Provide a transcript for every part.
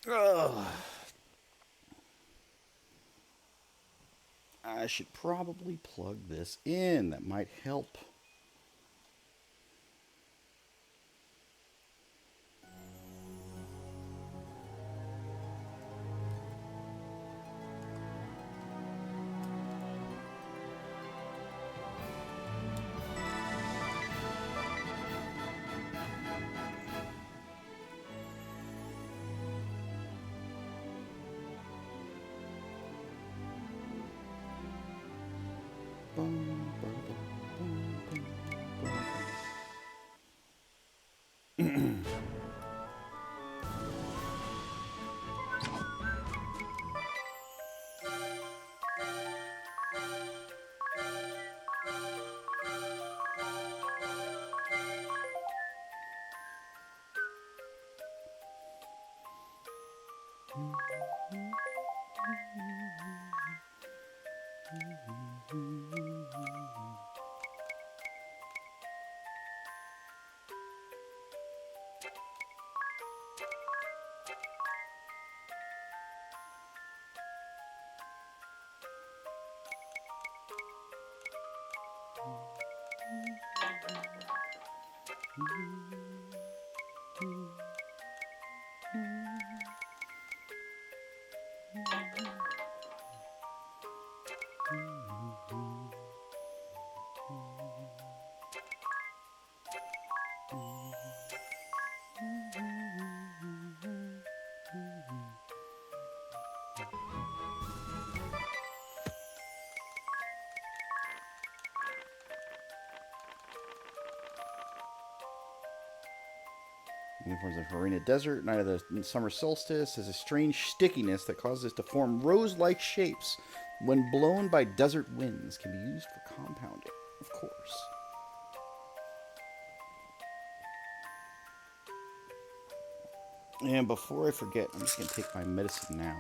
Ugh. I should probably plug this in. That might help. Uniforms of Harina Desert, night of the summer solstice, has a strange stickiness that causes it to form rose-like shapes when blown by desert winds. Can be used for compounding, of course. And before I forget, I'm just going to take my medicine now,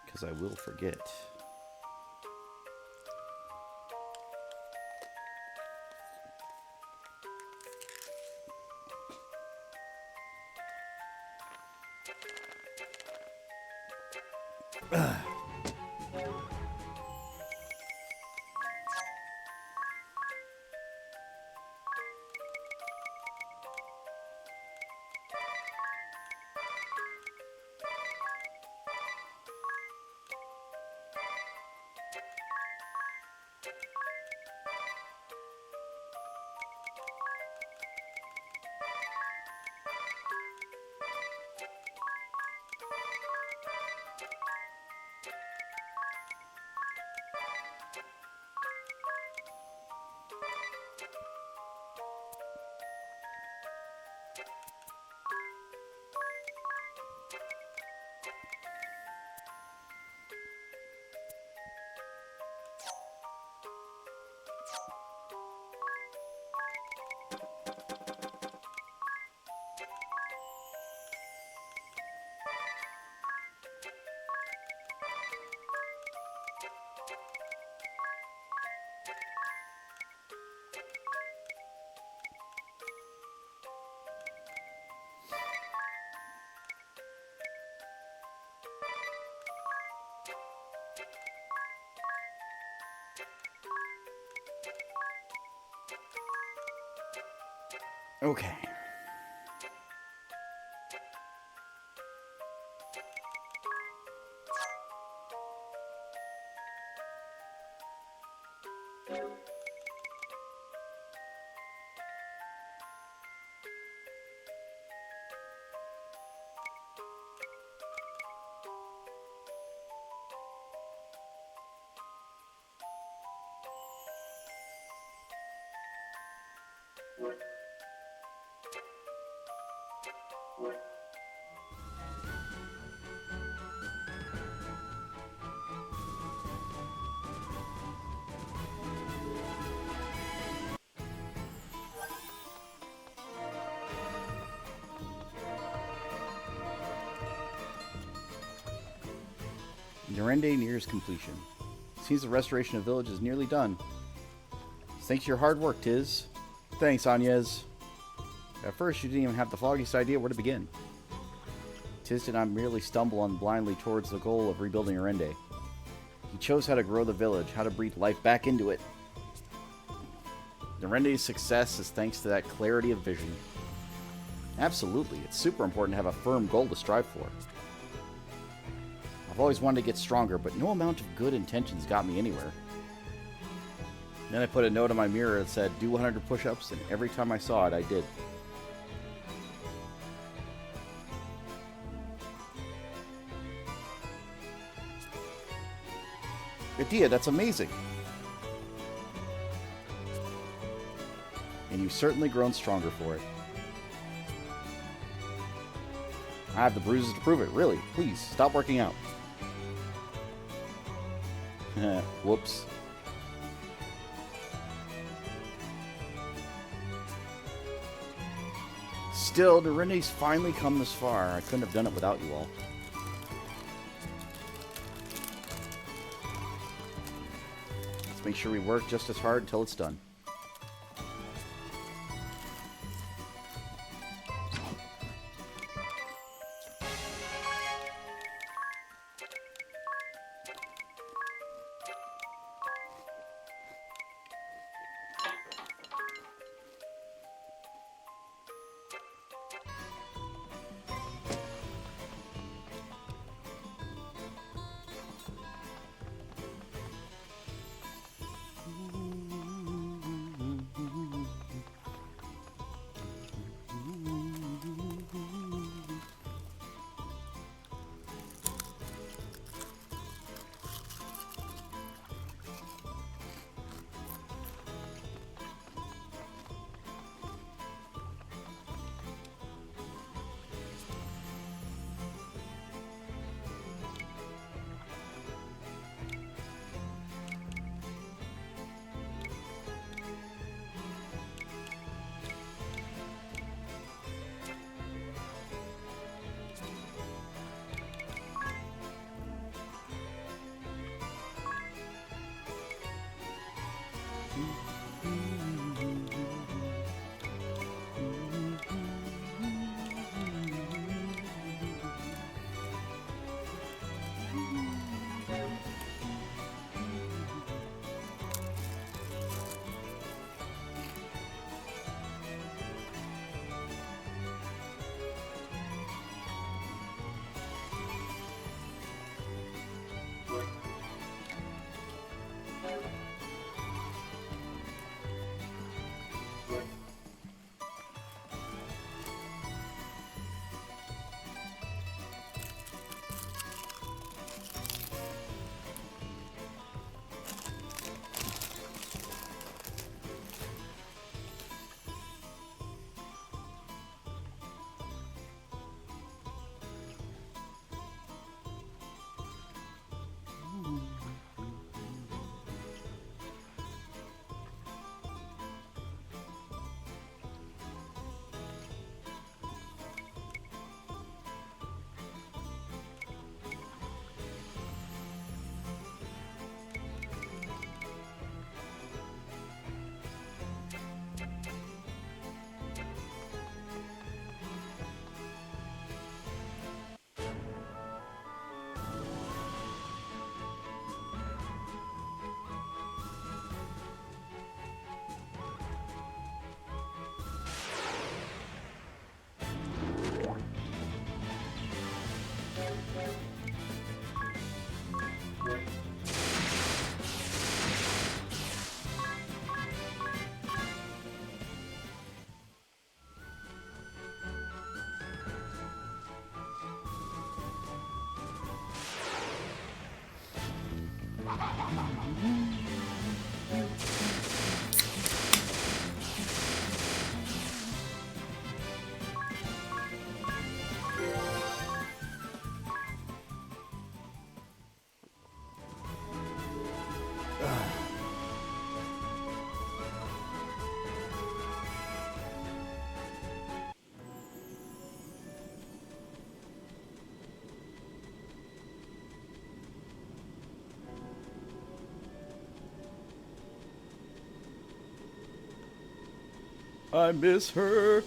because I will forget. Okay. Durende nears completion. Seems the restoration of the village is nearly done. Thanks to your hard work, Tiz. Thanks, Anyez. At first, you didn't even have the foggiest idea where to begin. Tiz did not merely stumble on blindly towards the goal of rebuilding Arende. He chose how to grow the village, how to breathe life back into it. Arende's success is thanks to that clarity of vision. Absolutely, it's super important to have a firm goal to strive for. I've always wanted to get stronger, but no amount of good intentions got me anywhere. Then I put a note on my mirror that said, do 100 push-ups, and every time I saw it, I did. Idea, that's amazing. And you've certainly grown stronger for it. I have the bruises to prove it, really. Please, stop working out. Whoops. Still, Arende's finally come this far. I couldn't have done it without you all. Let's make sure we work just as hard until it's done. I miss her.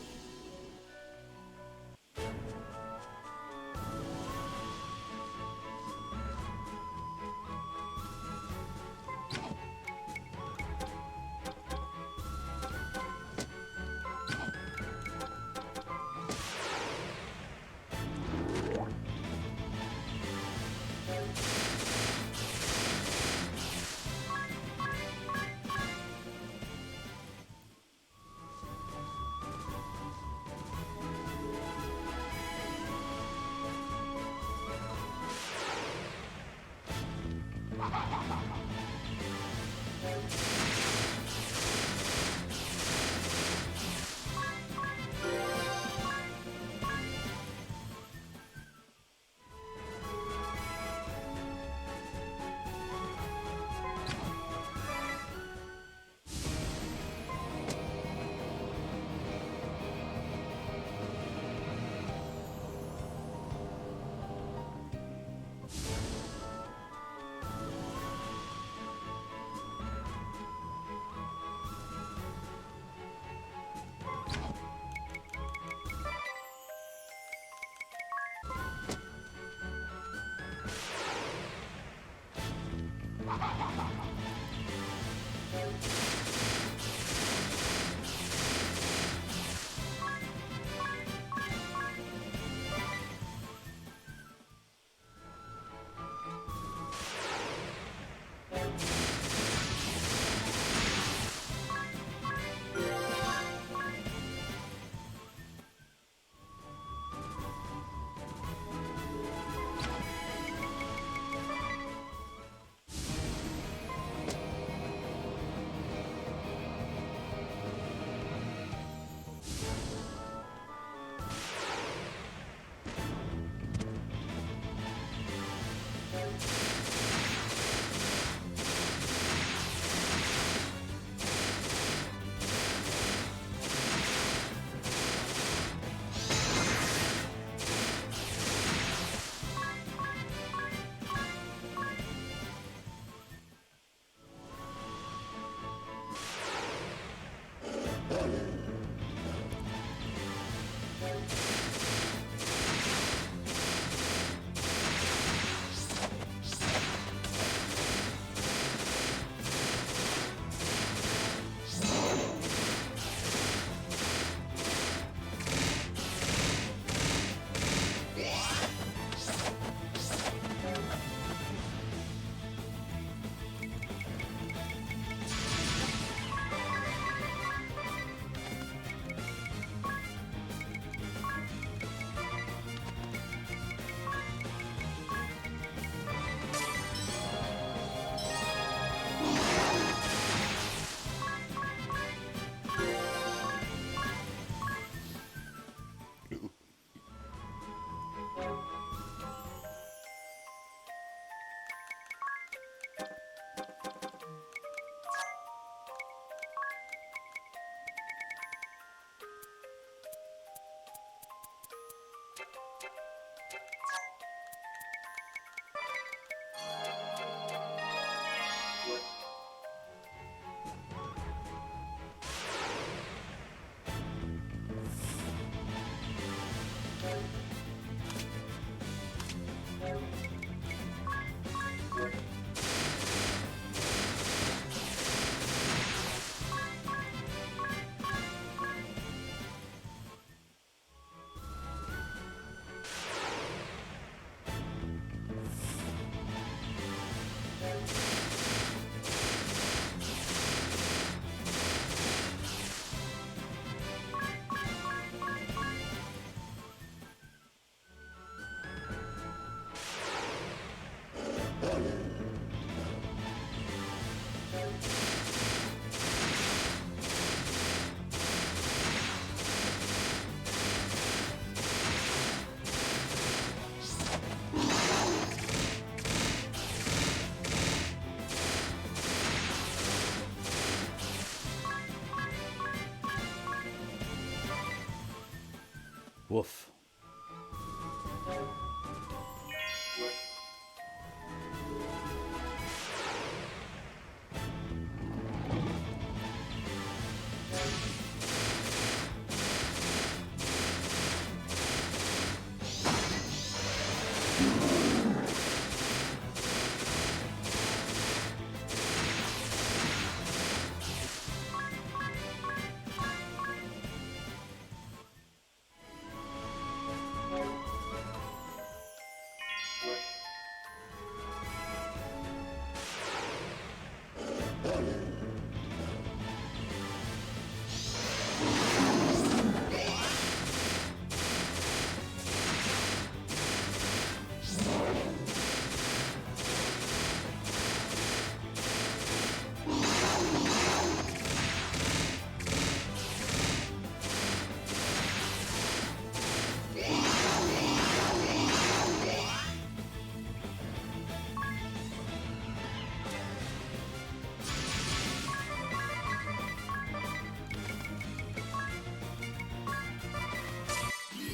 Woof.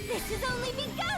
This has only begun!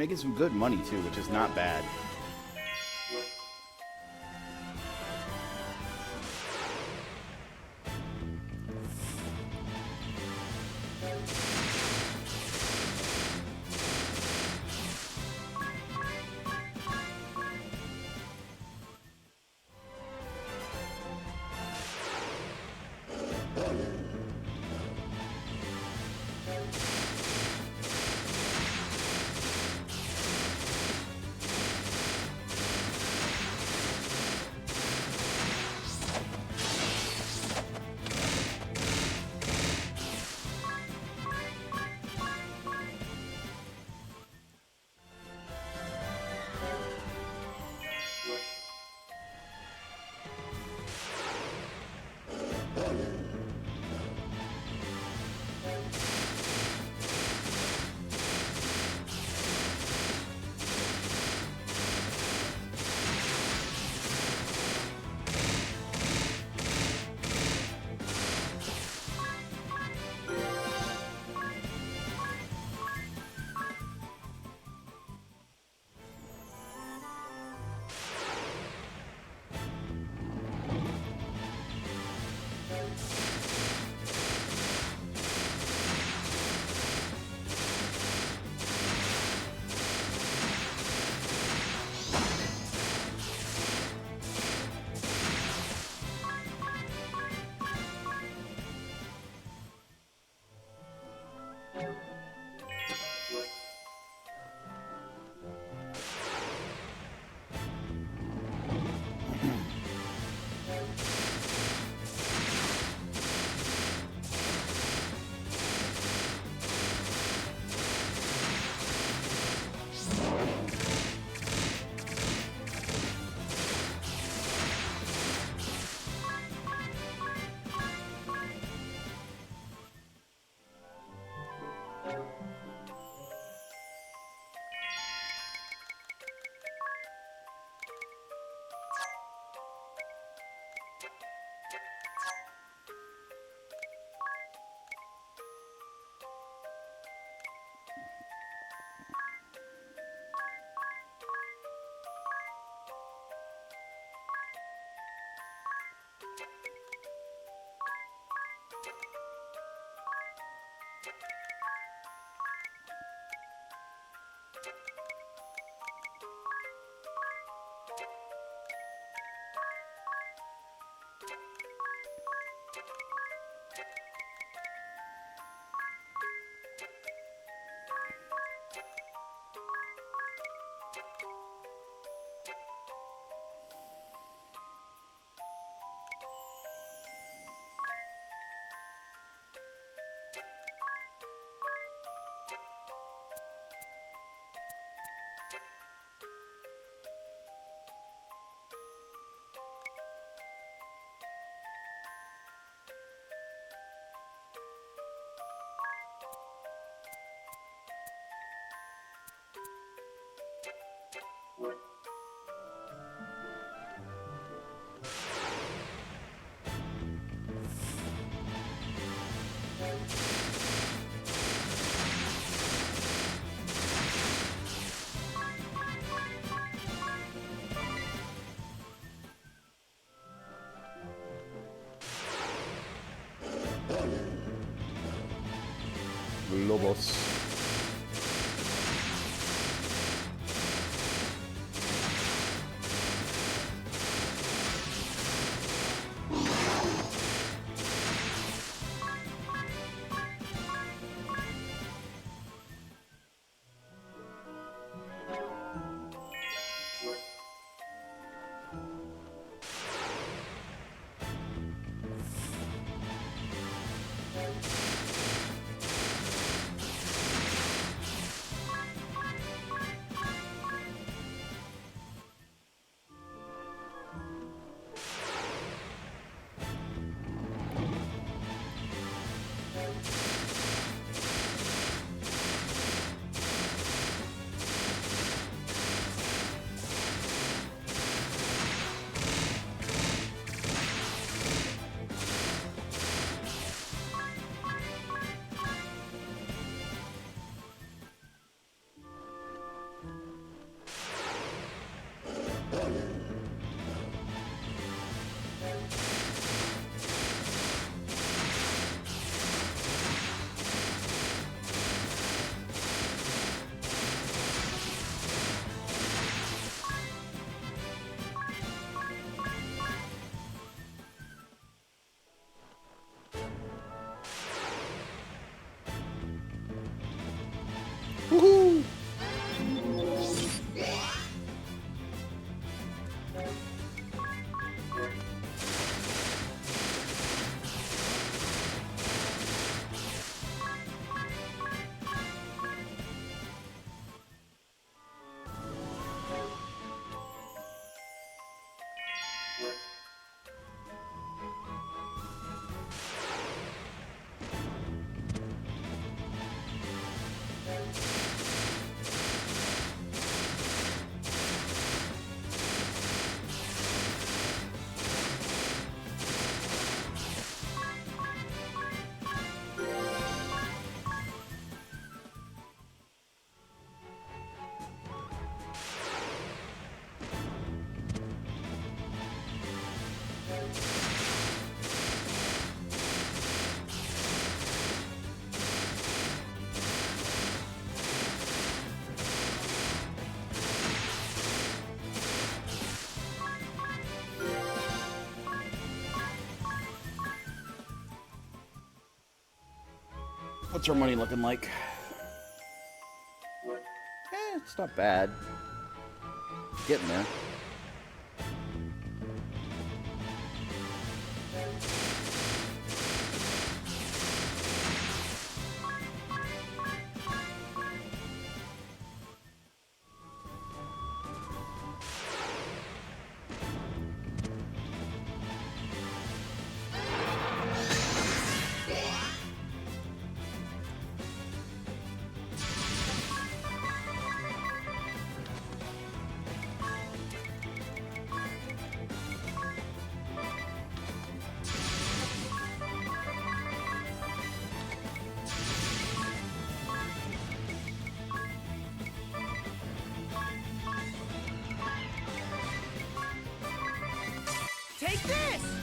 making some good money too, which is not bad. Lobos. What's our money looking like? It's not bad. Getting there. Take this!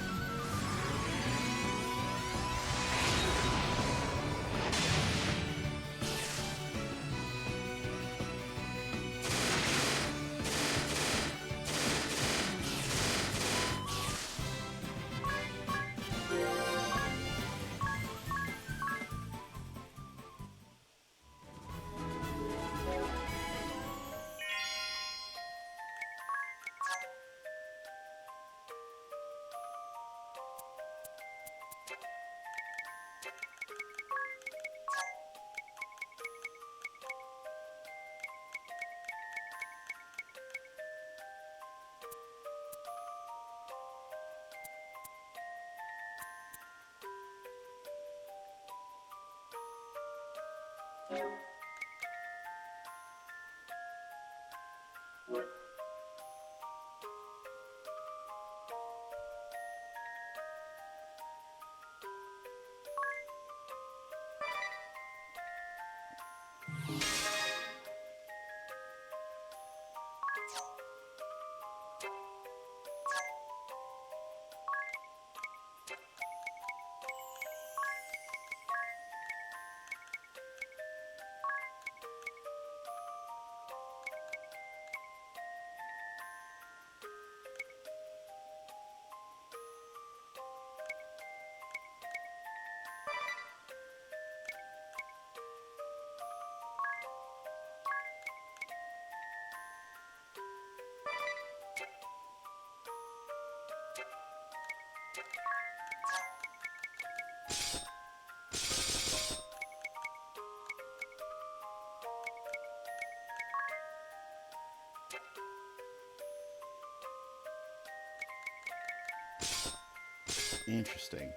Interesting.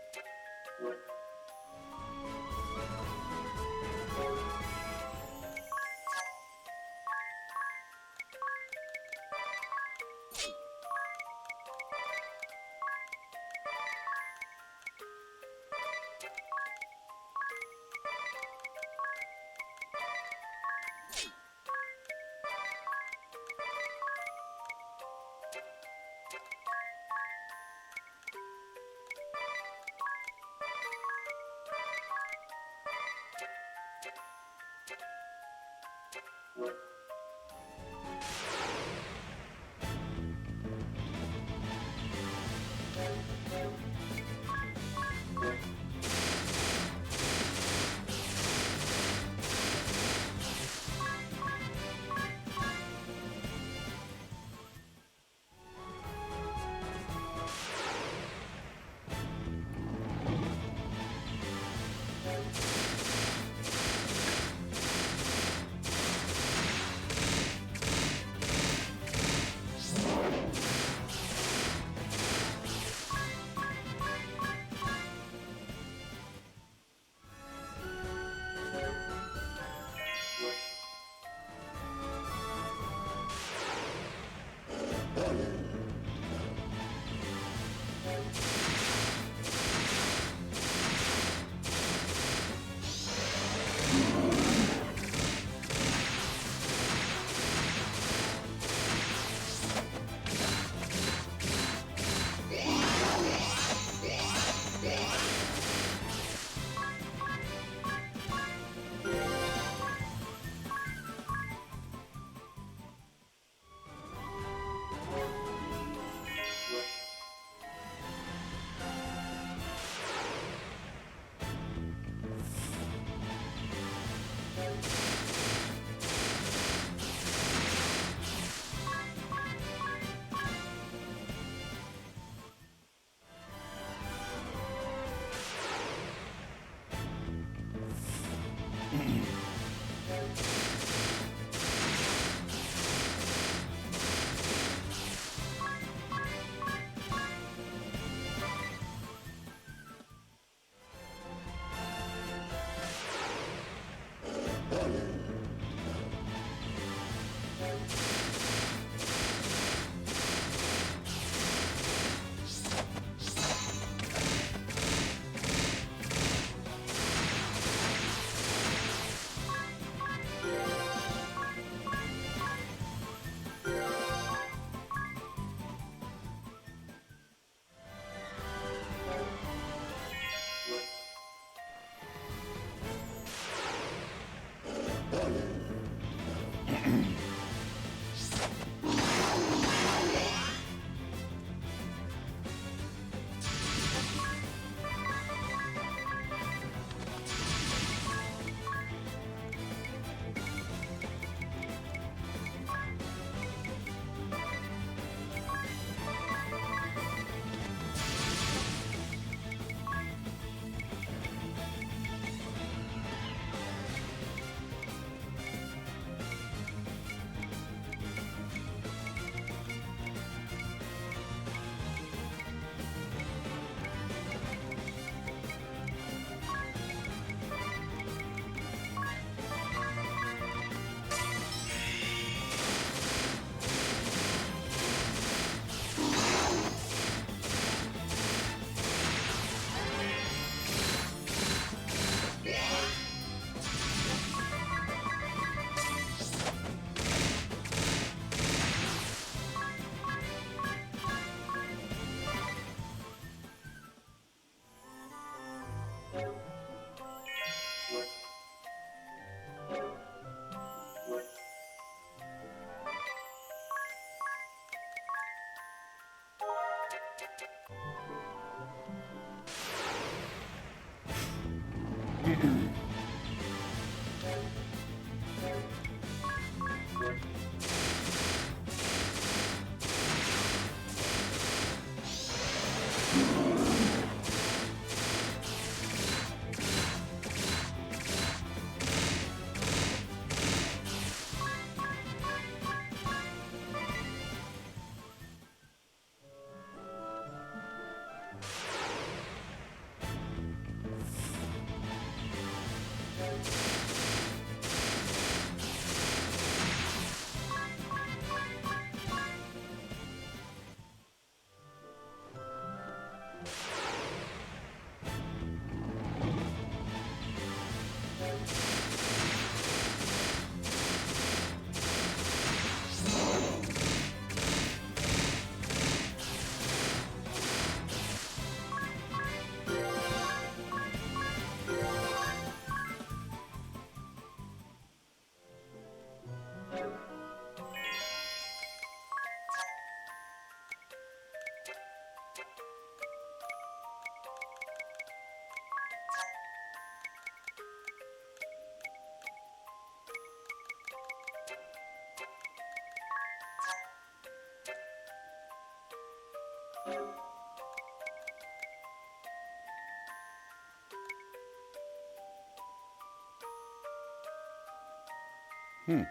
Hmm.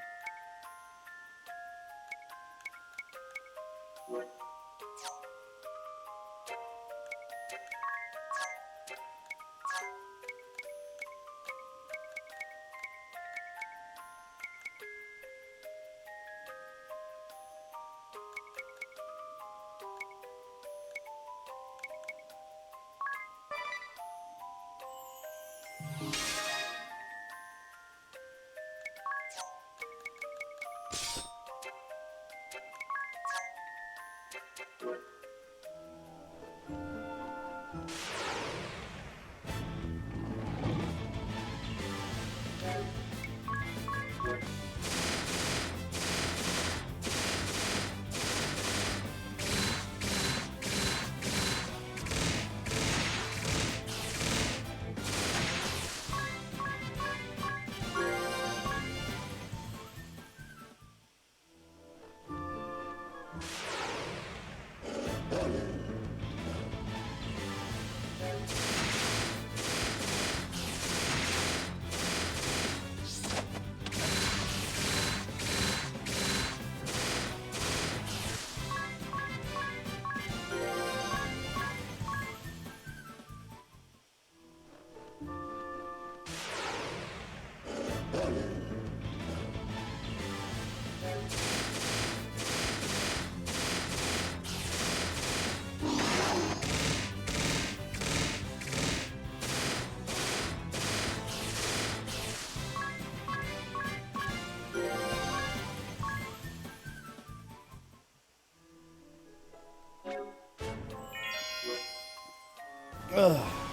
Ugh.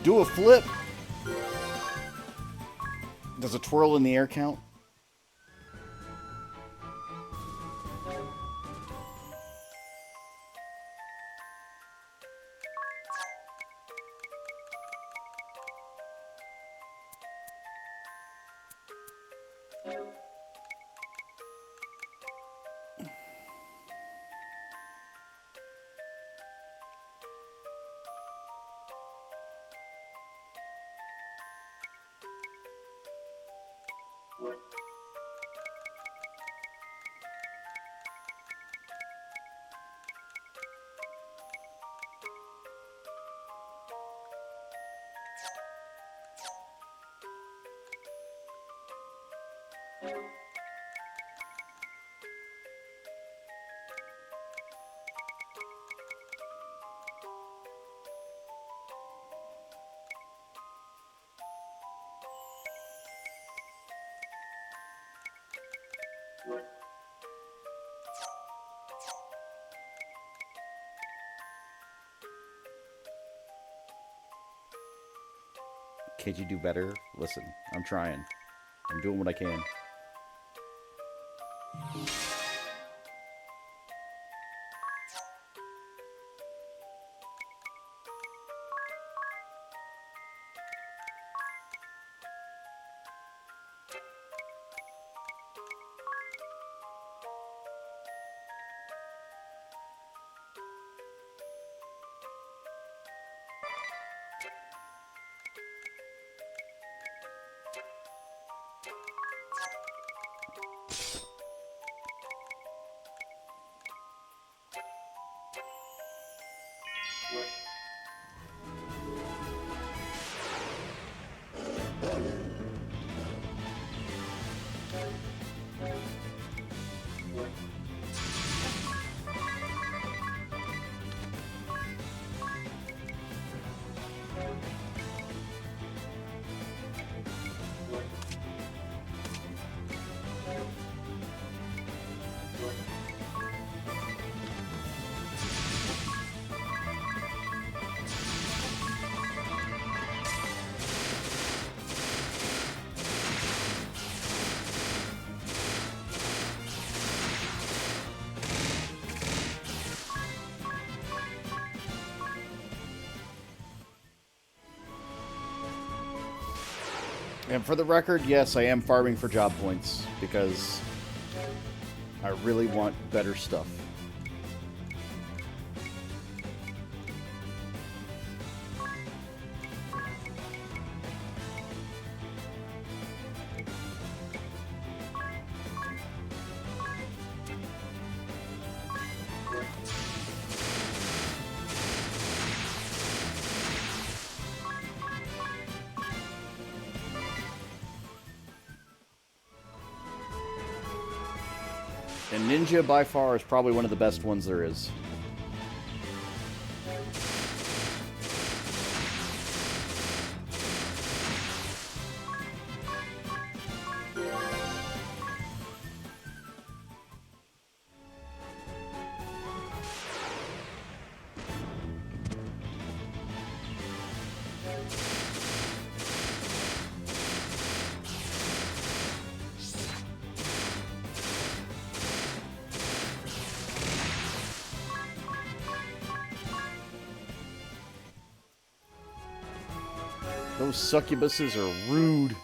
Do a flip. Does a twirl in the air count? Can't you do better? Listen, I'm trying. I'm doing what I can. And for the record, yes, I am farming for job points because I really want better stuff. And Ninja, by far, is probably one of the best ones there is. Those succubuses are rude.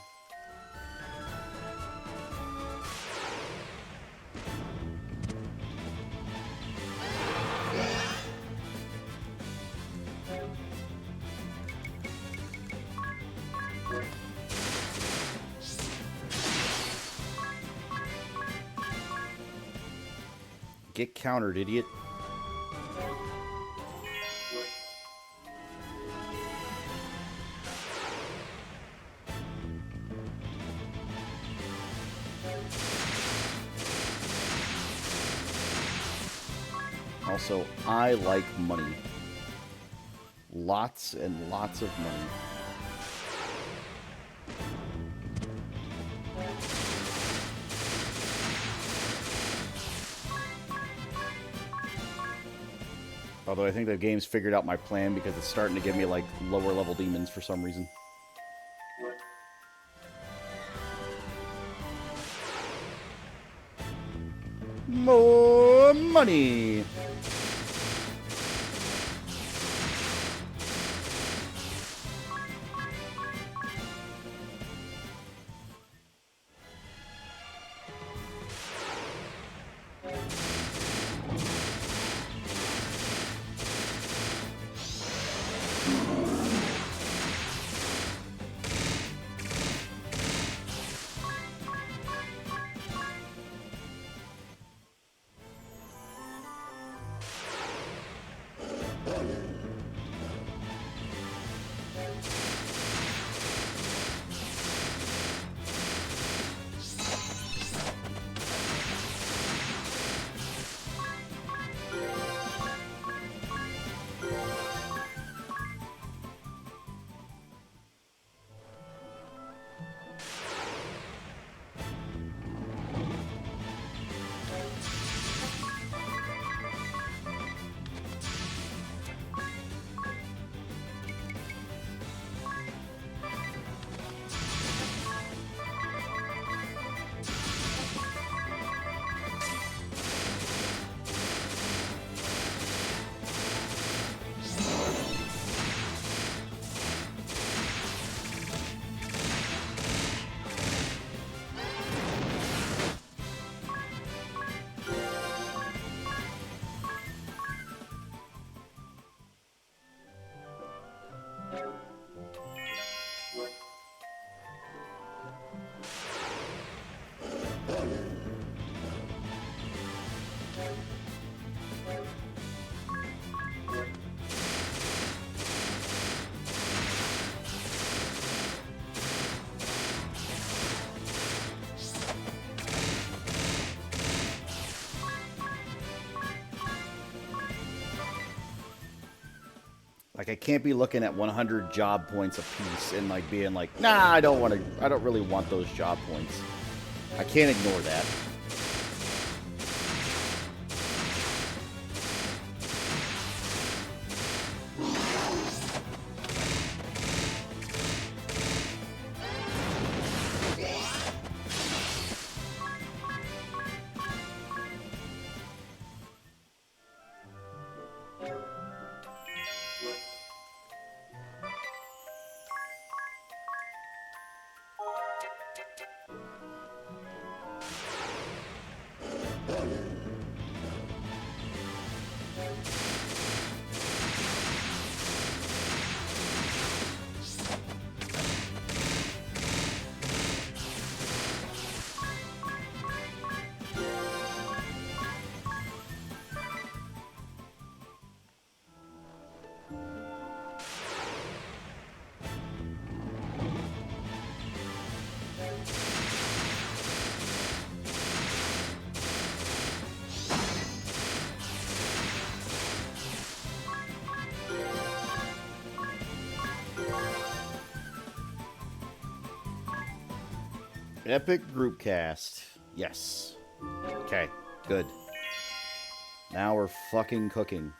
Get countered, idiot. Also, I like money. Lots and lots of money. Although I think the game's figured out my plan because it's starting to give me, like, lower level demons for some reason. More money! Like, I can't be looking at 100 job points apiece and, like, being like, nah, I don't really want those job points. I can't ignore that. Epic group cast. Yes. Okay, good. Now we're fucking cooking.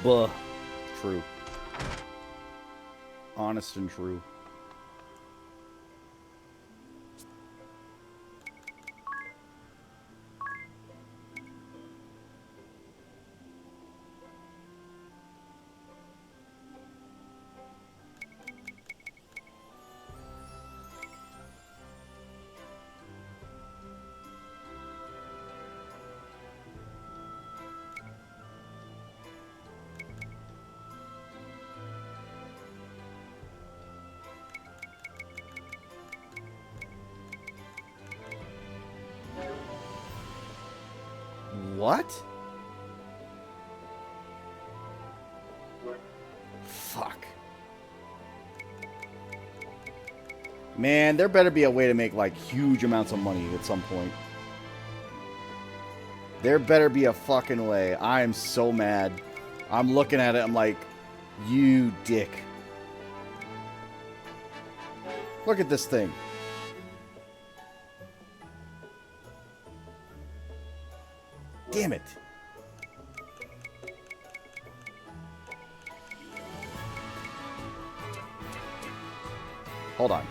Buh. True. Honest and true. What? Fuck. Man, there better be a way to make, like, huge amounts of money at some point. There better be a fucking way. I am so mad. I'm looking at it, I'm like, you dick. Look at this thing. Damn it. Hold on.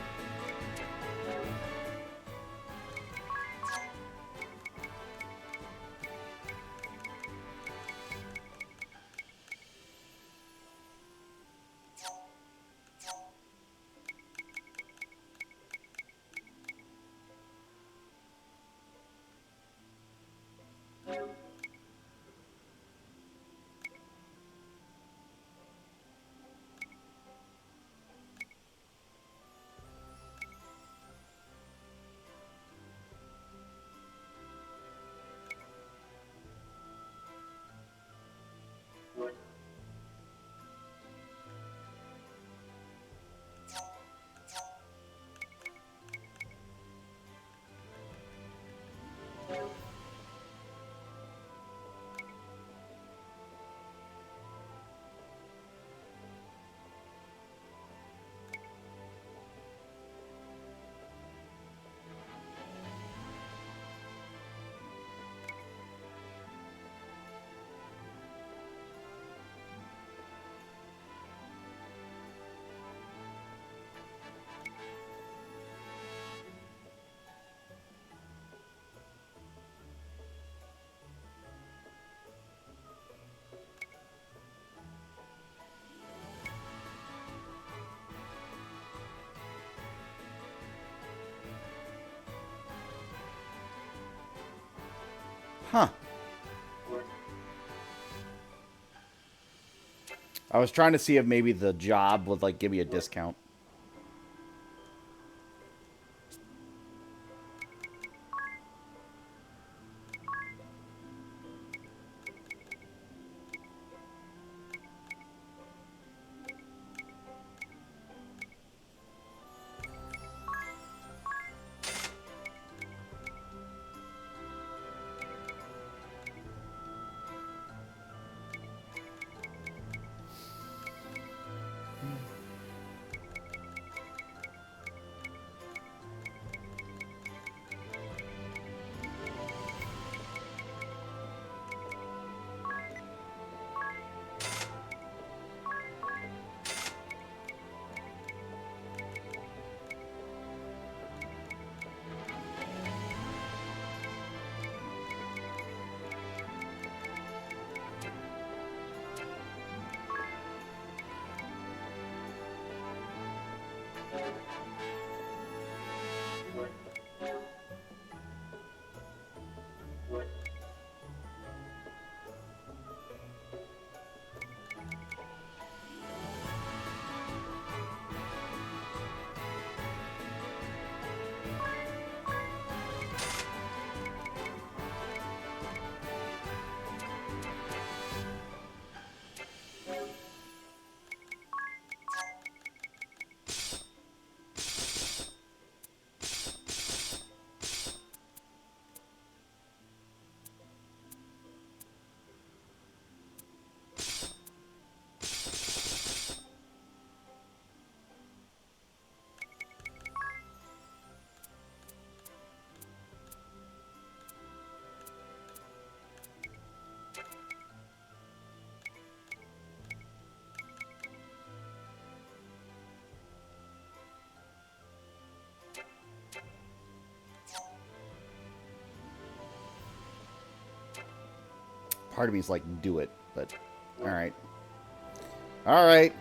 Huh. I was trying to see if maybe the job would, like, give me a discount. part of me is like, do it. But, alright. Alright.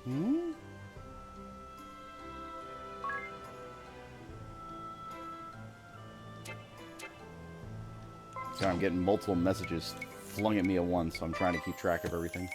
Hmm? So I'm getting multiple messages flung at me at once, so I'm trying to keep track of everything.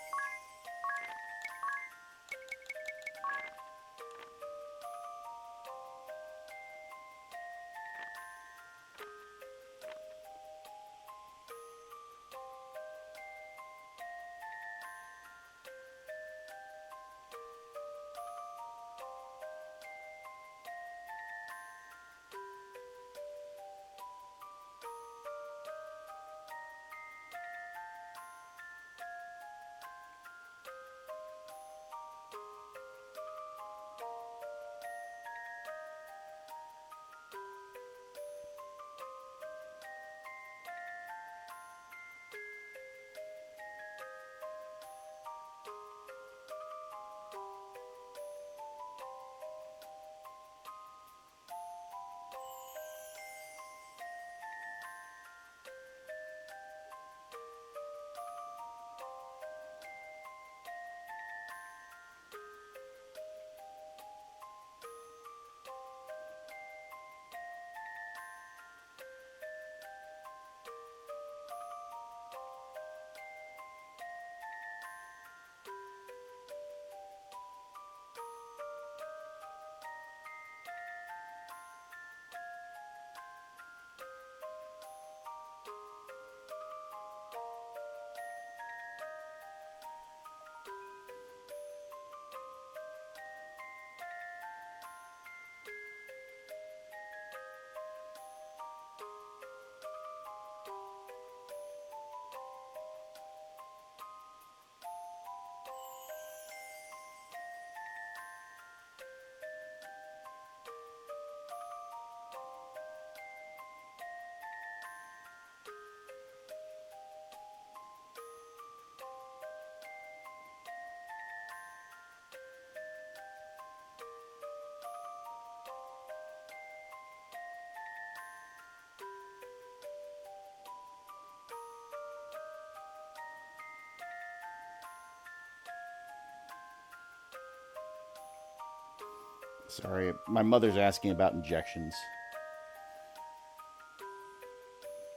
Sorry, my mother's asking about injections.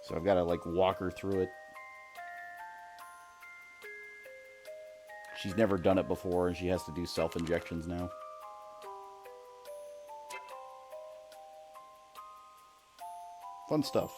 So I've got to, like, walk her through it. She's never done it before, and she has to do self-injections now. Fun stuff.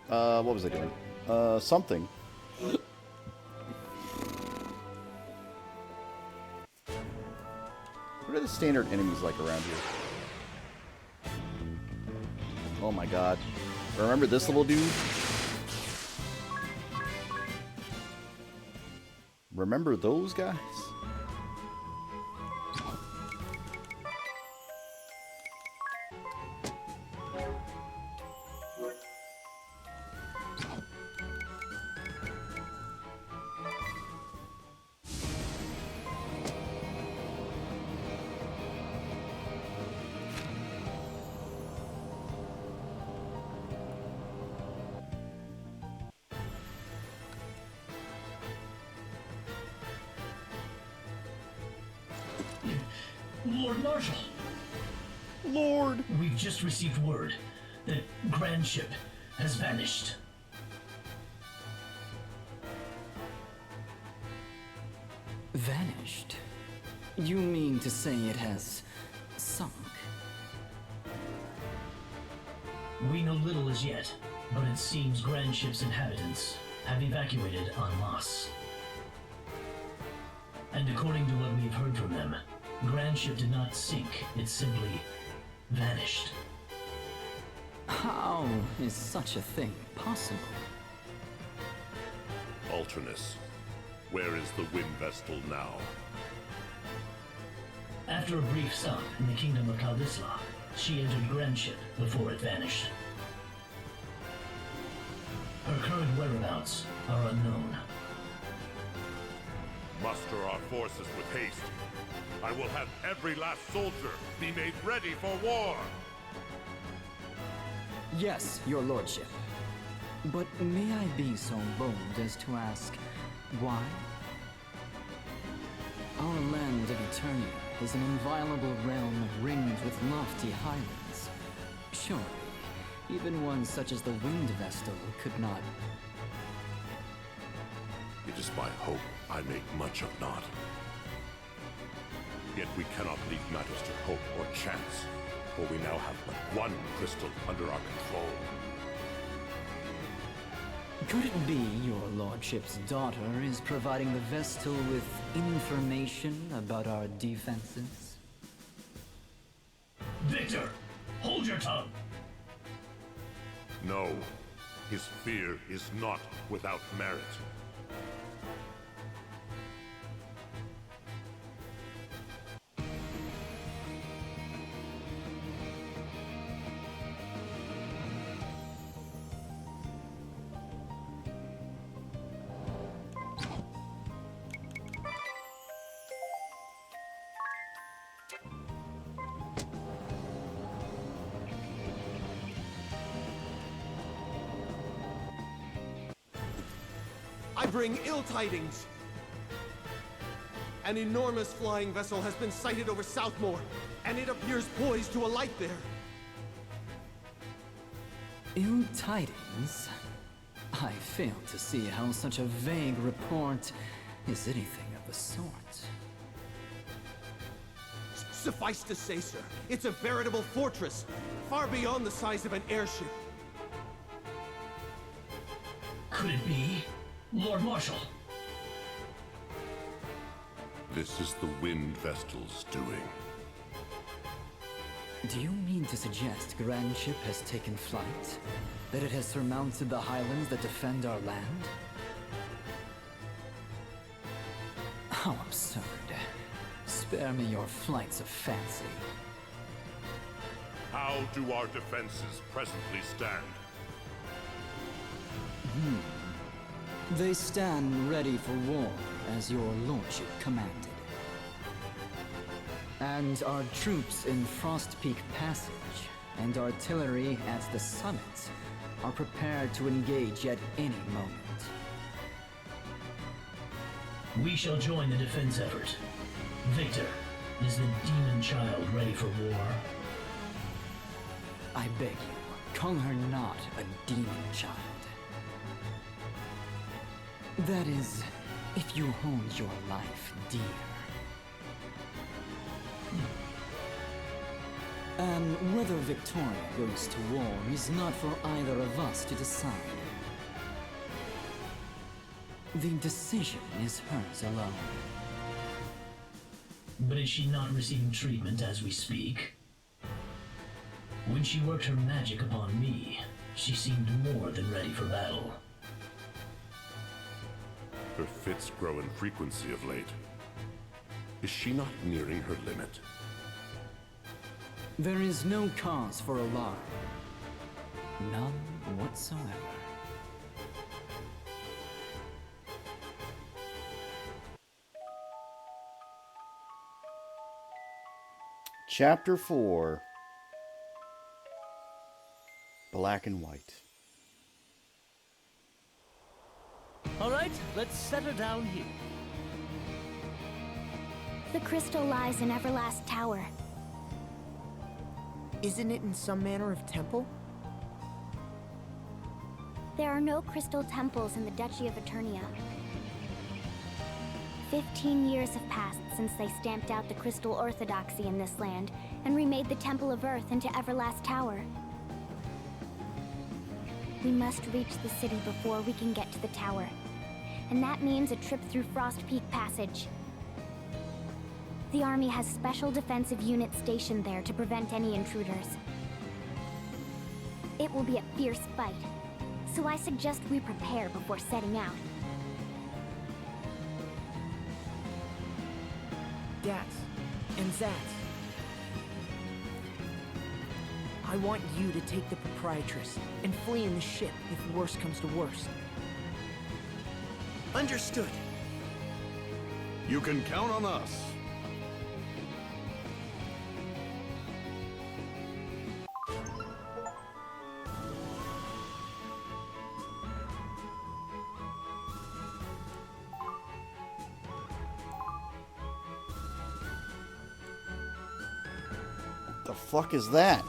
What was I doing? Something. What are the standard enemies like around here? Oh my god. Remember this little dude? Remember those guys? Lord Marshal, Lord! we've just received word that Grand Ship has vanished. Vanished? You mean to say it has sunk? We know little as yet, but it seems Grand Ship's inhabitants have evacuated en masse. And according to what we've heard from them, Grand Ship did not sink, it simply vanished. How is such a thing possible? Alternus, where is the Wind Vestal now? After a brief stop in the kingdom of Kaldisla, she entered Grand Ship before it vanished. Her current whereabouts are unknown. Muster our forces with haste. I will have every last soldier be made ready for war! Yes, your lordship. But may I be so bold as to ask, why? Our land of Eternia is an inviolable realm ringed with lofty highlands. Surely, even one such as the Wind Vestal could not... It is my hope I make much of not. Yet we cannot leave matters to hope or chance, for we now have but one crystal under our control. Could it be your lordship's daughter is providing the Vestal with information about our defenses? Victor, hold your tongue! No, his fear is not without merit. I bring ill tidings. An enormous flying vessel has been sighted over Southmore, and it appears poised to alight there. Ill tidings? I fail to see how such a vague report is anything of the sort. Suffice to say, sir, it's a veritable fortress, far beyond the size of an airship. Could it be Lord Marshal? This is the Wind Vestal's doing. Do you mean to suggest Grand Ship has taken flight? That it has surmounted the highlands that defend our land? How absurd. Spare me your flights of fancy. How do our defenses presently stand? They stand ready for war, as your lordship commanded. And our troops in Frost Peak Passage and artillery at the summit are prepared to engage at any moment. We shall join the defense effort. Victor, is the demon child ready for war? I beg you, call her not a demon child. That is, if you hold your life dear. And whether Victoria goes to war is not for either of us to decide. The decision is hers alone. But is she not receiving treatment as we speak? When she worked her magic upon me, she seemed more than ready for battle. Her fits grow in frequency of late. Is she not nearing her limit? There is no cause for alarm. None whatsoever. Chapter 4. Black and White. All right, let's set her down here. The crystal lies in Everlast Tower. Isn't it in some manner of temple? There are no crystal temples in the Duchy of Eternia. 15 years have passed since they stamped out the crystal orthodoxy in this land and remade the Temple of Earth into Everlast Tower. We must reach the city before we can get to the tower, and that means a trip through Frost Peak Passage. The army has special defensive units stationed there to prevent any intruders. It will be a fierce fight, so I suggest we prepare before setting out. Dats and Zats. I want you to take the Proprietress and flee in the ship if worst comes to worst. Understood. You can count on us. The fuck is that?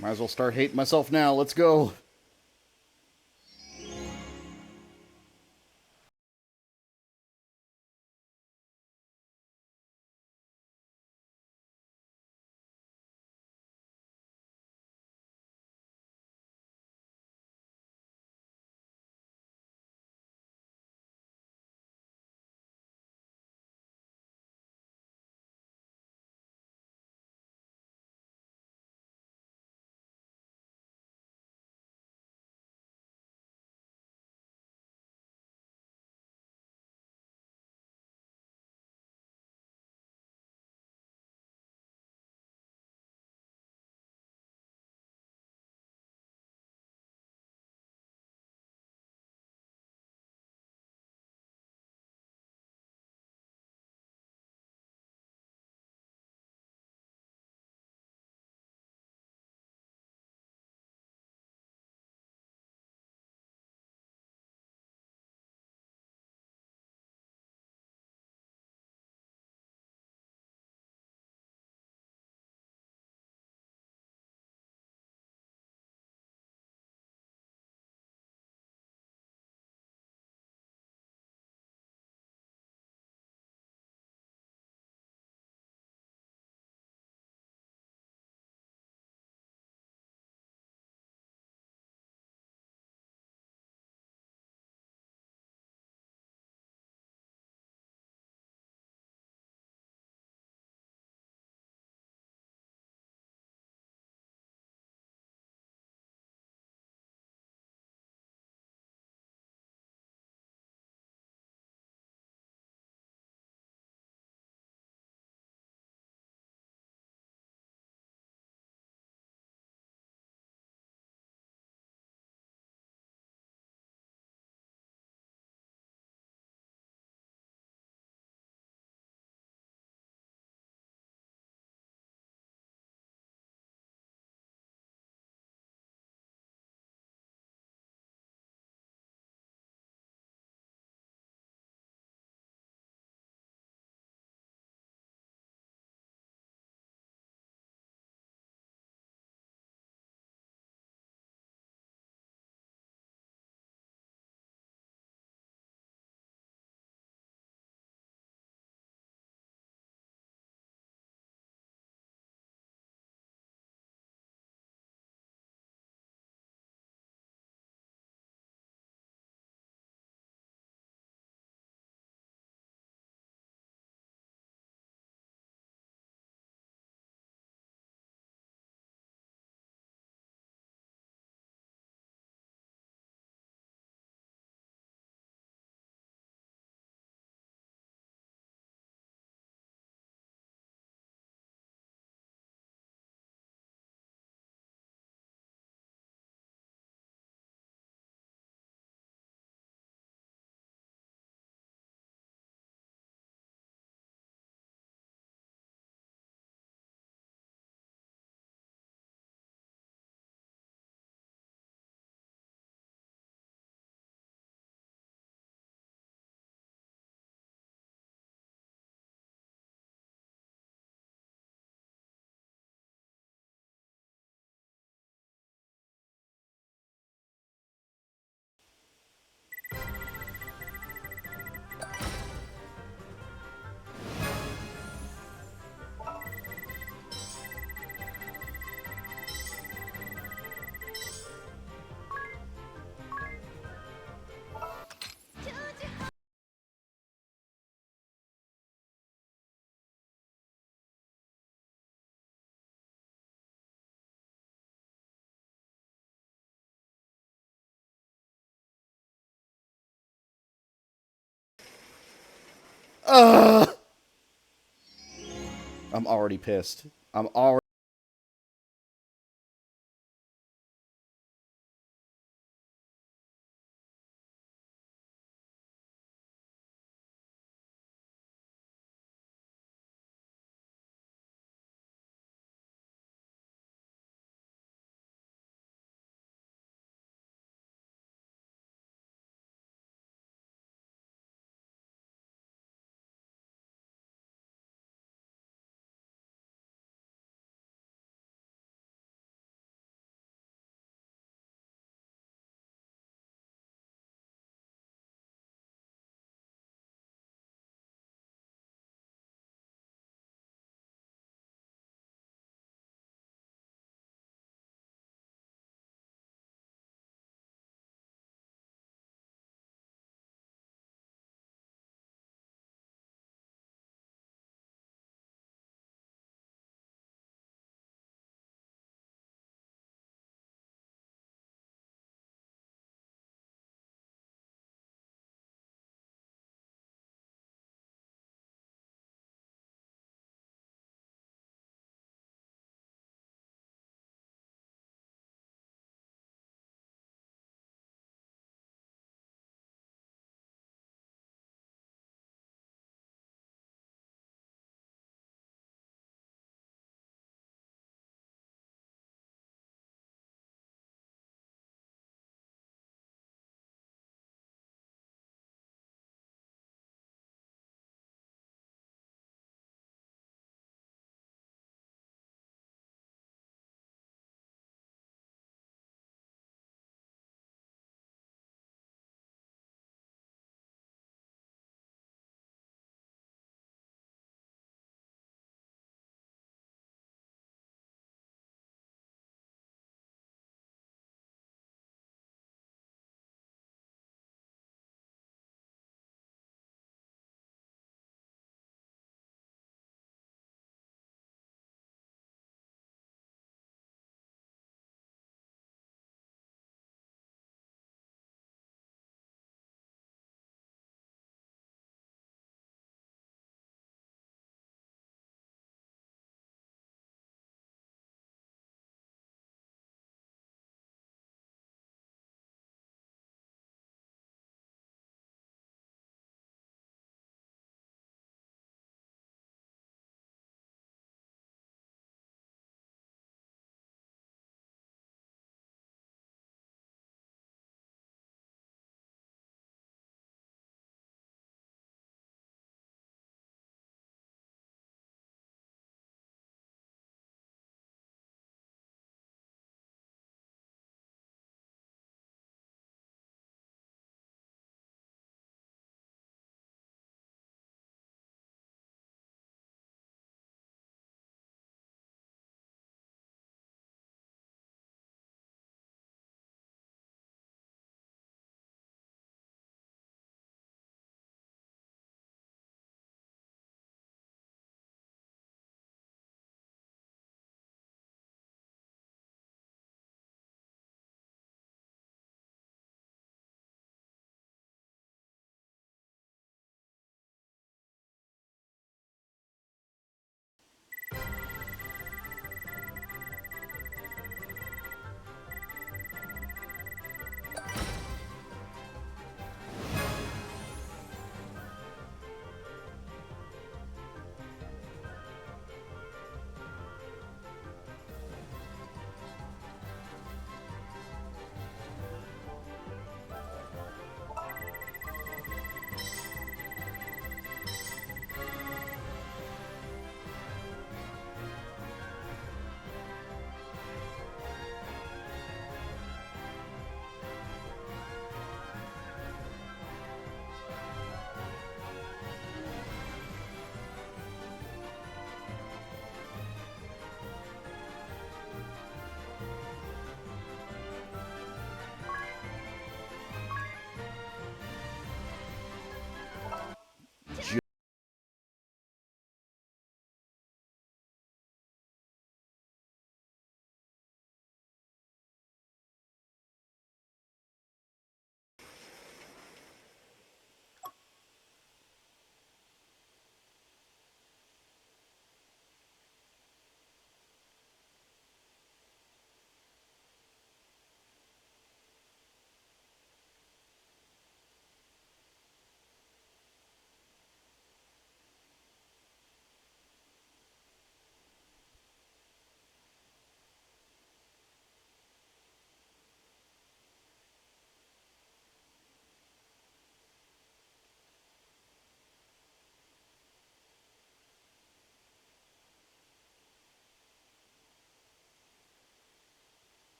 Might as well start hating myself now. Let's go. I'm already pissed. I'm already.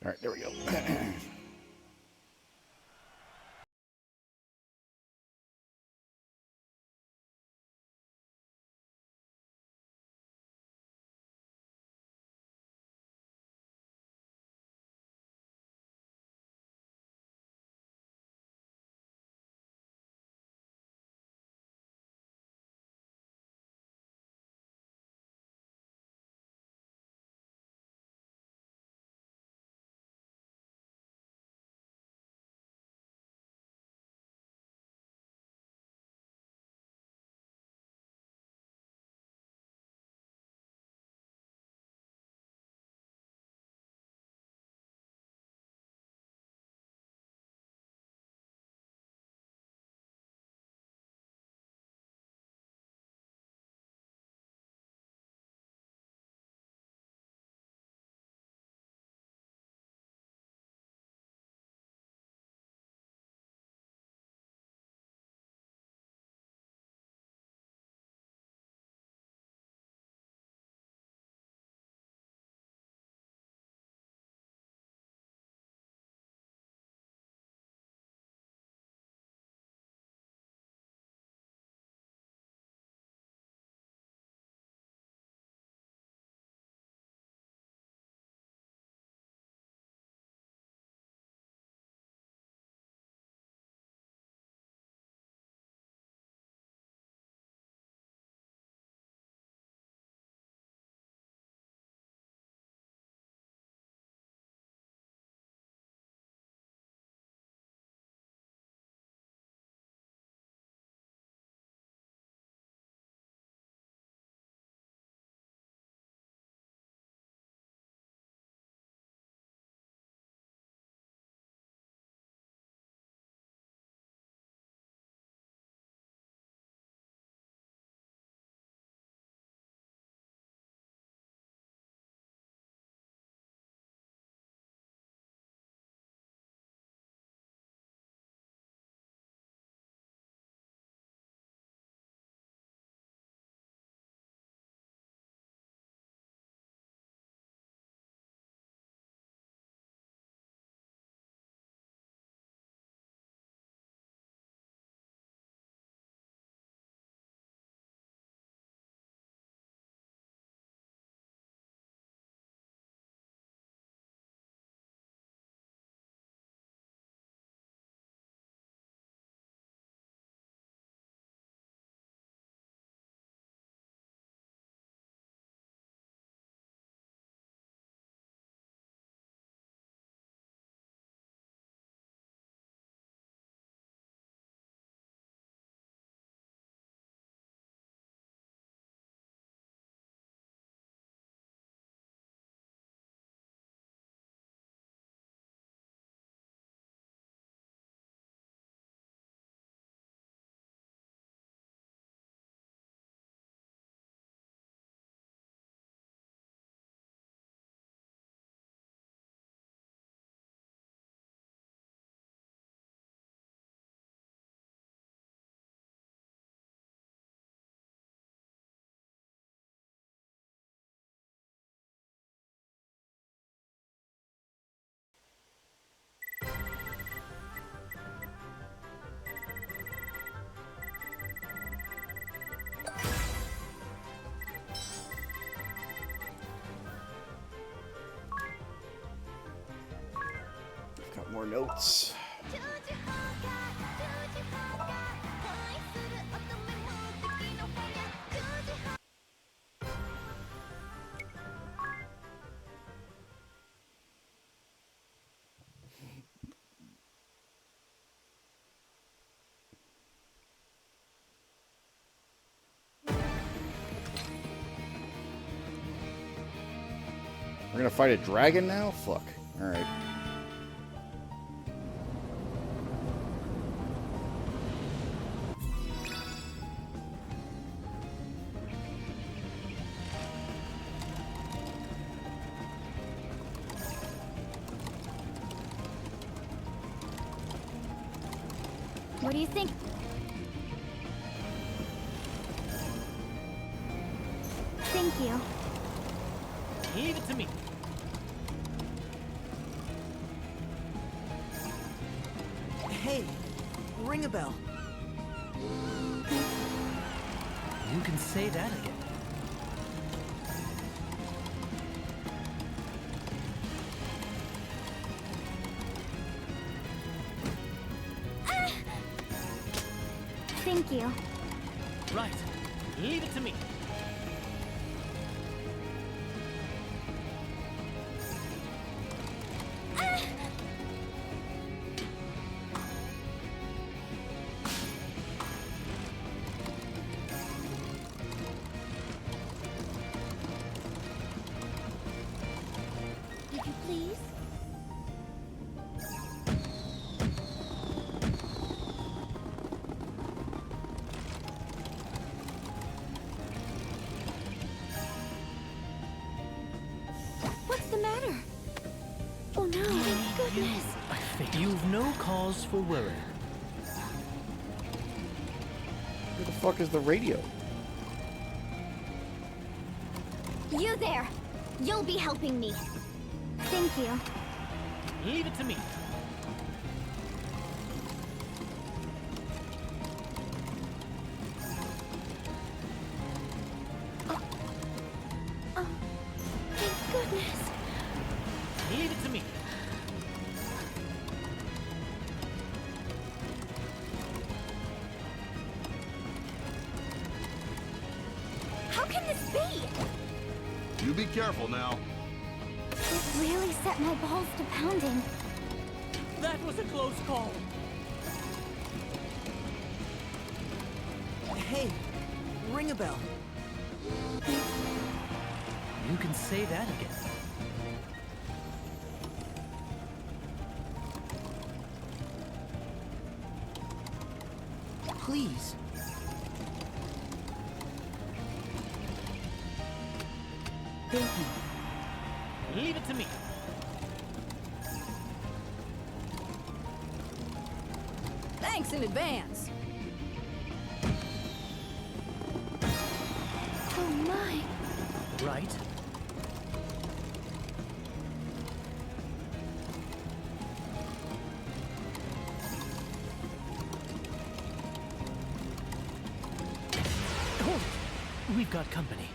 Alright, there we go. Got more notes. We're gonna fight a dragon now? Fuck. Alright. What do you think? Thank you. Leave it to me. ring a bell. You can say that again. Thank you. Right. Leave it to me. Would you please? What's the matter? Oh no, thank goodness. I think you've no cause for worry. Where the fuck is the radio? You there! You'll be helping me. Thank you. Leave it to me. Thank goodness. Leave it to me. How can this be? You be careful now. It really set my balls to pounding. That was a close call. Hey, ring a bell. You can say that again. Please. Thank you. Leave it to me. Thanks in advance. Oh my. Right. Hold it. We've got company.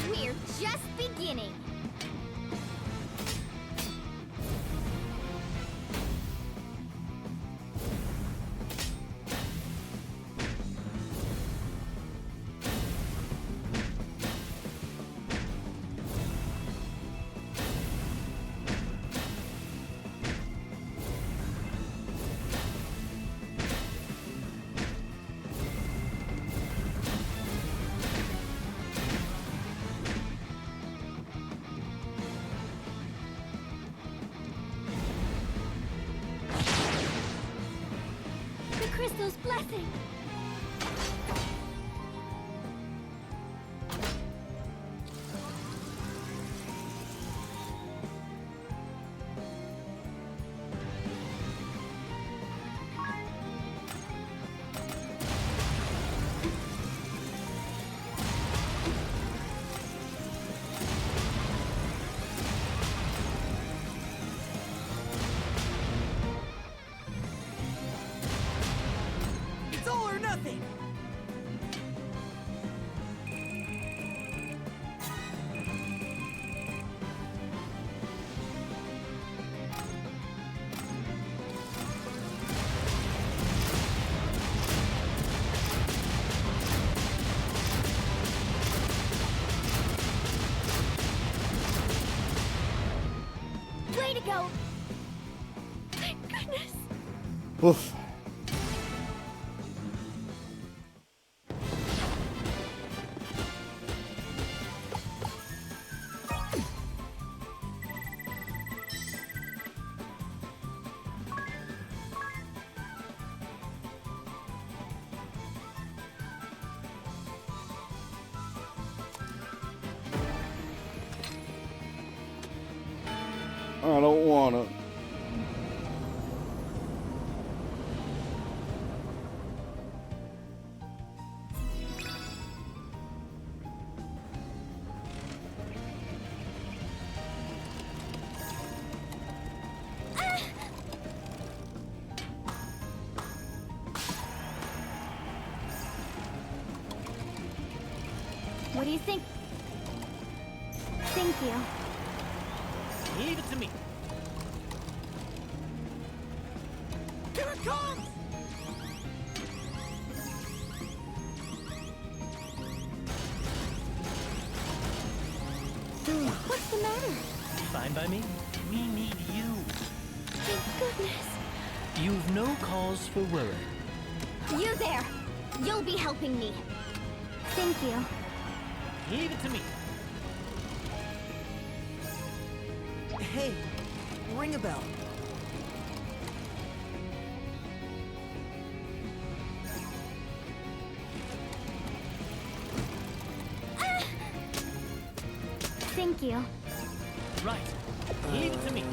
We're just beginning. The crystal's blessing. It's all or nothing. Way to go. Thank goodness. Oof. I don't wanna. What do you think? Thank you. Leave it to me. Here it comes! What's the matter? Fine by me. We need you. Thank goodness. You've no cause for worry. You there! You'll be helping me. Thank you. Leave it to me. Hey, ring a bell. Thank you. Right. Leave it to me.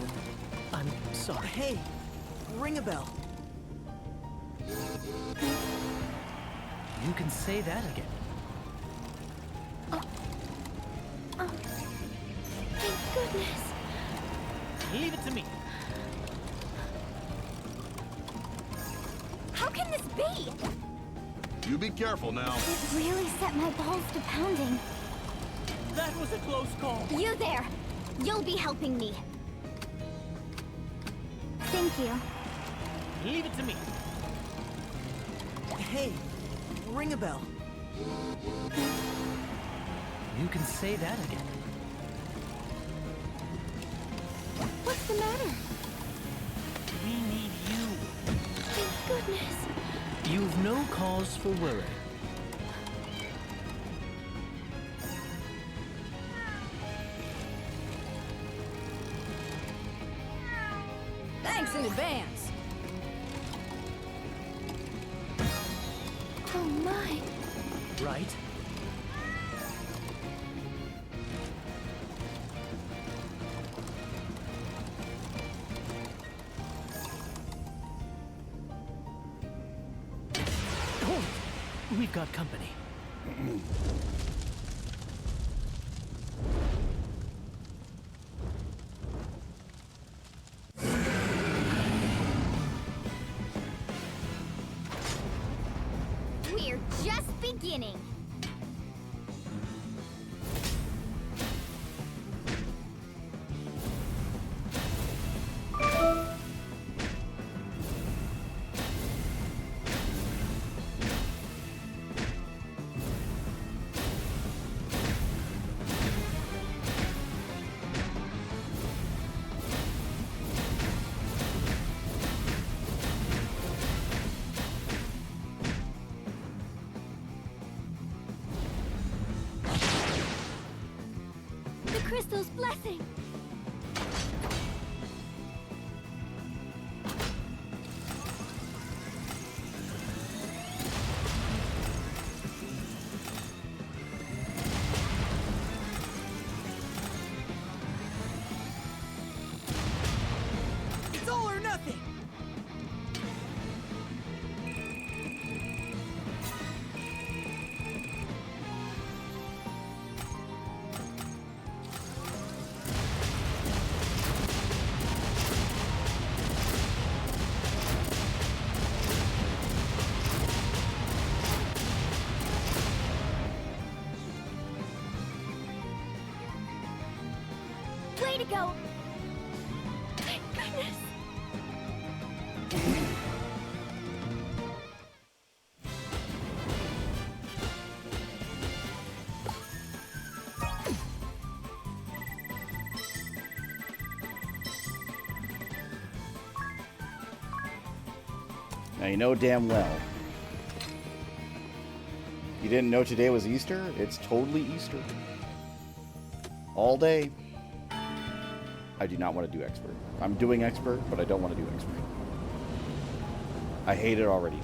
I'm sorry. Hey, ring a bell. You can say that again. Thank goodness. Leave it to me. How can this be? You be careful now. It really set my balls to pounding. That was a close call. You there! You'll be helping me. Thank you. Leave it to me. Hey, ring a bell. You can say that again. What's the matter? We need you. Thank goodness. You've no cause for worry. Thanks in advance. Oh my. Right? Oh, we've got company. We're just beginning. The crystal's blessing. It's all or nothing. Way to go. Thank goodness. Now you know damn well. You didn't know today was Easter? It's totally Easter. All day. I do not want to do expert. I'm doing expert, but I don't want to do expert. I hate it already.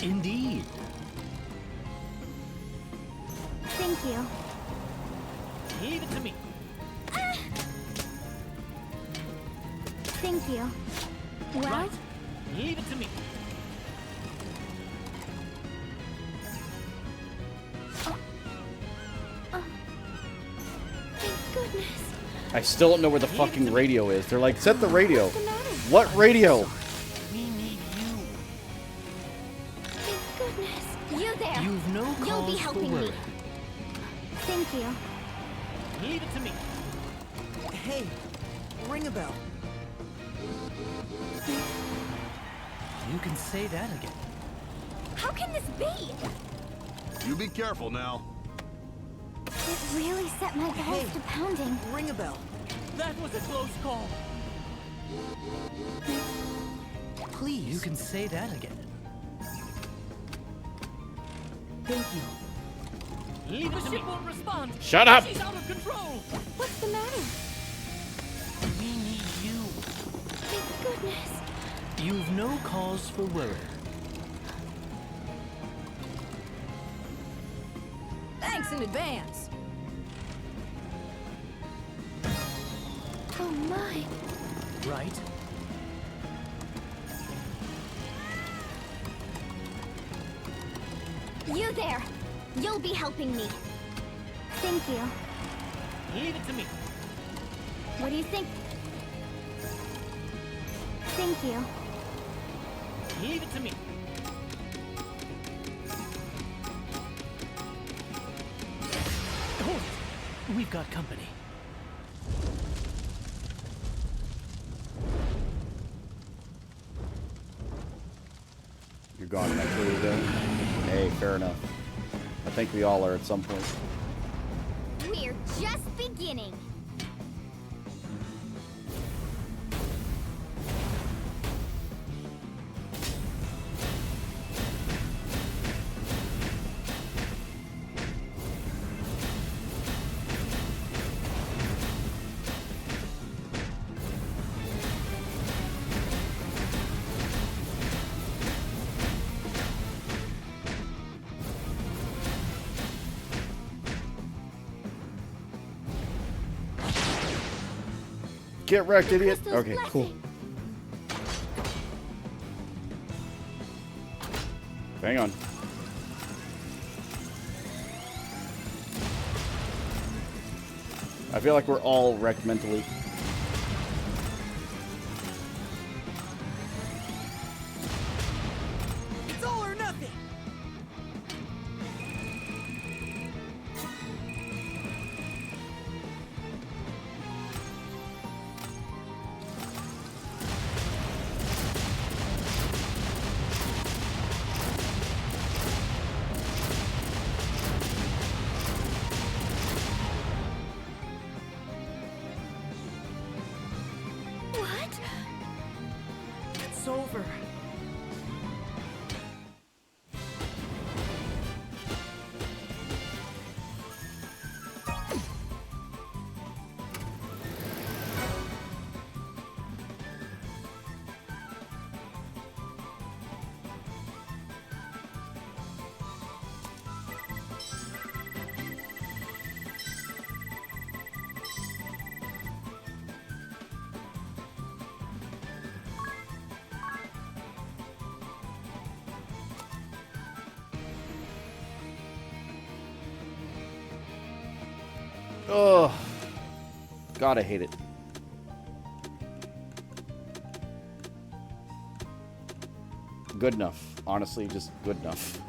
Indeed. Thank you. Leave it to me. Thank you. Well, Right. Leave it to me. thank goodness. I still don't know where the fucking radio is. They're like, set the radio. What's the matter? What radio? We need you. Thank goodness. You there. You've no You'll be cause for helping worry. me. Thank you. Leave it to me. Hey, ring a bell. You can say that again. How can this be? You be careful now. It really set my pulse Hey. to pounding. Ring a bell. That was a close call. Please. You can say that again. Thank you. Leave it to me. The ship won't respond. Shut up! She's out of control. What's the matter? We need you. Thank goodness. You've no cause for worry. Thanks in advance. Oh my. Right? You there. You'll be helping me. Thank you. Leave it to me. What do you think? Thank you. Leave it to me. Hold it. We've got company. You're gone naturally then. Hey, fair enough. I think we all are at some point. We're just beginning. Get wrecked, The idiot. crystal's Okay, cool. blessing. Hang on. I feel like we're all wrecked mentally. It's all or nothing. What? It's over. Ugh. God, I hate it. Good enough. Honestly, just good enough.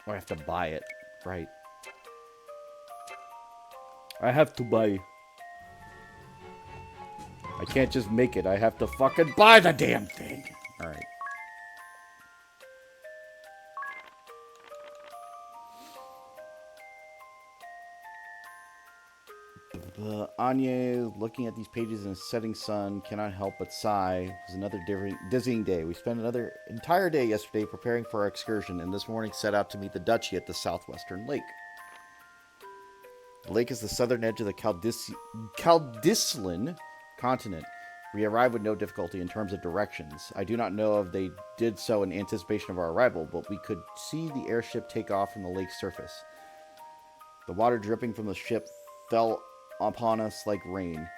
Oh, I have to buy it. Right. I have to buy. I can't just make it. I have to fucking buy the damn thing. Alright. Anya, looking at these pages in a setting sun, cannot help but sigh. It was another dizzying day. We spent another entire day yesterday preparing for our excursion, and this morning set out to meet the duchy at the southwestern lake. The lake is the southern edge of the Caldislan continent. We arrived with no difficulty in terms of directions. I do not know if they did so in anticipation of our arrival, but we could see the airship take off from the lake's surface. The water dripping from the ship fell upon us like rain.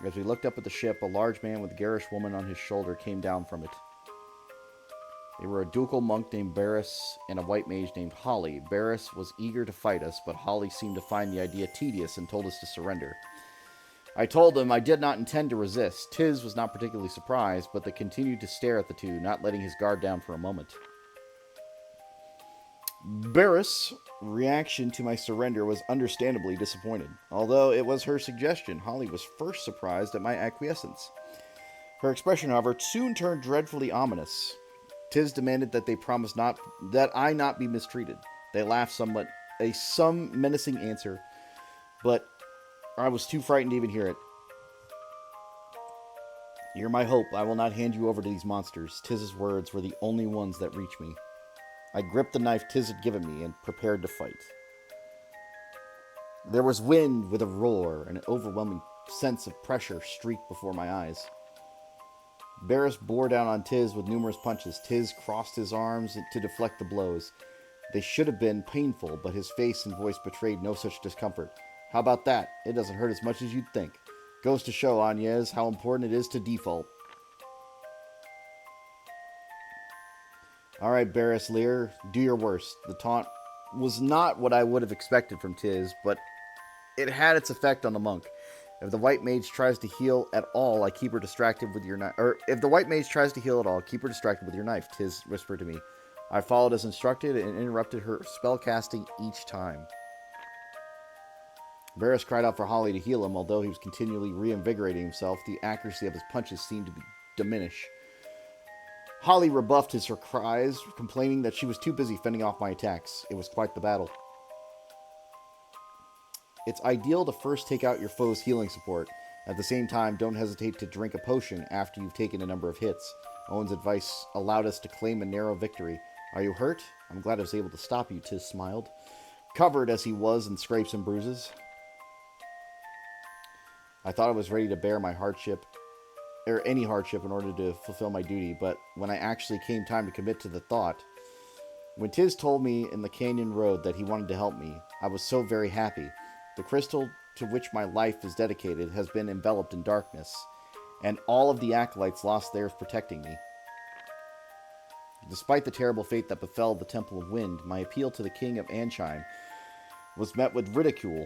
As we looked up at the ship, a large man with a garish woman on his shoulder came down from it. They were a ducal monk named Barris and a white mage named Holly. Barris was eager to fight us, but Holly seemed to find the idea tedious and told us to surrender. I told them I did not intend to resist. Tiz was not particularly surprised, but they continued to stare at the two, not letting his guard down for a moment. Barris' reaction to my surrender was understandably disappointed. Although it was her suggestion, Holly was first surprised at my acquiescence. Her expression, however, soon turned dreadfully ominous. Tiz demanded that they promise that I not be mistreated. They laughed somewhat, some menacing answer, but I was too frightened to even hear it. You're my hope. I will not hand you over to these monsters. Tiz's words were the only ones that reached me. I gripped the knife Tiz had given me and prepared to fight. There was wind with a roar, and an overwhelming sense of pressure streaked before my eyes. Barris bore down on Tiz with numerous punches. Tiz crossed his arms to deflect the blows. They should have been painful, but his face and voice betrayed no such discomfort. How about that? It doesn't hurt as much as you'd think. Goes to show, Agnes, how important it is to default. Alright, Barris Lear, do your worst. The taunt was not what I would have expected from Tiz, but it had its effect on the monk. If the white mage tries to heal at all, I keep her distracted with your knife. Or if the white mage tries to heal at all, keep her distracted with your knife, Tiz whispered to me. I followed as instructed and interrupted her spell casting each time. Barris cried out for Holly to heal him, although he was continually reinvigorating himself. The accuracy of his punches seemed to diminish. Holly rebuffed her cries, complaining that she was too busy fending off my attacks. It was quite the battle. It's ideal to first take out your foe's healing support. At the same time, don't hesitate to drink a potion after you've taken a number of hits. Owen's advice allowed us to claim a narrow victory. Are you hurt? I'm glad I was able to stop you, Tiz smiled. Covered as he was in scrapes and bruises. I thought I was ready to bear my hardship, or any hardship, in order to fulfill my duty, but when I actually came time to commit to the thought, when Tiz told me in the canyon road that he wanted to help me, I was so very happy. The crystal to which my life is dedicated has been enveloped in darkness, and all of the acolytes lost theirs protecting me. Despite the terrible fate that befell the Temple of Wind, my appeal to the King of Anshine was met with ridicule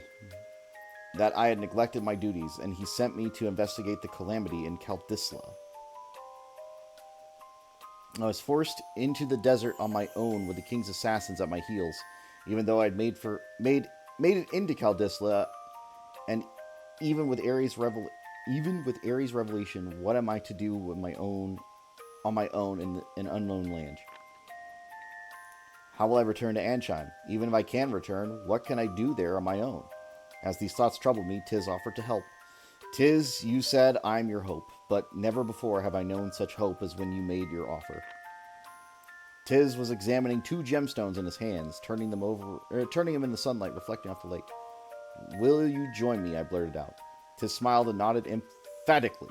that I had neglected my duties, and he sent me to investigate the calamity in Caldisla. I was forced into the desert on my own with the king's assassins at my heels, even though I'd made it into Caldisla, and even with Ares' revelation, what am I to do with on my own in an unknown land? How will I return to Anshine? Even if I can return, what can I do there on my own? As these thoughts troubled me, Tiz offered to help. Tiz, you said I'm your hope, but never before have I known such hope as when you made your offer. Tiz was examining 2 gemstones in his hands, turning them in the sunlight, reflecting off the lake. Will you join me? I blurted out. Tiz smiled and nodded emphatically.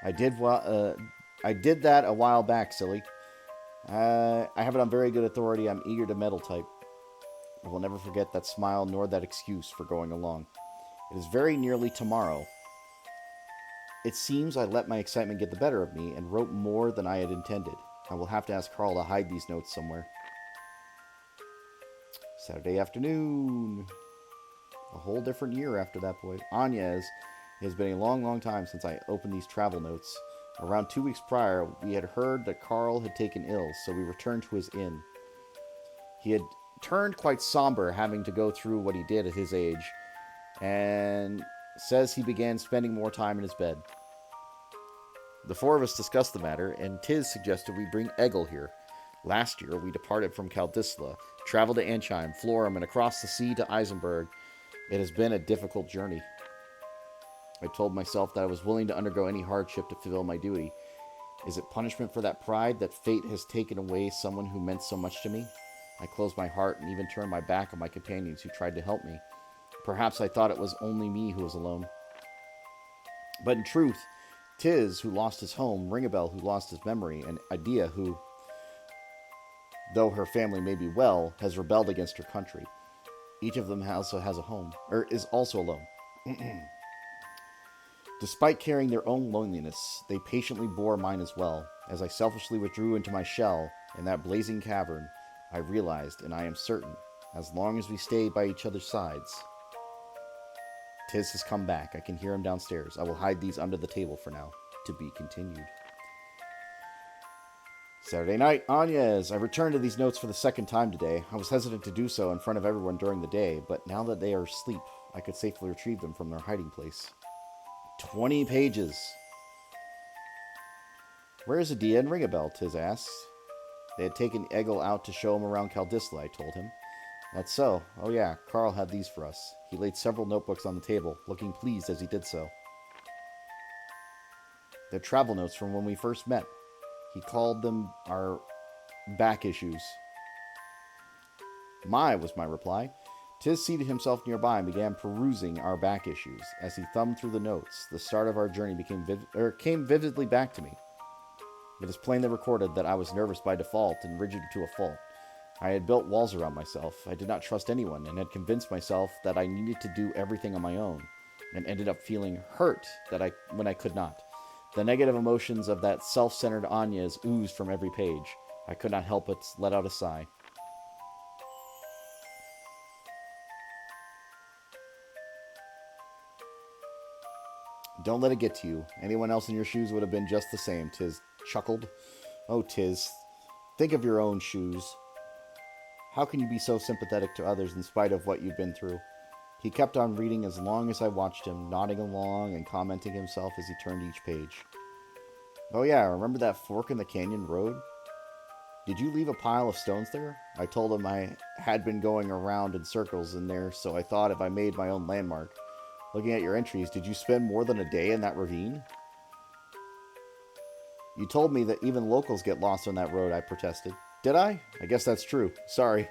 I did that a while back, silly. I have it on very good authority. I'm eager to meddle type. I will never forget that smile nor that excuse for going along. It is very nearly tomorrow. It seems I let my excitement get the better of me and wrote more than I had intended. I will have to ask Carl to hide these notes somewhere. Saturday afternoon. A whole different year after that point. Agnes, it has been a long, long time since I opened these travel notes. Around 2 weeks prior, we had heard that Carl had taken ill, so we returned to his inn. He had turned quite somber having to go through what he did at his age, and says he began spending more time in his bed. The four of us discussed the matter, and Tiz suggested we bring Eggle here. Last year, we departed from Kaldisla, traveled to Ansheim, Florum, and across the sea to Eisenberg. It has been a difficult journey. I told myself that I was willing to undergo any hardship to fulfill my duty. Is it punishment for that pride that fate has taken away someone who meant so much to me? I closed my heart and even turned my back on my companions who tried to help me. Perhaps I thought it was only me who was alone. But in truth, Tiz, who lost his home, Ringabel, who lost his memory, and Idea, who, though her family may be well, has rebelled against her country. Each of them also has a home, or is also alone. Despite carrying their own loneliness, they patiently bore mine as well. As I selfishly withdrew into my shell in that blazing cavern, I realized, and I am certain, as long as we stay by each other's sides. Tiz has come back. I can hear him downstairs. I will hide these under the table for now. To be continued. Saturday night, Anya's. I returned to these notes for the second time today. I was hesitant to do so in front of everyone during the day, but now that they are asleep, I could safely retrieve them from their hiding place. 20 pages. Where is Adia and Ringabel? Tiz asked. They had taken Eggle out to show him around Kaldisla, I told him. That's so. Oh yeah, Carl had these for us. He laid several notebooks on the table, looking pleased as he did so. They're travel notes from when we first met. He called them our back issues. Was my reply. Tiz seated himself nearby and began perusing our back issues. As he thumbed through the notes, the start of our journey came vividly back to me. It is plainly recorded that I was nervous by default and rigid to a fault. I had built walls around myself. I did not trust anyone and had convinced myself that I needed to do everything on my own, and ended up feeling hurt when I could not. The negative emotions of that self-centered Anya's oozed from every page. I could not help but let out a sigh. Don't let it get to you. Anyone else in your shoes would have been just the same, Tiz chuckled. Oh, Tiz, think of your own shoes. How can you be so sympathetic to others in spite of what you've been through? He kept on reading as long as I watched him, nodding along and commenting himself as he turned each page. Oh yeah, remember that fork in the canyon road? Did you leave a pile of stones there? I told him I had been going around in circles in there, so I thought if I made my own landmark. Looking at your entries, did you spend more than a day in that ravine? You told me that even locals get lost on that road, I protested. Did I? I guess that's true. Sorry.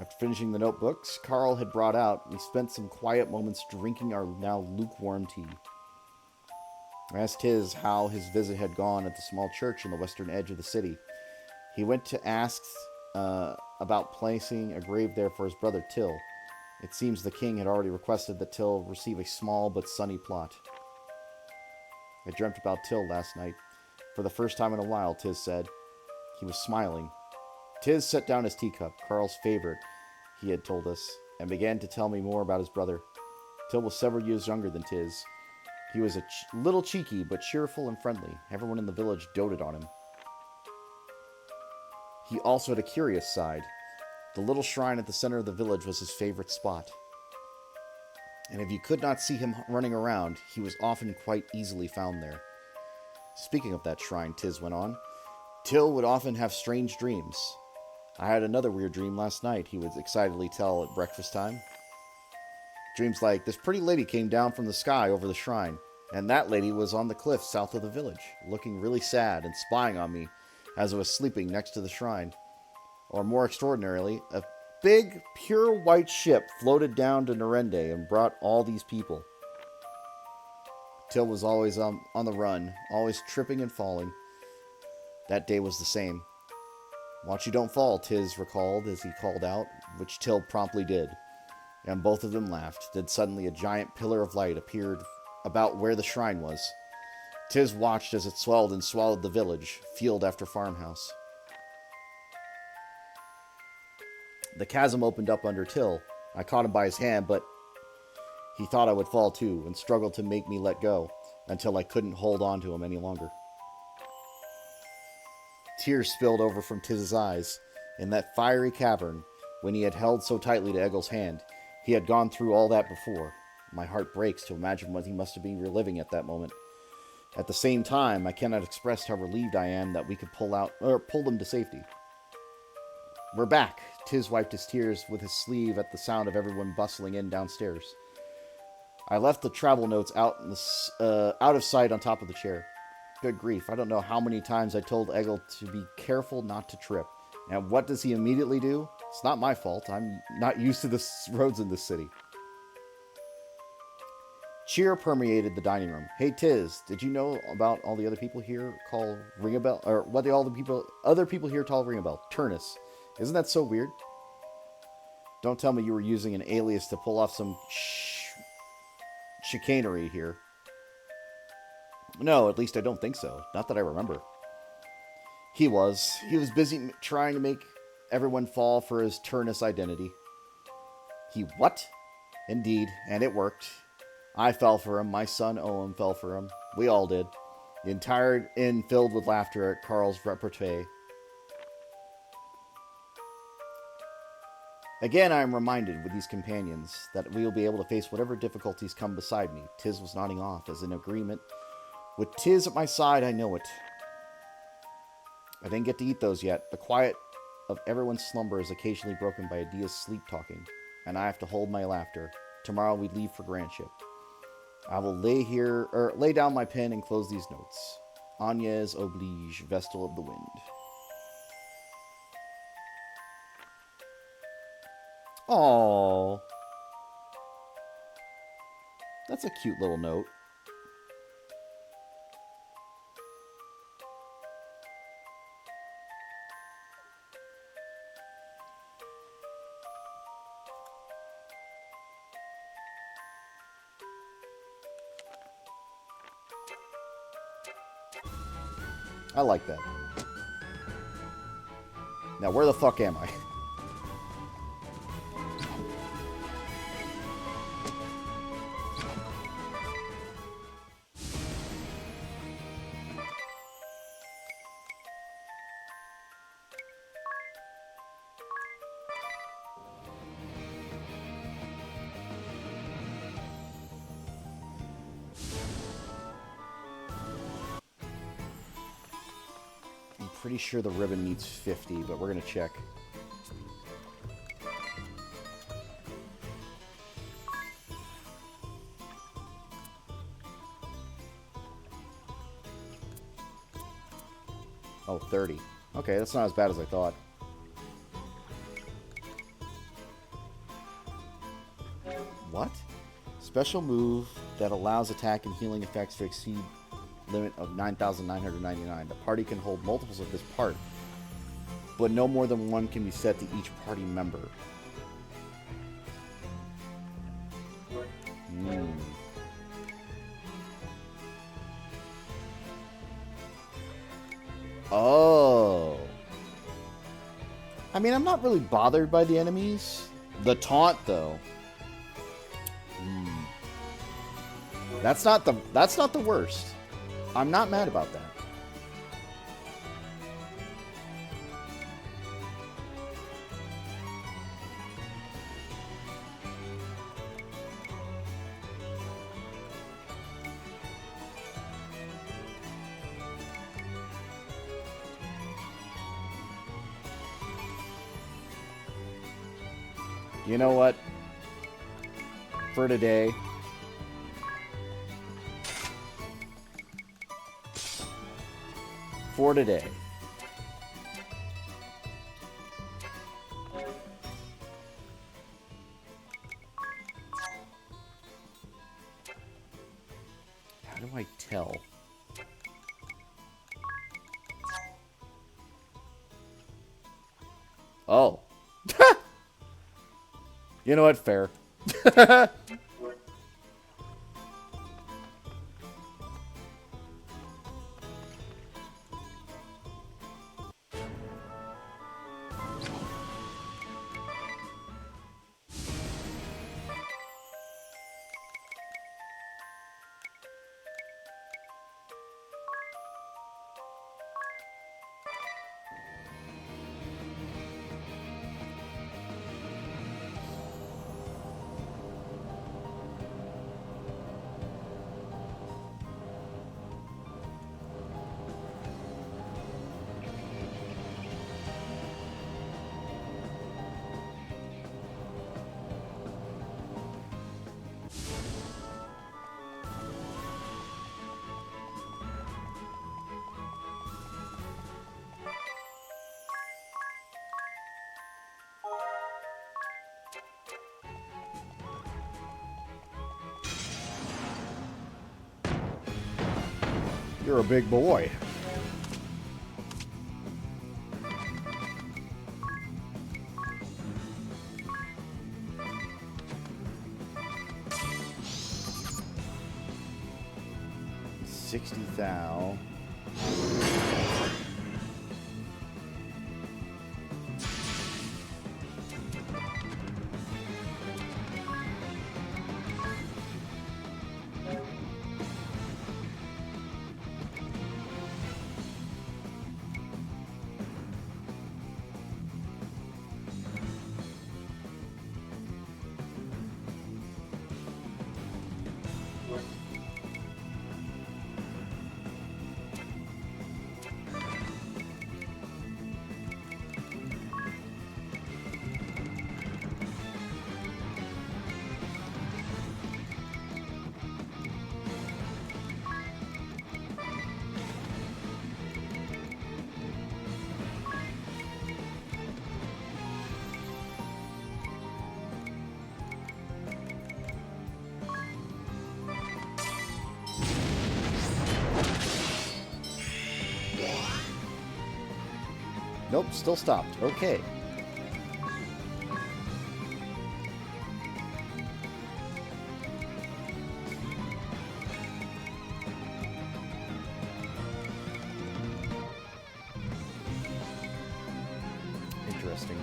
After finishing the notebooks Carl had brought out, we spent some quiet moments drinking our now lukewarm tea. I asked Tiz how his visit had gone at the small church on the western edge of the city. He went to ask about placing a grave there for his brother Till. It seems the king had already requested that Till receive a small but sunny plot. I dreamt about Till last night. For the first time in a while, Tiz said. He was smiling. Tiz set down his teacup, Carl's favorite, he had told us, and began to tell me more about his brother. Till was several years younger than Tiz. He was a little cheeky, but cheerful and friendly. Everyone in the village doted on him. He also had a curious side. The little shrine at the center of the village was his favorite spot. And if you could not see him running around, he was often quite easily found there. Speaking of that shrine, Tiz went on, Till would often have strange dreams. I had another weird dream last night, he would excitedly tell at breakfast time. Dreams like, this pretty lady came down from the sky over the shrine, and that lady was on the cliff south of the village, looking really sad and spying on me as I was sleeping next to the shrine. Or more extraordinarily, a big, pure white ship floated down to Narende and brought all these people. Till was always on the run, always tripping and falling. That day was the same. Watch you don't fall, Tiz recalled as he called out, which Till promptly did. And both of them laughed. Then suddenly a giant pillar of light appeared about where the shrine was. Tiz watched as it swelled and swallowed the village, field after farmhouse. The chasm opened up under Till. I caught him by his hand, but he thought I would fall too, and struggled to make me let go, until I couldn't hold on to him any longer. Tears spilled over from Tiz's eyes. In that fiery cavern, when he had held so tightly to Egil's hand. He had gone through all that before. My heart breaks to imagine what he must have been reliving at that moment. At the same time, I cannot express how relieved I am that we could pull them to safety. We're back. Tiz wiped his tears with his sleeve at the sound of everyone bustling in downstairs. I left the travel notes out of sight on top of the chair. Good grief, I don't know how many times I told Egil to be careful not to trip. And what does he immediately do? It's not my fault. I'm not used to the roads in this city. Cheer permeated the dining room. Hey Tiz, did you know about all the other people here call ring a bell, or what all the other people here call ring a bell? Turnus. Isn't that so weird? Don't tell me you were using an alias to pull off some chicanery here. No, at least I don't think so. Not that I remember. He was busy trying to make everyone fall for his Turnus identity. He what? Indeed, and it worked. I fell for him. My son Owen fell for him. We all did. The entire inn filled with laughter at Carl's repartee. Again, I am reminded with these companions that we will be able to face whatever difficulties come beside me. Tiz was nodding off as in agreement. With Tiz at my side, I know it. I didn't get to eat those yet. The quiet of everyone's slumber is occasionally broken by Adia's sleep-talking, and I have to hold my laughter. Tomorrow we leave for Grandship. I will lay down my pen and close these notes. Agnès oblige, Vestal of the Wind. Aww. That's a cute little note. I like that. Now, where the fuck am I? Pretty sure the ribbon needs 50, but we're gonna check. Oh, 30. Okay, that's not as bad as I thought. What? Special move that allows attack and healing effects to exceed limit of 9,999. The party can hold multiples of this part, but no more than one can be set to each party member. Oh. I mean, I'm not really bothered by the enemies. The taunt, though. That's not the worst. I'm not mad about that. You know what? For today, how do I tell? Oh. You know what? Fair. You're a big boy. $60,000. Nope, still stopped. Okay. Interesting.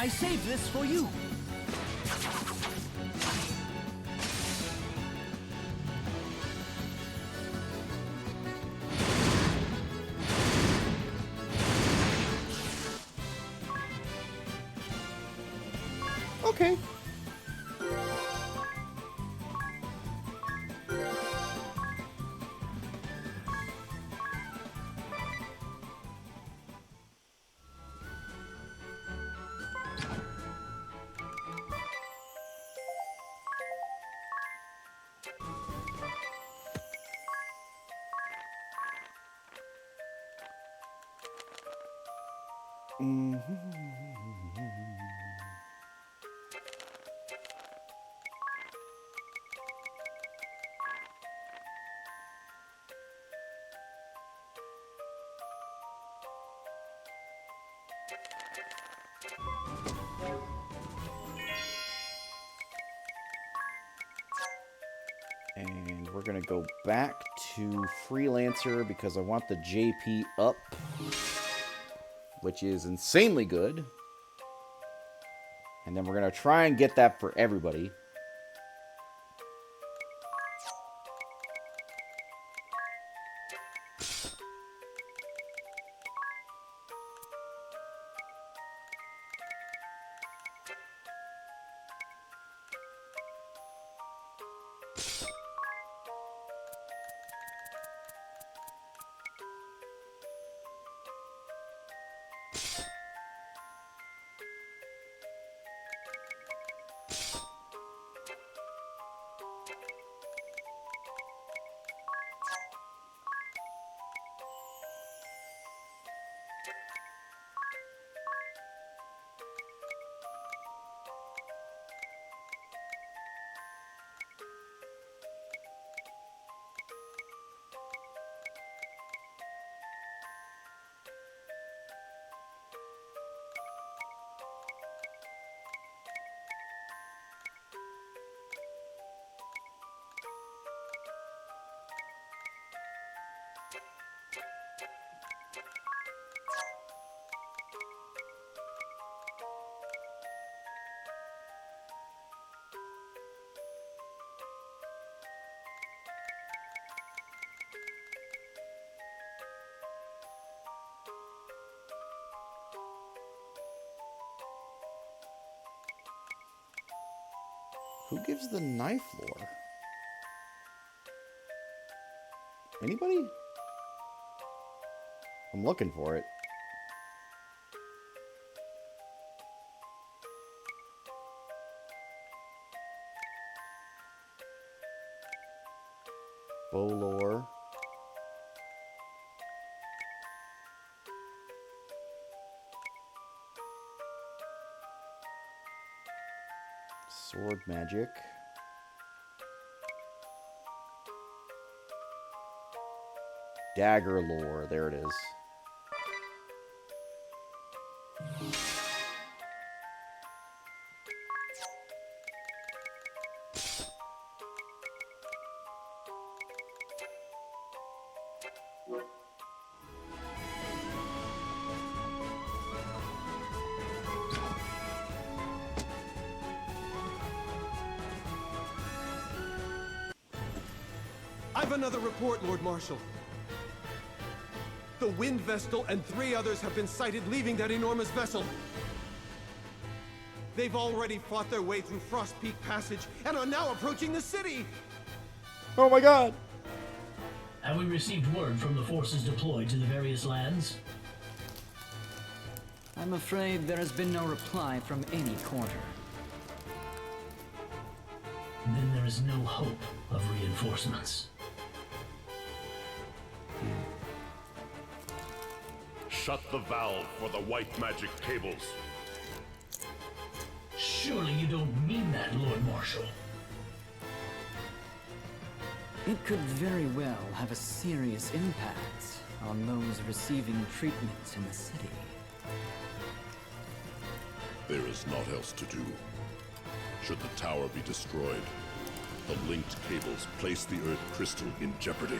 I saved this for you. Okay. And we're going to go back to Freelancer because I want the JP up, which is insanely good. And then we're going to try and get that for everybody. Who gives the knife lore? Anybody? I'm looking for it. Bow lore. Sword magic. Dagger lore. There it is. I've another report, Lord Marshal. The Wind Vestal and 3 others have been sighted leaving that enormous vessel. They've already fought their way through Frost Peak Passage and are now approaching the city! Oh my god! Have we received word from the forces deployed to the various lands? I'm afraid there has been no reply from any quarter. Then there is no hope of reinforcements. Shut the valve for the white magic cables. Surely you don't mean that, Lord Marshal. It could very well have a serious impact on those receiving treatment in the city. There is naught else to do. Should the tower be destroyed, the linked cables place the Earth Crystal in jeopardy.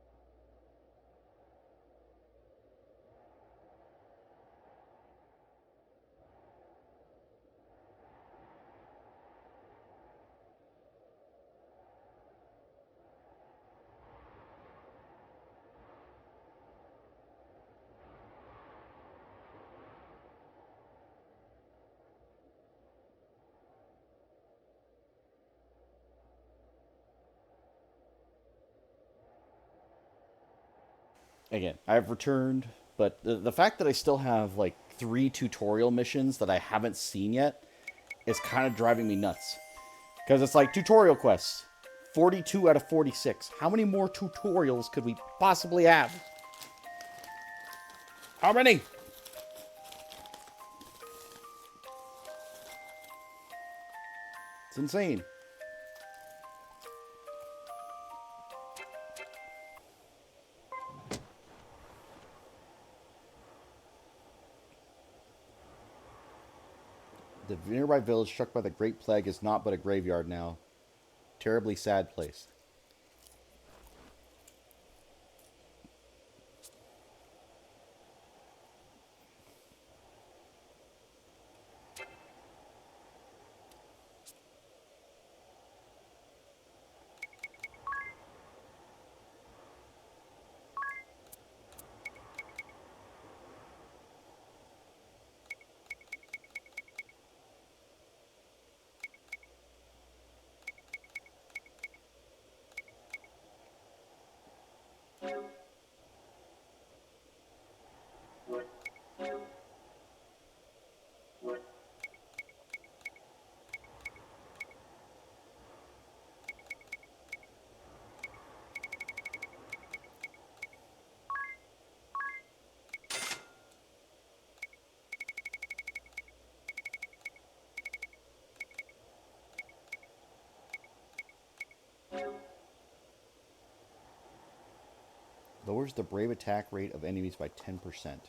Again, I've returned, but the fact that I still have like 3 tutorial missions that I haven't seen yet is kind of driving me nuts. Because it's like tutorial quests. 42 out of 46. How many more tutorials could we possibly have? How many? It's insane. The nearby village struck by the Great Plague is not but a graveyard now. Terribly sad place. Lowers the brave attack rate of enemies by 10%.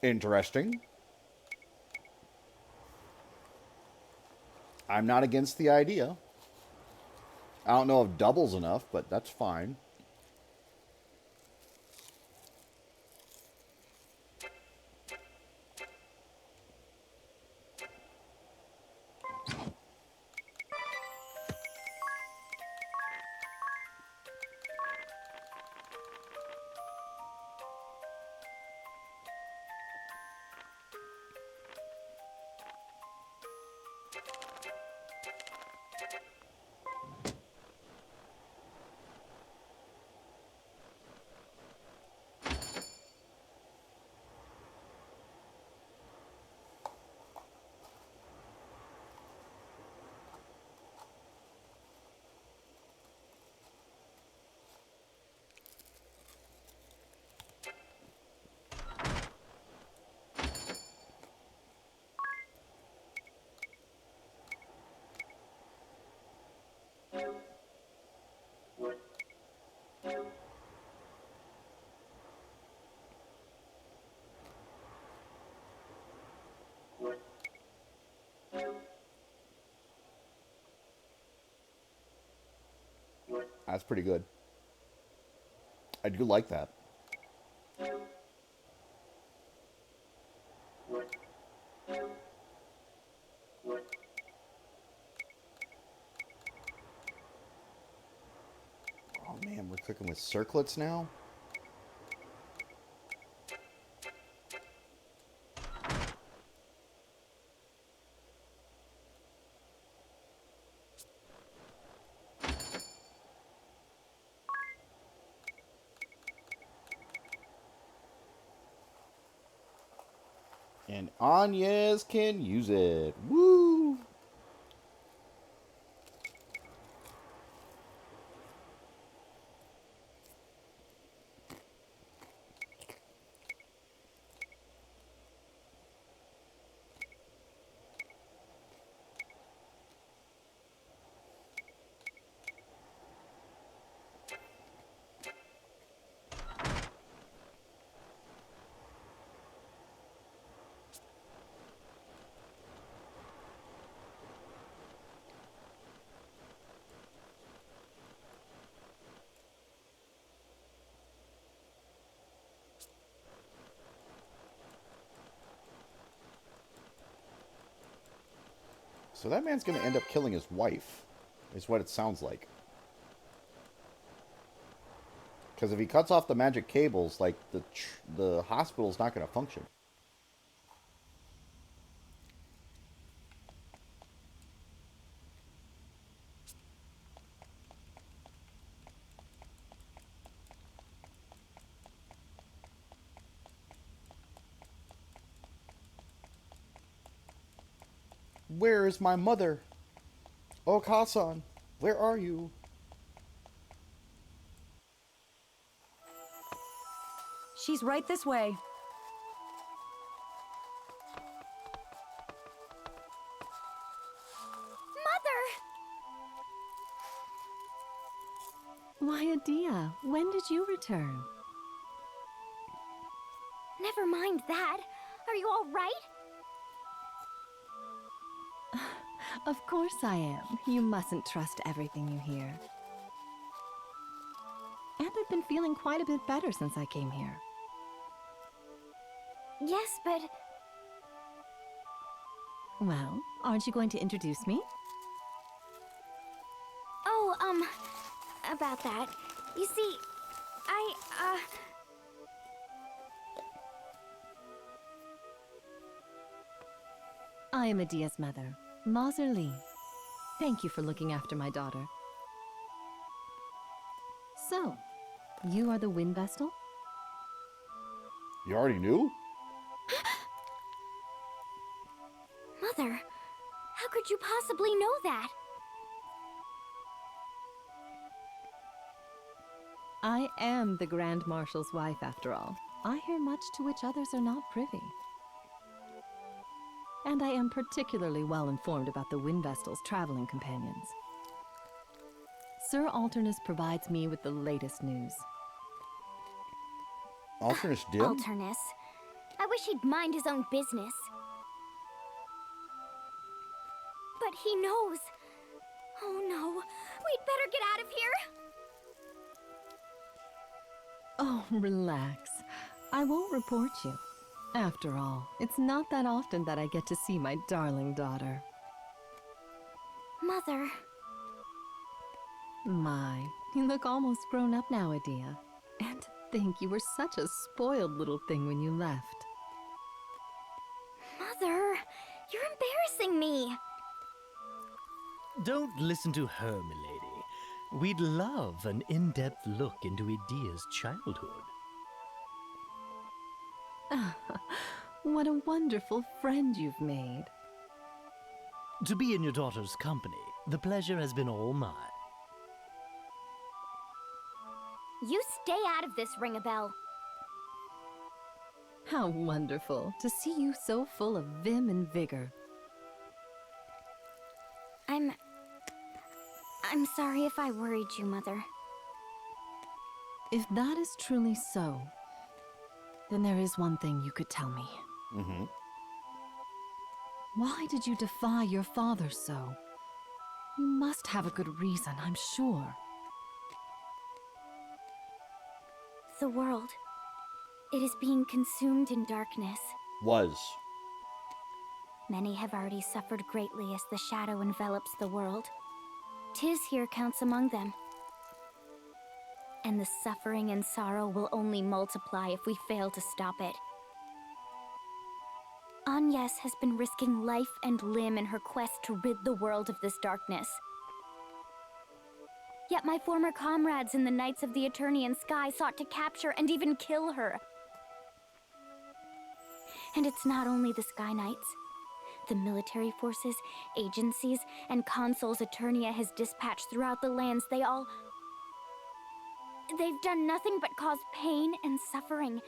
Interesting. I'm not against the idea. I don't know if double's enough, but that's fine. That's pretty good. I do like that. Oh man, we're cooking with circlets now? And Anya's can use it. Woo! So that man's going to end up killing his wife, is what it sounds like. Because if he cuts off the magic cables, like, the hospital's not going to function. Where is my mother? Oh, Kasan, where are you? She's right this way. Why, Adia, when did you return? Never mind that. Are you all right? Of course I am. You mustn't trust everything you hear. And I've been feeling quite a bit better since I came here. Yes, but... Well, aren't you going to introduce me? Oh, about that. You see, I am Adia's mother, Mazer Lee. Thank you for looking after my daughter. So, you are the Wind Vestal? You already knew? Mother, how could you possibly know that? I am the Grand Marshal's wife, after all. I hear much to which others are not privy. And I am particularly well informed about the Wind Vestal's traveling companions. Sir Alternus provides me with the latest news. Alternus did? Alternus. I wish he'd mind his own business. But he knows. Oh no, we'd better get out of here. Oh, relax. I won't report you. After all, it's not that often that I get to see my darling daughter. Mother. My, you look almost grown up now, Adia. And to think you were such a spoiled little thing when you left. Mother, you're embarrassing me. Don't listen to her, milady. We'd love an in-depth look into Adia's childhood. What a wonderful friend you've made. To be in your daughter's company, the pleasure has been all mine. You stay out of this, Ring-a-Bell. How wonderful to see you so full of vim and vigor. I'm sorry if I worried you, Mother. If that is truly so, then there is one thing you could tell me. Mm-hmm. Why did you defy your father so? You must have a good reason, I'm sure. The world. It is being consumed in darkness. Was. Many have already suffered greatly as the shadow envelops the world. 'Tis here counts among them. And the suffering and sorrow will only multiply if we fail to stop it. Agnes has been risking life and limb in her quest to rid the world of this darkness. Yet my former comrades in the Knights of the Eternian Sky sought to capture and even kill her. And it's not only the Sky Knights. The military forces, agencies, and consuls Eternia has dispatched throughout the lands, they've done nothing but cause pain and suffering,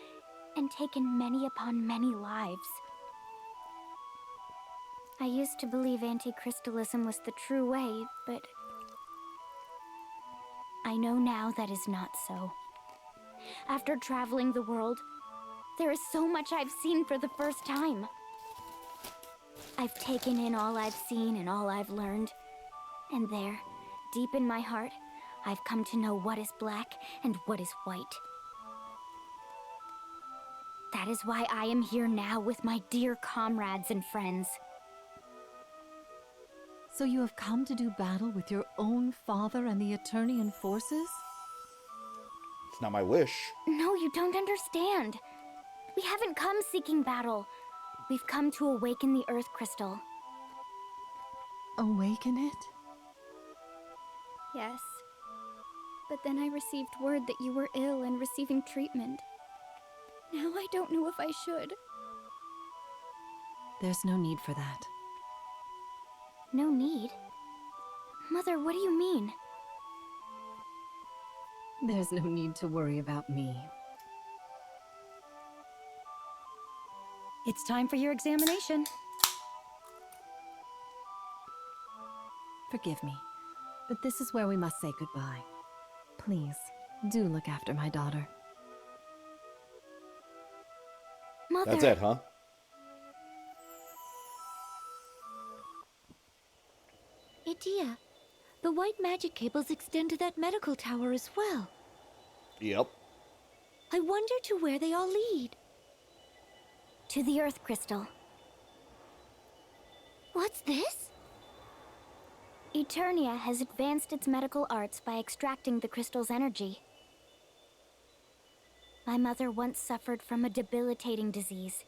and taken many upon many lives. I used to believe anti-crystalism was the true way, but I know now that is not so. After traveling the world, there is so much I've seen for the first time. I've taken in all I've seen and all I've learned. And there, deep in my heart, I've come to know what is black and what is white. That is why I am here now with my dear comrades and friends. So you have come to do battle with your own father and the Eternian forces? It's not my wish. No, you don't understand. We haven't come seeking battle. We've come to awaken the Earth Crystal. Awaken it? Yes. But then I received word that you were ill and receiving treatment. Now I don't know if I should. There's no need for that. No need? Mother, what do you mean? There's no need to worry about me. It's time for your examination. Forgive me, but this is where we must say goodbye. Please, do look after my daughter. Mother... That's it, huh? Idea, the white magic cables extend to that medical tower as well. Yep. I wonder to where they all lead. To the Earth Crystal. What's this? Eternia has advanced its medical arts by extracting the crystal's energy. My mother once suffered from a debilitating disease.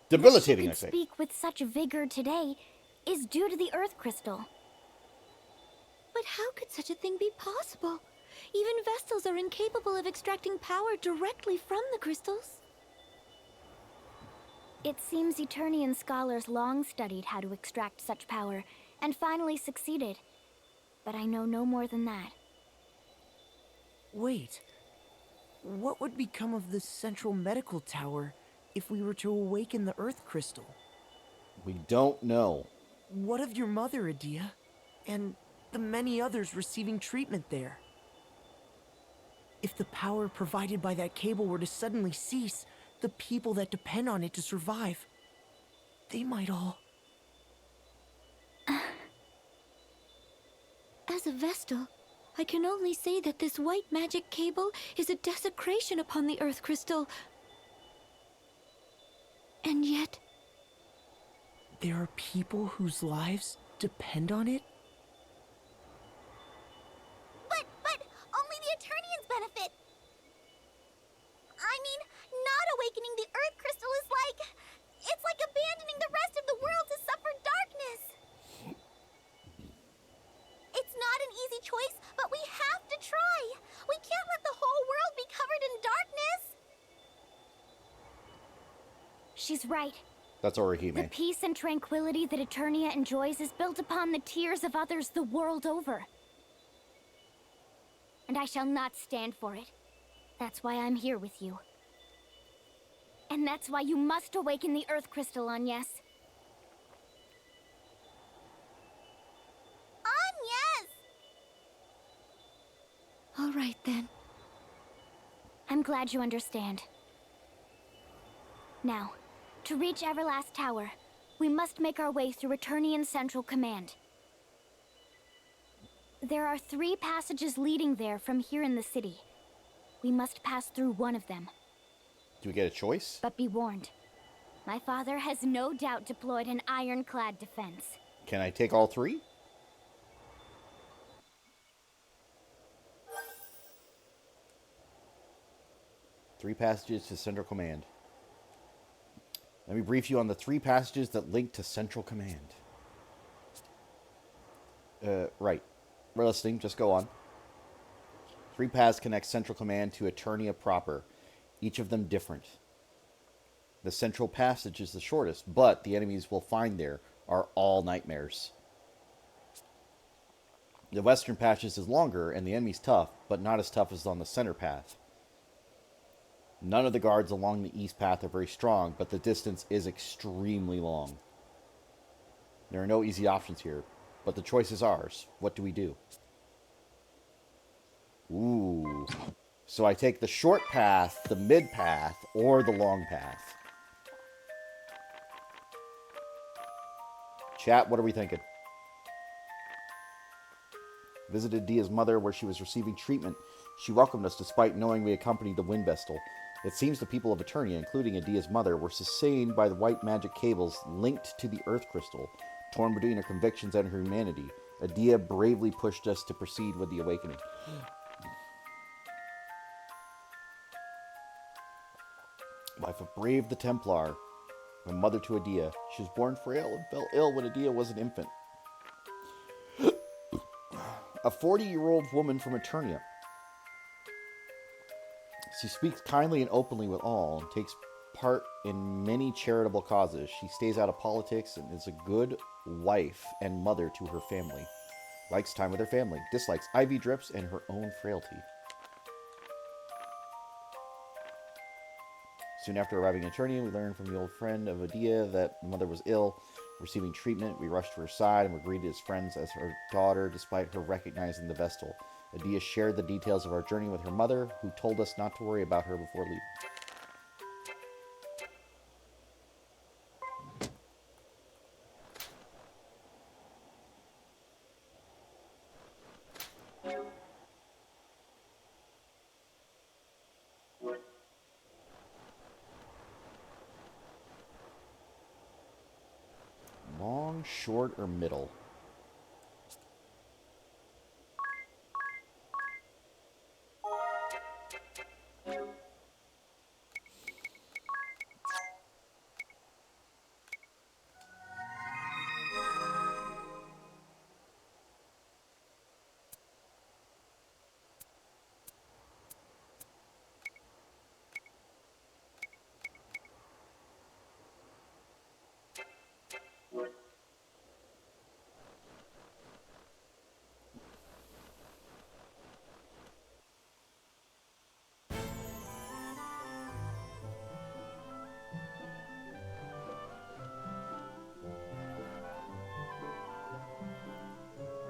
Debilitating, I That she say. could speak with such vigor today is due to the Earth Crystal. But how could such a thing be possible? Even Vestals are incapable of extracting power directly from the crystals. It seems Eternian scholars long studied how to extract such power, and finally succeeded. But I know no more than that. Wait. What would become of the central medical tower if we were to awaken the Earth Crystal? We don't know. What of your mother, Adia? And the many others receiving treatment there? If the power provided by that cable were to suddenly cease, the people that depend on it to survive, they might all... As a Vestal, I can only say that this white magic cable is a desecration upon the Earth Crystal. And yet... There are people whose lives depend on it? But only the Eternians benefit! I mean, not awakening the Earth Crystal is like... It's like abandoning the rest of the world to suffer darkness! It's not an easy choice, but we have to try! We can't let the whole world be covered in darkness! She's right. That's Orihime. The peace and tranquility that Eternia enjoys is built upon the tears of others the world over. And I shall not stand for it. That's why I'm here with you. And that's why you must awaken the Earth Crystal, Agnes. Yes! All right, then. I'm glad you understand. Now, to reach Everlast Tower, we must make our way through Eternian Central Command. There are 3 passages leading there from here in the city. We must pass through one of them. Do we get a choice? But be warned. My father has no doubt deployed an ironclad defense. Can I take all 3? Three passages to Central Command. Let me brief you on the 3 passages that link to Central Command. Right. We're listening. Just go on. 3 paths connect Central Command to Eternia proper, each of them different. The Central Passage is the shortest, but the enemies we'll find there are all nightmares. The Western Passage is longer, and the enemy's tough, but not as tough as on the Center Path. None of the guards along the East Path are very strong, but the distance is extremely long. There are no easy options here, but the choice is ours. What do we do? Ooh. So I take the short path, the mid path, or the long path. Chat, what are we thinking? Visited Dia's mother where she was receiving treatment. She welcomed us despite knowing we accompanied the Wind Vestal. It seems the people of Eternia, including Adia's mother, were sustained by the white magic cables linked to the Earth Crystal. Torn between her convictions and her humanity, Adia bravely pushed us to proceed with the awakening. Life of Brave the Templar, a mother to Adia. She was born frail and fell ill when Adia was an infant. A 40-year-old woman from Eternia. She speaks kindly and openly with all and takes part in many charitable causes. She stays out of politics and is a good wife and mother to her family. Likes time with her family. Dislikes IV drips and her own frailty. Soon after arriving in Eternia, we learned from the old friend of Adia that the mother was ill, receiving treatment. We rushed to her side and were greeted as friends as her daughter, despite her recognizing the Vestal. Adia shared the details of our journey with her mother, who told us not to worry about her before leaving. Long, short, or middle?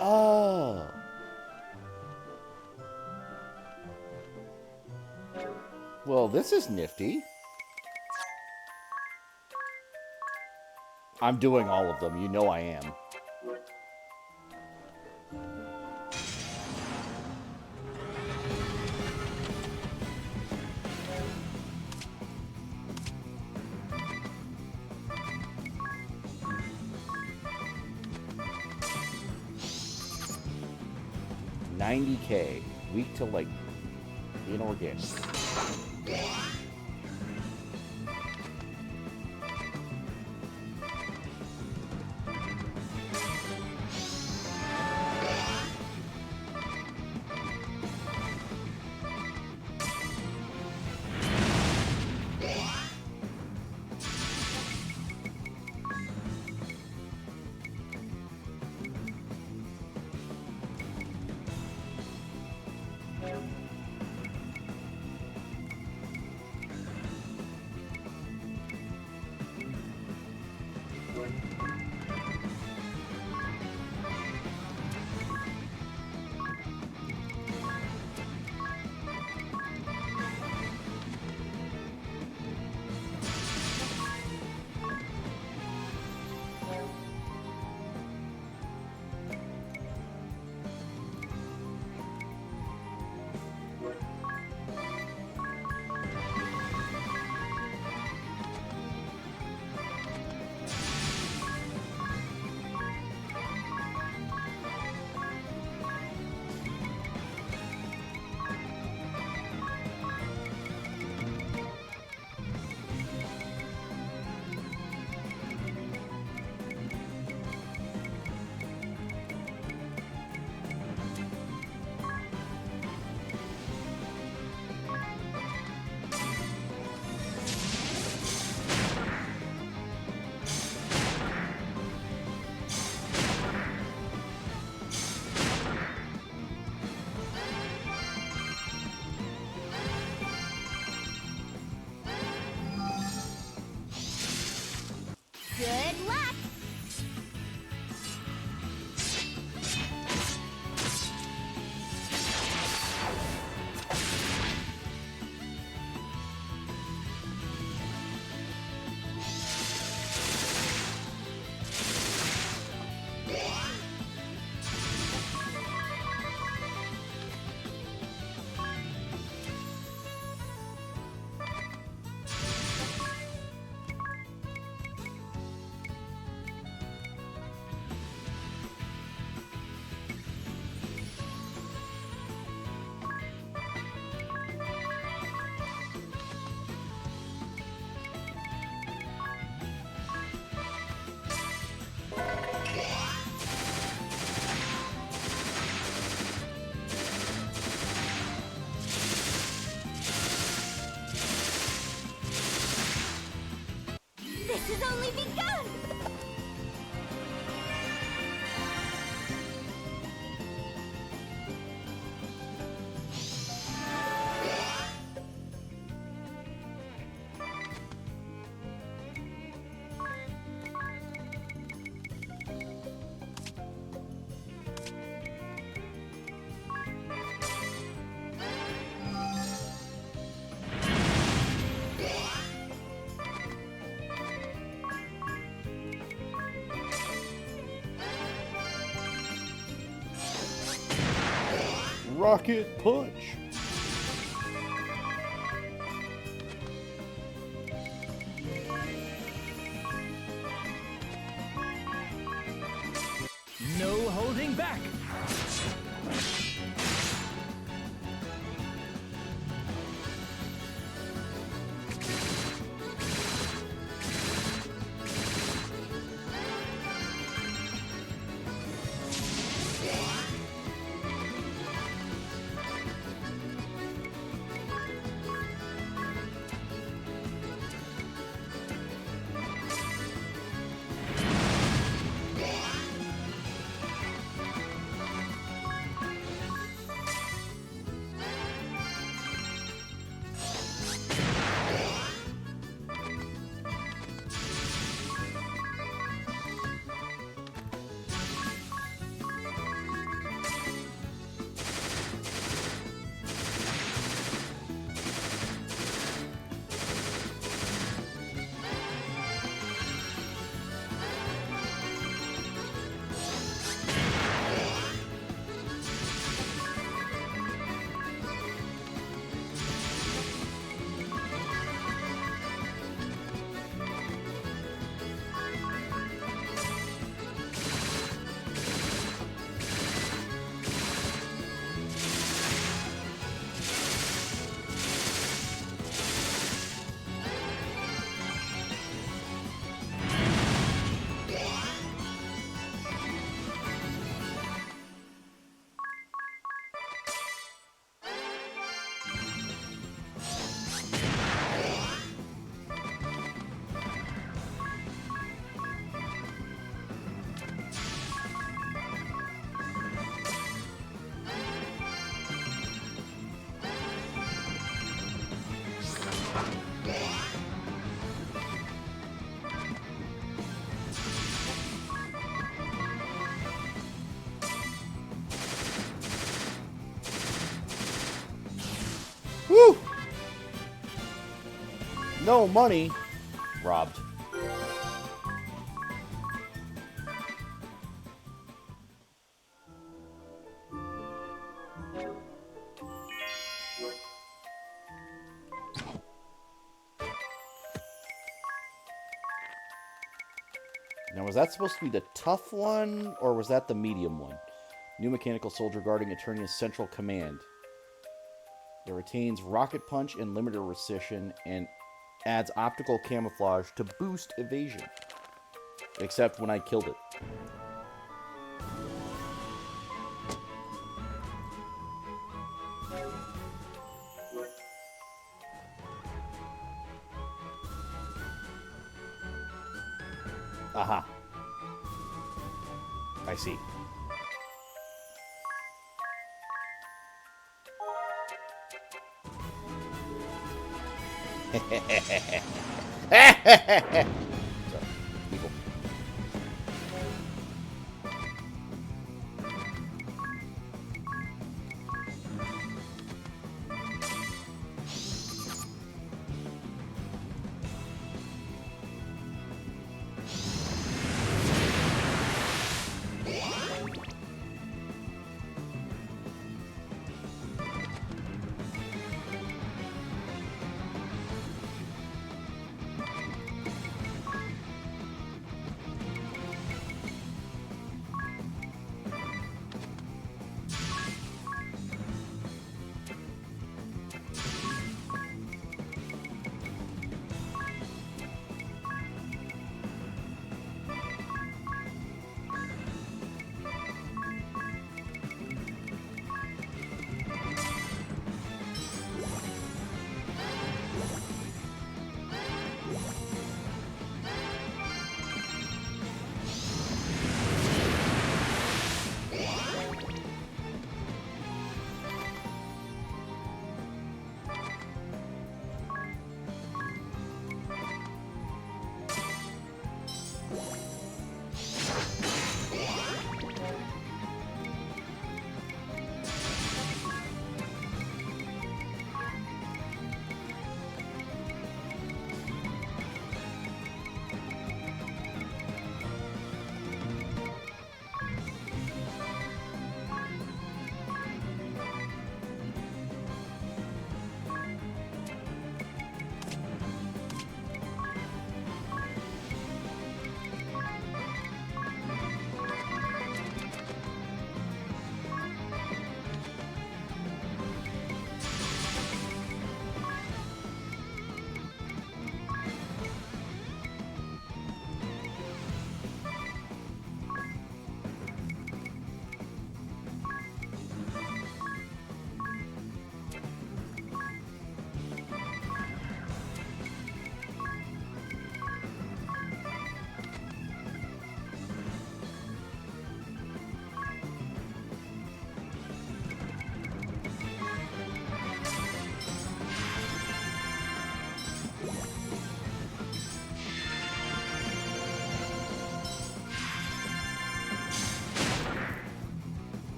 Oh. Well, this is nifty. I'm doing all of them. You know I am. $90K. Weak to like inorganic. has only begun! Rocket punch. No holding back! Woo! No money. Robbed. Now, was that supposed to be the tough one, or was that the medium one? New mechanical soldier guarding Eternia's central command. It retains rocket punch and limiter rescission, and adds optical camouflage to boost evasion. Except when I killed it. Aha. I see. Sorry, evil.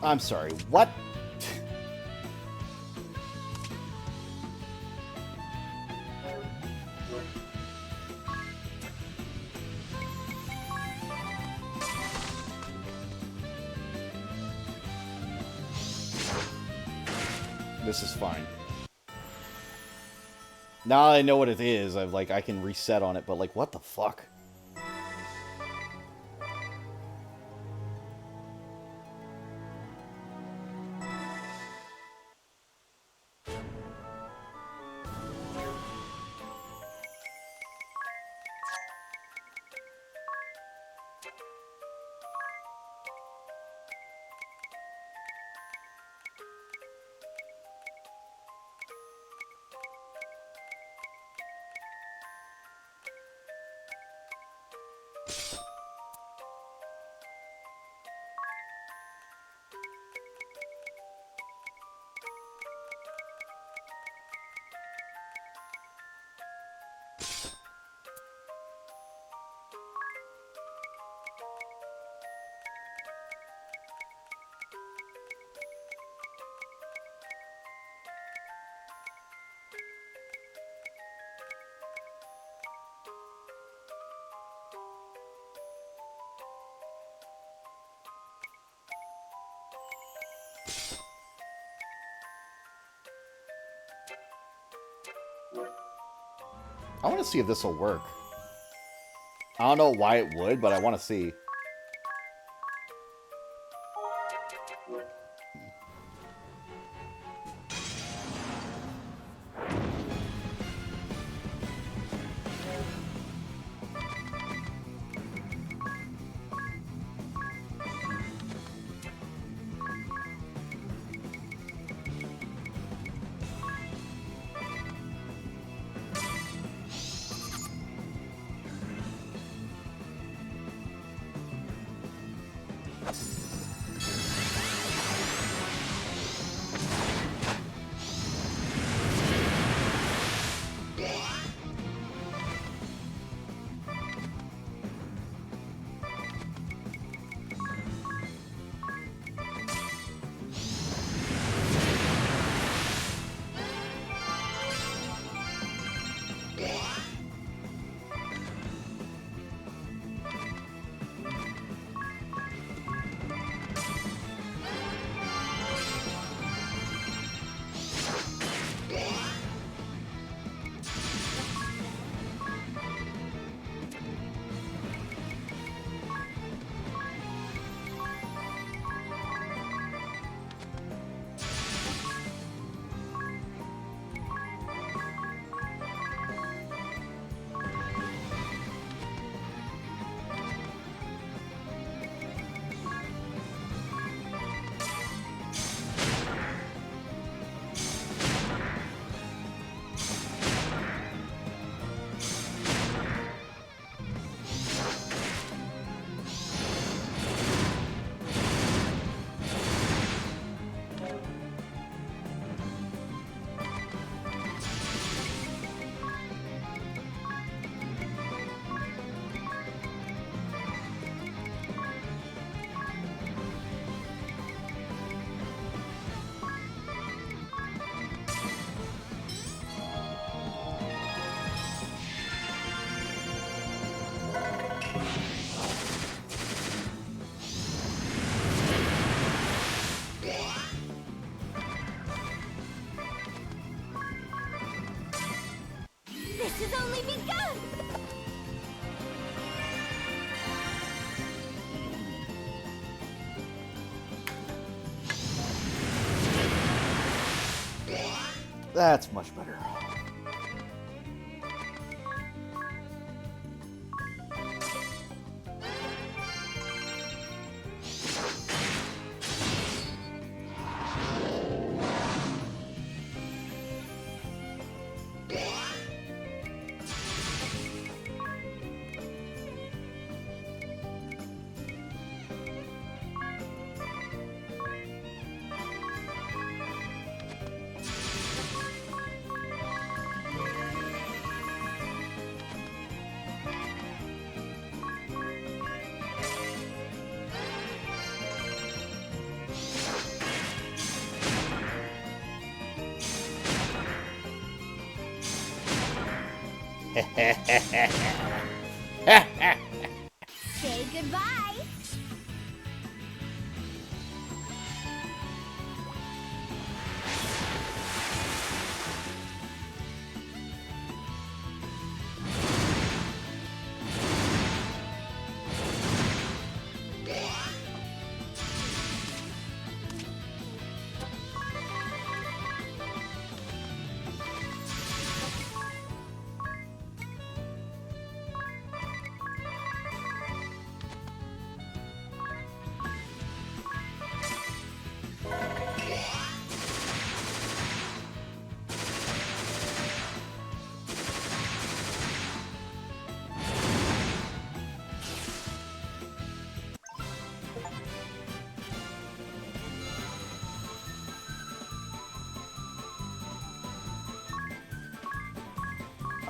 I'm sorry, what? This is fine. Now I know what it is. I can reset on it, but like, what the fuck? I want to see if this will work. I don't know why it would, but I want to see. This has only begun! That's much better. Say goodbye.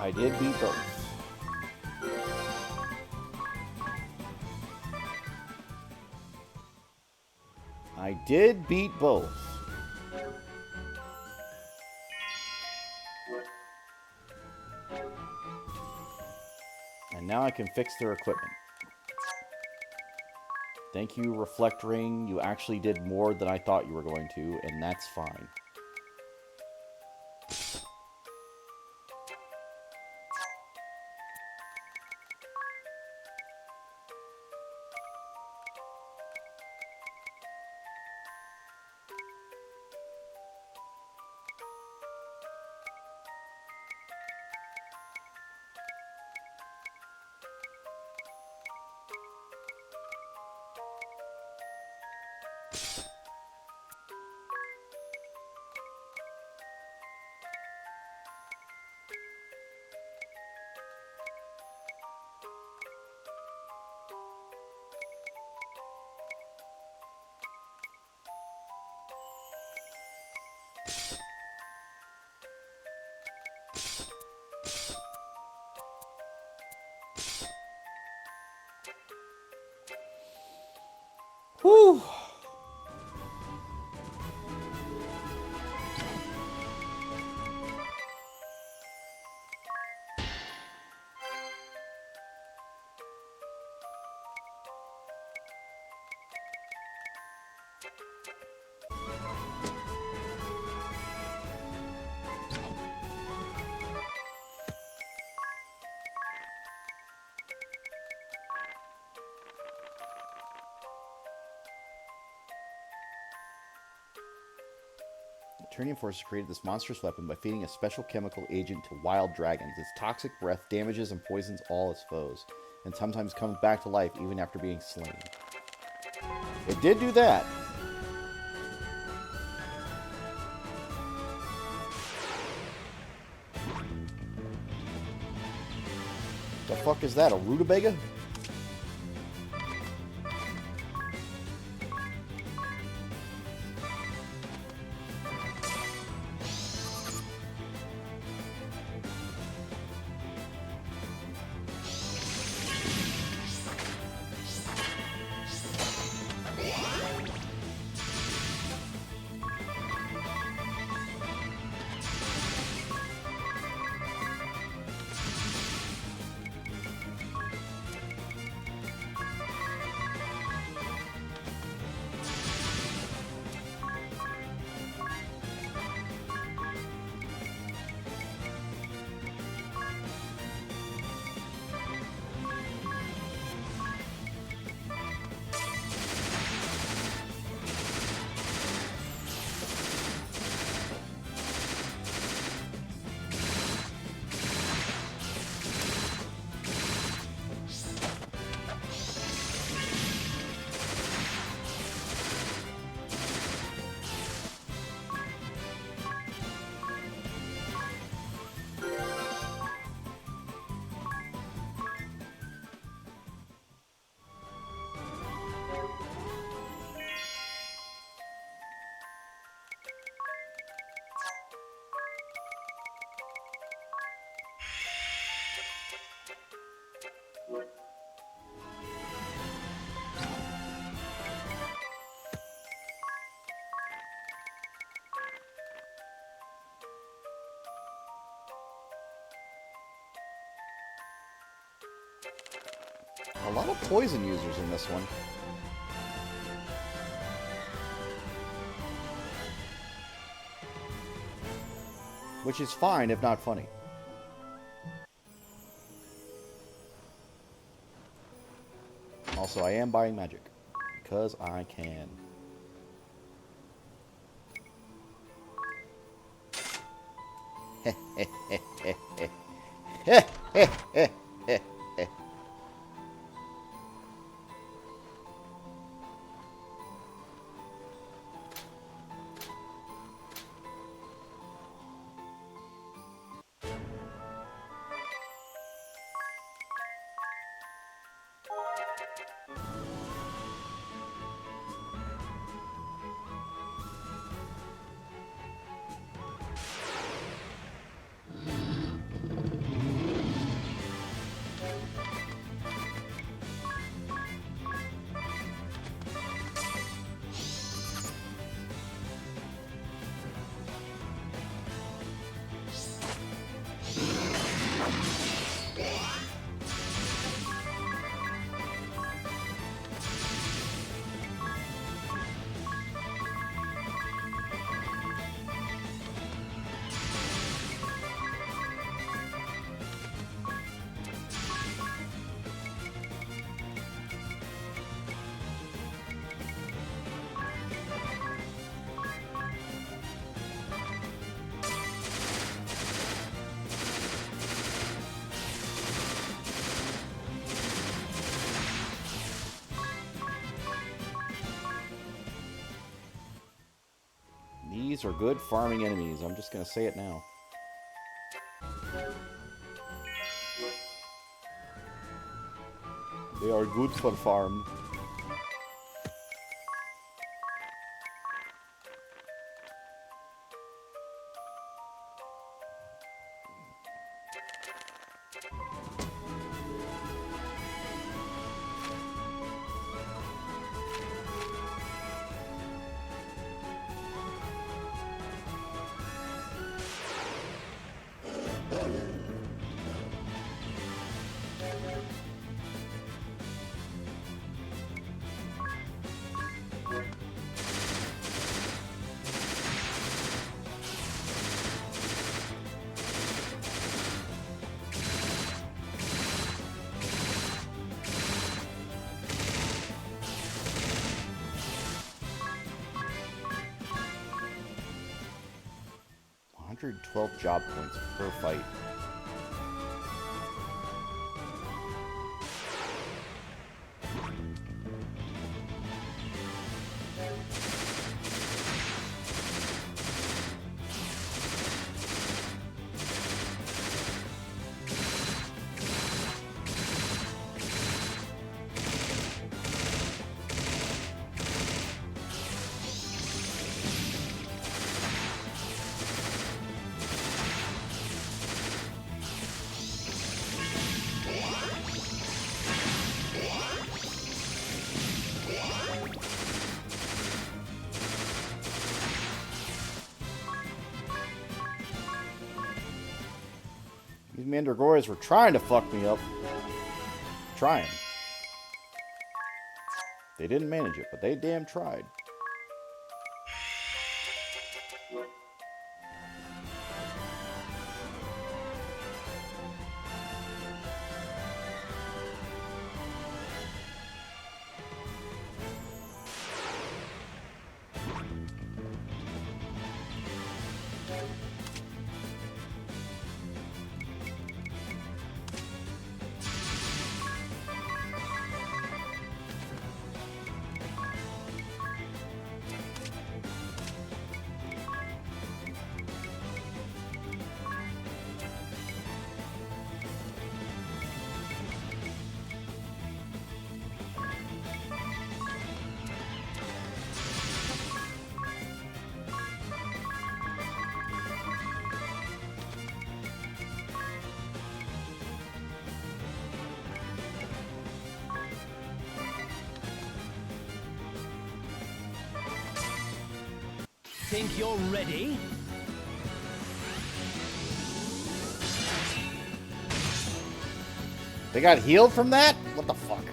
I did beat both. I did beat both. And now I can fix their equipment. Thank you, Reflect Ring. You actually did more than I thought you were going to, and that's fine. Whew. Eternium Forces created this monstrous weapon by feeding a special chemical agent to wild dragons. Its toxic breath damages and poisons all its foes, and sometimes comes back to life even after being slain. It did do that. The fuck is that, a rutabaga? A lot of poison users in this one. Which is fine, if not funny. Also, I am buying magic. Because I can. Heh heh heh heh heh. Heh heh heh heh heh. These are good farming enemies. I'm just going to say it now. They are good for farm. $112 job points per fight. These Mandragoras were trying to fuck me up. Trying. They didn't manage it, but they damn tried. Think you're ready? They got healed from that? What the fuck?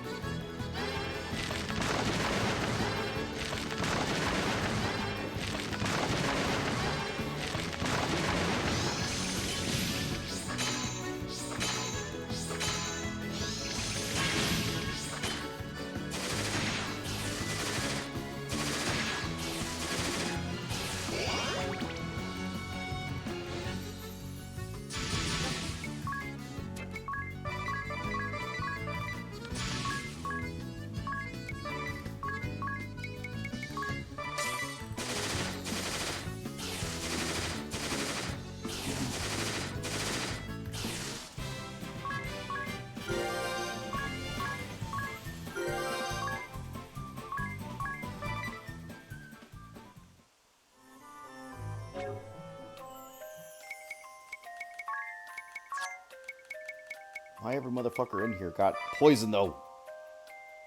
Why every motherfucker in here got poison, though?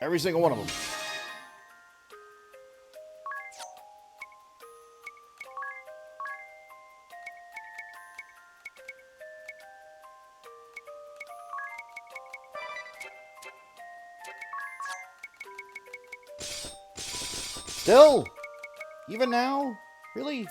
Every single one of them. Still? Even now? Really?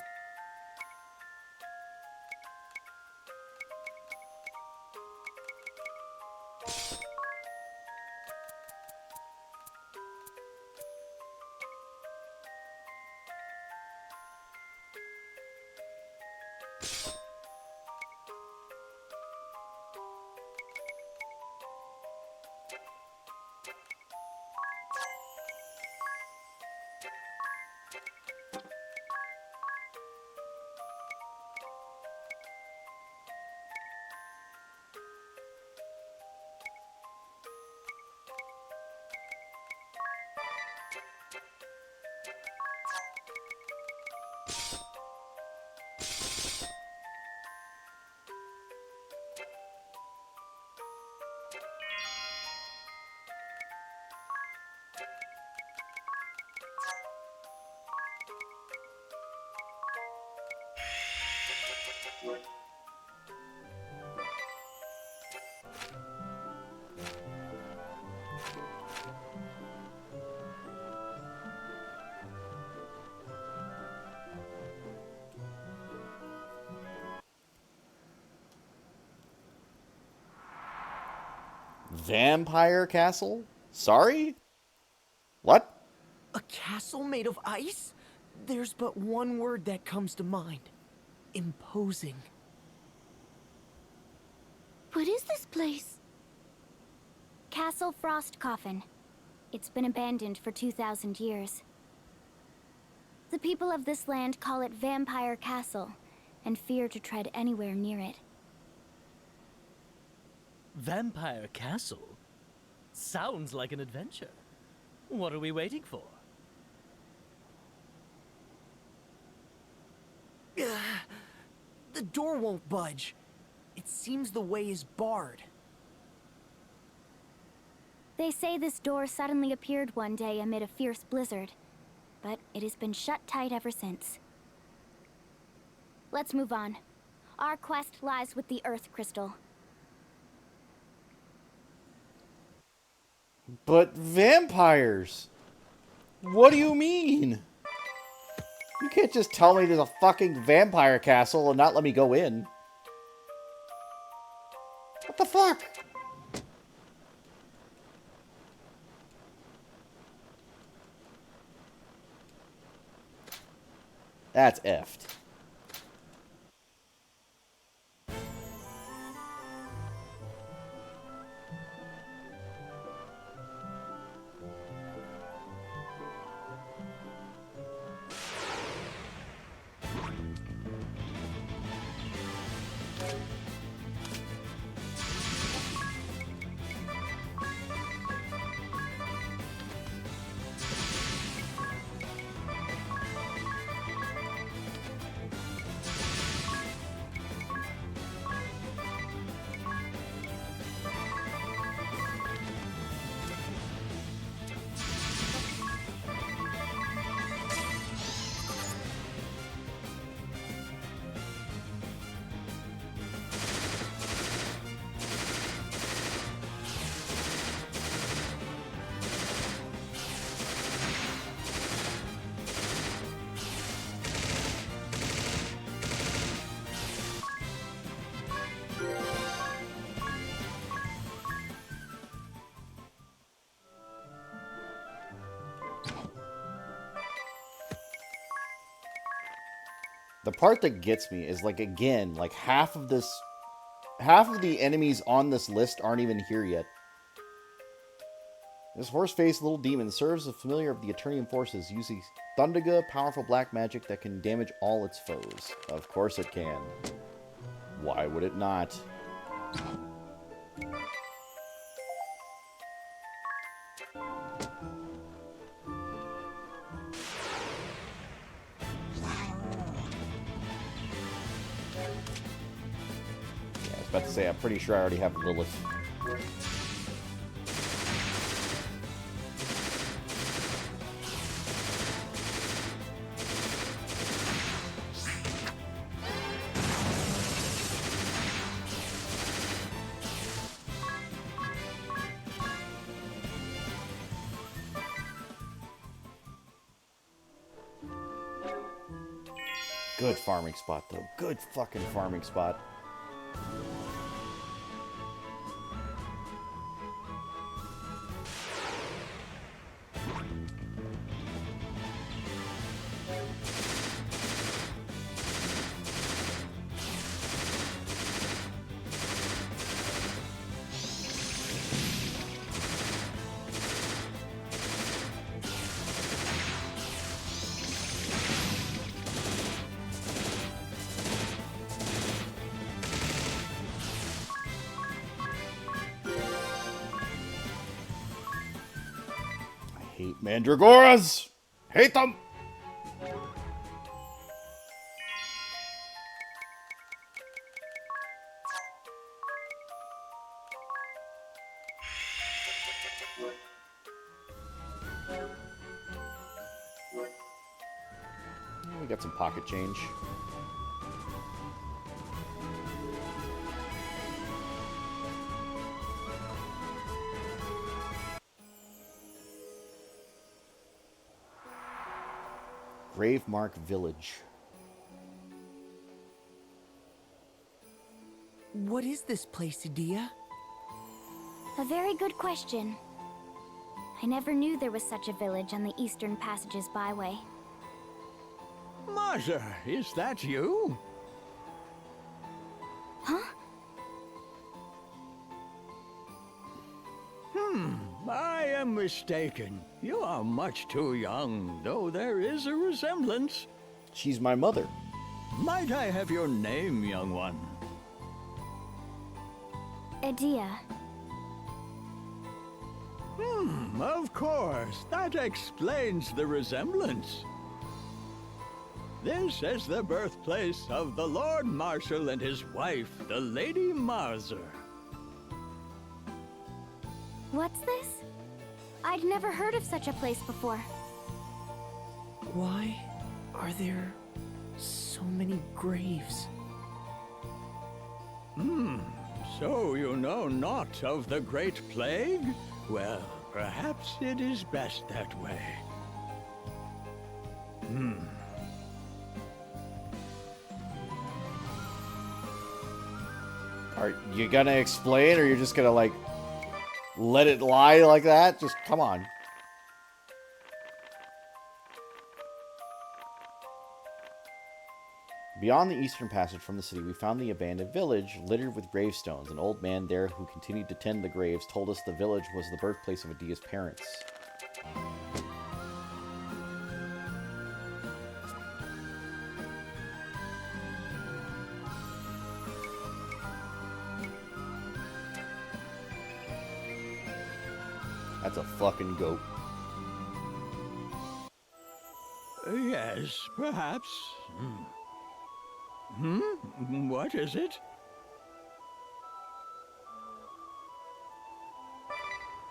Vampire castle? Sorry? What? A castle made of ice? There's but one word that comes to mind. Imposing. What is this place? Castle Frost Coffin. It's been abandoned for 2,000 years. The people of this land call it Vampire Castle, and fear to tread anywhere near it. Vampire Castle? Sounds like an adventure. What are we waiting for? The door won't budge. It seems the way is barred. They say this door suddenly appeared one day amid a fierce blizzard, but it has been shut tight ever since. Let's move on. Our quest lies with the Earth Crystal. But vampires? What do you mean? You can't just tell me there's a fucking vampire castle and not let me go in. What the fuck? That's effed. The part that gets me is, like, again, like, half of the enemies on this list aren't even here yet. This horse-faced little demon serves as a familiar of the Eternium forces, using Thundaga, powerful black magic that can damage all its foes. Of course it can. Why would it not? About to say, I'm pretty sure I already have Lilith. Good farming spot, though. Good fucking farming spot. Hate mandragoras! Hate them! We got some pocket change. Gravemark Village. What is this place, Adia? A very good question. I never knew there was such a village on the Eastern Passage's byway. Marza, is that you? Huh? I am mistaken. You are much too young, though there is a resemblance. She's my mother. Might I have your name, young one? Adia. Of course. That explains the resemblance. This is the birthplace of the Lord Marshal and his wife, the Lady Marza. What's this? I'd never heard of such a place before. Why are there so many graves? So you know naught of the Great Plague? Well, perhaps it is best that way. Are you gonna explain, or you're just gonna, like, let it lie like that? Just come on. Beyond the eastern passage from the city, we found the abandoned village littered with gravestones. An old man there who continued to tend the graves told us the village was the birthplace of Adia's parents. That's a fucking goat. Yes, perhaps. What is it?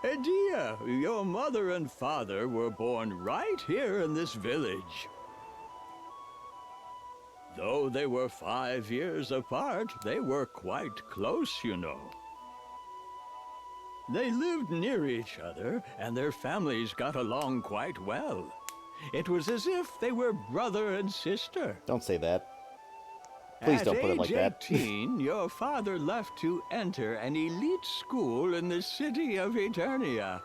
Adia, your mother and father were born right here in this village. Though they were 5 years apart, they were quite close, you know. They lived near each other, and their families got along quite well. It was as if they were brother and sister. Don't say that. Please don't put it like that. At age 18, your father left to enter an elite school in the city of Eternia.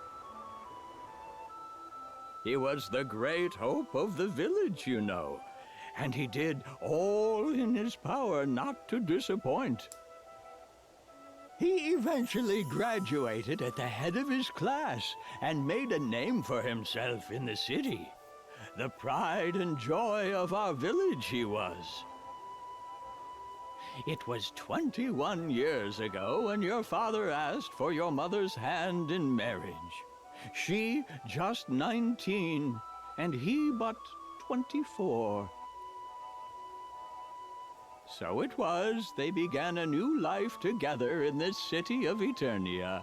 He was the great hope of the village, you know, and he did all in his power not to disappoint. He eventually graduated at the head of his class and made a name for himself in the city. The pride and joy of our village he was. It was 21 years ago when your father asked for your mother's hand in marriage. She just 19, and he but 24. So it was they began a new life together in this city of Eternia.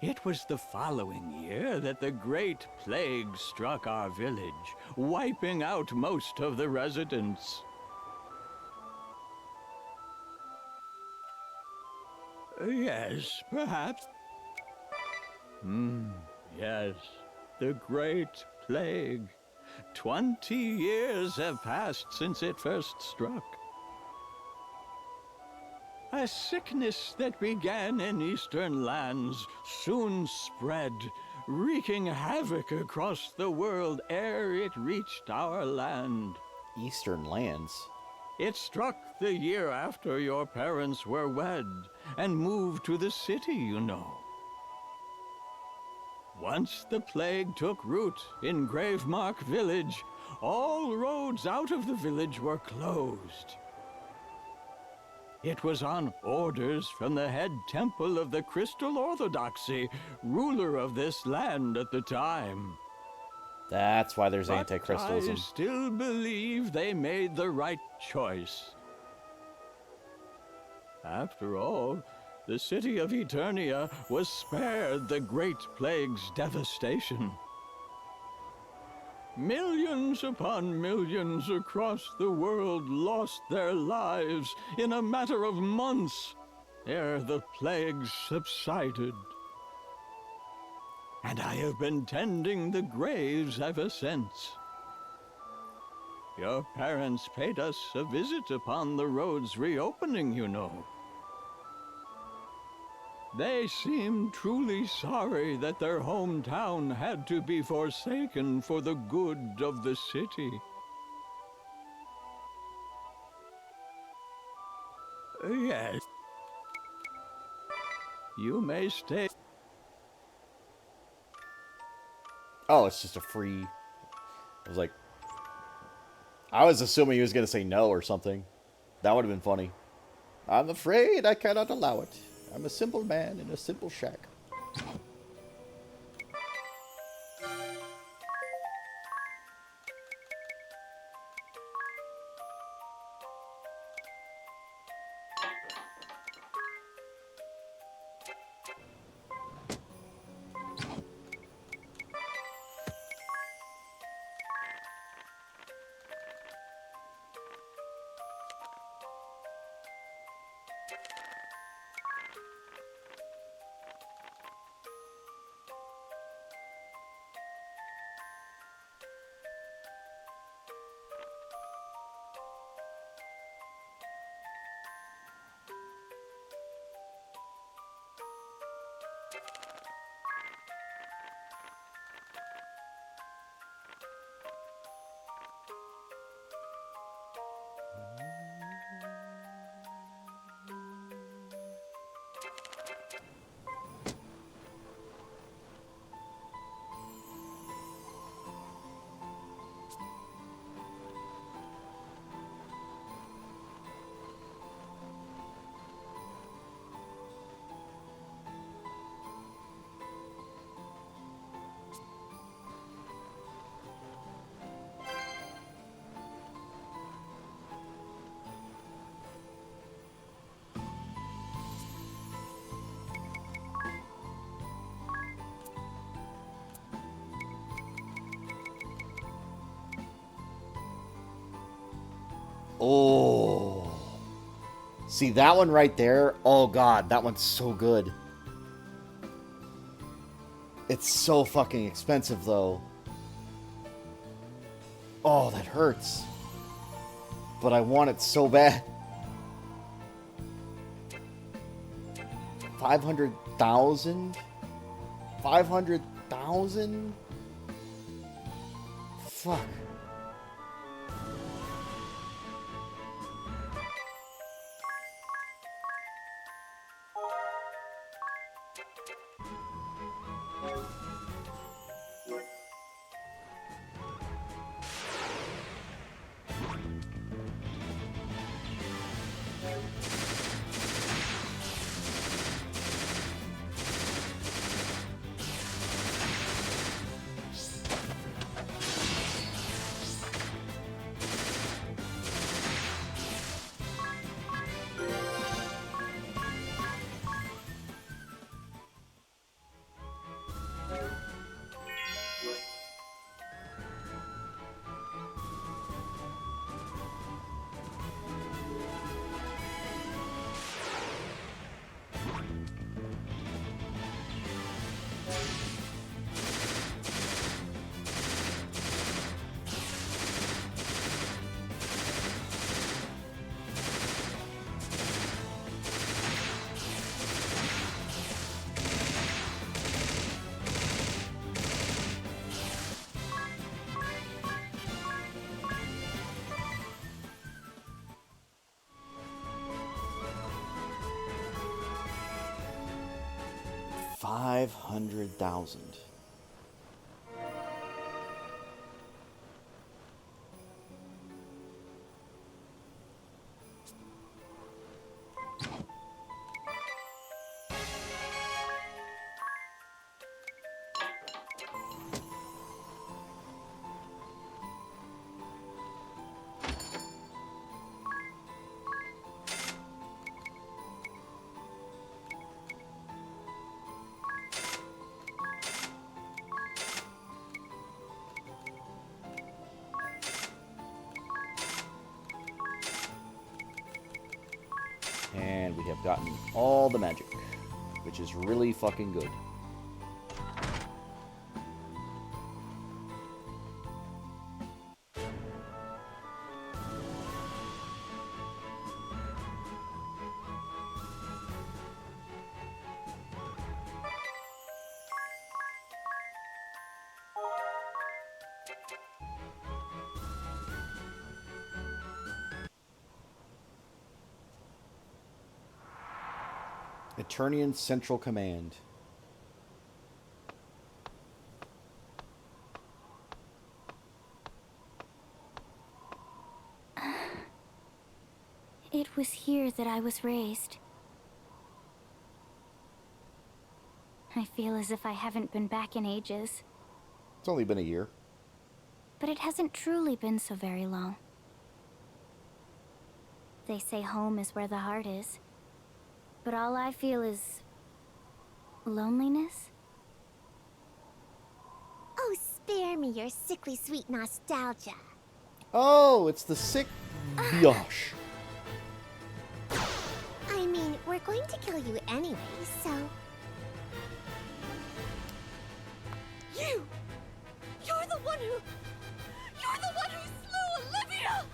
It was the following year that the Great Plague struck our village, wiping out most of the residents. Yes, perhaps. Yes, the Great Plague. 20 years have passed since it first struck. A sickness that began in eastern lands soon spread, wreaking havoc across the world ere it reached our land. Eastern lands? It struck the year after your parents were wed and moved to the city, you know. Once the plague took root in Gravemark Village, all roads out of the village were closed. It was on orders from the head temple of the Crystal Orthodoxy, ruler of this land at the time. That's why there's But anti-crystalism. I still believe they made the right choice. After all, the city of Eternia was spared the Great Plague's devastation. Millions upon millions across the world lost their lives in a matter of months ere the plague subsided. And I have been tending the graves ever since. Your parents paid us a visit upon the road's reopening, you know. They seemed truly sorry that their hometown had to be forsaken for the good of the city. Yes. You may stay. Oh, it's just a free... I was assuming he was going to say no or something. That would have been funny. I'm afraid I cannot allow it. I'm a simple man in a simple shack. Oh. See, that one right there? Oh, God. That one's so good. It's so fucking expensive, though. Oh, that hurts. But I want it so bad. 500,000? 500,000? Fuck. 500,000. And we have gotten all the magic, which is really fucking good. Eternian Central Command. It was here that I was raised. I feel as if I haven't been back in ages. It's only been a year. But it hasn't truly been so very long. They say home is where the heart is. But all I feel is loneliness. Oh, spare me your sickly sweet nostalgia. Oh, it's the sick Biosh. I mean, we're going to kill you anyway, so... You're the one who slew Olivia!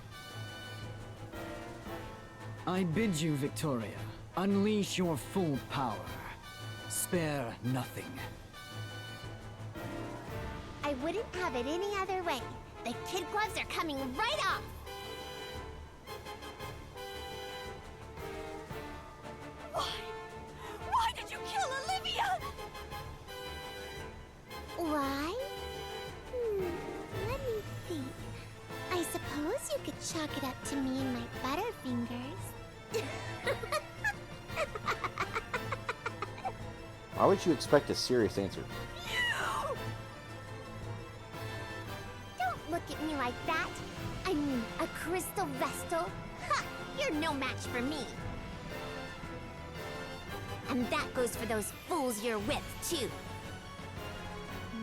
I bid you, Victoria, unleash your full power. Spare nothing. I wouldn't have it any other way. The kid gloves are coming right off! Why did you kill Olivia? Why? Let me think. I suppose you could chalk it up to me and my butterfingers. Why would you expect a serious answer? Don't look at me like that. I mean, a crystal vestal? Ha! You're no match for me. And that goes for those fools you're with, too.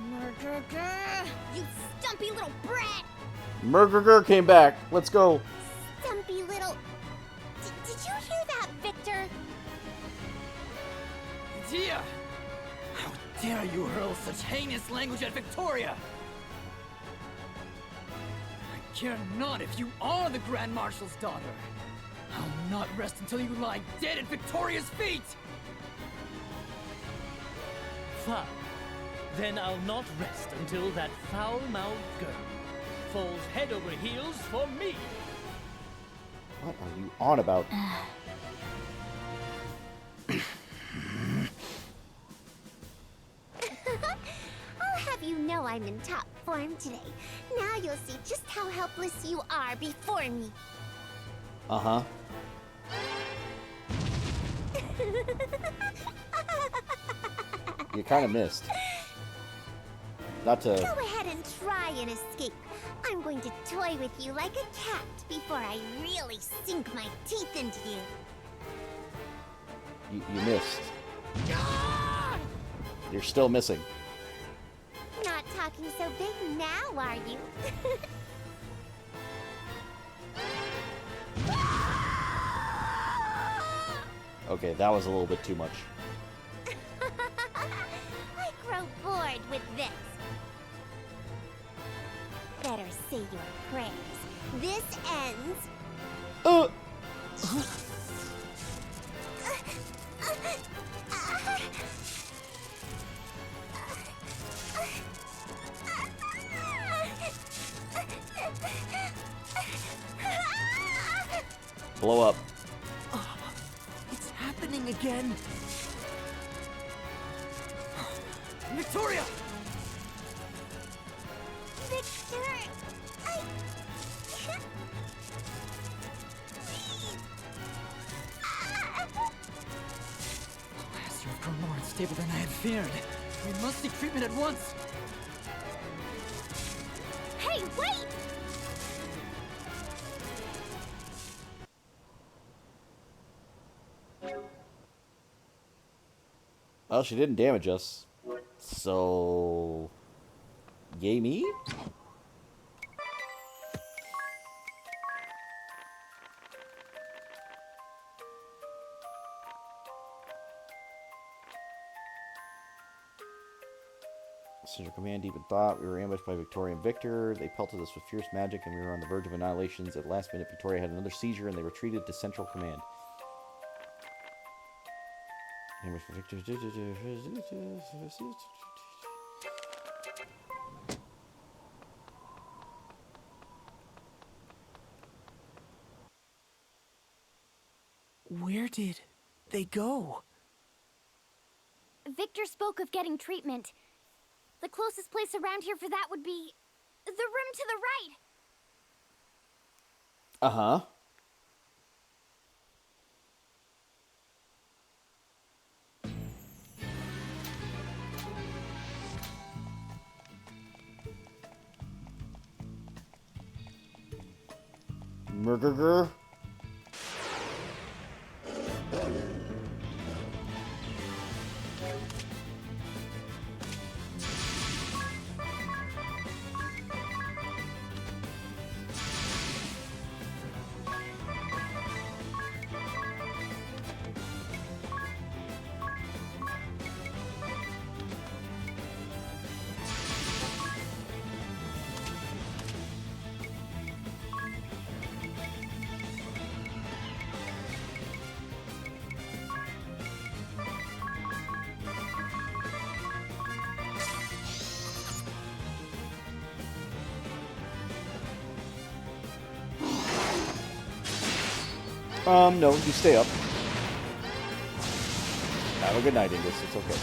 Murder, you stumpy little brat! Murgurgur came back. Let's go. Stumpy little... Did you hear that, Victor? Dia! How dare you hurl such heinous language at Victoria! I care not if you are the Grand Marshal's daughter. I'll not rest until you lie dead at Victoria's feet! Fine. Then I'll not rest until that foul-mouthed girl falls head over heels for me. What are you on about? I'll have you know I'm in top form today. Now you'll see just how helpless you are before me. Uh-huh. You kind of missed. Not to... Go ahead and try and escape. I'm going to toy with you like a cat before I really sink my teeth into you. You missed. You're still missing. Not talking so big now, are you? Okay, that was a little bit too much. I grow bored with this. Better say your prayers. This ends... Blow up. It's happening again. Victoria! Victor, I... Master of grown more unstable than I had feared. We must seek treatment at once. Hey, wait! Well, she didn't damage us. So... Yay me? Central Command, deep in thought. We were ambushed by Victoria and Victor. They pelted us with fierce magic, and we were on the verge of annihilations. At the last minute, Victoria had another seizure, and they retreated to Central Command. Ambushed by Victor. Where did they go? Victor spoke of getting treatment. The closest place around here for that would be the room to the right. Uh-huh. Murgurger. No, you stay up. Have a good night, Indus. It's okay.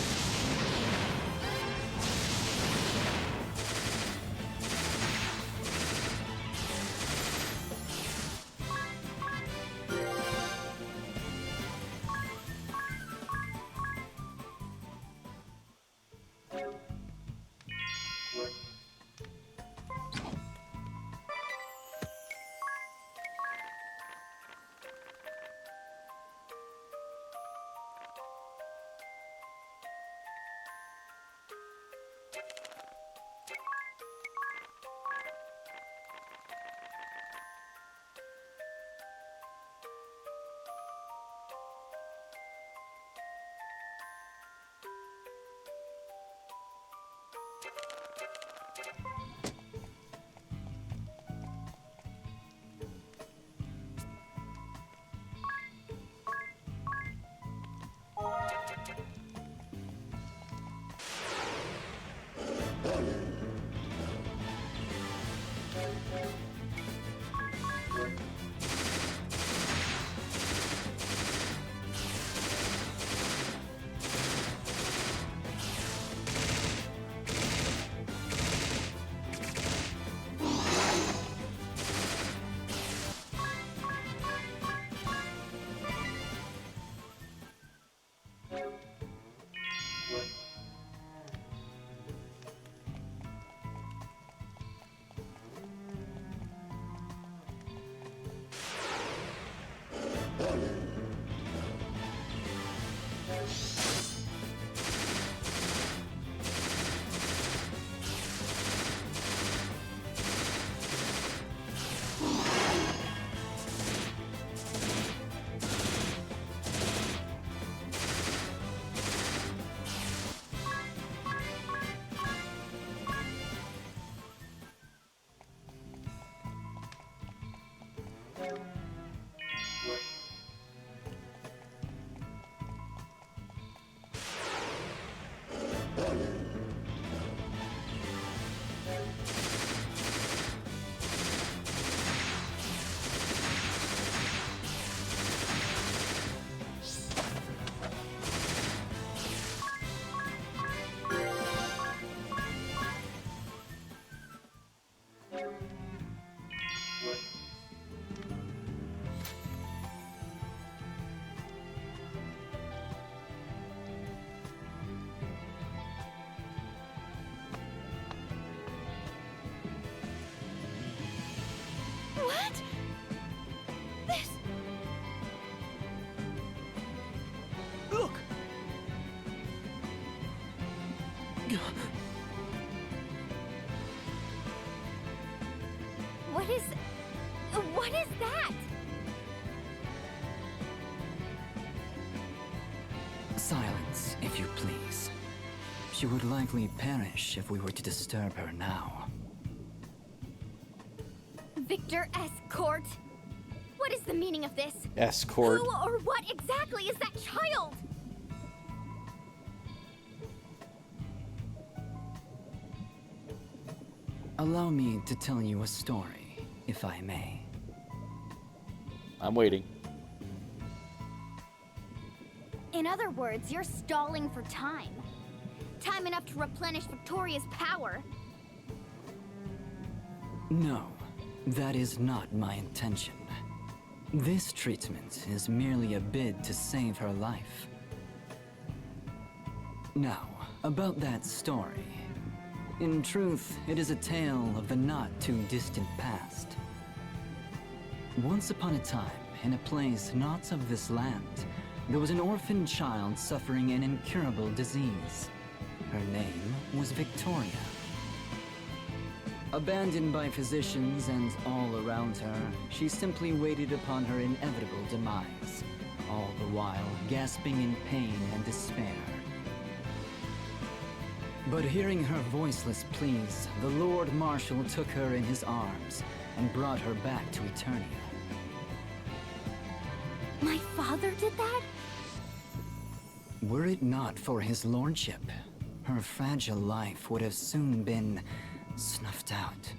What? This... Look! What is that? Silence, if you please. She would likely perish if we were to disturb her now. Victor Escort? What is the meaning of this? Escort. Who or what exactly is that child? Allow me to tell you a story, if I may. I'm waiting. In other words, you're stalling for time. Time enough to replenish Victoria's power. No, that is not my intention. This treatment is merely a bid to save her life. Now, about that story. In truth, it is a tale of the not-too-distant past. Once upon a time, in a place not of this land, there was an orphan child suffering an incurable disease. Her name was Victoria. Abandoned by physicians and all around her, she simply waited upon her inevitable demise, all the while gasping in pain and despair. But hearing her voiceless pleas, the Lord Marshal took her in his arms and brought her back to Eternia. My father did that? Were it not for his lordship, her fragile life would have soon been snuffed out.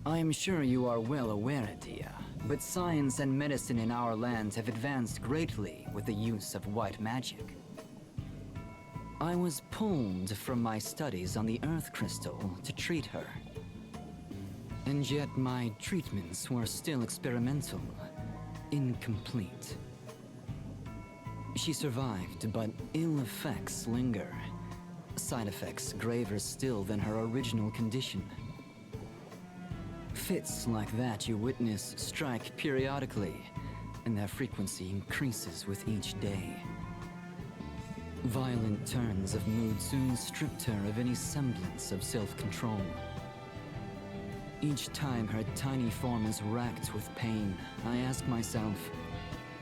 I am sure you are well aware, Adia, but science and medicine in our lands have advanced greatly with the use of white magic. I was pulled from my studies on the Earth Crystal to treat her. And yet my treatments were still experimental, incomplete. She survived, but ill effects linger. Side effects graver still than her original condition. Fits like that you witness strike periodically, and their frequency increases with each day. Violent turns of mood soon stripped her of any semblance of self-control. Each time her tiny form is racked with pain, I ask myself,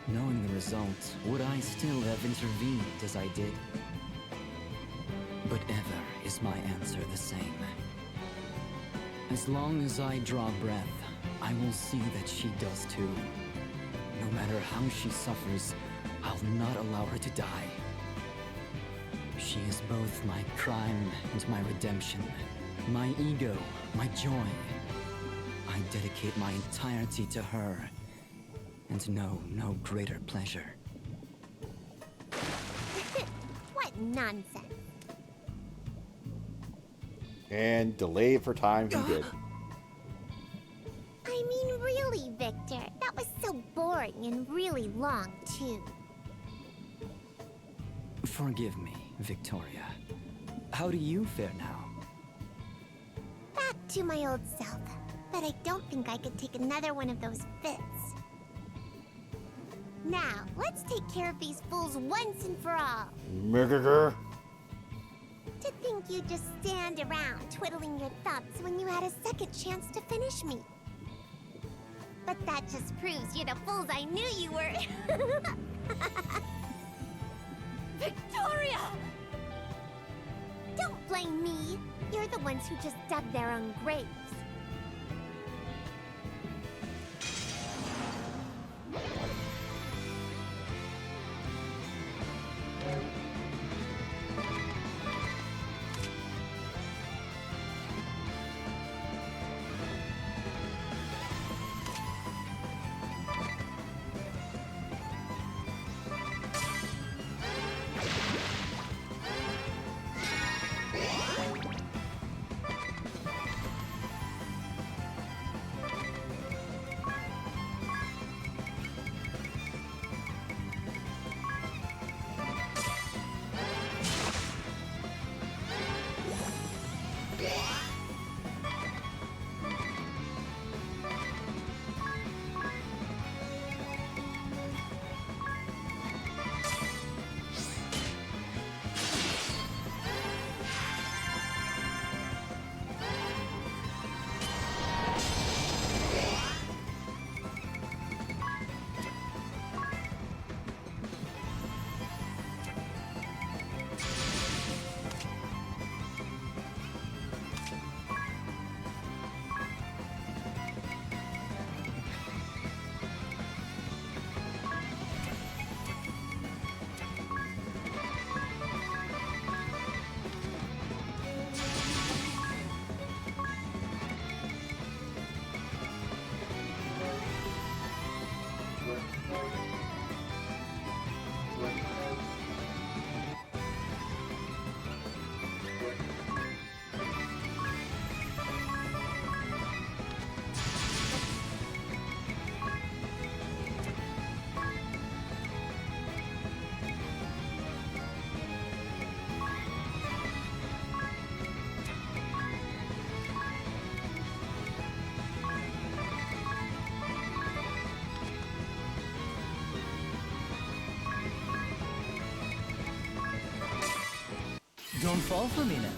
knowing the result, would I still have intervened as I did? But ever is my answer the same. As long as I draw breath, I will see that she does too. No matter how she suffers, I'll not allow her to die. She is both my crime and my redemption, my ego, my joy. I dedicate my entirety to her, and know no greater pleasure. What nonsense. And delay for time he did. I mean, really, Victor. That was so boring and really long, too. Forgive me, Victoria. How do you fare now? Back to my old self. But I don't think I could take another one of those fits. Now, let's take care of these fools once and for all. Murder. To think you'd just stand around twiddling your thumbs when you had a second chance to finish me. But that just proves you're the fools I knew you were. Victoria! Don't blame me. You're the ones who just dug their own graves. Don't fall for me now.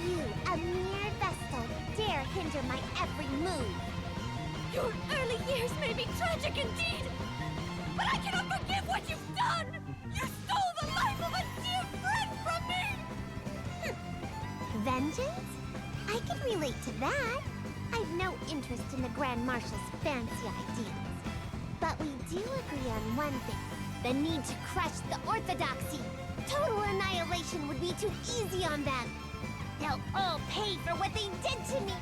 You, a mere vestal, dare hinder my every move. Your early years may be tragic indeed, but I cannot forgive what you've done! You stole the life of a dear friend from me! Vengeance? I can relate to that. I've no interest in the Grand Marshal's fancy ideas. But we do agree on one thing. The need to crush the orthodoxy. Total annihilation would be too easy on them. They'll all pay for what they did to me.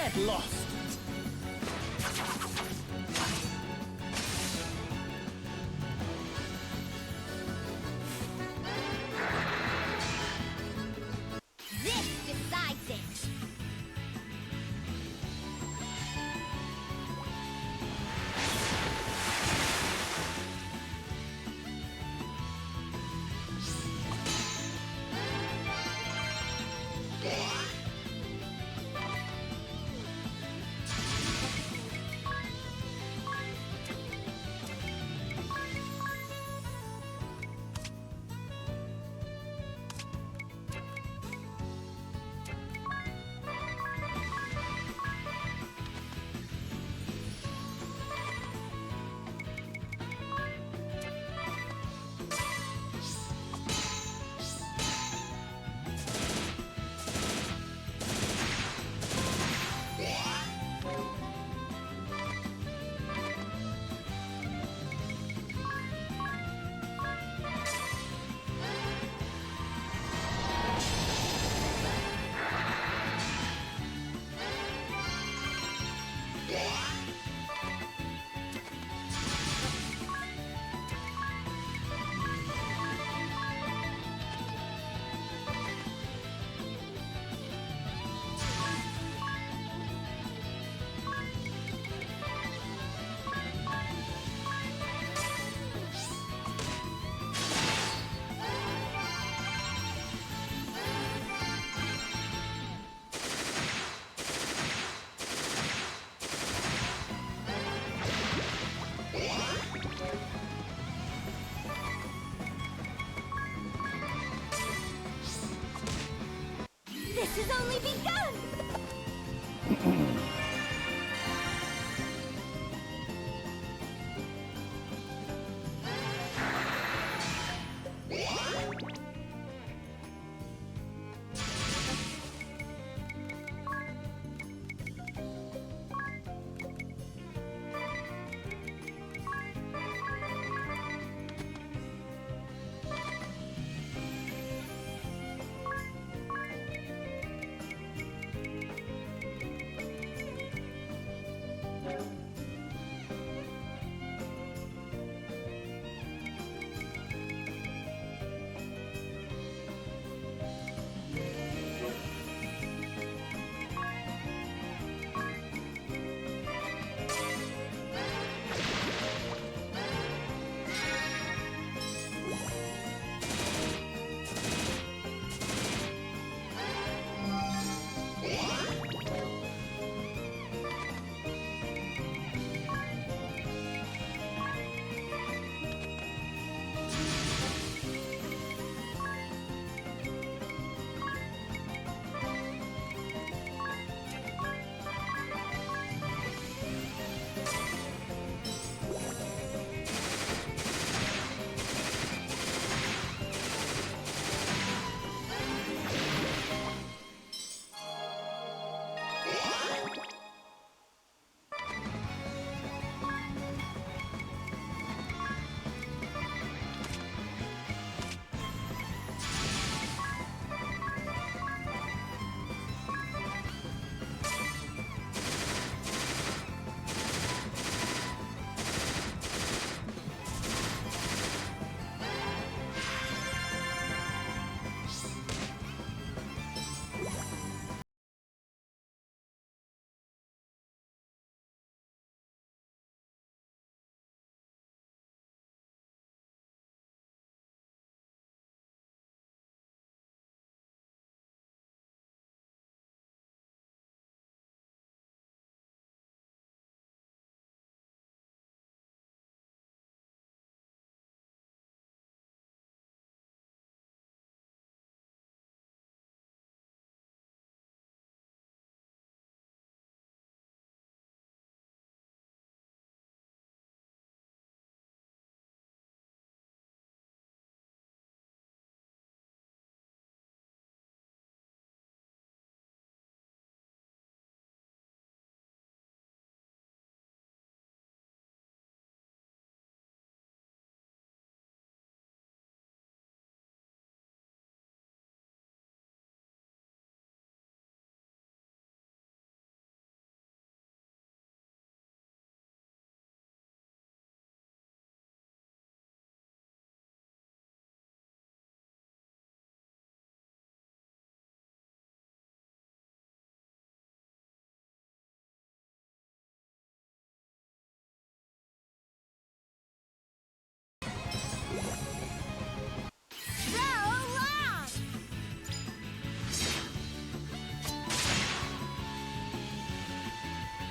Get lost! This decides it!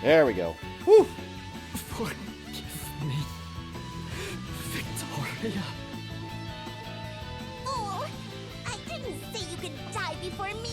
There we go. Whew. Forgive me, Victoria. Fool! I didn't say you could die before me!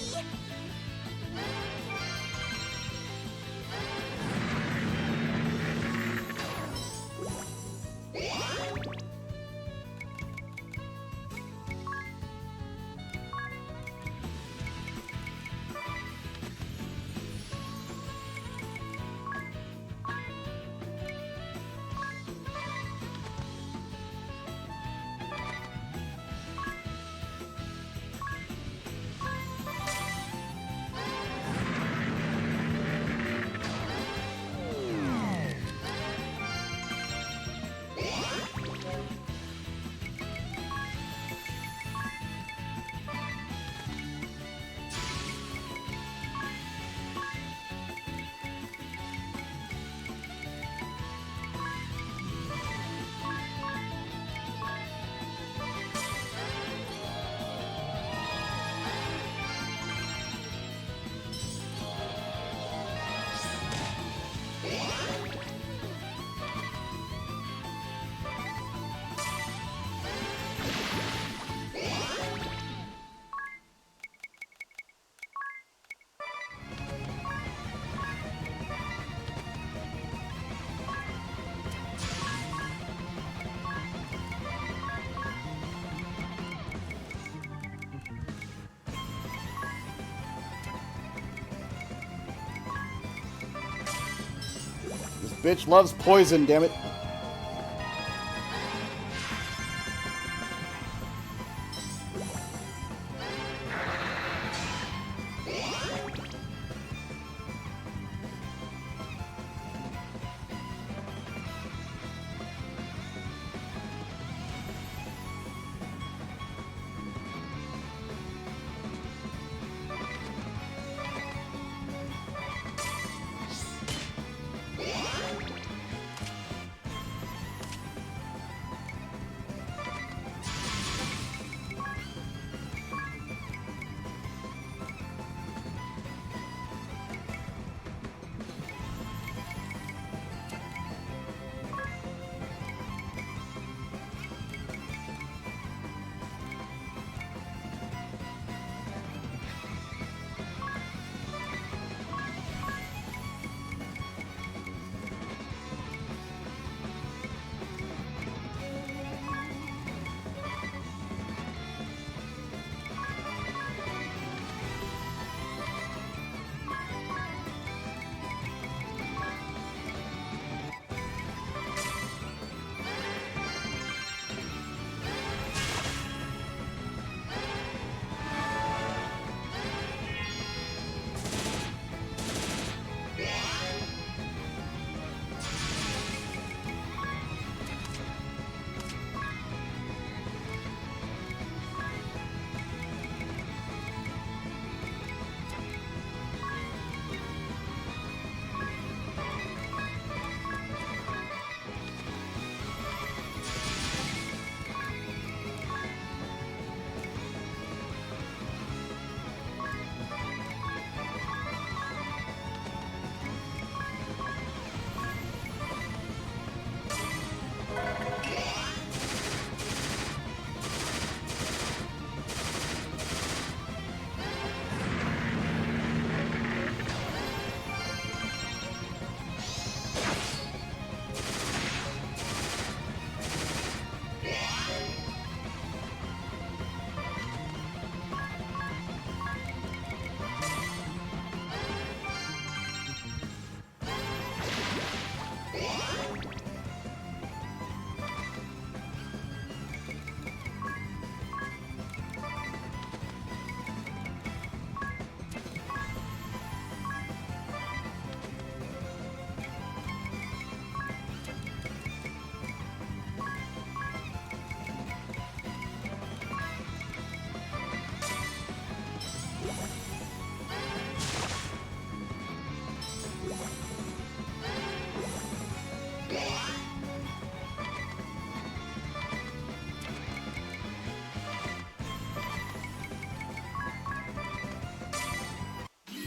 This bitch loves poison, damn it.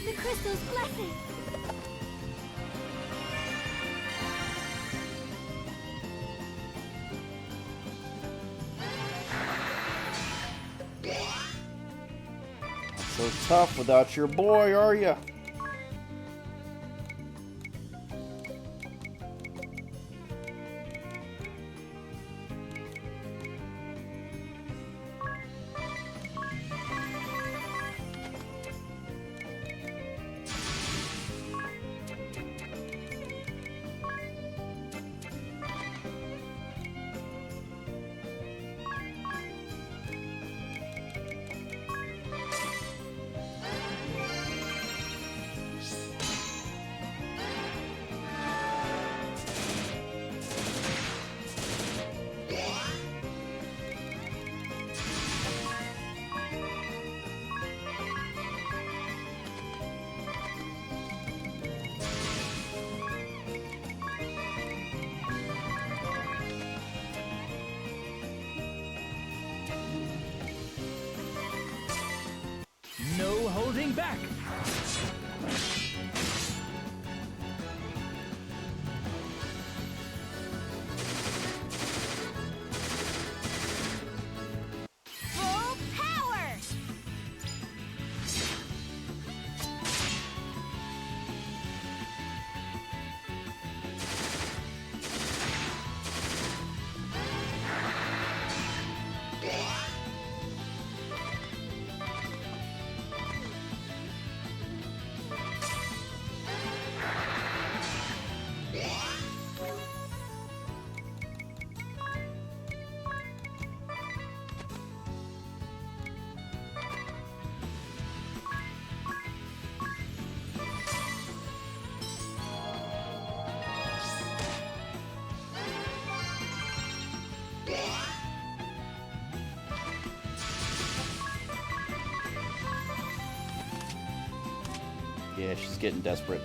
The crystal's blessing! So tough without your boy, are ya? No holding back. Full power! Yeah, she's getting desperate.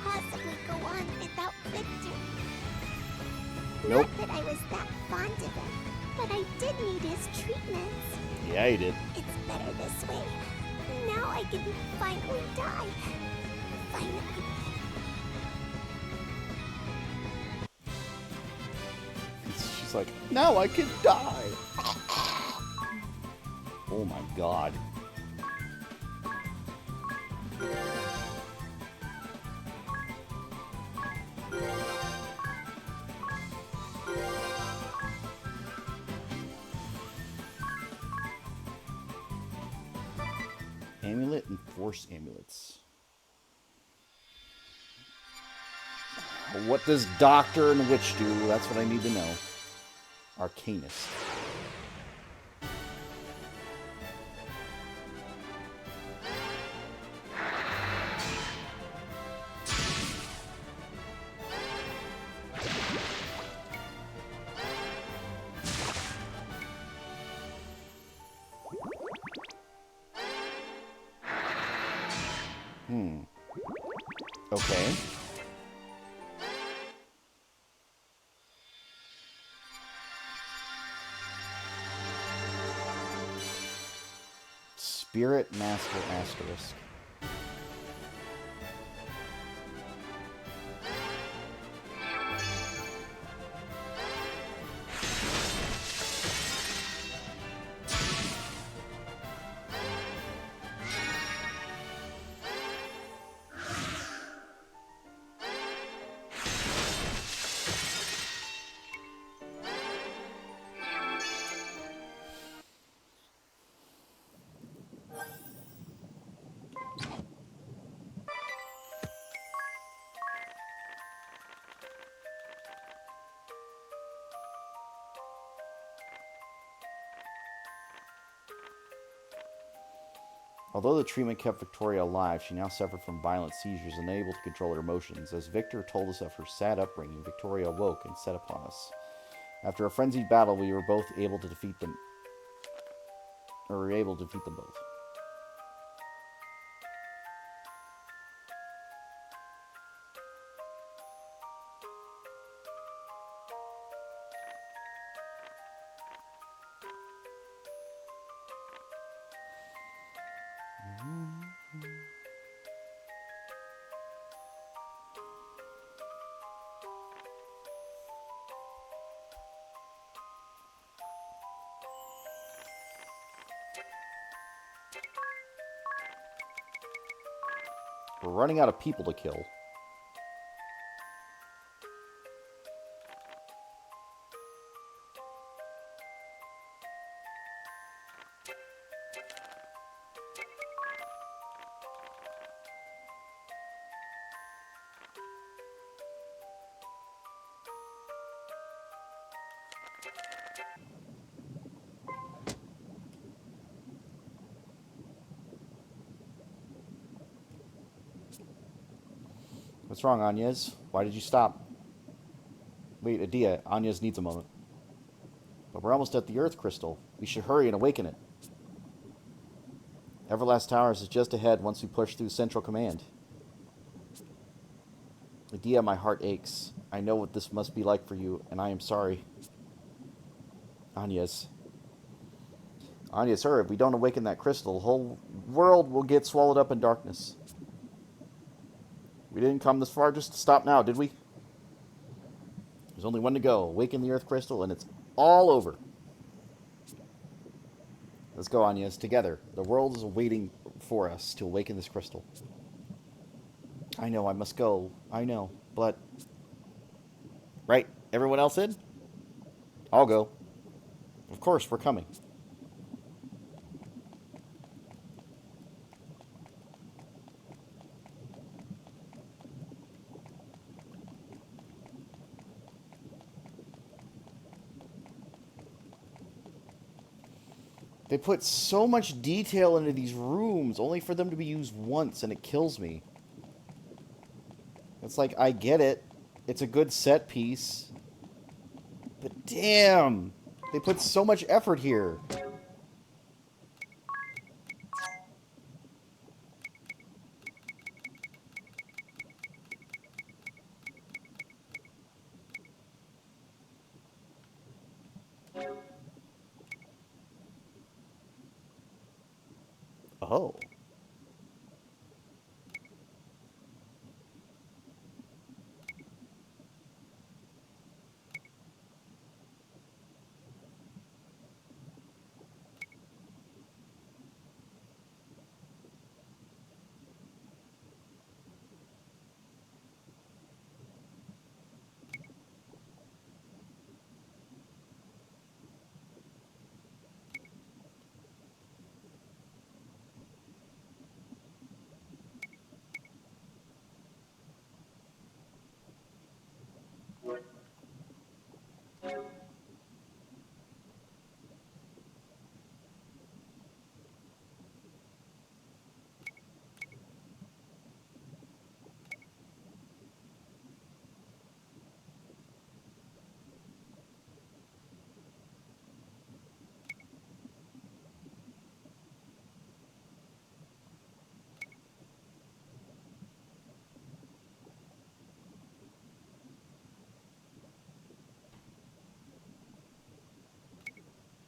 Possibly go on without Victor. Nope. Not that I was that fond of him, but I did need his treatments. Yeah, he did. It's better this way. Now I can finally die. Finally. She's like, now I can die. Oh my god. Amulet and force amulets. What does Doctor and Witch do? That's what I need to know. Arcanist. Okay. Spirit Master Asterisk. Although the treatment kept Victoria alive, she now suffered from violent seizures, unable to control her emotions. As Victor told us of her sad upbringing, Victoria awoke and set upon us. After a frenzied battle, we were able to defeat them both. We're running out of people to kill. What's wrong, Anyez? Why did you stop? Wait, Adia, Anyez needs a moment. But we're almost at the Earth Crystal. We should hurry and awaken it. Everlast Towers is just ahead once we push through Central Command. Adia, my heart aches. I know what this must be like for you, and I am sorry. Anyez. Anyez, hurry. If we don't awaken that crystal, the whole world will get swallowed up in darkness. We didn't come this far just to stop now, did we? There's only one to go. Awaken the Earth Crystal, and it's all over. Let's go, Anyez. Together. The world is waiting for us to awaken this crystal. I know, I must go. I know, but... Right, everyone else in? I'll go. Of course, we're coming. They put so much detail into these rooms, only for them to be used once, and it kills me. It's like, I get it. It's a good set piece. But damn! They put so much effort here. Oh.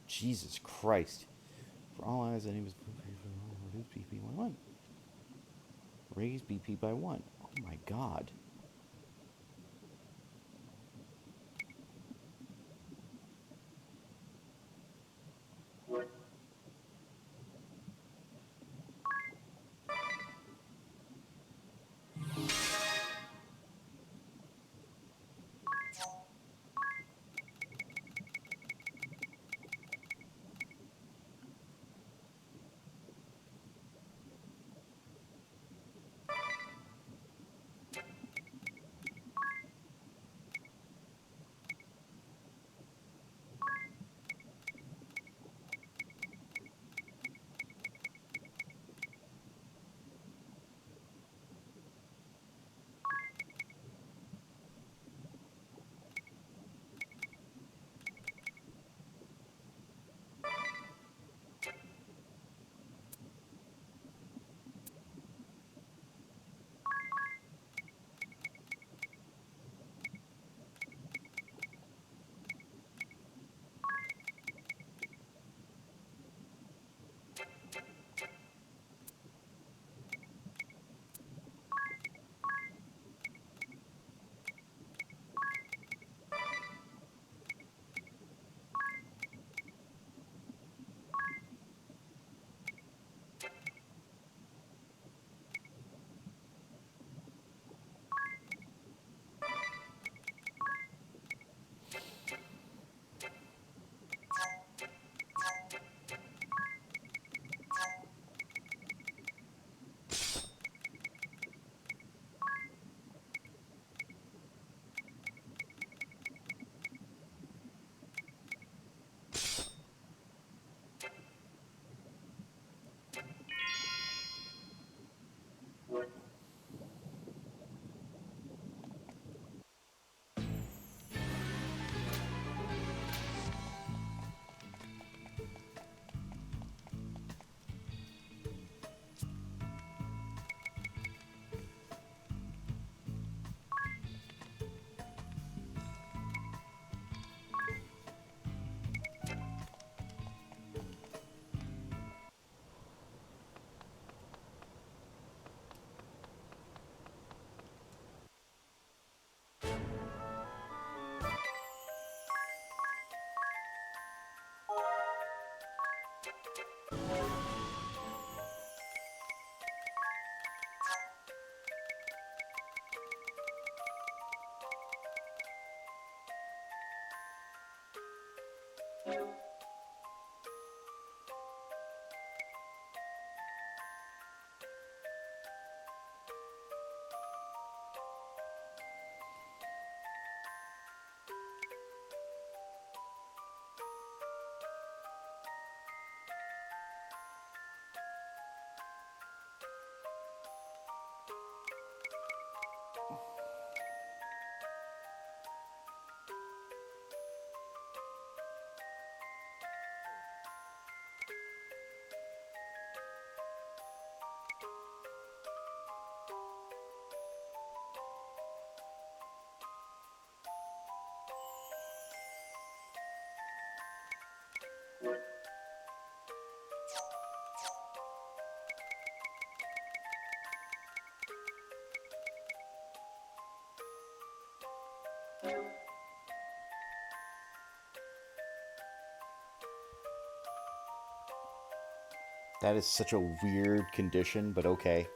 Jesus Christ. For all eyes, the name is reduce BP by 1. Raise BP by 1. Oh my god. That is such a weird condition, but okay.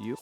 You.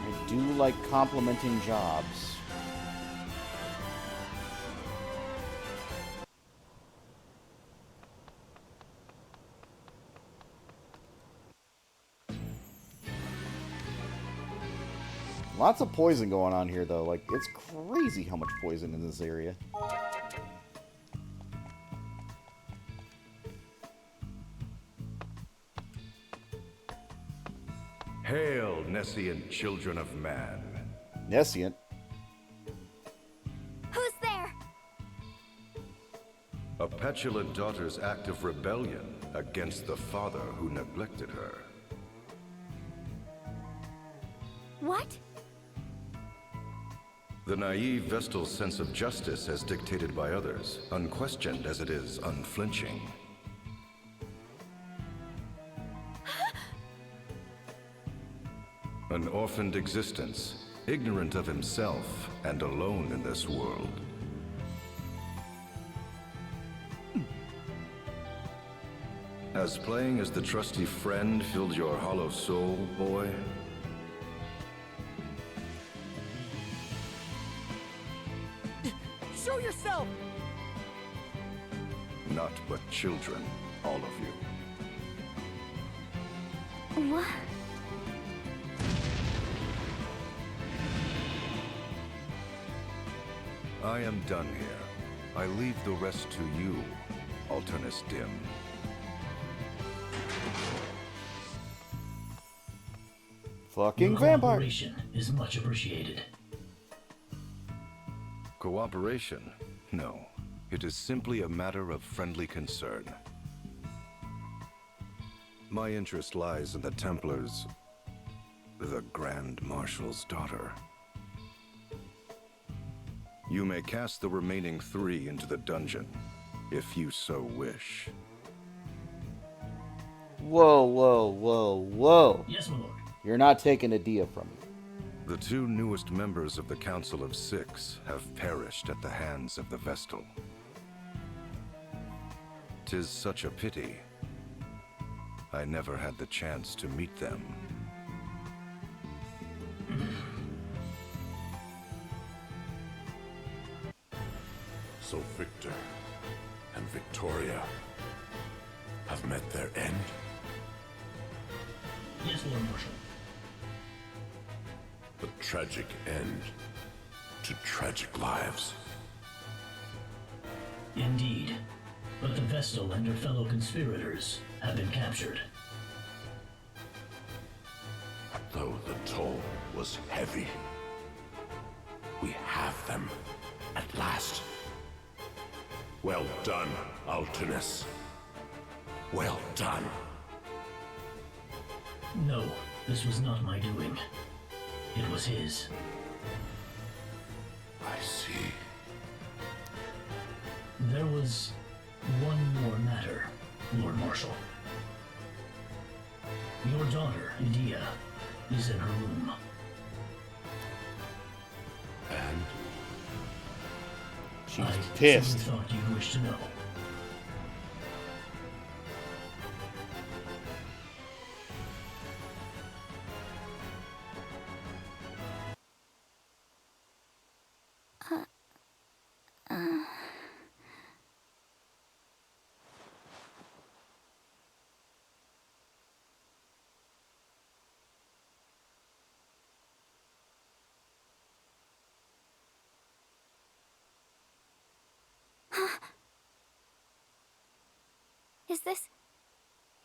I do like complimenting jobs. Lots of poison going on here, though. Like, it's crazy how much poison in this area. Hail, Nescient children of man. Nescient? Who's there? A petulant daughter's act of rebellion against the father who neglected her. What? The naive Vestal's sense of justice as dictated by others, unquestioned as it is unflinching. An orphaned existence, ignorant of himself and alone in this world. Has playing as the trusty friend filled your hollow soul, boy? Show yourself! Not but children, all of you. What? I am done here. I leave the rest to you, Alternus Dim. Fucking Your vampire. cooperation is much appreciated. Cooperation? No. It is simply a matter of friendly concern. My interest lies in the Templars, the Grand Marshal's daughter. You may cast the remaining 3 into the dungeon, if you so wish. Whoa, whoa, whoa, whoa. Yes, my lord. You're not taking Adia from me. The 2 newest members of the Council of 6 have perished at the hands of the Vestal. 'Tis such a pity. I never had the chance to meet them. So Victor and Victoria have met their end? Yes, Lord Marshal. A tragic end to tragic lives. Indeed. But the Vestal and her fellow conspirators have been captured. Though the toll was heavy, we have them at last. Well done, Altunus. Well done. No, this was not my doing. It was his. I see. There was one more matter, Lord Marshal. Your daughter, Edea, is in her room. And? She's I pissed. simply thought you'd wish to know.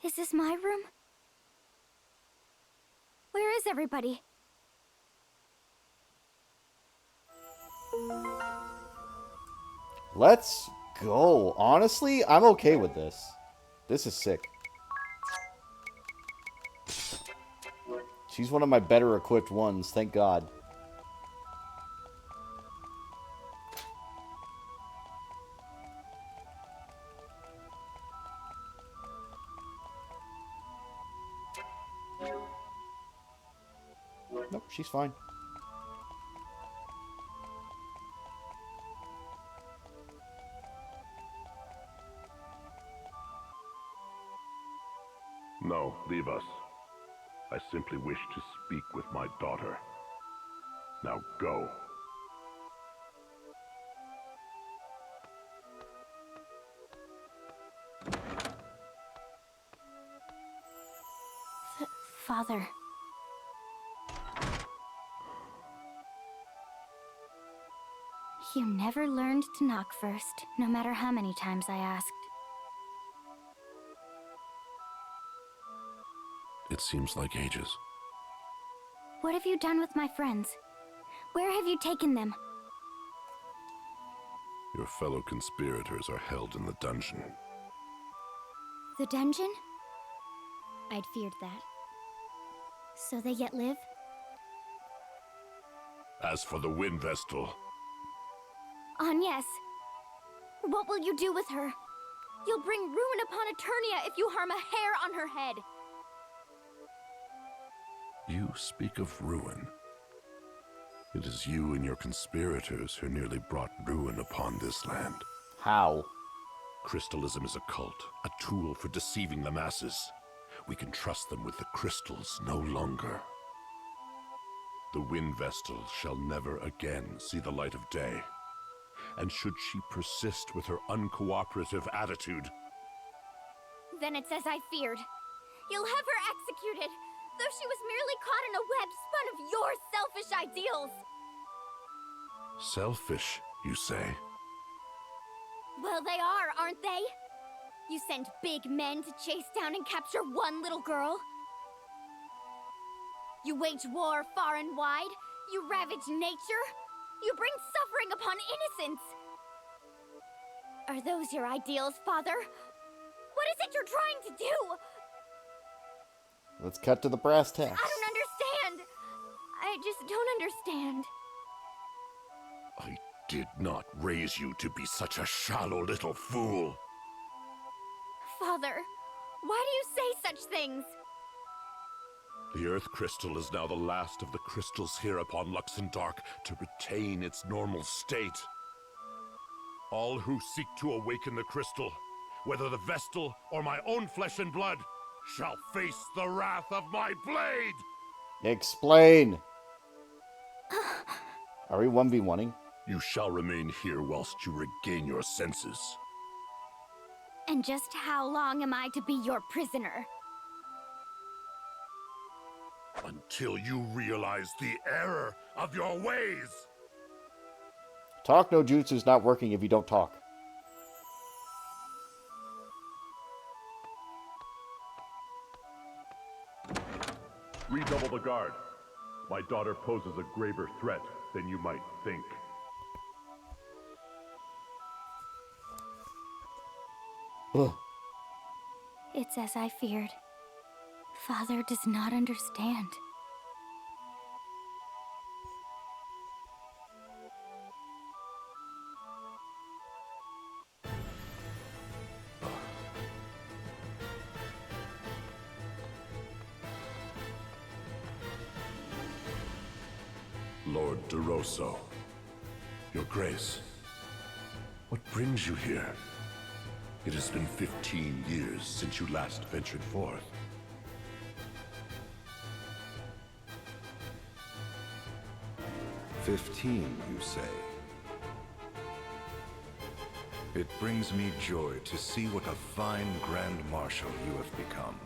Is this my room? Where is everybody? Let's go. Honestly, I'm okay with this. This is sick. She's one of my better equipped ones, thank God. Nope, she's fine. No, leave us. I simply wish to speak with my daughter. Now go. Father. You never learned to knock first, no matter how many times I asked. It seems like ages. What have you done with my friends? Where have you taken them? Your fellow conspirators are held in the dungeon. The dungeon? I'd feared that. So they yet live? As for the Wind Vestal, Agnes, what will you do with her? You'll bring ruin upon Eternia if you harm a hair on her head. you speak of ruin. It is you and your conspirators who nearly brought ruin upon this land. How? Crystalism is a cult, a tool for deceiving the masses. We can trust them with the crystals no longer. The Wind Vestal shall never again see the light of day. And should she persist with her uncooperative attitude, Then it's as I feared. You'll have her executed, though she was merely caught in a web spun of your selfish ideals. selfish, you say? Well, they are, aren't they? You send big men to chase down and capture one little girl. You wage war far and wide. You ravage nature. You bring suffering upon innocence. Are those your ideals, Father? What is it you're trying to do? Let's cut to the brass tacks. I don't understand. I just don't understand. I did not raise you to be such a shallow little fool. Father, why do you say such things? The Earth Crystal is now the last of the crystals here upon Luxendark to retain its normal state. All who seek to awaken the crystal whether the Vestal or my own flesh and blood, shall face the wrath of my blade! Explain! Are we 1v1ing? You shall remain here whilst you regain your senses. And just how long am I to be your prisoner? Until you realize the error of your ways! Talk no jutsu's not working if you don't talk. Redouble the guard. My daughter poses a graver threat than you might think. Ugh. It's as I feared. Father does not understand. Lord DeRosso, Your Grace, what brings you here? It has been 15 years since you last ventured forth. "15, you say? It brings me joy to see what a fine Grand Marshal you have become.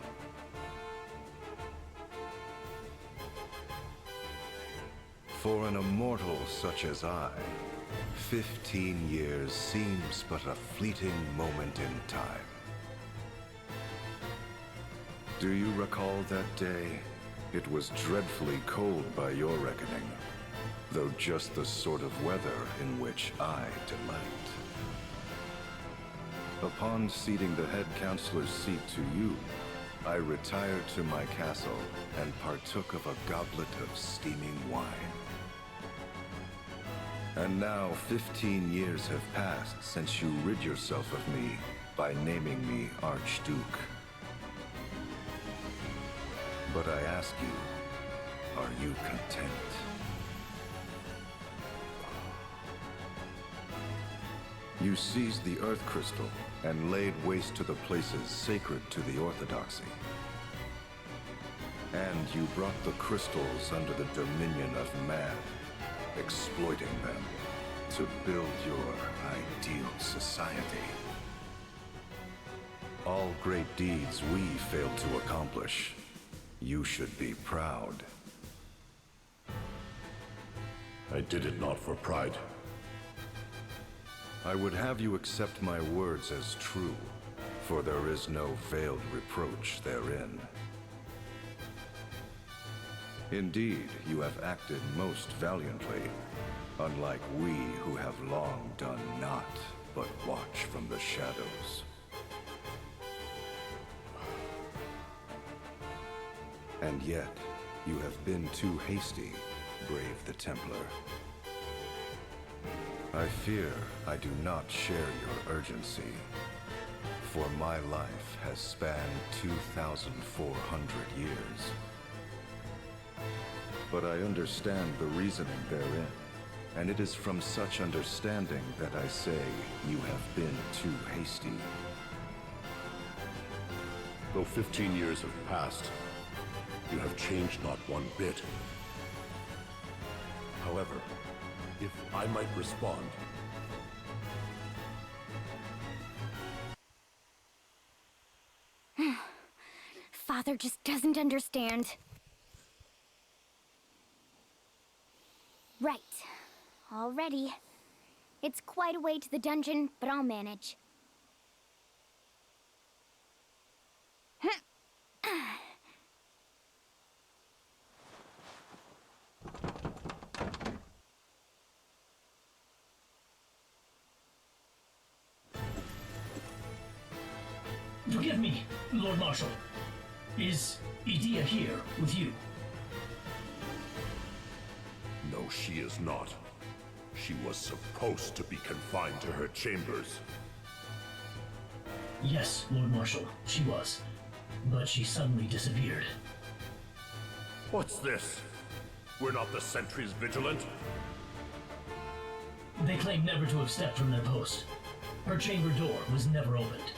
For an immortal such as I, 15 years seems but a fleeting moment in time. Do you recall that day? It was dreadfully cold by your reckoning, though just the sort of weather in which I delight. Upon ceding the head counselor's seat to you, I retired to my castle and partook of a goblet of steaming wine. And now 15 years have passed since you rid yourself of me by naming me Archduke. But I ask you, are you content? You seized the Earth Crystal and laid waste to the places sacred to the Orthodoxy. And you brought the crystals under the dominion of man, exploiting them to build your ideal society. All great deeds we failed to accomplish. You should be proud. I did it not for pride. I would have you accept my words as true, for there is no veiled reproach therein. Indeed, you have acted most valiantly, unlike we who have long done naught but watch from the shadows. And yet, you have been too hasty, brave the Templar. I fear I do not share your urgency, for my life has spanned 2,400 years. But I understand the reasoning therein, and it is from such understanding that I say you have been too hasty. Though 15 years have passed, you have changed not one bit. However, if I might respond... Father just doesn't understand. Right. All ready. It's quite a way to the dungeon, but I'll manage. Forgive me, Lord Marshal. Is Edea here with you? No, she is not. She was supposed to be confined to her chambers. Yes, Lord Marshal, she was. But she suddenly disappeared. What's this? We're not the sentries vigilant? They claim never to have stepped from their post. Her chamber door was never opened.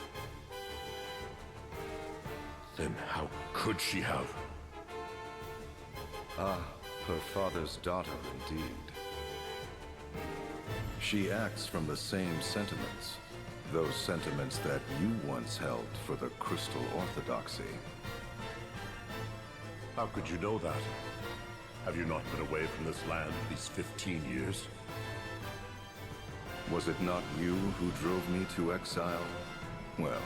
Then how could she have? Ah, her father's daughter indeed. She acts from the same sentiments. Those sentiments that you once held for the Crystal Orthodoxy. How could you know that? Have you not been away from this land these 15 years? Was it not you who drove me to exile? Well,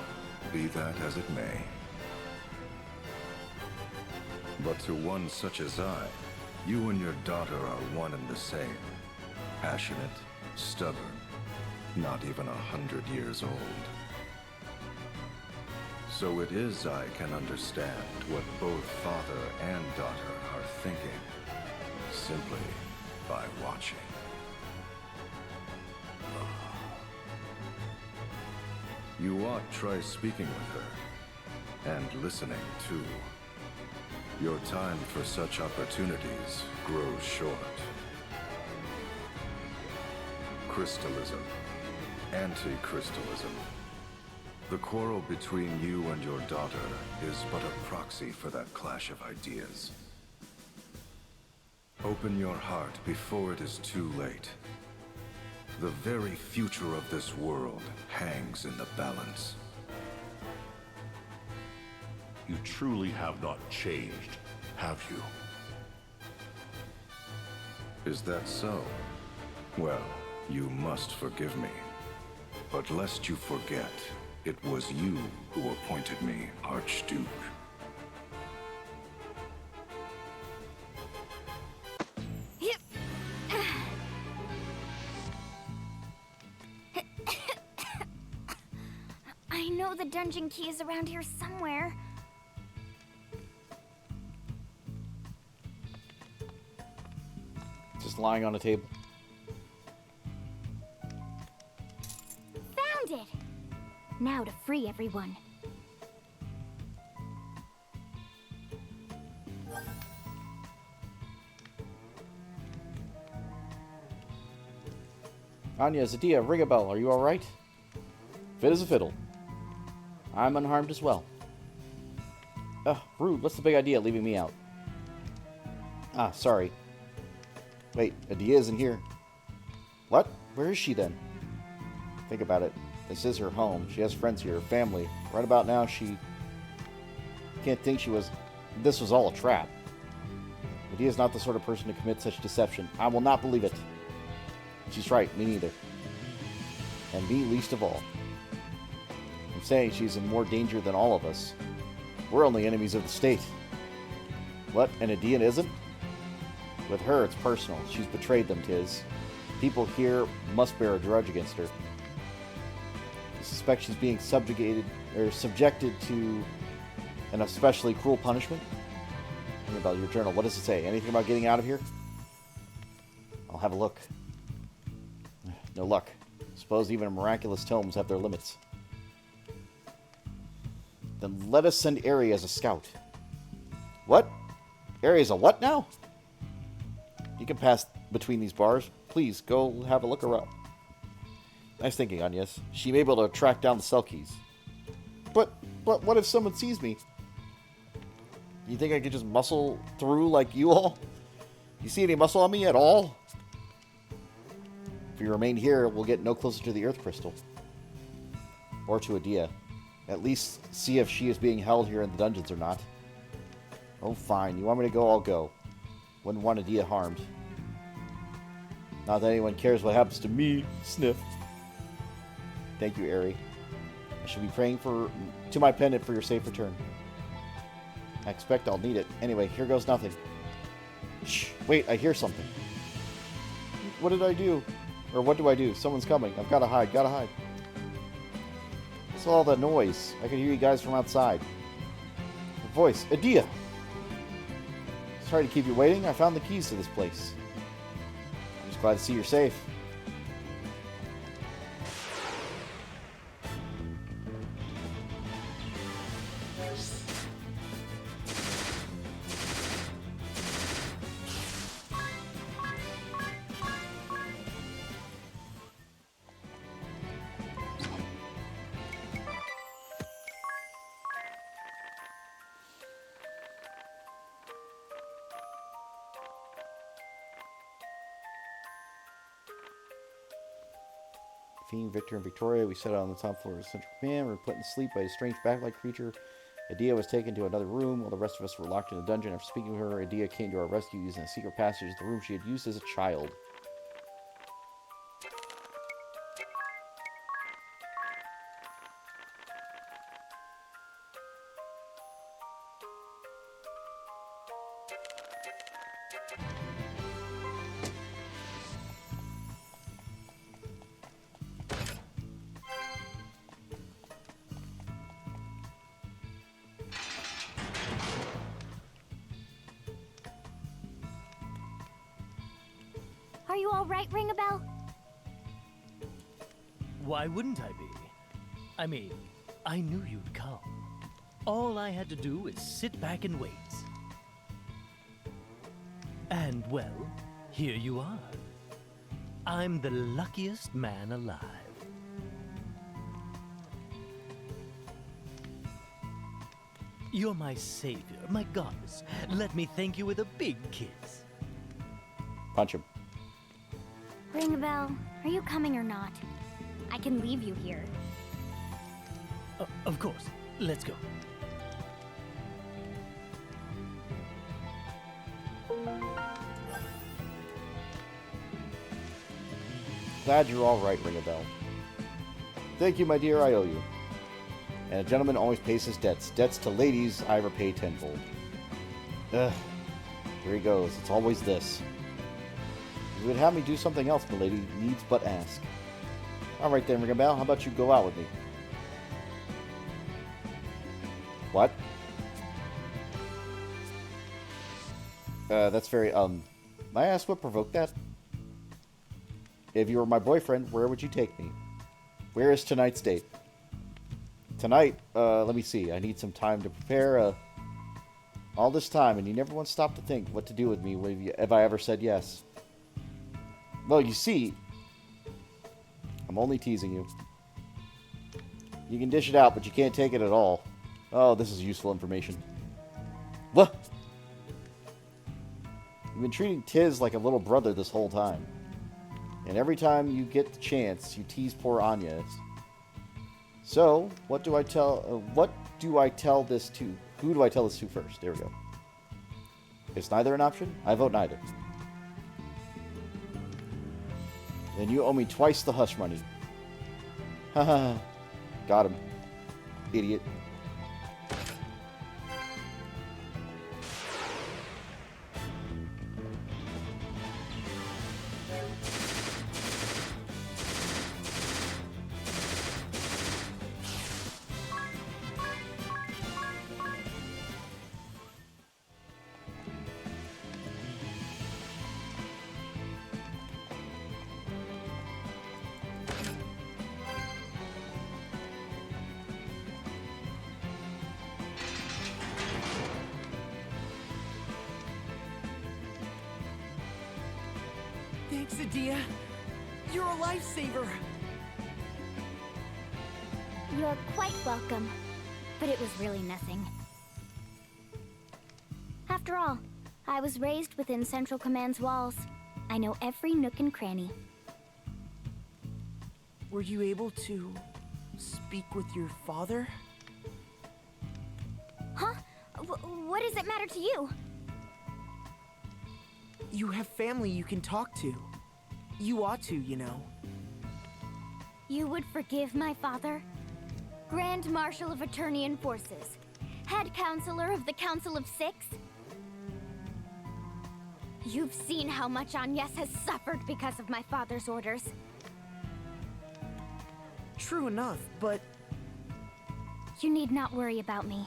be that as it may. But to one such as I, you and your daughter are one and the same. Passionate, stubborn, not even 100 years old. So it is I can understand what both father and daughter are thinking, simply by watching. You ought try speaking with her, and listening too. Your time for such opportunities grows short. Crystalism, anti-crystalism. The quarrel between you and your daughter is but a proxy for that clash of ideas. Open your heart before it is too late. The very future of this world hangs in the balance. You truly have not changed, have you? Is that so? Well, you must forgive me. But lest you forget, it was you who appointed me Archduke. I know the dungeon key is around here somewhere. Just lying on a table. Found it! Now to free everyone. Anya, Zadia, ring a bell. Are you alright? Fit as a fiddle. I'm unharmed as well. Ugh, rude. What's the big idea leaving me out? Ah, sorry. Wait, Adia isn't here. What? Where is she then? Think about it. This is her home. She has friends here, family. Right about now, she can't think this was all a trap. Adia is not the sort of person to commit such deception. I will not believe it. She's right, me neither. And me least of all. I'm saying she's in more danger than all of us. We're only enemies of the state. What? And Adia isn't? With her, it's personal. She's betrayed them, tis. People here must bear a grudge against her. I suspect she's being subjected to an especially cruel punishment. Think about your journal. What does it say? Anything about getting out of here? I'll have a look. No luck. Suppose even miraculous tomes have their limits. Then let us send Aerie as a scout. What? Aerie is a what now? You can pass between these bars. Please, go have a look around. Nice thinking, Agnes. She may be able to track down the cell keys. But what if someone sees me? You think I could just muscle through like you all? You see any muscle on me at all? If we remain here, we'll get no closer to the Earth Crystal. Or to Adia. At least see if she is being held here in the dungeons or not. Oh, fine. You want me to go, I'll go. Wouldn't want Adia harmed. Not that anyone cares what happens to me. Sniff. Thank you, Aerie. I should be praying to my pendant for your safe return. I expect I'll need it. Anyway, here goes nothing. Shh. Wait, I hear something. What did I do? Or what do I do? Someone's coming. I've got to hide. Got to hide. What's all that noise? I can hear you guys from outside. The voice. Adia! Sorry to keep you waiting. I found the keys to this place. I'm just glad to see you're safe. Fiend, Victor, and Victoria. We set out on the top floor of Central Command. We were put to sleep by a strange bat-like creature. Adia was taken to another room while the rest of us were locked in a dungeon. After speaking to her, Adia came to our rescue using a secret passage to the room she had used as a child. Are you all right, Ring a Bell? Why wouldn't I be? I mean, I knew you'd come. All I had to do was sit back and wait. And, well, here you are. I'm the luckiest man alive. You're my savior, my goddess. Let me thank you with a big kiss. Punch him. Ring a Bell, are you coming or not? I can leave you here. Of course. Let's go. Glad you're all right, Ring a Bell. Thank you, my dear, I owe you. And a gentleman always pays his debts. Debts to ladies I repay tenfold. Ugh. Here he goes. It's always this. If you would have me do something else, milady, needs but ask. Alright then, Ring a Bell, how about you go out with me? What? That's very, may I ask what provoked that? If you were my boyfriend, where would you take me? Where is tonight's date? Tonight, let me see. I need some time to prepare, all this time, and you never once stopped to think what to do with me if I ever said yes. Well, you see, I'm only teasing you. You can dish it out, but you can't take it at all. Oh, this is useful information. What? You've been treating Tiz like a little brother this whole time. And every time you get the chance, you tease poor Anya. So, what do I tell this to? Who do I tell this to first? There we go. It's neither an option? I vote neither. Then you owe me twice the hush money. Haha. Got him. Idiot. Thanks, Adia. You're a lifesaver. You're quite welcome. But it was really nothing. After all, I was raised within Central Command's walls. I know every nook and cranny. Were you able to speak with your father? Huh? What does it matter to you? You have family you can talk to. You ought to, you know. You would forgive my father? Grand Marshal of Eternian Forces. Head Counselor of the Council of Six? You've seen how much Agnes has suffered because of my father's orders. True enough, but... You need not worry about me.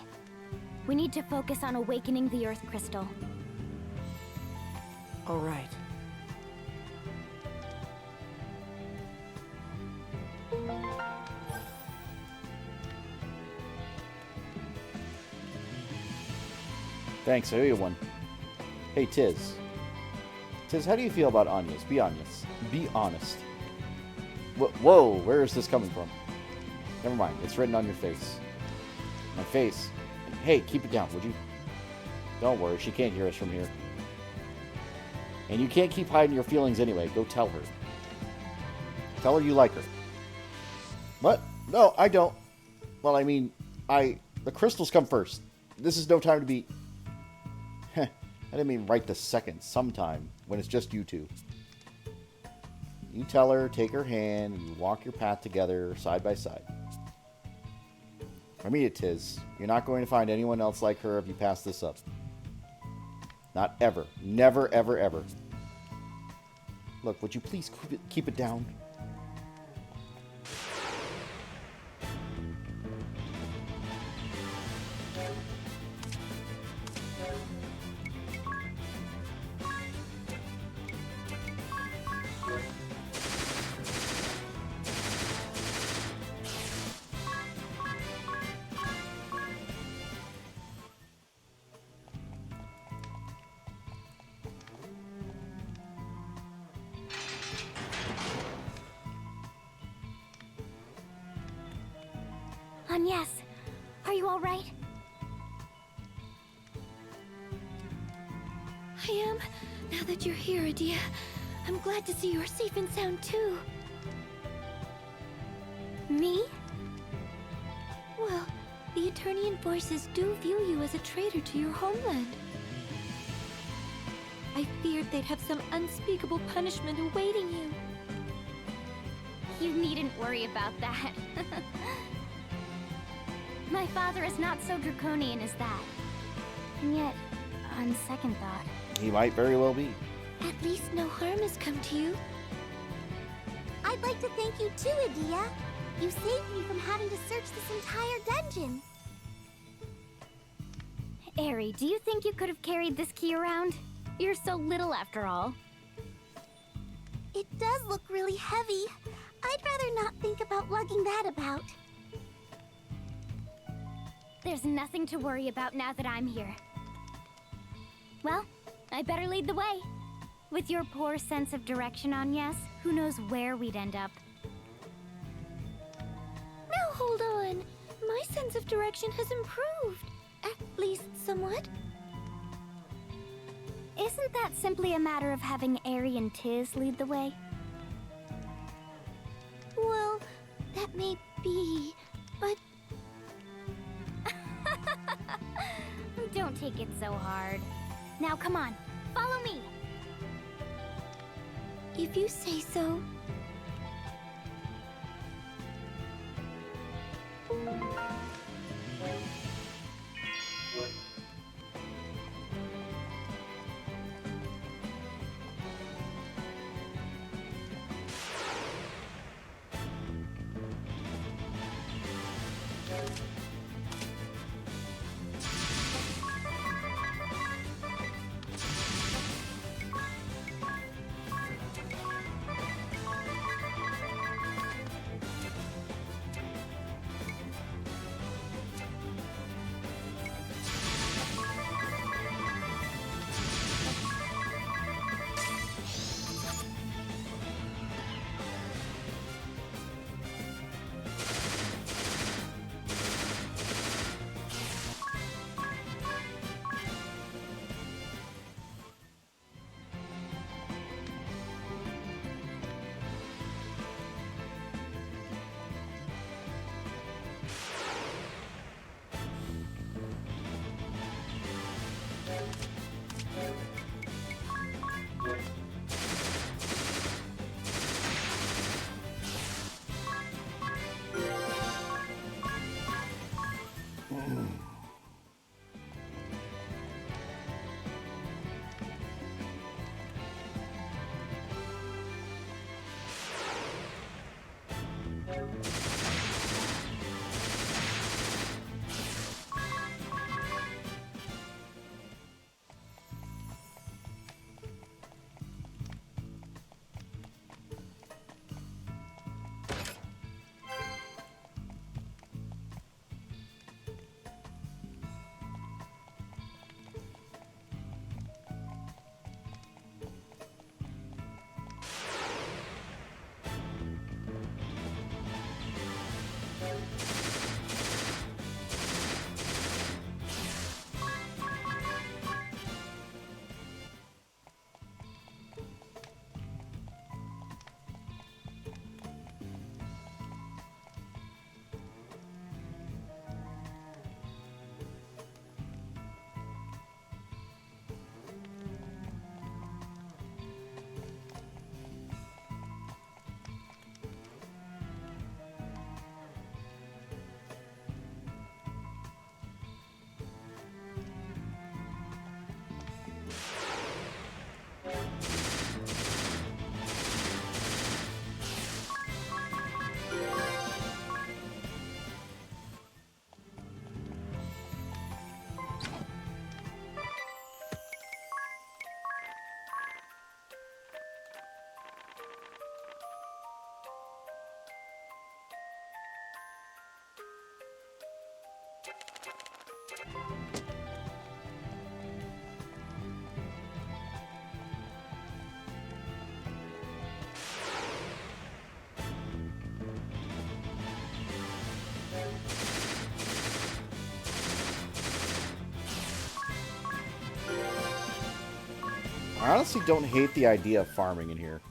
We need to focus on awakening the Earth Crystal. All right. Thanks, I owe you one. Hey, Tiz. Tiz, how do you feel about Agnes? Be honest. Be honest. Whoa, where is this coming from? Never mind, it's written on your face. My face? Hey, keep it down, would you? Don't worry, she can't hear us from here. And you can't keep hiding your feelings anyway. Go tell her. Tell her you like her. What? No, I don't. Well, I mean, the crystals come first. This is no time to be... I didn't mean right this second. Sometime, when it's just you two. You tell her, take her hand, and you walk your path together, side by side. I mean it, Tiz. You're not going to find anyone else like her if you pass this up. Not ever. Never, ever, ever. Look, would you please keep it down? Yes. Are you all right? I am. Now that you're here, Adia, I'm glad to see you're safe and sound too. Me? Well, the Eternian forces do view you as a traitor to your homeland. I feared they'd have some unspeakable punishment awaiting you. You needn't worry about that. My father is not so draconian as that. And yet, on second thought... He might very well be. At least no harm has come to you. I'd like to thank you too, Adia. You saved me from having to search this entire dungeon. Eri, do you think you could have carried this key around? You're so little after all. It does look really heavy. I'd rather not think about lugging that about. There's nothing to worry about now that I'm here. Well, I better lead the way. With your poor sense of direction, Agnes, who knows where we'd end up. Now hold on. My sense of direction has improved. At least somewhat. Isn't that simply a matter of having Eri and Tiz lead the way? Well, that may be, but... Don't take it so hard. Now come on, follow me! If you say so. I honestly don't hate the idea of farming in here.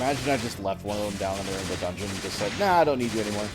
Imagine I just left one of them down there in the dungeon and just said, nah, I don't need you anymore.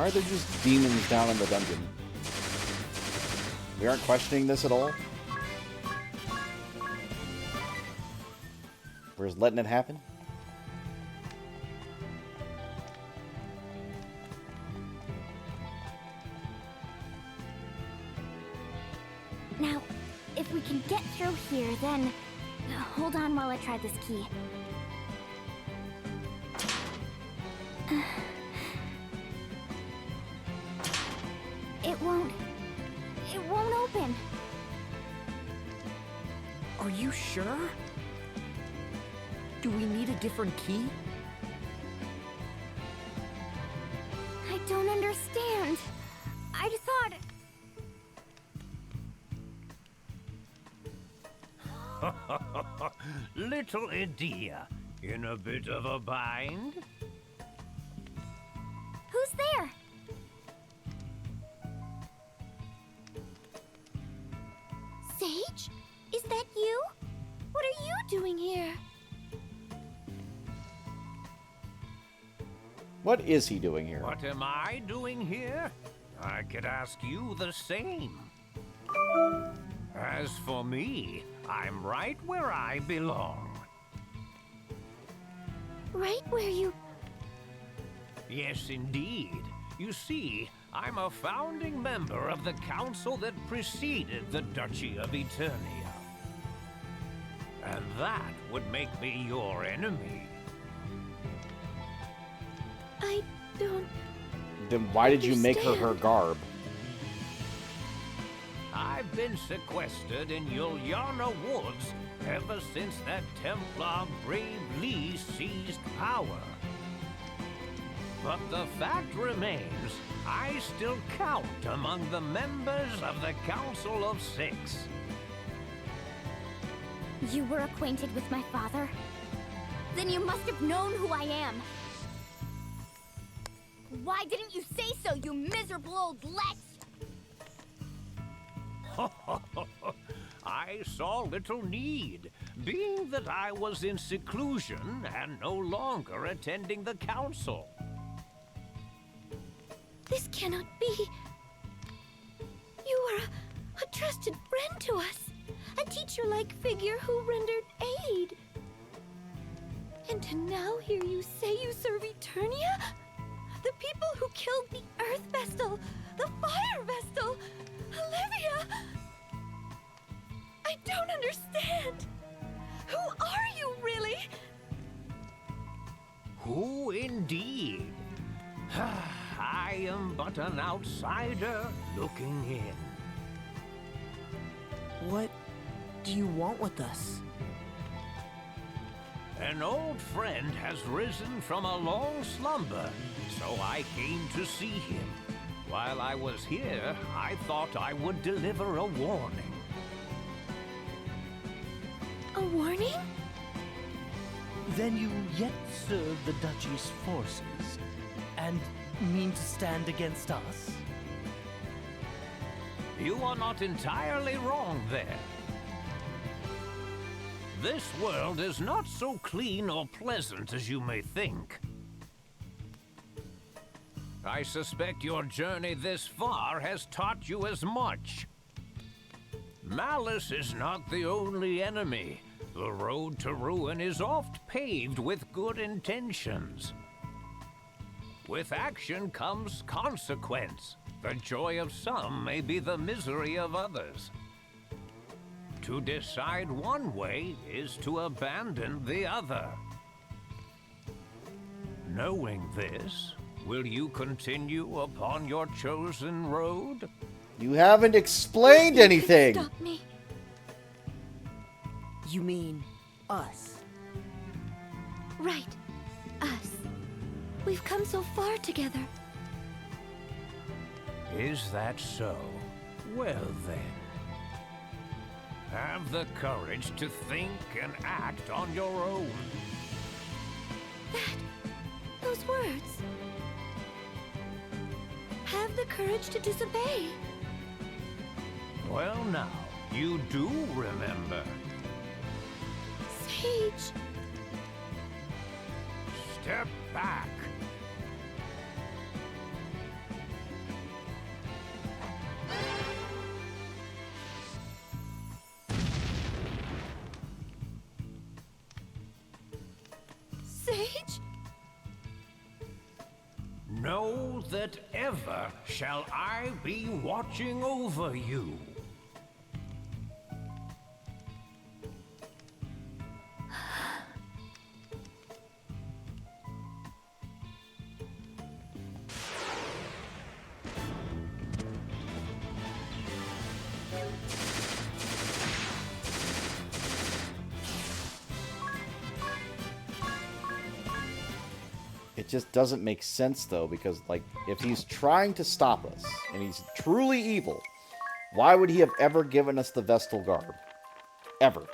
Why are there just demons down in the dungeon? We aren't questioning this at all? We're just letting it happen? Now, if we can get through here, then... Hold on while I try this key. It won't open. Are you sure? Do we need a different key? I don't understand. I thought... Little Edea, in a bit of a bind? Who's there? Sage? Is that you? What are you doing here? What is he doing here? What am I doing here? I could ask you the same. As for me, I'm right where I belong. Right where you... Yes, indeed. You see, I'm a founding member of the council that preceded the Duchy of Eternia. And that would make me your enemy. I don't... Then why did you make her garb? I've been sequestered in Yuliana Woods ever since that Templar Brave Lee seized power. But the fact remains, I still count among the members of the Council of Six. You were acquainted with my father? Then you must have known who I am. Why didn't you say so, you miserable old Lex? I saw little need, being that I was in seclusion and no longer attending the council. This cannot be. You are a trusted friend to us. A teacher-like figure who rendered aid. And to now hear you say you serve Eternia? The people who killed the Earth Vestal, the Fire Vestal, Olivia! I don't understand. Who are you, really? Who indeed? I am but an outsider looking in. What do you want with us? An old friend has risen from a long slumber, so I came to see him. While I was here, I thought I would deliver a warning. A warning? Then you yet serve the Duchy's forces, and mean to stand against us? You are not entirely wrong there. This world is not so clean or pleasant as you may think. I suspect your journey this far has taught you as much. Malice is not the only enemy. The road to ruin is oft paved with good intentions. With action comes consequence. The joy of some may be the misery of others. To decide one way is to abandon the other. Knowing this, will you continue upon your chosen road? You haven't explained anything! Stop me. You mean us? Right. Us. We've come so far together. Is that so? Well then. Have the courage to think and act on your own. Those words. Have the courage to disobey. Well now, you do remember. Sage. Step back. that ever shall I be watching over you. It just doesn't make sense, though, because, like, if he's trying to stop us, and he's truly evil, why would he have ever given us the Vestal garb? Ever.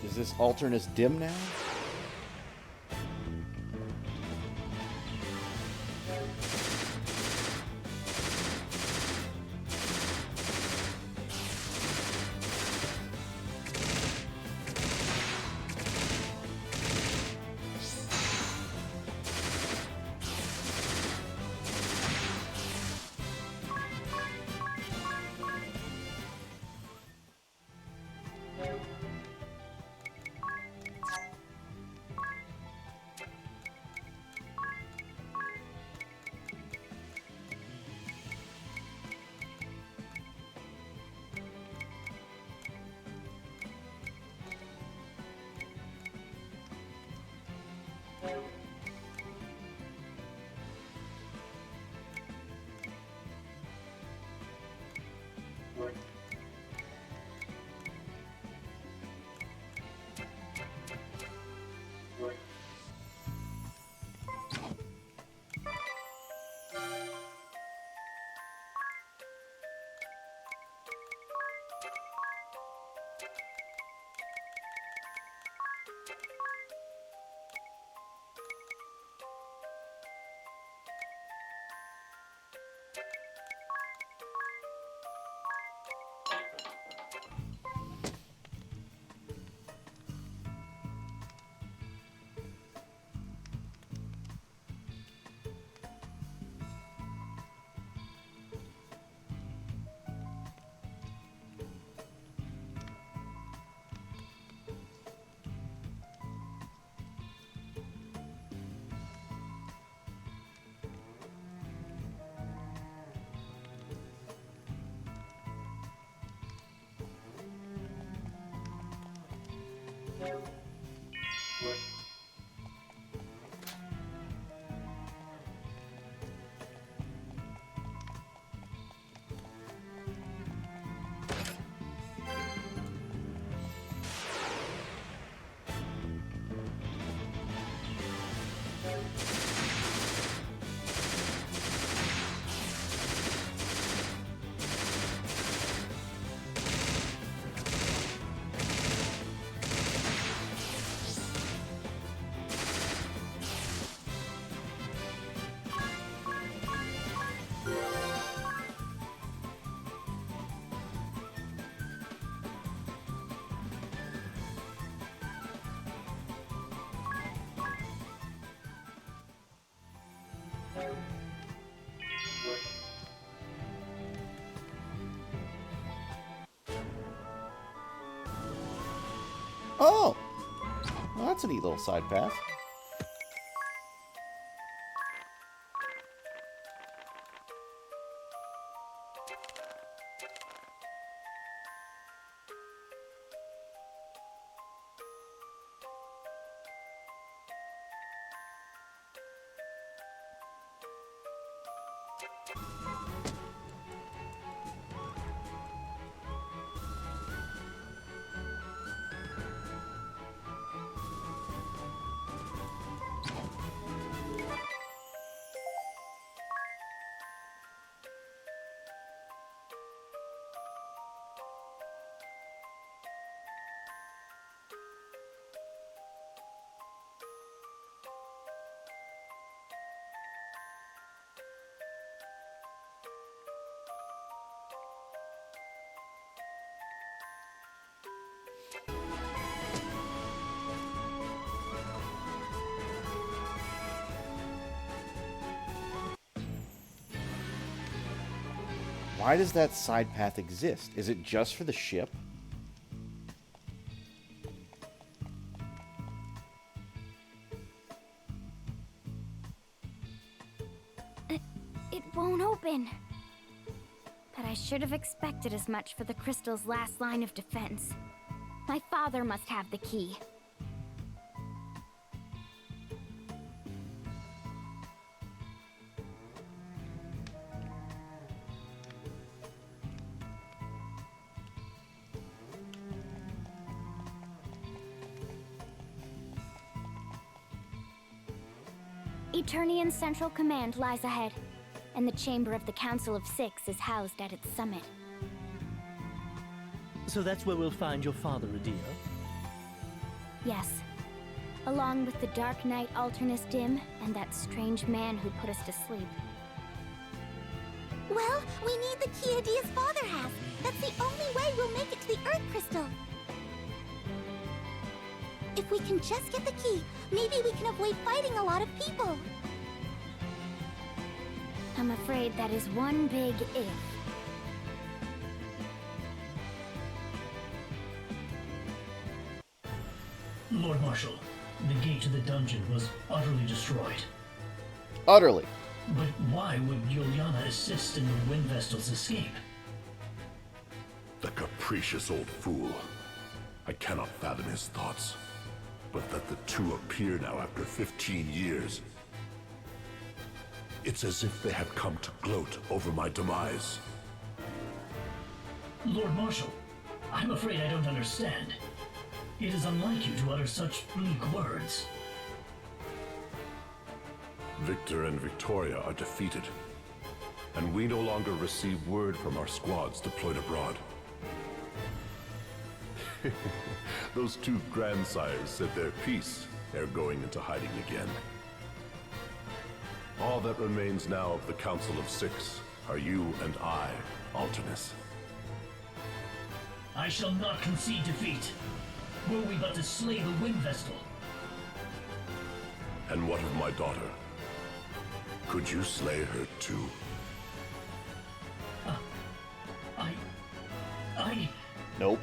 Is this Alternus dim now? Oh! Well, that's a neat little side path. Why does that side path exist? Is it just for the ship? It won't open. But I should have expected as much for the crystal's last line of defense. My father must have the key. Eternian Central Command lies ahead, and the Chamber of the Council of Six is housed at its summit. So that's where we'll find your father, Adia? Yes. Along with the Dark Knight Alternus Dim and that strange man who put us to sleep. Well, we need the key Adia's father has. That's the only way we'll make it to the Earth Crystal. If we can just get the key, maybe we can avoid fighting a lot of people. I'm afraid that is one big if. Lord Marshal, the gate to the dungeon was utterly destroyed. Utterly. But why would Juliana assist in the Wind Vestal's escape? The capricious old fool. I cannot fathom his thoughts. But that the two appear now after 15 years. It's as if they have come to gloat over my demise. Lord Marshal, I'm afraid I don't understand. It is unlike you to utter such bleak words. Victor and Victoria are defeated, and we no longer receive word from our squads deployed abroad. Those two grandsires said their piece ere going into hiding again. All that remains now of the Council of Six are you and I, Alternus. I shall not concede defeat. Were we but to slay the Wind Vestal. And what of my daughter? Could you slay her too? Nope.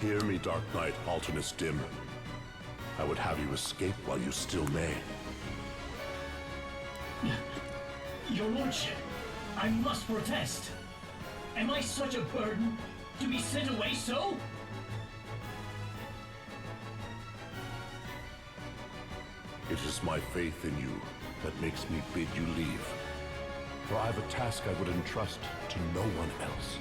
Hear me, Dark Knight Alternus Dim. I would have you escape while you still may. Your Lordship, I must protest. Am I such a burden to be sent away so? It is my faith in you that makes me bid you leave. For I have a task I would entrust to no one else.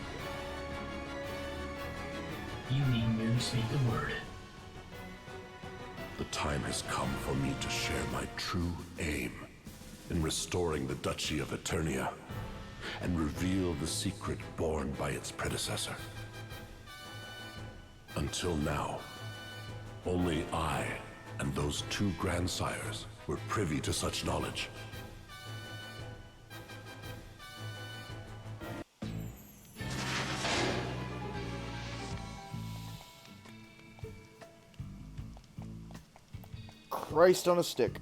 You need merely speak the word. The time has come for me to share my true aim in restoring the Duchy of Eternia and reveal the secret borne by its predecessor. Until now, only I and those two grandsires were privy to such knowledge. Christ on a stick.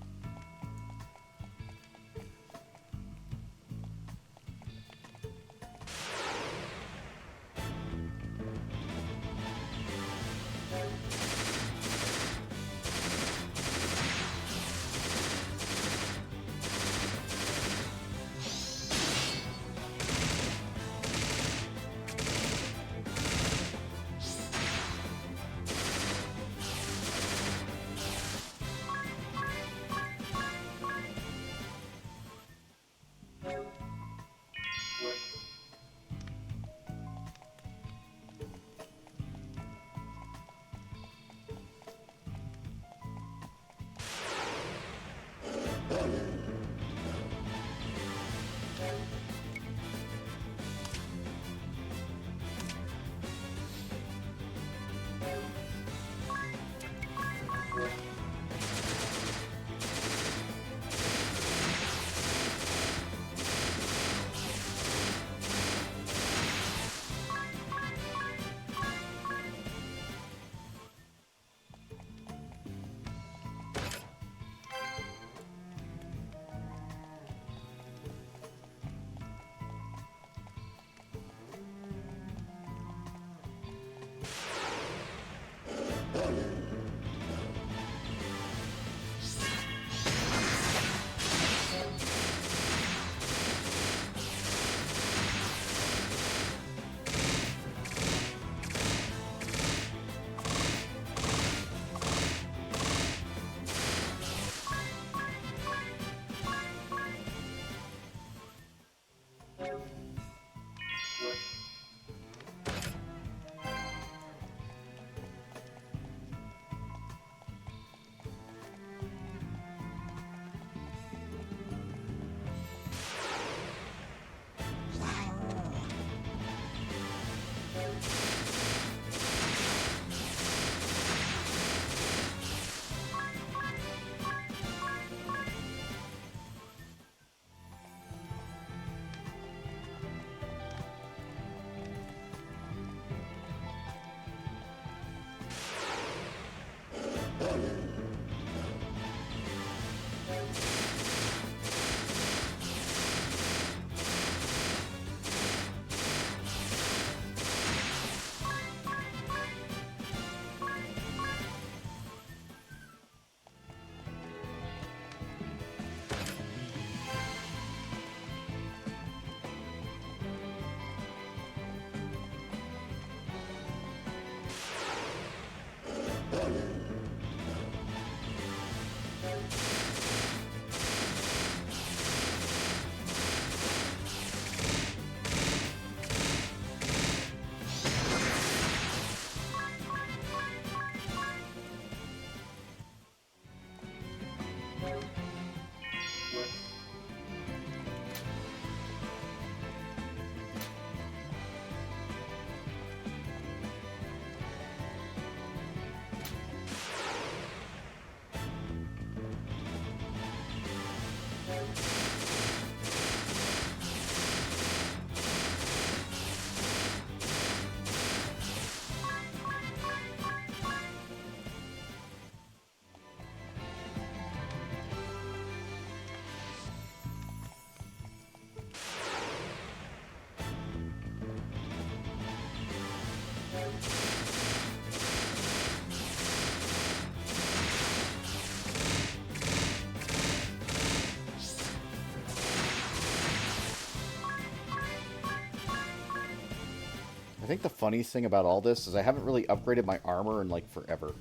I think the funniest thing about all this is I haven't really upgraded my armor in, like, forever.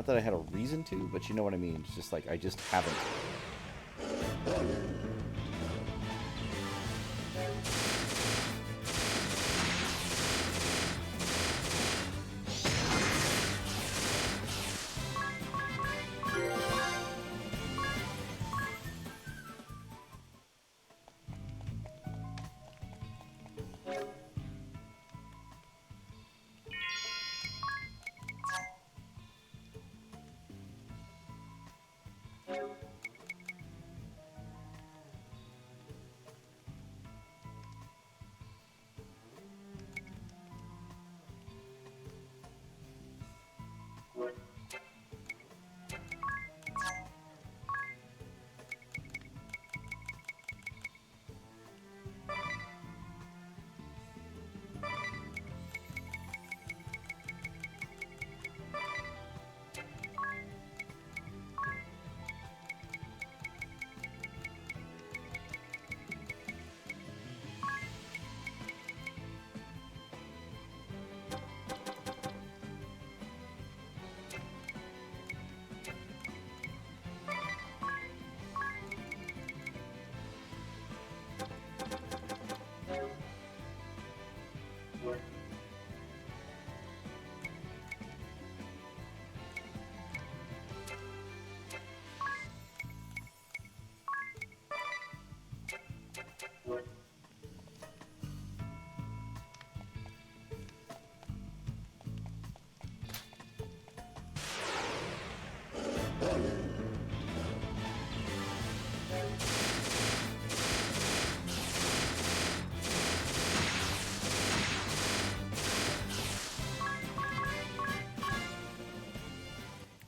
Not that I had a reason to, but you know what I mean. It's just like, I just haven't.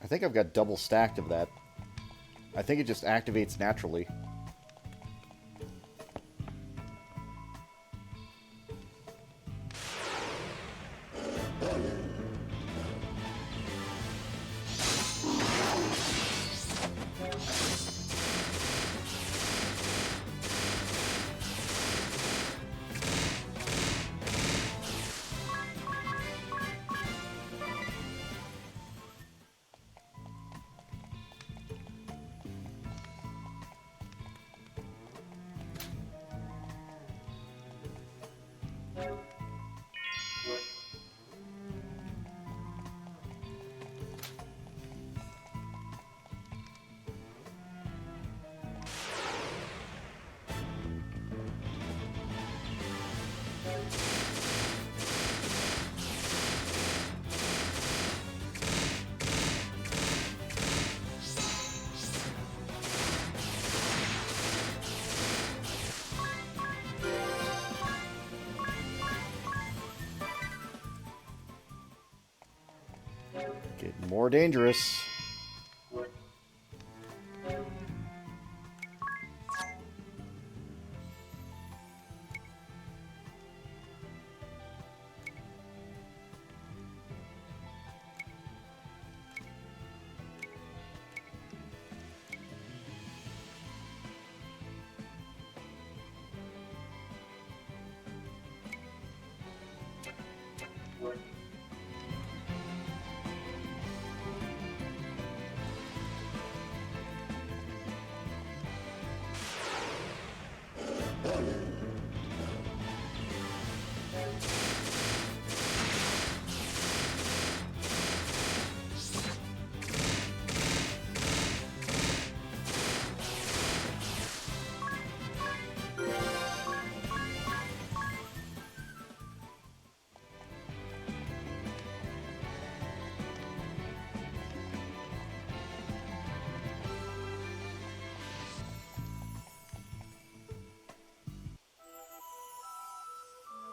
I think I've got double stacked of that. I think it just activates naturally. Getting more dangerous.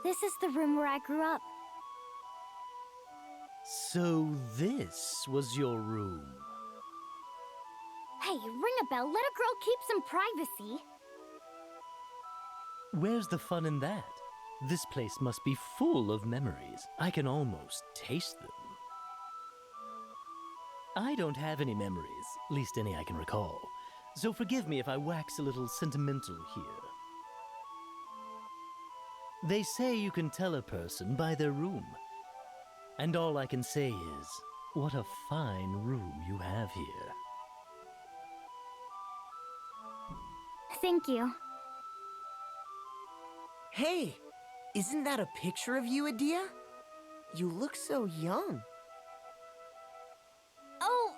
This is the room where I grew up. So this was your room. Hey, ring a bell. Let a girl keep some privacy. Where's the fun in that? This place must be full of memories. I can almost taste them. I don't have any memories, least any I can recall. So forgive me if I wax a little sentimental here. They say you can tell a person by their room. And all I can say is, What a fine room you have here. Thank you. Hey, isn't that a picture of you, Adia? You look so young. Oh,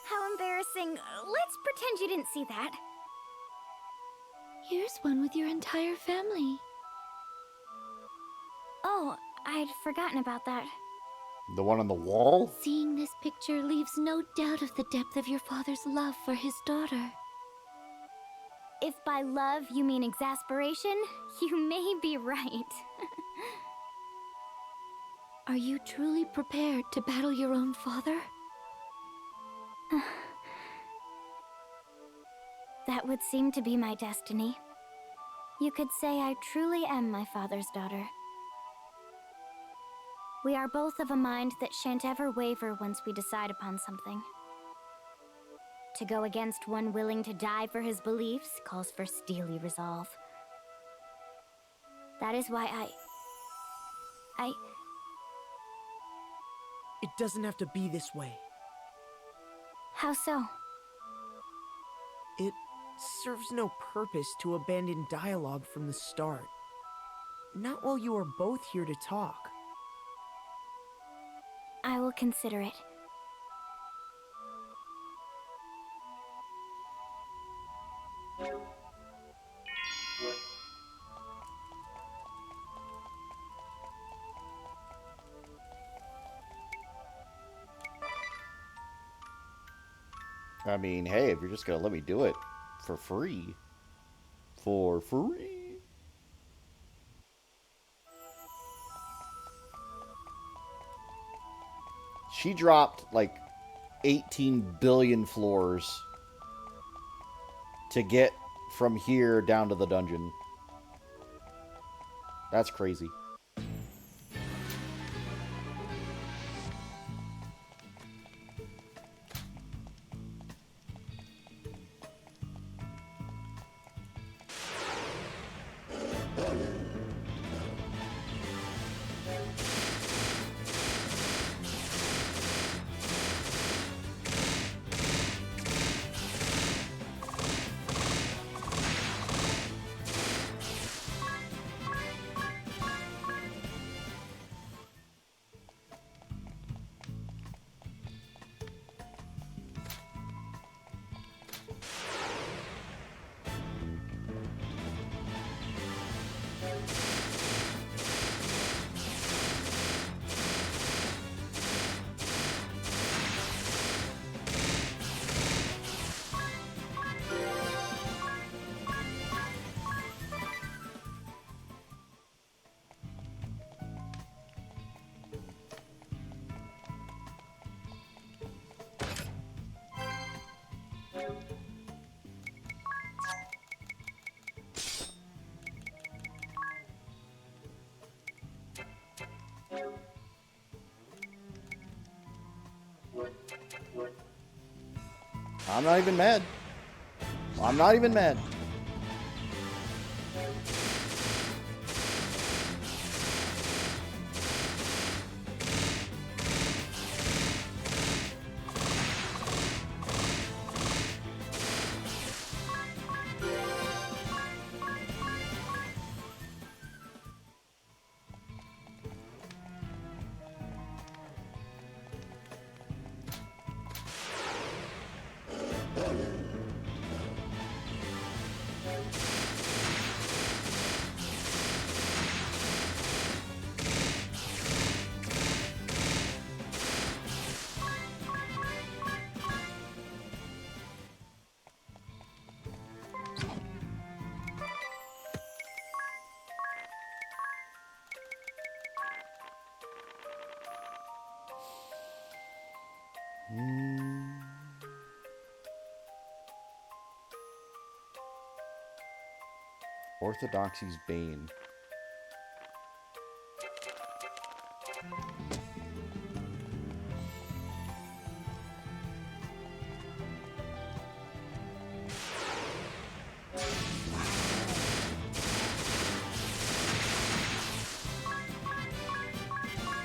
how embarrassing. Let's pretend you didn't see that. Here's one with your entire family. Oh, I'd forgotten about that. The one on the wall? Seeing this picture leaves no doubt of the depth of your father's love for his daughter. If by love you mean exasperation, you may be right. Are you truly prepared to battle your own father? That would seem to be my destiny. You could say I truly am my father's daughter. We are both of a mind that shan't ever waver once we decide upon something. To go against one willing to die for his beliefs calls for steely resolve. That is why It doesn't have to be this way. How so? It serves no purpose to abandon dialogue from the start. Not while you are both here to talk. I will consider it. I mean, hey, if you're just gonna let me do it for free. For free. She dropped like 18 billion floors to get from here down to the dungeon. That's crazy. I'm not even mad. I'm not even mad. Orthodoxy's Bane.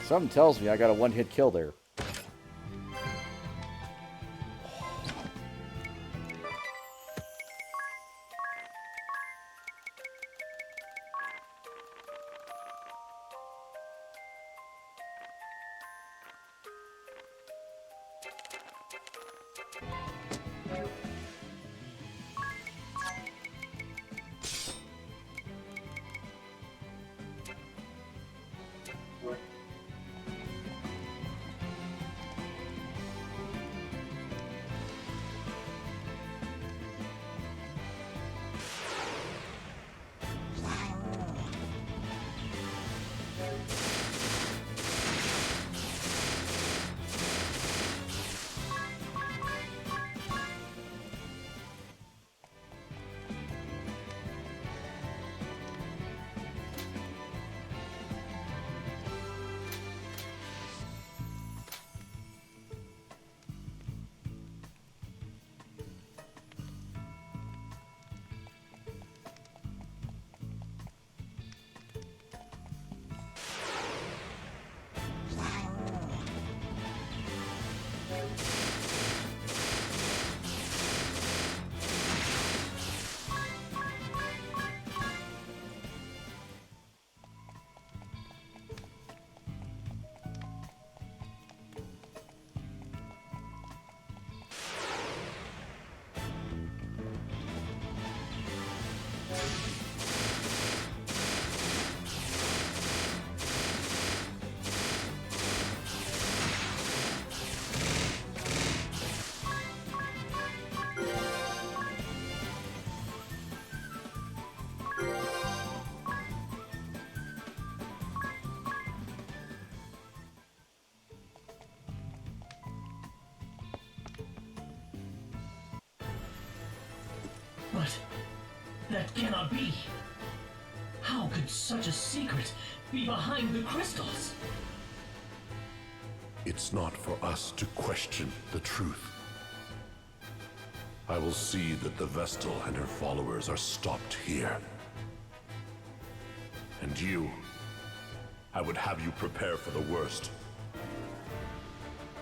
Something tells me I got a one-hit kill there. But that cannot be. How could such a secret be behind the crystals? It's not for us to question the truth. I will see that the Vestal and her followers are stopped here. And you, I would have you prepare for the worst.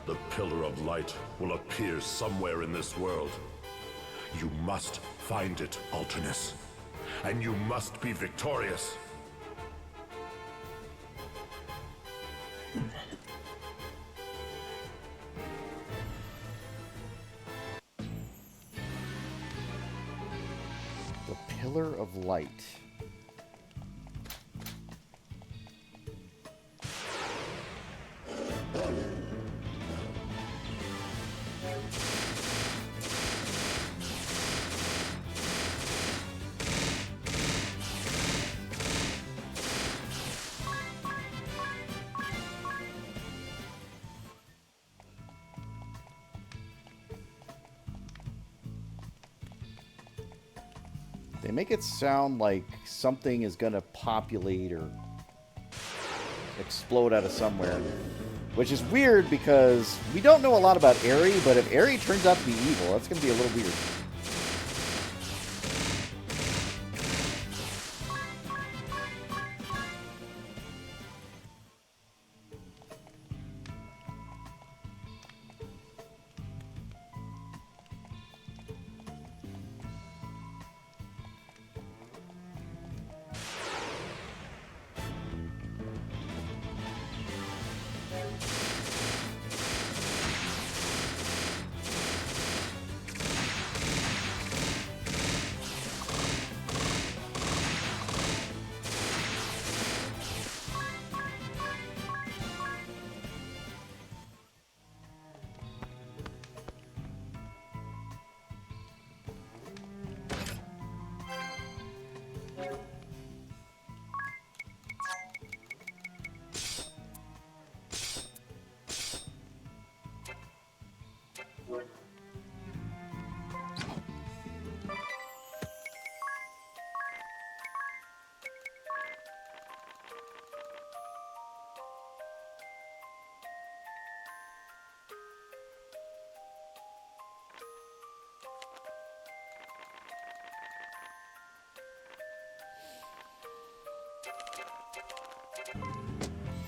The Pillar of Light will appear somewhere in this world. You must find it, Alternus. And you must be victorious. The Pillar of Light. They make it sound like something is going to populate or explode out of somewhere. Which is weird because we don't know a lot about Aerie, but if Aerie turns out to be evil, that's going to be a little weird.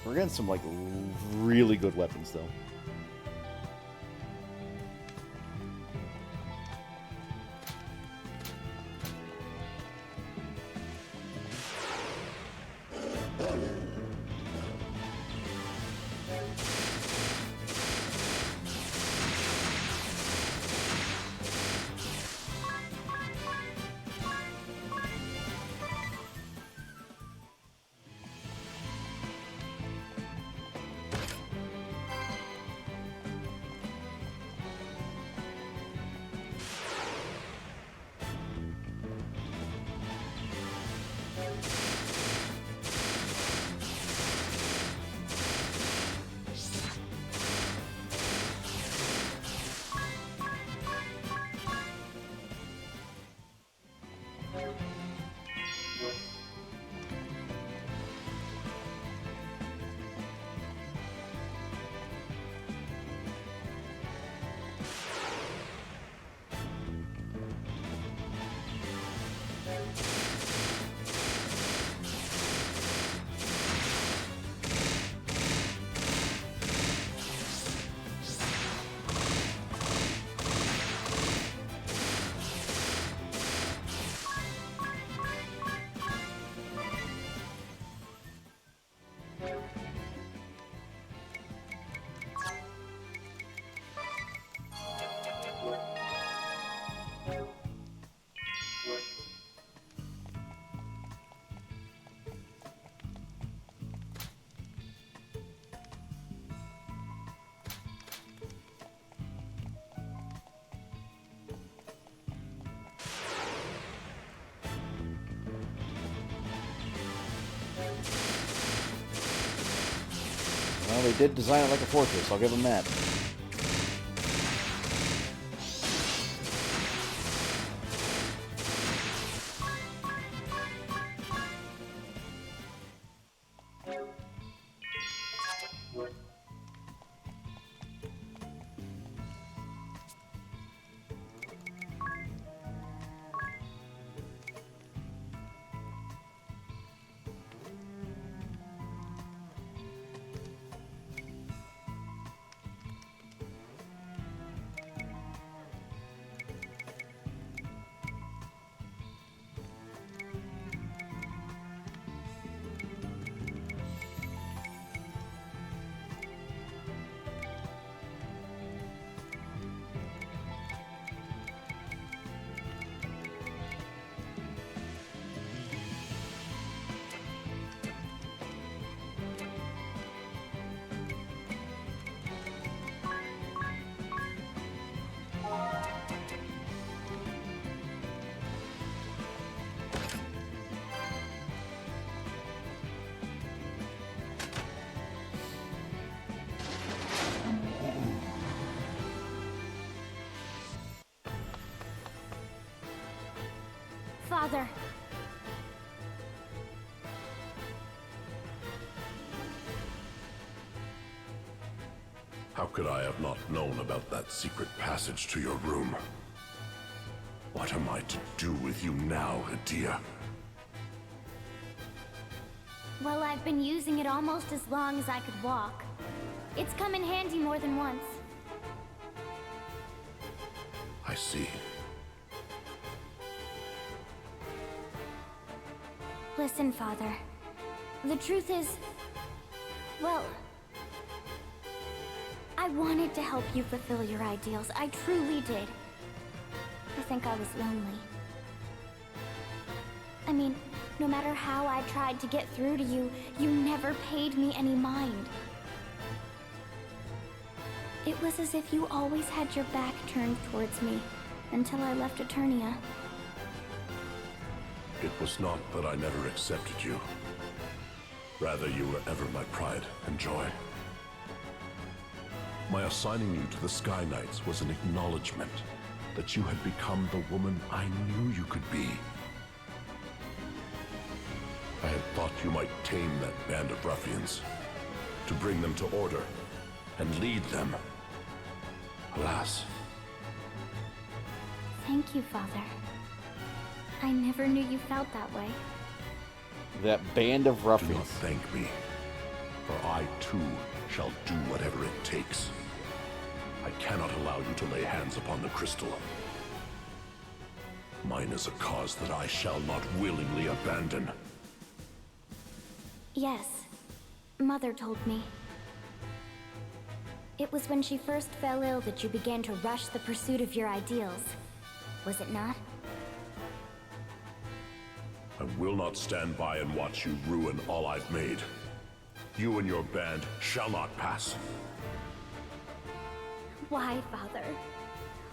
We're getting some, like, really good weapons, though. Well, they did design it like a fortress. I'll give them that. Father. How could I have not known about that secret passage to your room? What am I to do with you now, Adia? Well, I've been using it almost as long as I could walk. It's come in handy more than once. I see. Listen, Father. The truth is... well... I wanted to help you fulfill your ideals. I truly did. I think I was lonely. I mean, no matter how I tried to get through to you, you never paid me any mind. It was as if you always had your back turned towards me, until I left Eternia. It was not that I never accepted you. Rather, you were ever my pride and joy. My assigning you to the Sky Knights was an acknowledgement that you had become the woman I knew you could be. I had thought you might tame that band of ruffians, to bring them to order and lead them. Alas. Thank you, Father. I never knew you felt that way. That band of ruffians. Do not thank me, for I too shall do whatever it takes. I cannot allow you to lay hands upon the crystal. Mine is a cause that I shall not willingly abandon. Yes, Mother told me. It was when she first fell ill that you began to rush the pursuit of your ideals. Was it not? I will not stand by and watch you ruin all I've made. You and your band shall not pass. Why, Father?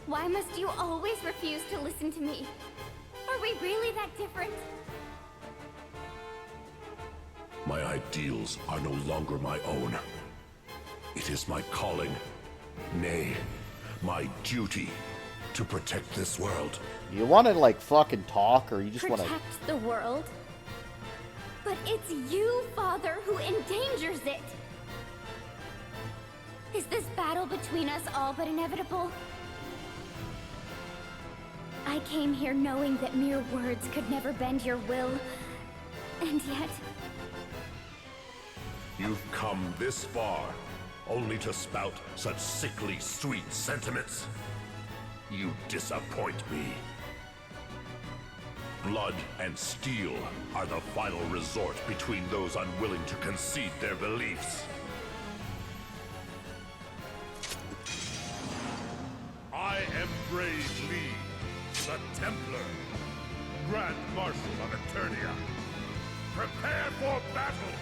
Why must you always refuse to listen to me? Are we really that different? My ideals are no longer my own. It is my calling, nay, my duty, to protect this world. You want to, like, fucking talk, or you just want to... Protect the world? But it's you, Father, who endangers it! Is this battle between us all but inevitable? I came here knowing that mere words could never bend your will, and yet... You've come this far, only to spout such sickly sweet sentiments. You disappoint me. Blood and steel are the final resort between those unwilling to concede their beliefs. I am Brave Lee. The Templar, Grand Marshal of Eternia. Prepare for battle!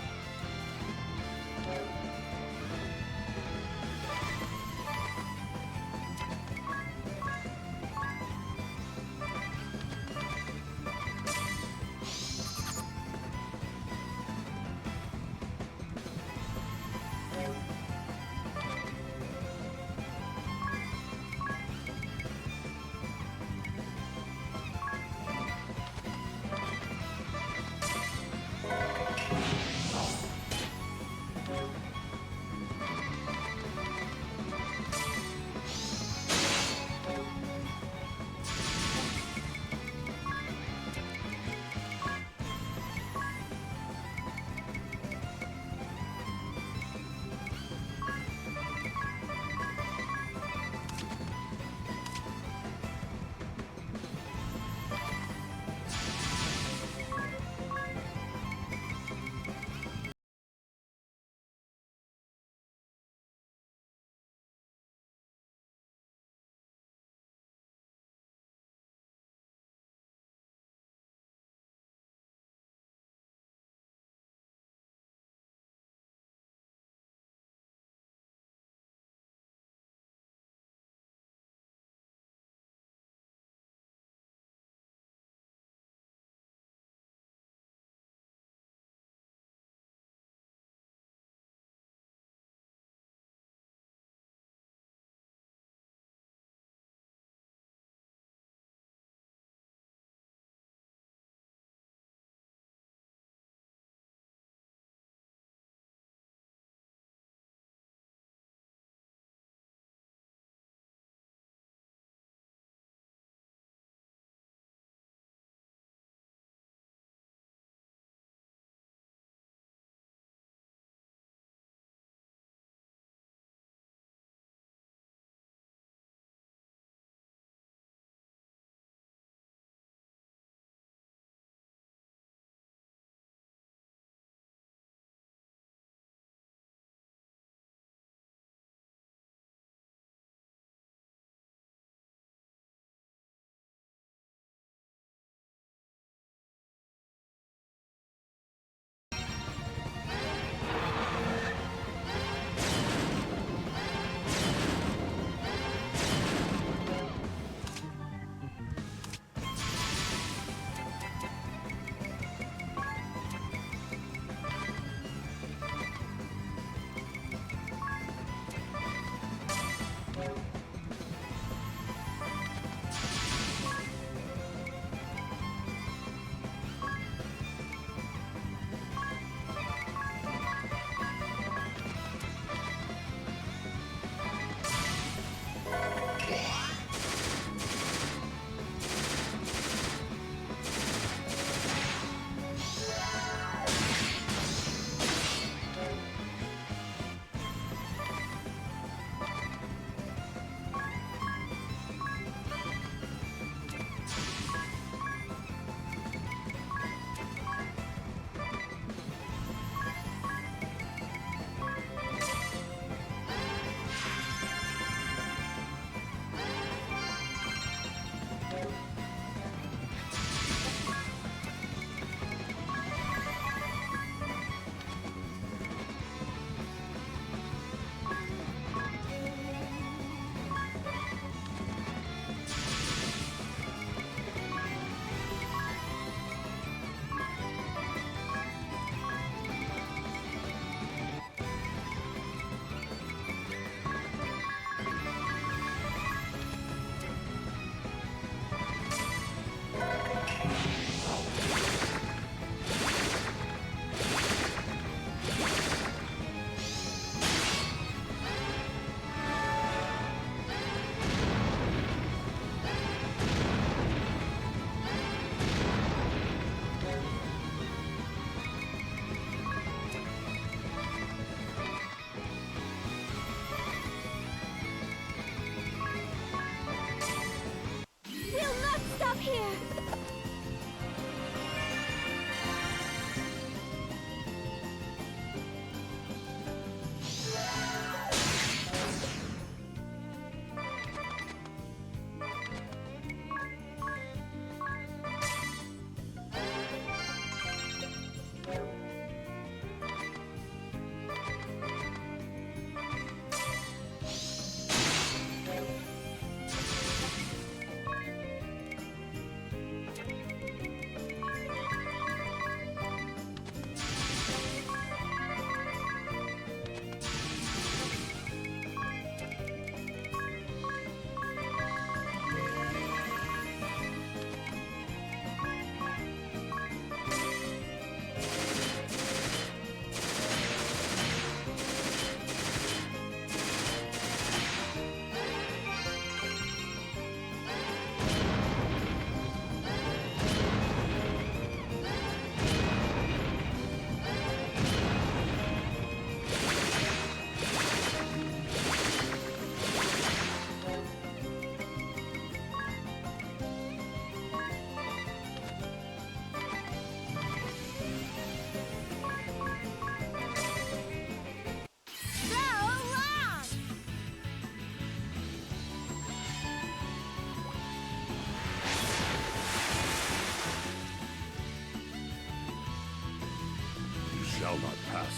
shall not pass.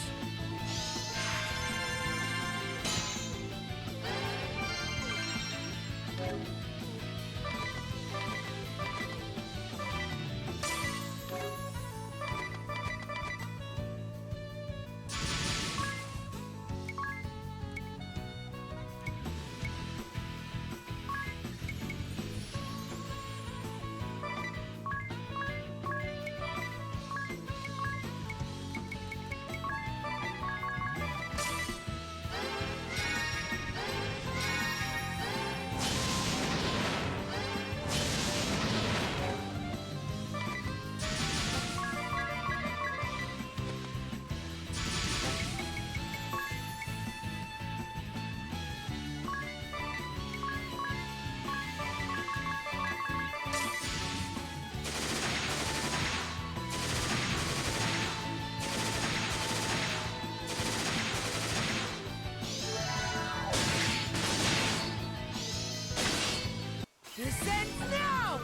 Descend now!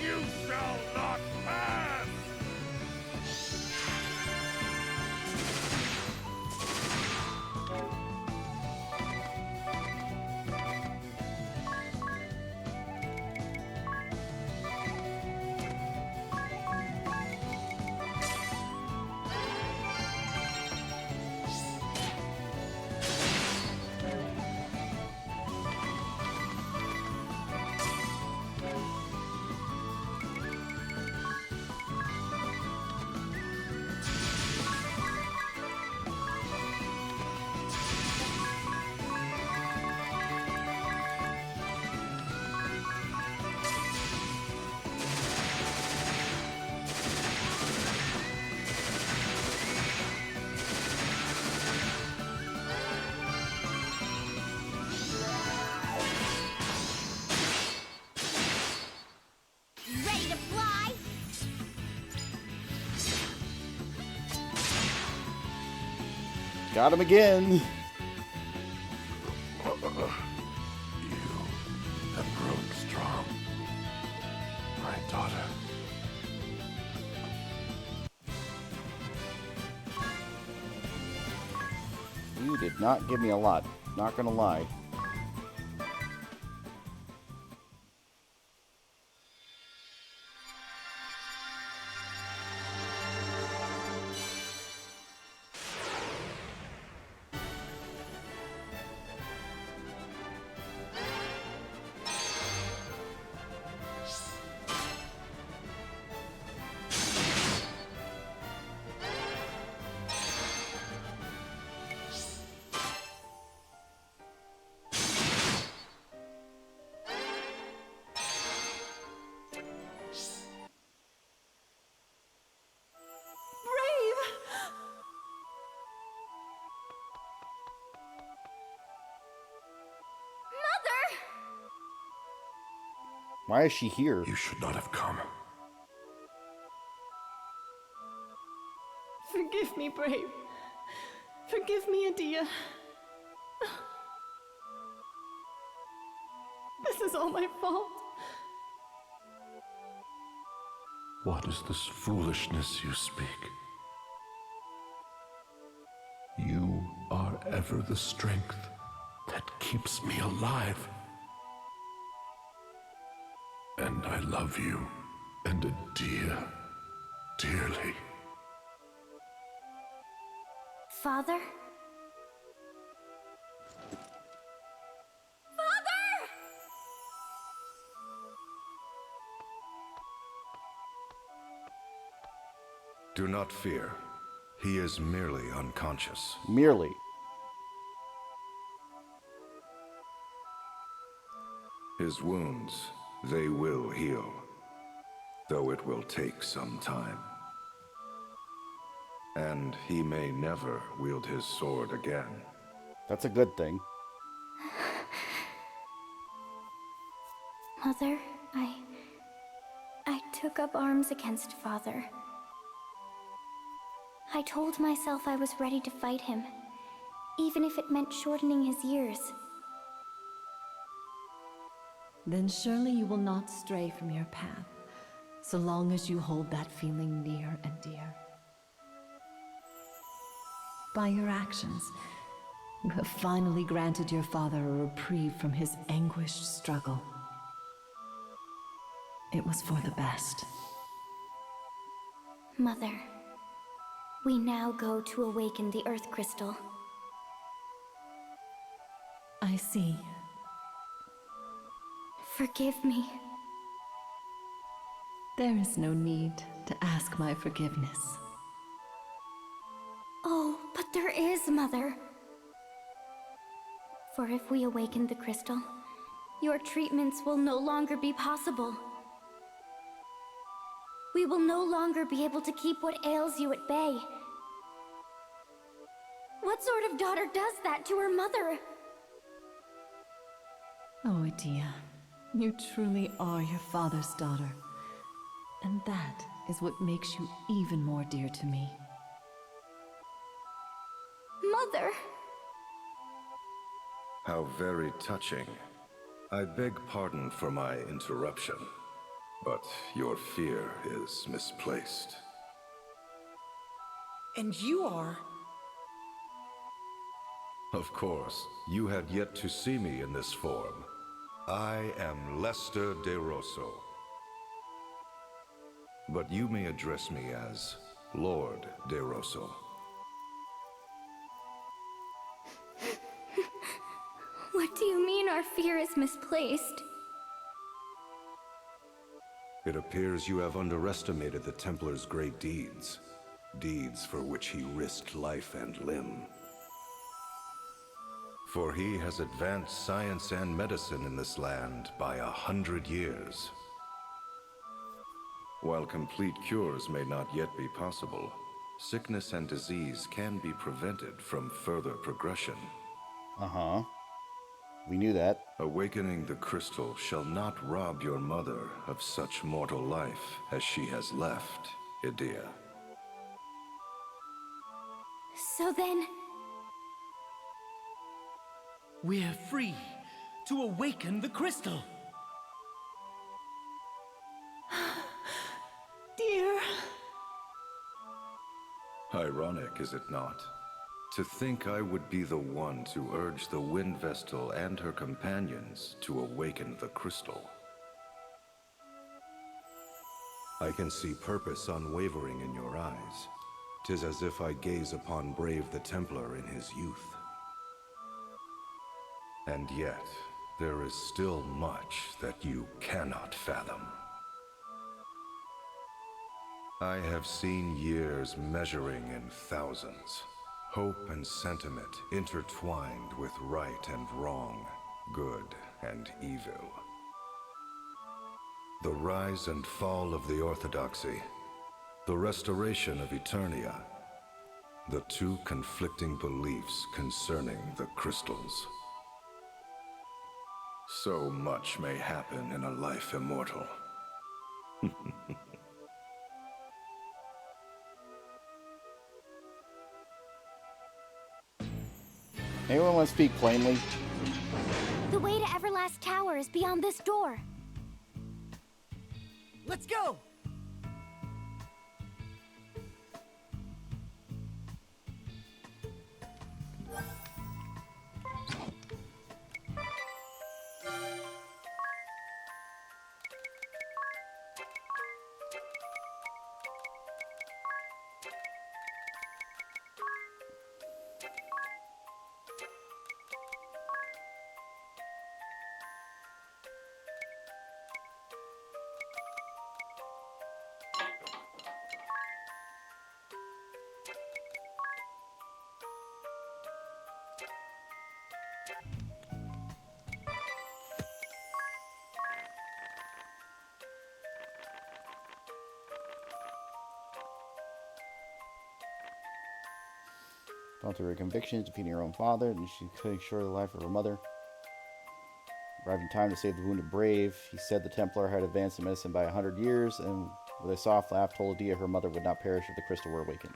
You shall not pass! Ready to fly? Got him again. You have grown strong, my daughter. You did not give me a lot. Not gonna lie. Why is she here? You should not have come. Forgive me, Brave. Forgive me, Adia. This is all my fault. What is this foolishness you speak? You are ever the strength that keeps me alive. And I love you and Adia dearly. Father? Do not fear. He is merely unconscious. Merely. His wounds, they will heal, though it will take some time. and he may never wield his sword again. That's a good thing. Mother, I took up arms against Father. I told myself I was ready to fight him, even if it meant shortening his years. Then surely you will not stray from your path, so long as you hold that feeling near and dear. By your actions, you have finally granted your father a reprieve from his anguished struggle. It was for the best. Mother, we now go to awaken the Earth Crystal. I see. Forgive me. There is no need to ask my forgiveness. Oh, but there is, Mother. For if we awaken the crystal, your treatments will no longer be possible. We will no longer be able to keep what ails you at bay. What sort of daughter does that to her mother? Oh, Adia, you truly are your father's daughter. And that is what makes you even more dear to me. Mother! How very touching. I beg pardon for my interruption, but your fear is misplaced. And you are... Of course, you had yet to see me in this form. I am Lester de Rosso. But you may address me as Lord de Rosso. What do you mean our fear is misplaced? It appears you have underestimated the Templar's great deeds. Deeds for which he risked life and limb. For he has advanced science and medicine in this land by 100 years. While complete cures may not yet be possible, sickness and disease can be prevented from further progression. Uh-huh. We knew that. Awakening the crystal shall not rob your mother of such mortal life as she has left, Idia. So then... We're free to awaken the crystal. Dear... Ironic, is it not? To think I would be the one to urge the Wind Vestal and her companions to awaken the crystal. I can see purpose unwavering in your eyes. 'Tis as if I gaze upon Brave the Templar in his youth. And yet, there is still much that you cannot fathom. I have seen years measuring in thousands. Hope and sentiment intertwined with right and wrong, good and evil. The rise and fall of the Orthodoxy, the restoration of Eternia, the two conflicting beliefs concerning the crystals. So much may happen in a life immortal. Anyone want to speak plainly? The way to Everlast Tower is beyond this door. Let's go! Gone through her convictions, defeating her own father, and she couldn't ensure the life of her mother. Arrived in time to save the wounded brave. He said the Templar had advanced in medicine by 100 years, and with a soft laugh told Adia her mother would not perish if the crystal were awakened.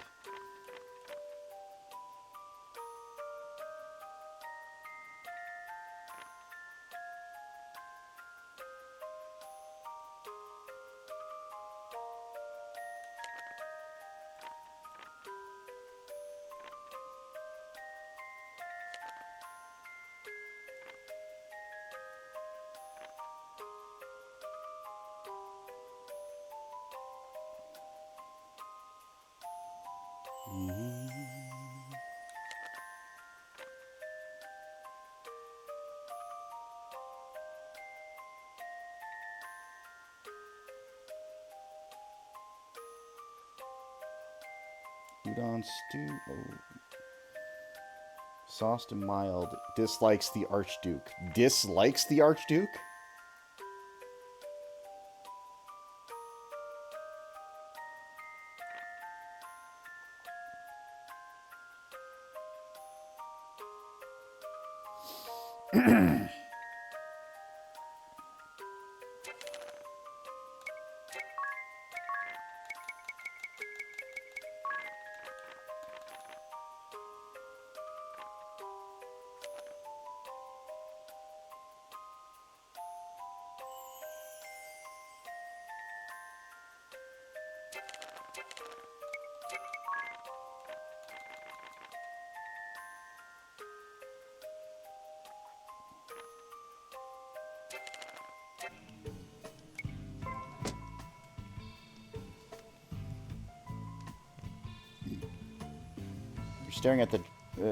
Udon stew. Oh. Sauced and mild. Dislikes the Archduke. Dislikes the Archduke?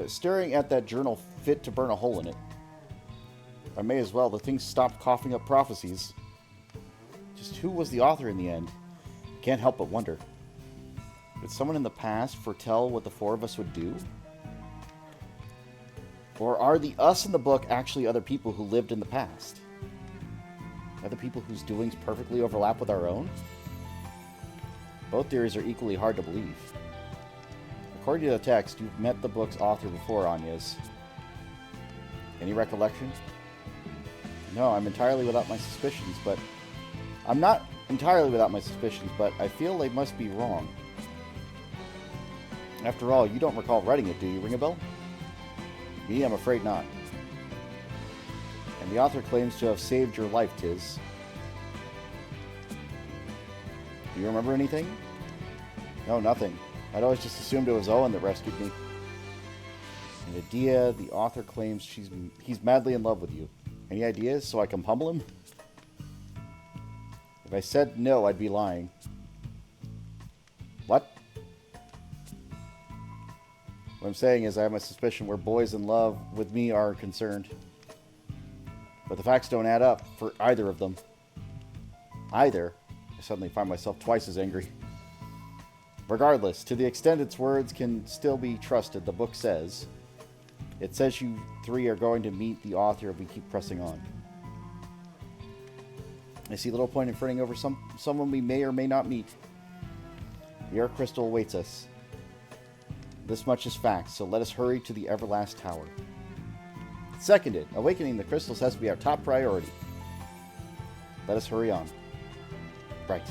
Staring at that journal fit to burn a hole in it. I may as well. The thing stopped coughing up prophecies. Just who was the author in the end? Can't help but wonder. Did someone in the past foretell what the four of us would do? Or are the us in the book actually other people who lived in the past? Other people whose doings perfectly overlap with our own? Both theories are equally hard to believe. According to the text, you've met the book's author before, Agnes. Any recollection? No, I'm entirely without my suspicions, but... I'm not entirely without my suspicions, but I feel they must be wrong. After all, you don't recall writing it, do you, ring a bell? Me, I'm afraid not. And the author claims to have saved your life, Tiz. Do you remember anything? No, nothing. I'd always just assumed it was Owen that rescued me. And Adia, the author claims he's madly in love with you. Any ideas so I can pummel him? If I said no, I'd be lying. What? What I'm saying is I have my suspicion where boys in love with me are concerned. But the facts don't add up for either of them. Either. I suddenly find myself twice as angry. Regardless, to the extent its words can still be trusted, the book says... It says you three are going to meet the author if we keep pressing on. I see little point in fretting over someone we may or may not meet. The Air Crystal awaits us. This much is fact, so let us hurry to the Everlast Tower. Seconded, awakening the crystals has to be our top priority. Let us hurry on. Right.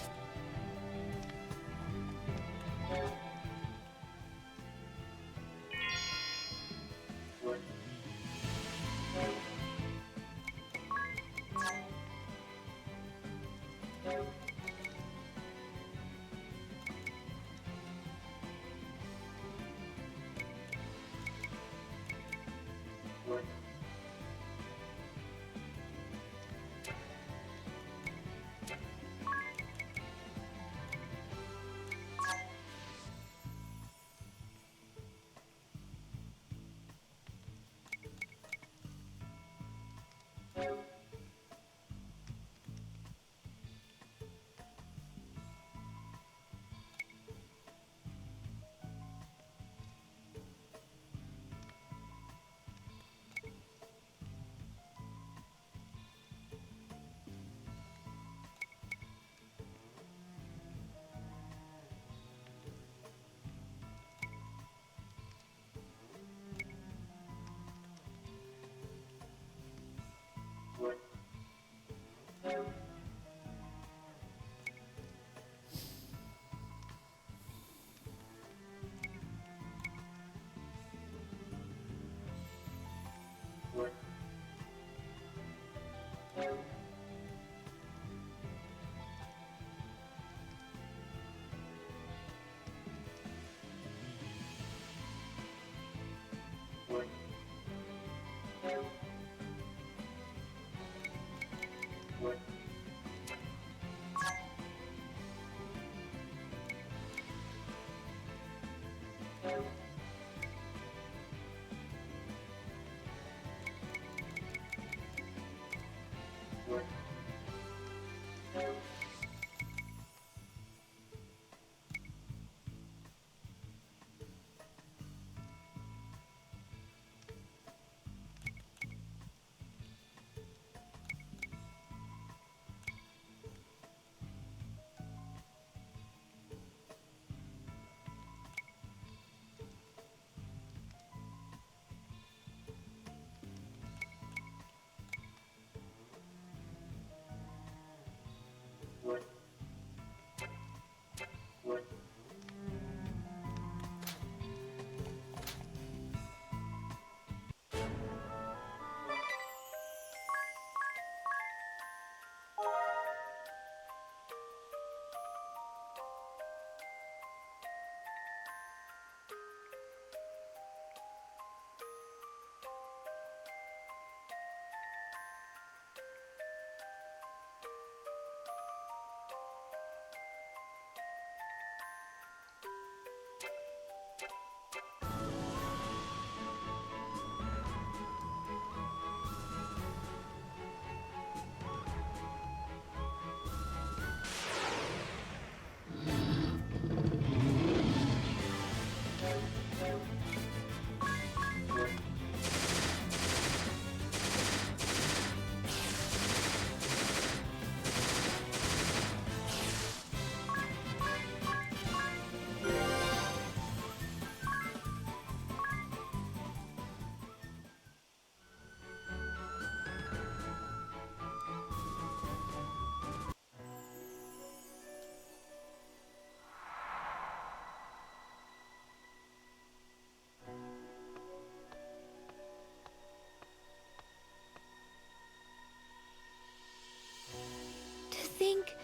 To think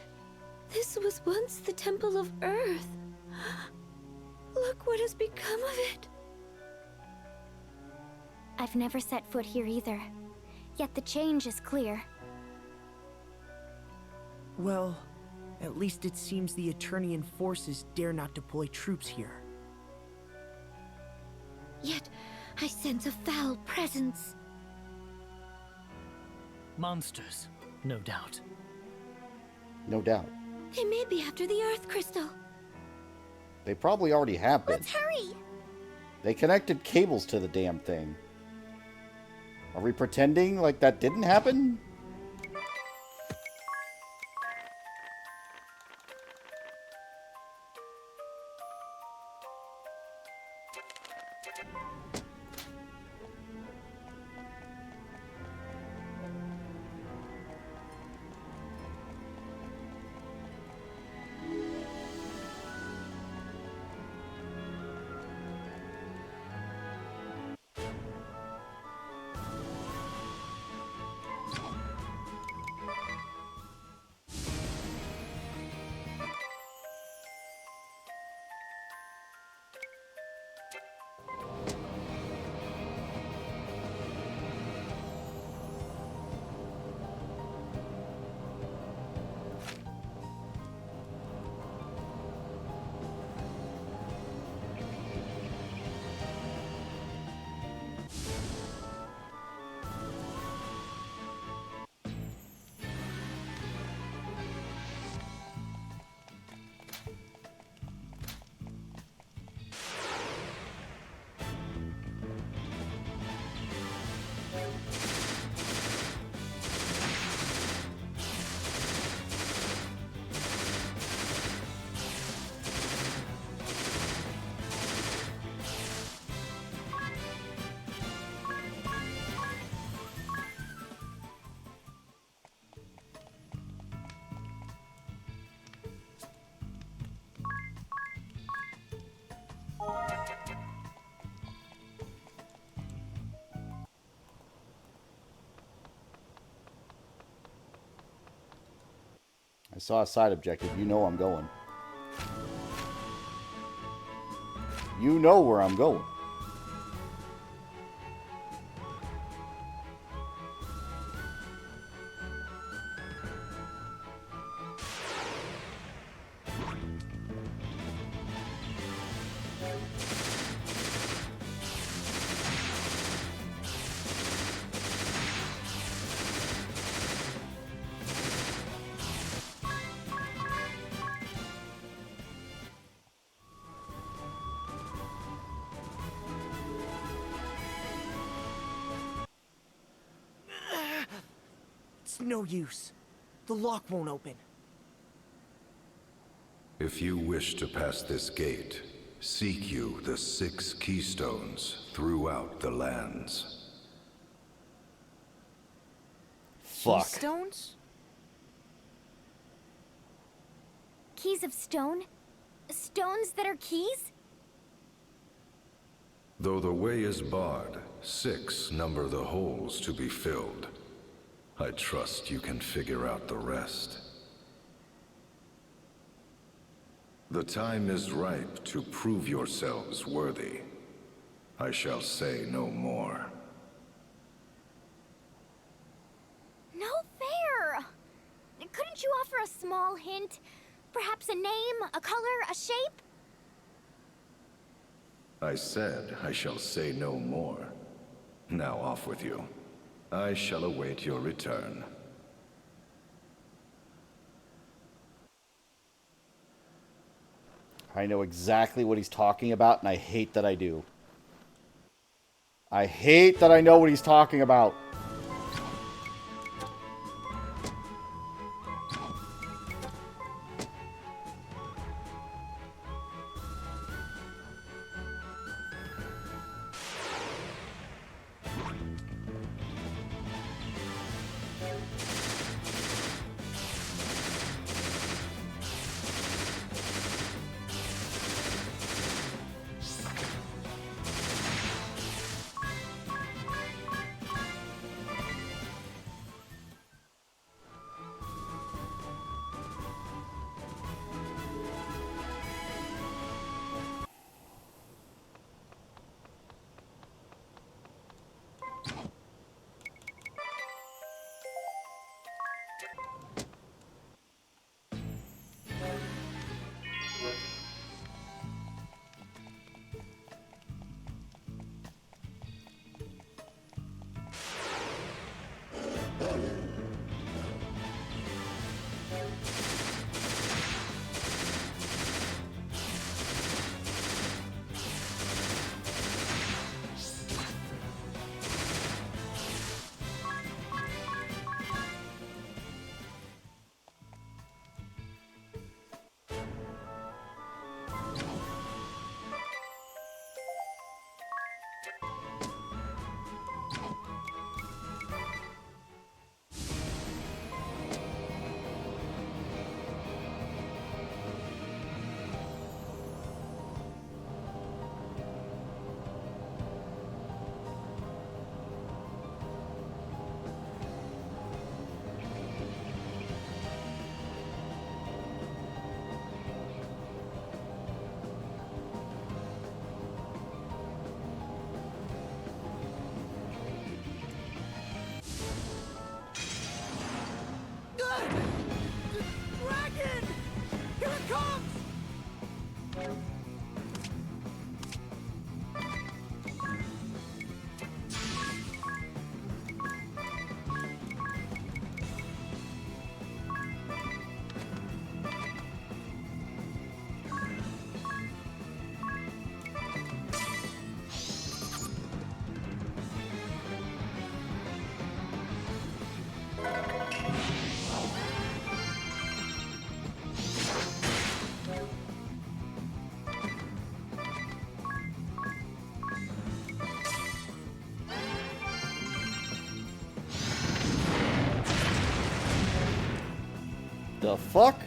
this was once the Temple of Earth. Look what has become of it. I've never set foot here either. Yet the change is clear. Well, at least it seems the Eternian forces dare not deploy troops here. Yet I sense a foul presence. Monsters, no doubt. No doubt. They may be after the Earth Crystal. They probably already have been. Let's hurry! They connected cables to the damn thing. Are we pretending like that didn't happen? I saw a side objective. You know I'm going. You know where I'm going. It's no use. The lock won't open. If you wish to pass this gate, seek you the 6 keystones throughout the lands. Fuck. Keystones? Keys of stone? Stones that are keys? Though the way is barred, 6 number the holes to be filled. I trust you can figure out the rest. The time is ripe to prove yourselves worthy. I shall say no more. No fair! Couldn't you offer a small hint? Perhaps a name, a color, a shape? I said I shall say no more. Now off with you. I shall await your return. I know exactly what he's talking about, and I hate that I do. I hate that I know what he's talking about. Dragon! Here it comes! The fuck?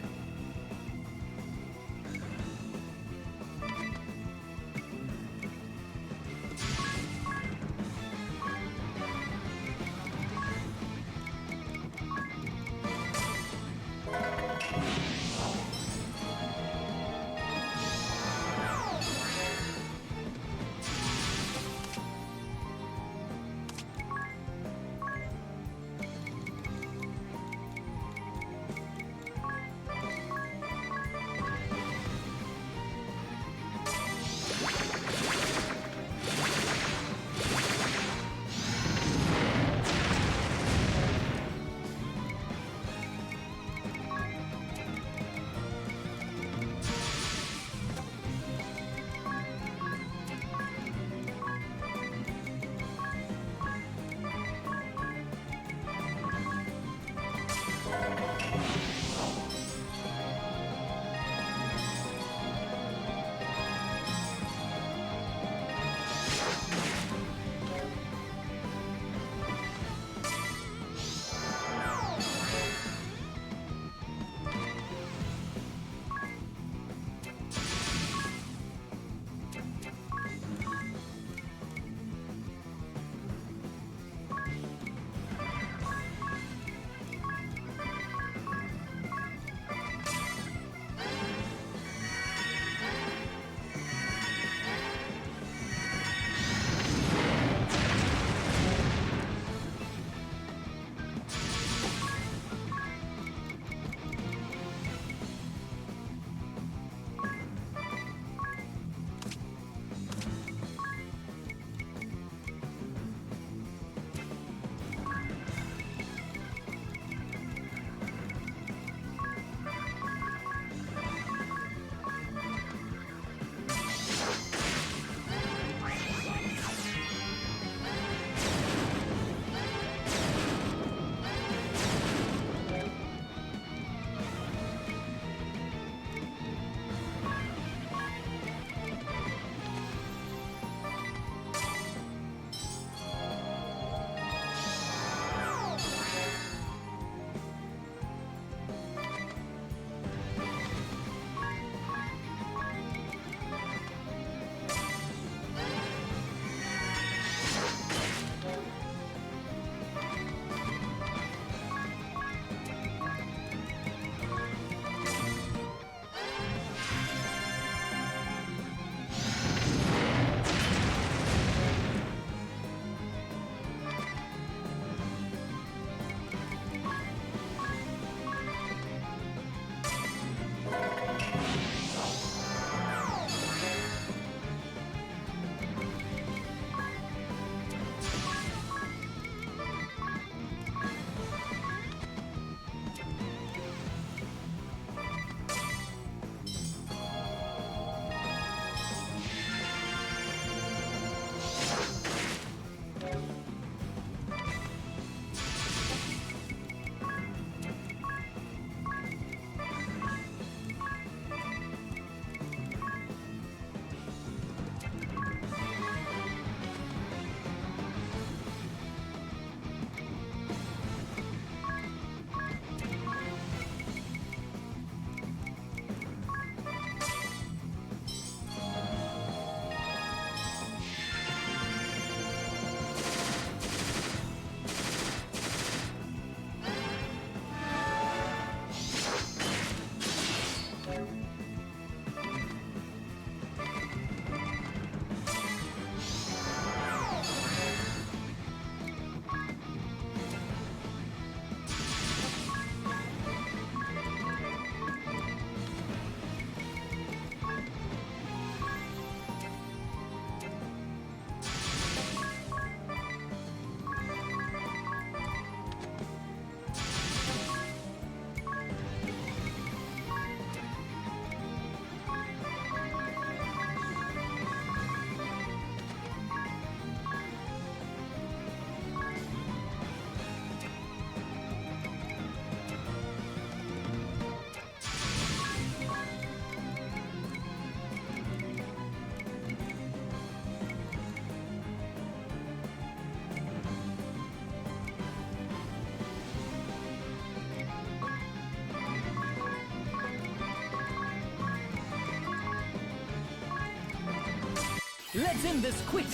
Let's end this quick!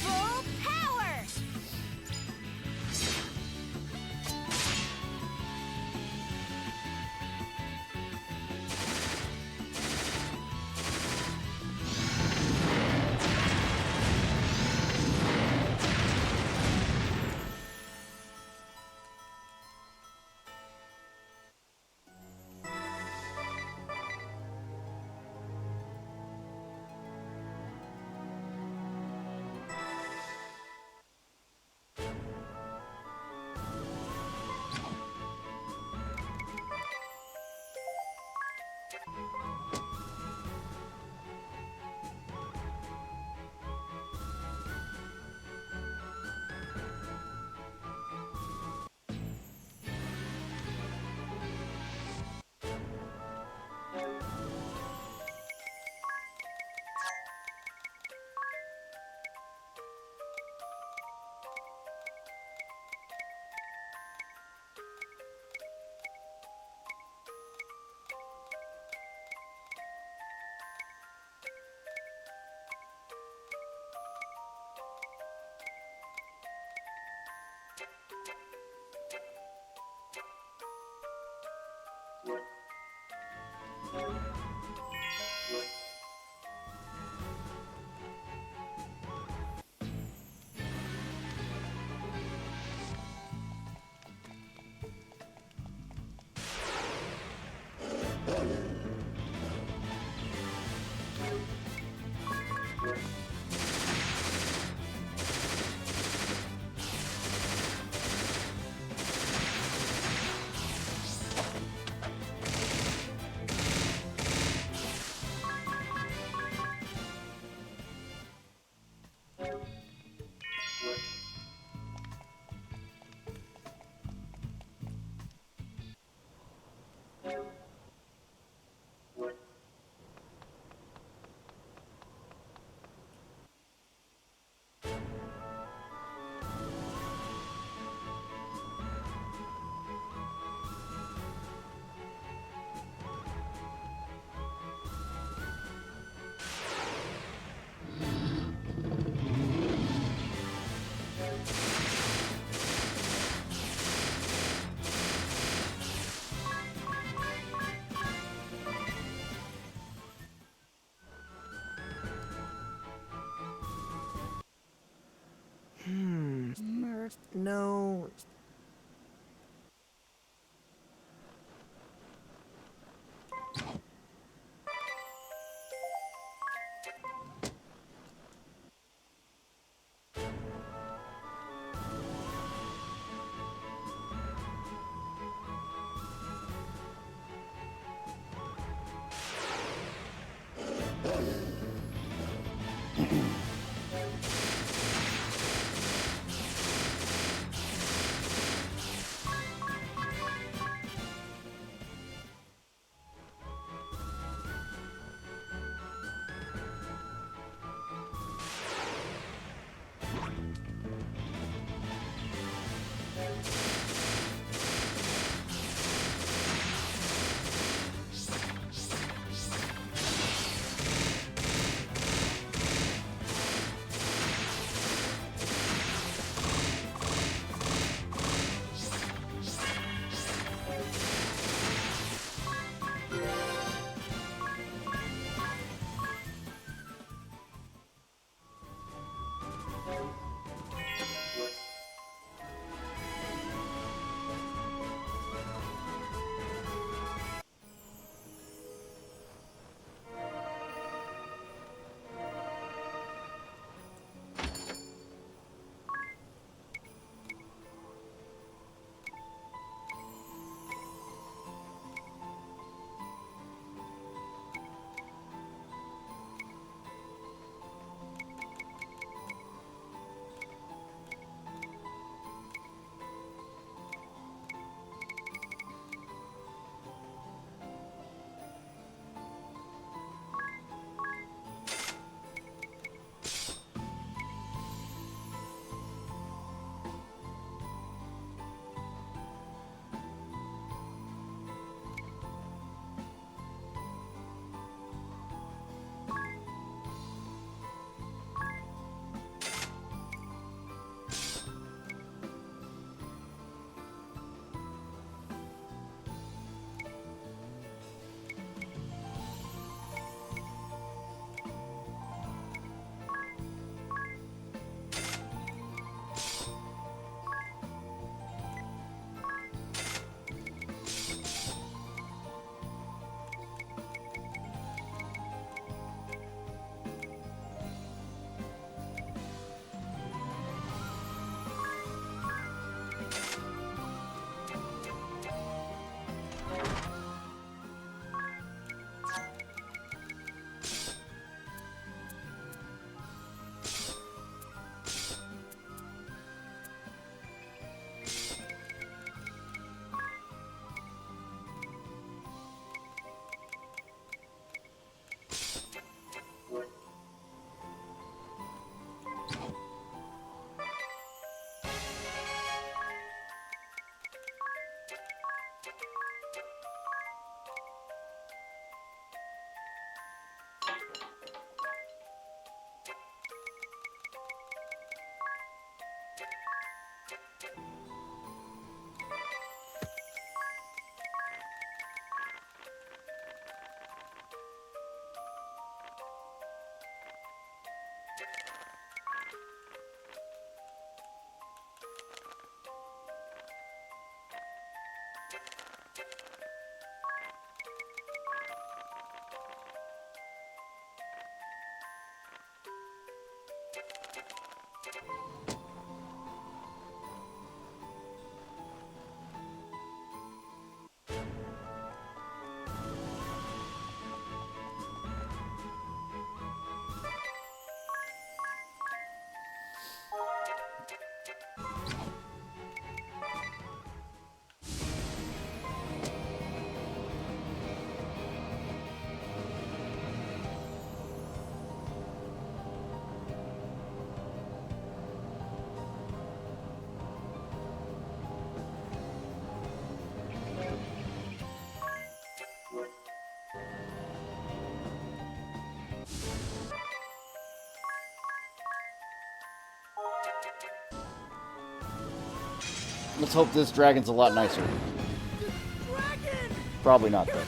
Full power! No. Let's hope this dragon's a lot nicer. Probably not, though.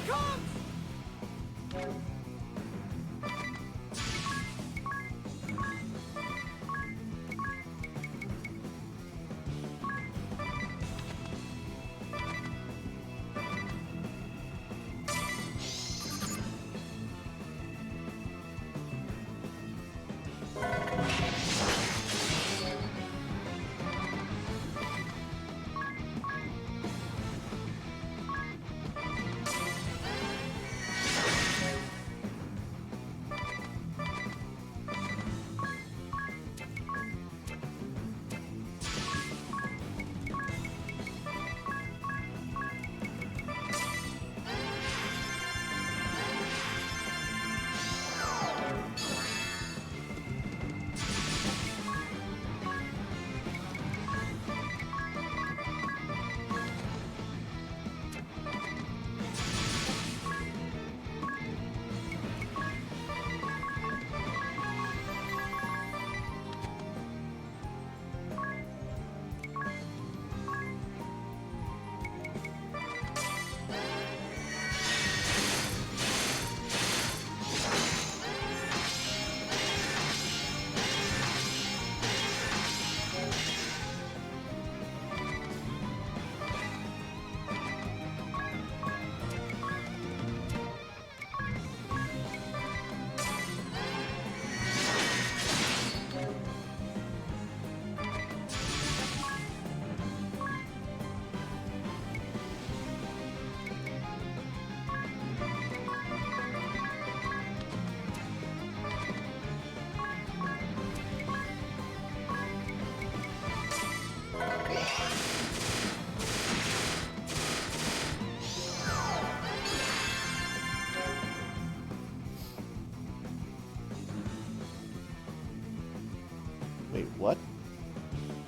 Wait, what?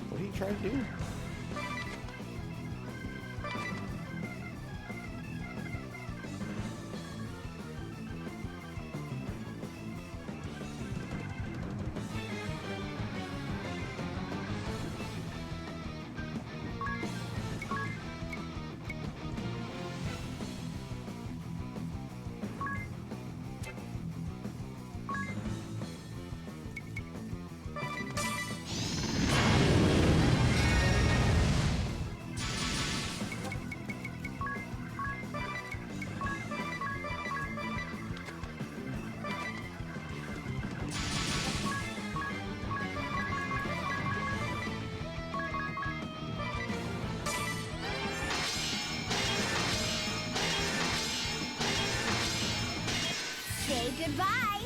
What are you trying to do? Say goodbye.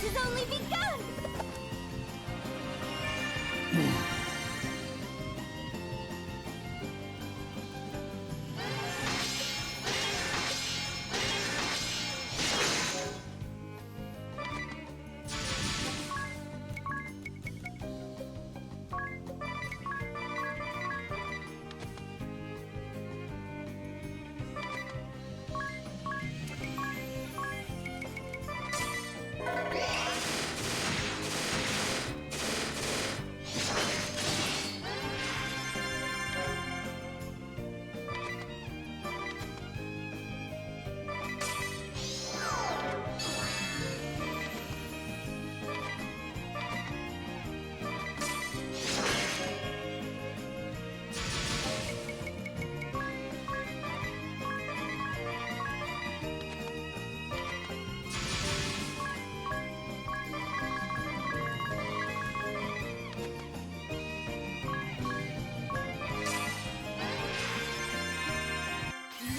has only begun!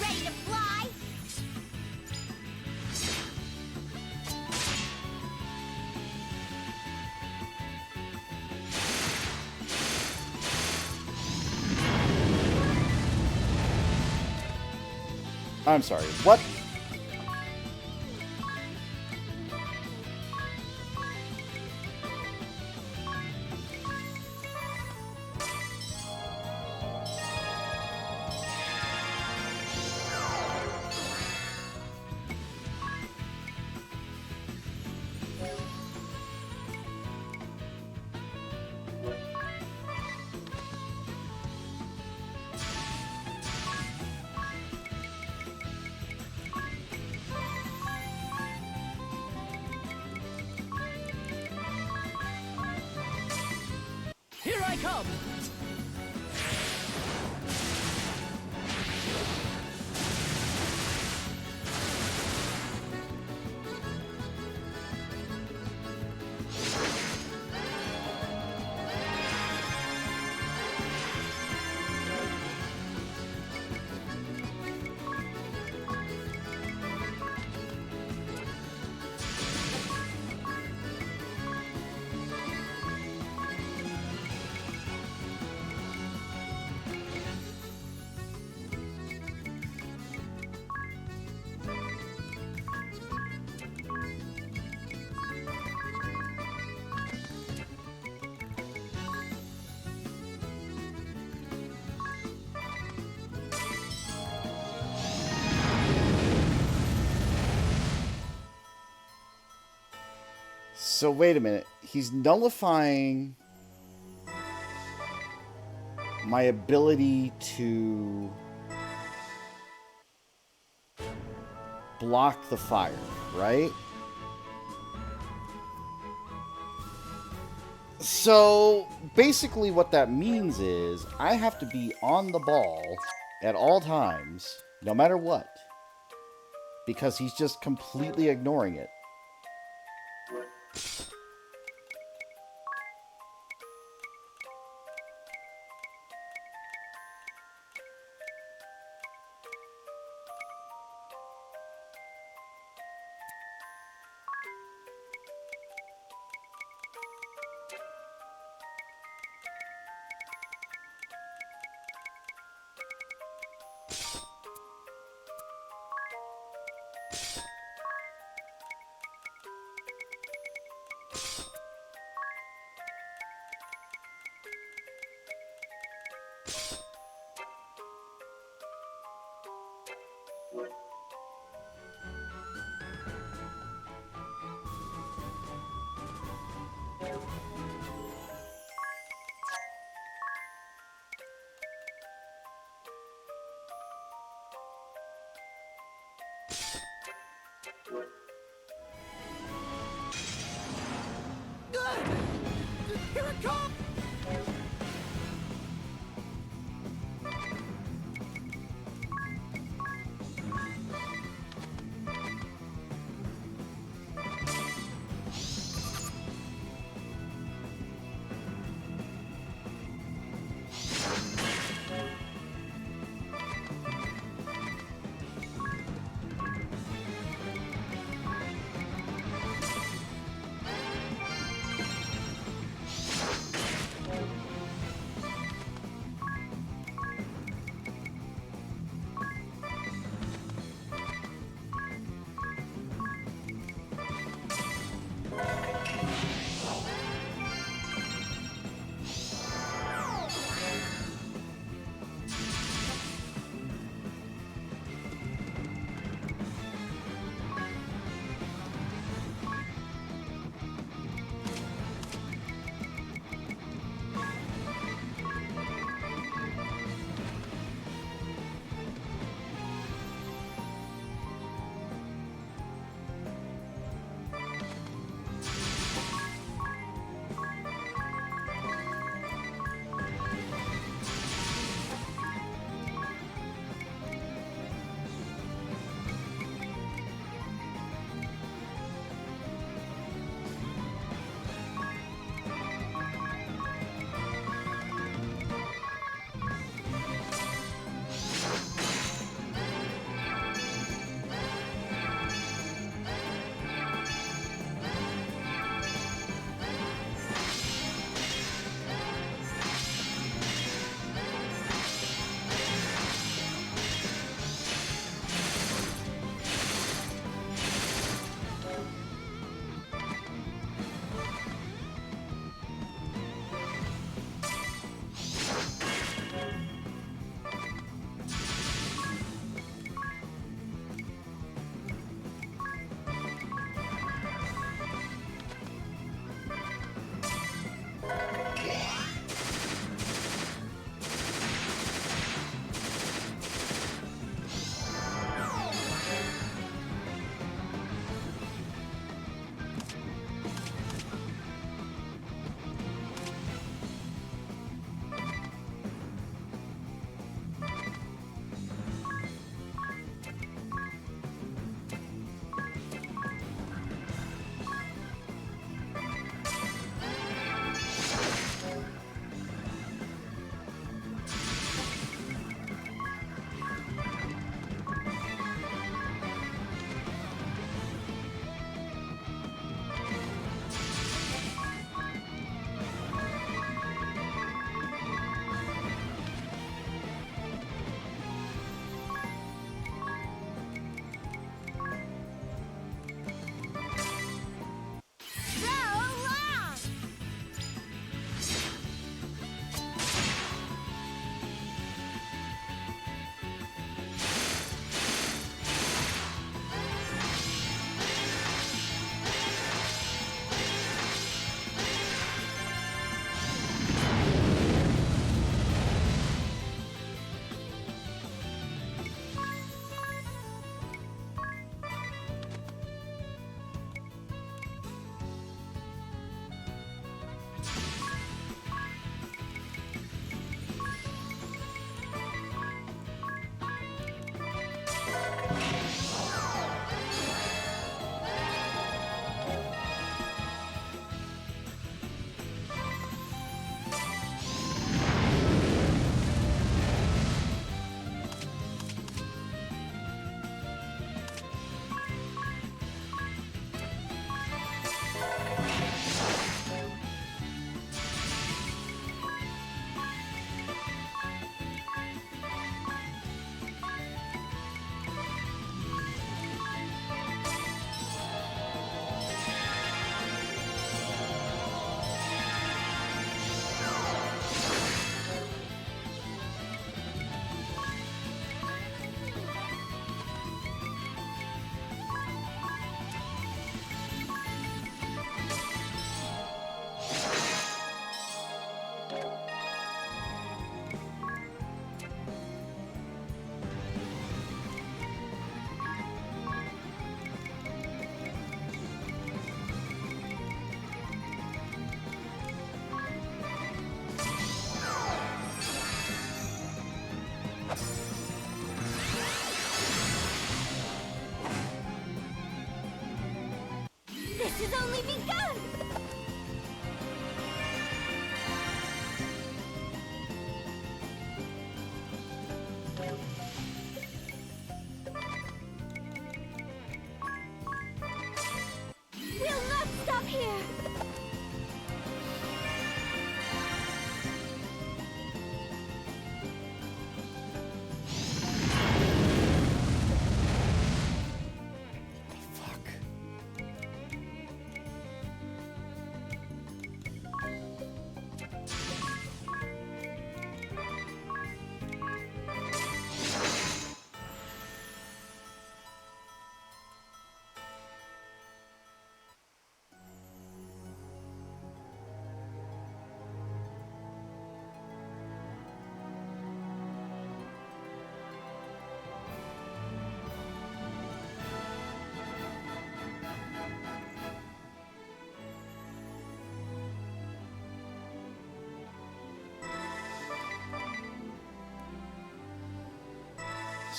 Ready to fly? I'm sorry, what? Here I come! So wait a minute. He's nullifying my ability to block the fire, right? So basically what that means is I have to be on the ball at all times, no matter what, because he's just completely ignoring it.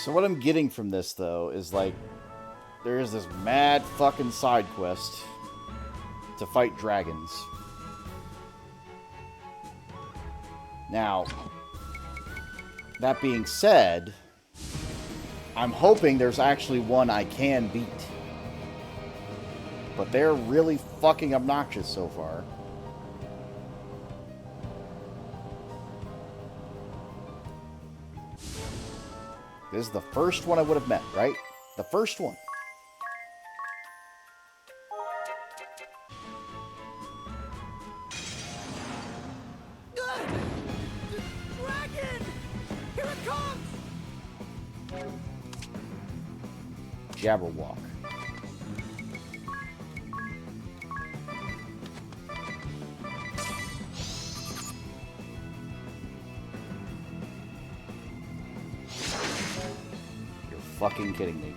So what I'm getting from this, though, is like, there is this mad fucking side quest to fight dragons. Now, that being said, I'm hoping there's actually one I can beat. But they're really fucking obnoxious so far. This is the first one I would have met, right? The first one. Dragon! Here it comes! Jabberwock. You're fucking kidding me.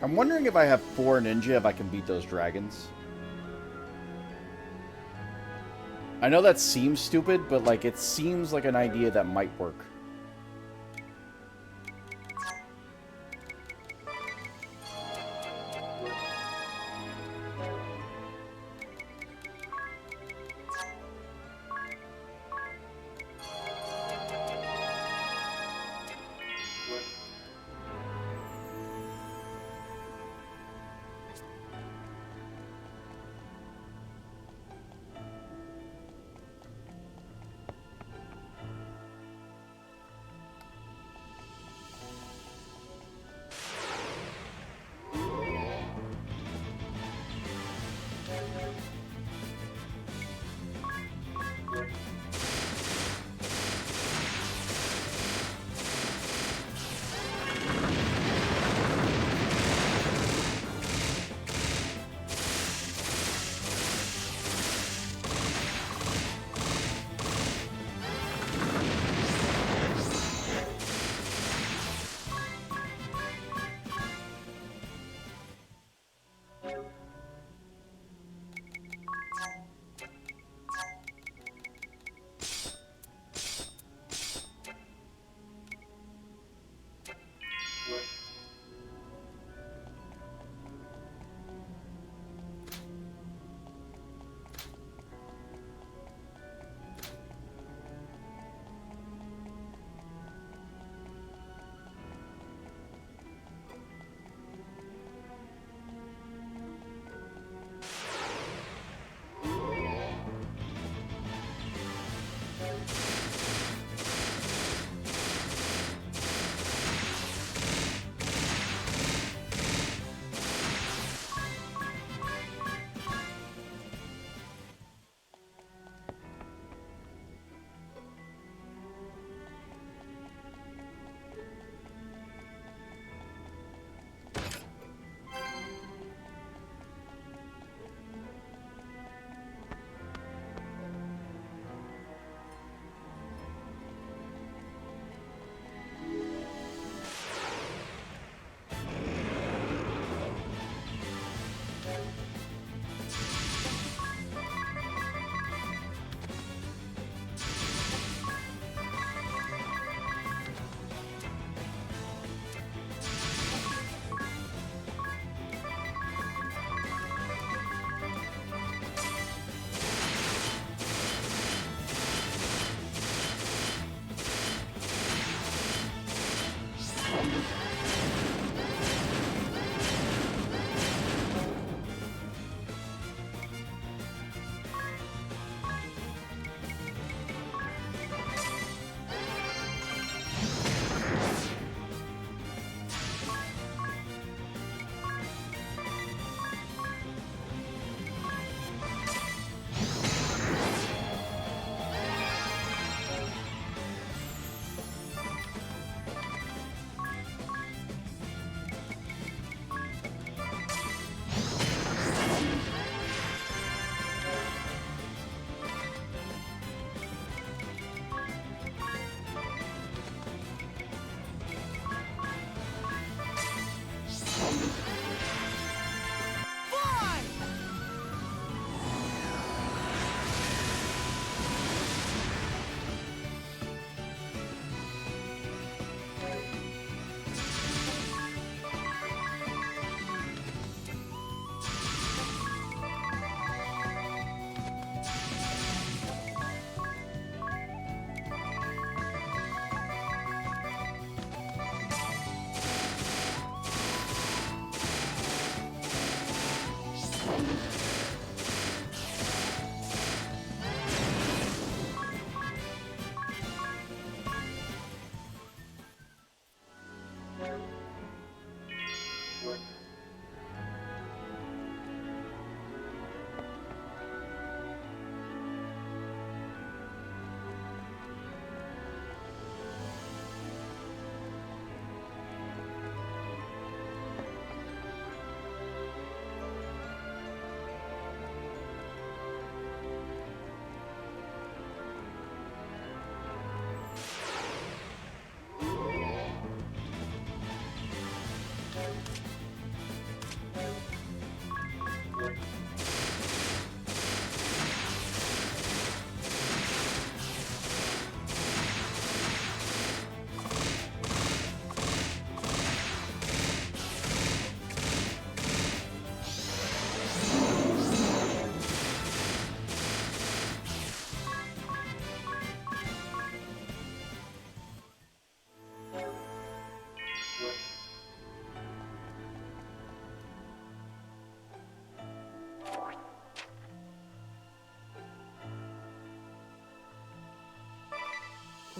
I'm wondering if I have 4 ninja, if I can beat those dragons. I know that seems stupid, but like it seems like an idea that might work.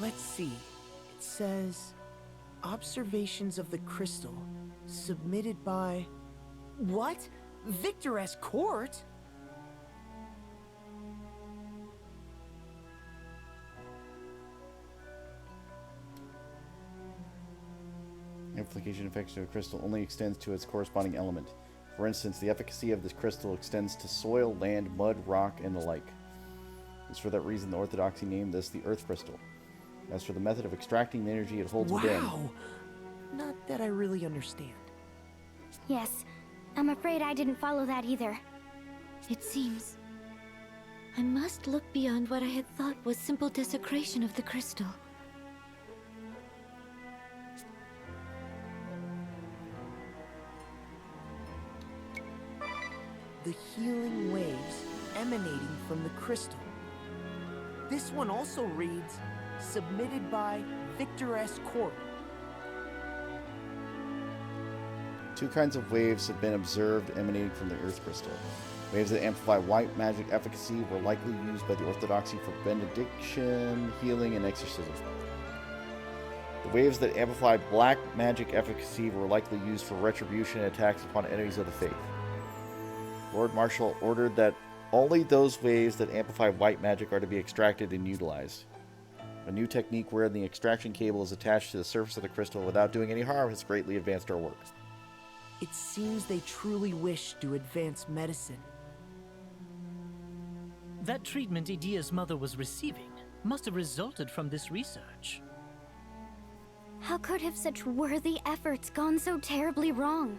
Let's see. It says, observations of the crystal submitted by... What? Victor's court? Amplification effects of a crystal only extends to its corresponding element. For instance, the efficacy of this crystal extends to soil, land, mud, rock, and the like. It's for that reason the Orthodoxy named this the Earth Crystal. As for the method of extracting the energy it holds within... Wow! Not that I really understand. Yes, I'm afraid I didn't follow that either. It seems I must look beyond what I had thought was simple desecration of the crystal. The healing waves emanating from the crystal. This one also reads, submitted by Victor's court. Two kinds of waves have been observed emanating from the Earth Crystal. Waves that amplify white magic efficacy were likely used by the Orthodoxy for benediction, healing, and exorcism. The waves that amplify black magic efficacy were likely used for retribution and attacks upon enemies of the faith. Lord Marshal ordered that only those waves that amplify white magic are to be extracted and utilized. A new technique wherein the extraction cable is attached to the surface of the crystal without doing any harm has greatly advanced our work. It seems they truly wish to advance medicine. That treatment Idia's mother was receiving must have resulted from this research. How could have such worthy efforts gone so terribly wrong?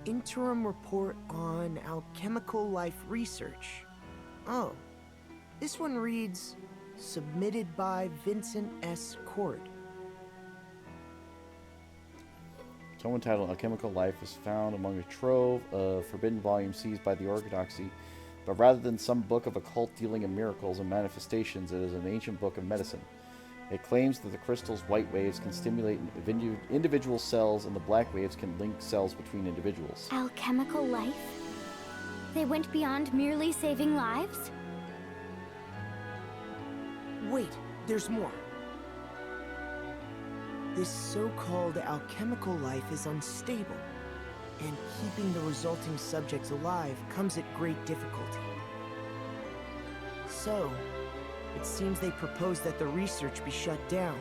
Interim report on alchemical life research. Oh, this one reads, submitted by Vincent S. Cord. Tome entitled Alchemical Life is found among a trove of forbidden volumes seized by the Orthodoxy, but rather than some book of occult dealing in miracles and manifestations, it is an ancient book of medicine. It claims that the crystal's white waves can stimulate individual cells and the black waves can link cells between individuals. Alchemical life? They went beyond merely saving lives? Wait, there's more. This so-called alchemical life is unstable, and keeping the resulting subjects alive comes at great difficulty. So, it seems they propose that the research be shut down.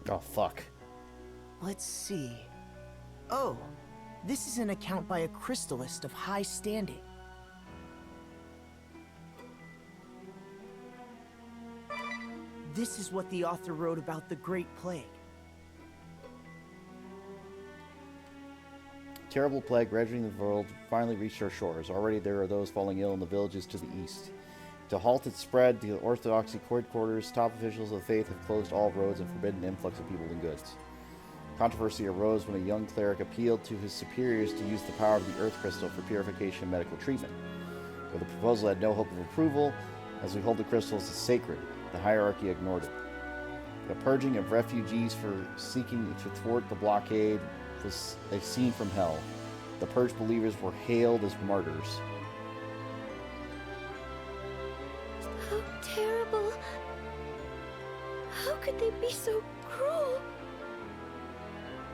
Oh, fuck. Let's see. Oh, this is an account by a crystallist of high standing. This is what the author wrote about the Great Plague. Terrible plague ravaging the world finally reached our shores. Already there are those falling ill in the villages to the east. To halt its spread, the Orthodoxy headquarters, top officials of the faith have closed all roads and forbidden influx of people and goods. Controversy arose when a young cleric appealed to his superiors to use the power of the earth crystal for purification and medical treatment. But the proposal had no hope of approval, as we hold the crystals as sacred. The hierarchy ignored it. The purging of refugees for seeking to thwart the blockade was a scene from hell. The purged believers were hailed as martyrs. How terrible. How could they be so cruel?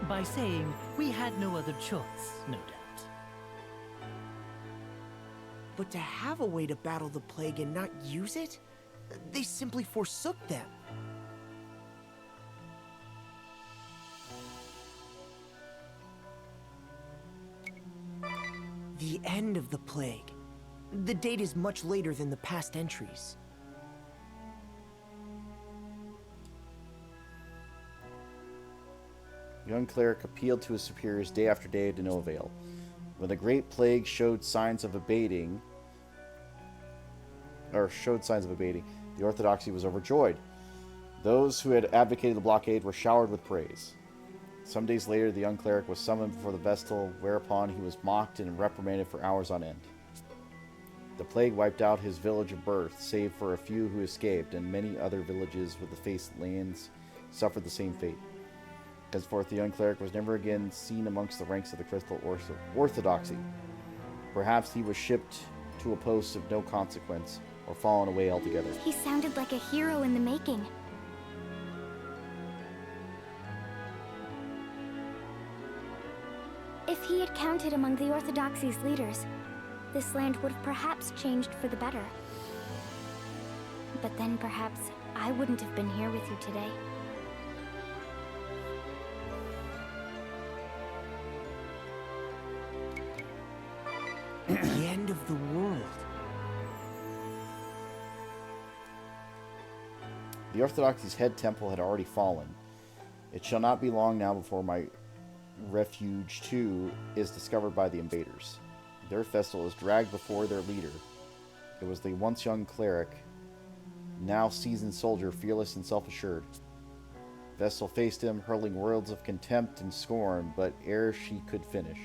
By saying we had no other choice, no doubt. But to have a way to battle the plague and not use it? They simply forsook them. The end of the plague. The date is much later than the past entries. The young cleric appealed to his superiors day after day to no avail. When the great plague showed signs of abating, the Orthodoxy was overjoyed. Those who had advocated the blockade were showered with praise. Some days later, the young cleric was summoned before the Vestal, whereupon he was mocked and reprimanded for hours on end. The plague wiped out his village of birth, save for a few who escaped, and many other villages with the faced lands suffered the same fate. Henceforth, the young cleric was never again seen amongst the ranks of the Crystal Orthodoxy. Perhaps he was shipped to a post of no consequence, or fallen away altogether. He sounded like a hero in the making. If he had counted among the Orthodoxy's leaders, this land would have perhaps changed for the better. But then perhaps I wouldn't have been here with you today. The end of the world. The Orthodoxy's head temple had already fallen. It shall not be long now before my refuge, too, is discovered by the invaders. Their festival is dragged before their leader. It was the once young cleric, now seasoned soldier, fearless and self-assured. Vestal faced him, hurling words of contempt and scorn, but ere she could finish,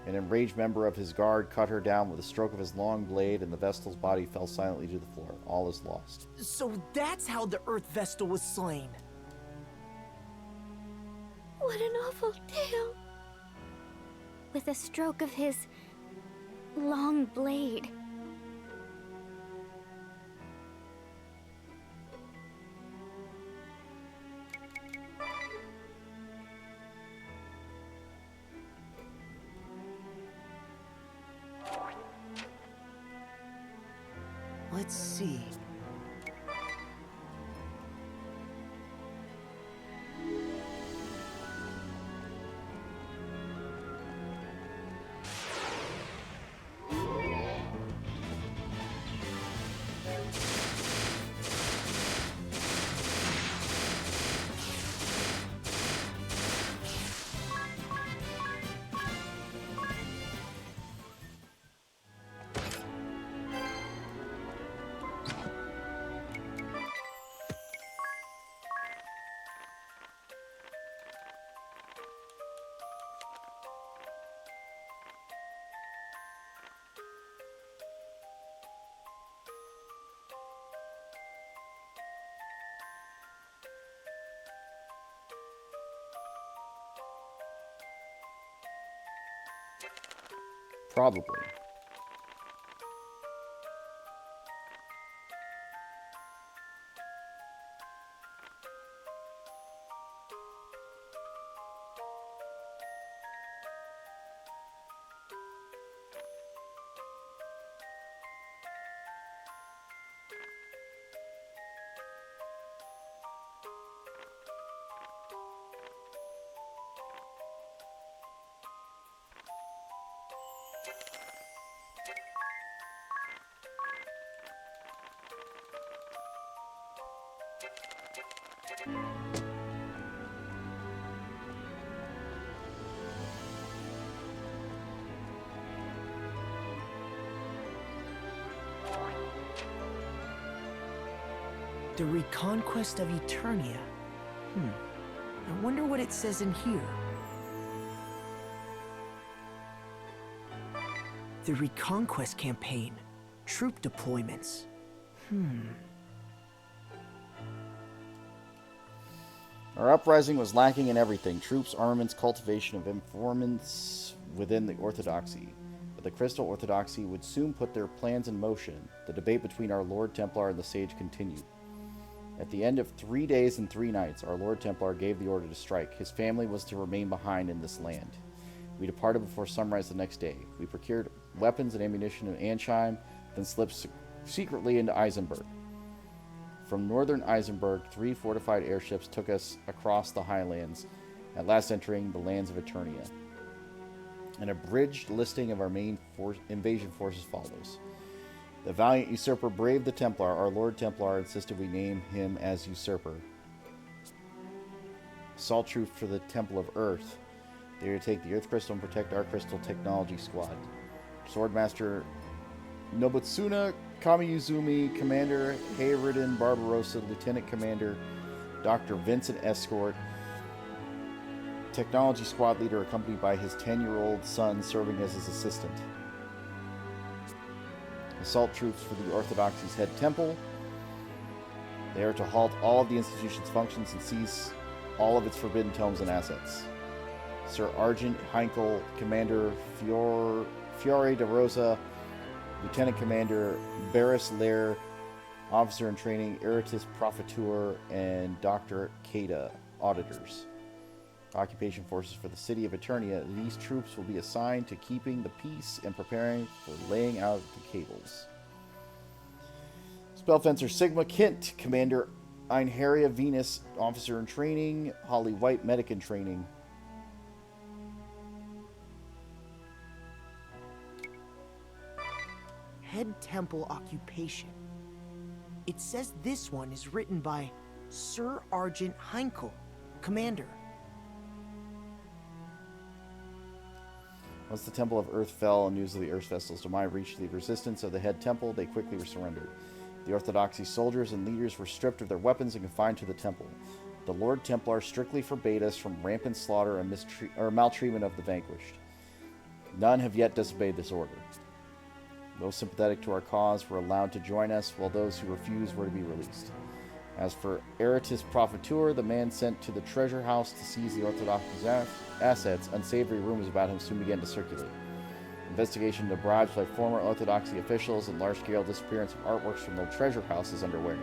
an enraged member of his guard cut her down with a stroke of his long blade, and the Vestal's body fell silently to the floor. All is lost. So that's how the Earth Vestal was slain. What an awful tale. With a stroke of his long blade. Let's see. Probably. The reconquest of Eternia. I wonder what it says in here. The Reconquest campaign. Troop deployments. Our uprising was lacking in everything: troops, armaments, cultivation of informants within the Orthodoxy. But the Crystal Orthodoxy would soon put their plans in motion. The debate between our Lord Templar and the Sage continued. At the end of 3 days and 3 nights, our Lord Templar gave the order to strike. His family was to remain behind in this land. We departed before sunrise the next day. We procured weapons and ammunition in Ansheim, then slipped secretly into Eisenberg. From northern Eisenberg, 3 fortified airships took us across the highlands, at last entering the lands of Eternia. An abridged listing of our main invasion forces follows. The valiant usurper braved the Templar. Our Lord Templar insisted we name him as Usurper. Assault troops for the Temple of Earth. They are to take the Earth Crystal and protect our Crystal Technology Squad. Swordmaster Nobutsuna Kamiyuzumi, Commander Hayridin Barbarossa, Lieutenant Commander Dr. Vincent Escort, Technology Squad Leader accompanied by his 10-year-old son serving as his assistant. Assault troops for the Orthodoxy's head temple. They are to halt all of the institution's functions and seize all of its forbidden tomes and assets. Sir Argent Heinkel, Commander Fiore de Rosa, Lieutenant Commander Barris Lair, Officer in Training Eratus Profiteur, and Dr. Kada, Auditors. Occupation forces for the city of Eternia. These troops will be assigned to keeping the peace and preparing for laying out the cables. Spellfencer Sigma Kint, Commander Einheria Venus, Officer in Training, Holly White, Medic in Training. Head Temple Occupation. It says this one is written by Sir Argent Heinkel, Commander. Once the Temple of Earth fell and news of the Earth Vestal's demise reached the resistance of the head temple, they quickly surrendered. The Orthodoxy soldiers and leaders were stripped of their weapons and confined to the temple. The Lord Templar strictly forbade us from rampant slaughter and maltreatment of the vanquished. None have yet disobeyed this order. Those sympathetic to our cause were allowed to join us, while those who refused were to be released. As for Eratus Profiteur, the man sent to the treasure house to seize the Orthodoxy's assets, unsavory rumors about him soon began to circulate. Investigation into bribes by former Orthodoxy officials and large-scale disappearance of artworks from the treasure house is underway.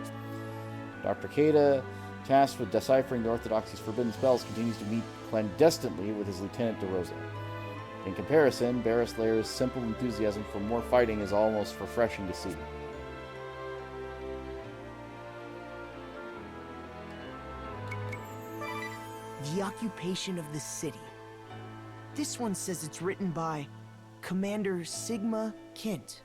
Dr. Kada, tasked with deciphering the Orthodoxy's forbidden spells, continues to meet clandestinely with his Lieutenant De Rosa. In comparison, Barris Lair's simple enthusiasm for more fighting is almost refreshing to see. The Occupation of the City. This one says it's written by Commander Sigma Kint.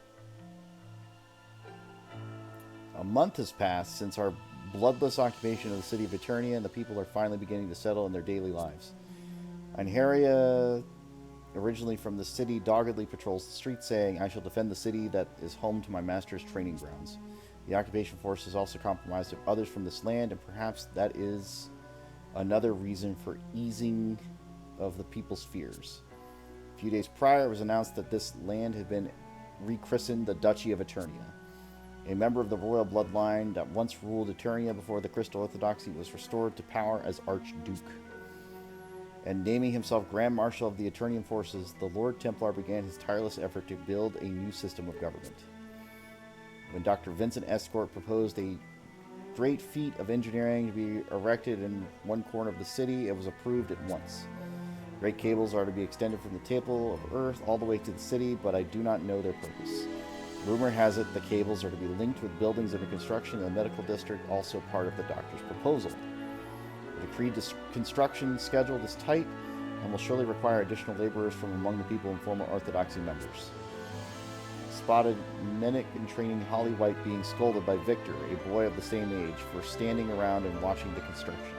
A month has passed since our bloodless occupation of the city of Eternia, and the people are finally beginning to settle in their daily lives. Einheria, originally from the city, doggedly patrols the streets, saying, "I shall defend the city that is home to my master's training grounds." The occupation force is also comprised of others from this land, and perhaps that is another reason for easing of the people's fears. A few days prior, it was announced that this land had been rechristened the Duchy of Eternia. A member of the royal bloodline that once ruled Eternia before the Crystal Orthodoxy was restored to power as Archduke. And naming himself Grand Marshal of the Eternian forces, the Lord Templar began his tireless effort to build a new system of government. When Dr. Vincent Escort proposed a great feat of engineering to be erected in one corner of the city, it was approved at once. Great cables are to be extended from the Temple of Earth all the way to the city, but I do not know their purpose. Rumor has it the cables are to be linked with buildings under construction in the medical district, also part of the doctor's proposal. The decreed construction schedule is tight and will surely require additional laborers from among the people and former Orthodoxy members. Spotted Medic in Training Holly White being scolded by Victor, a boy of the same age, for standing around and watching the construction.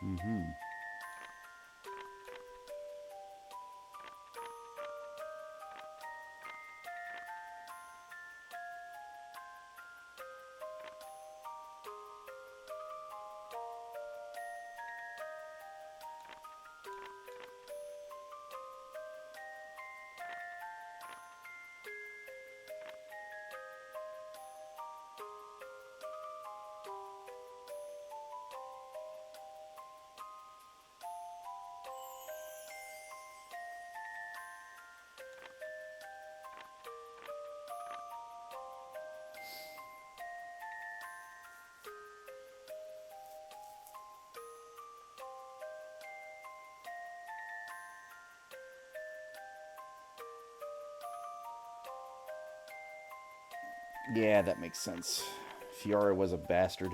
Mm-hmm. Yeah, that makes sense. Fiora was a bastard.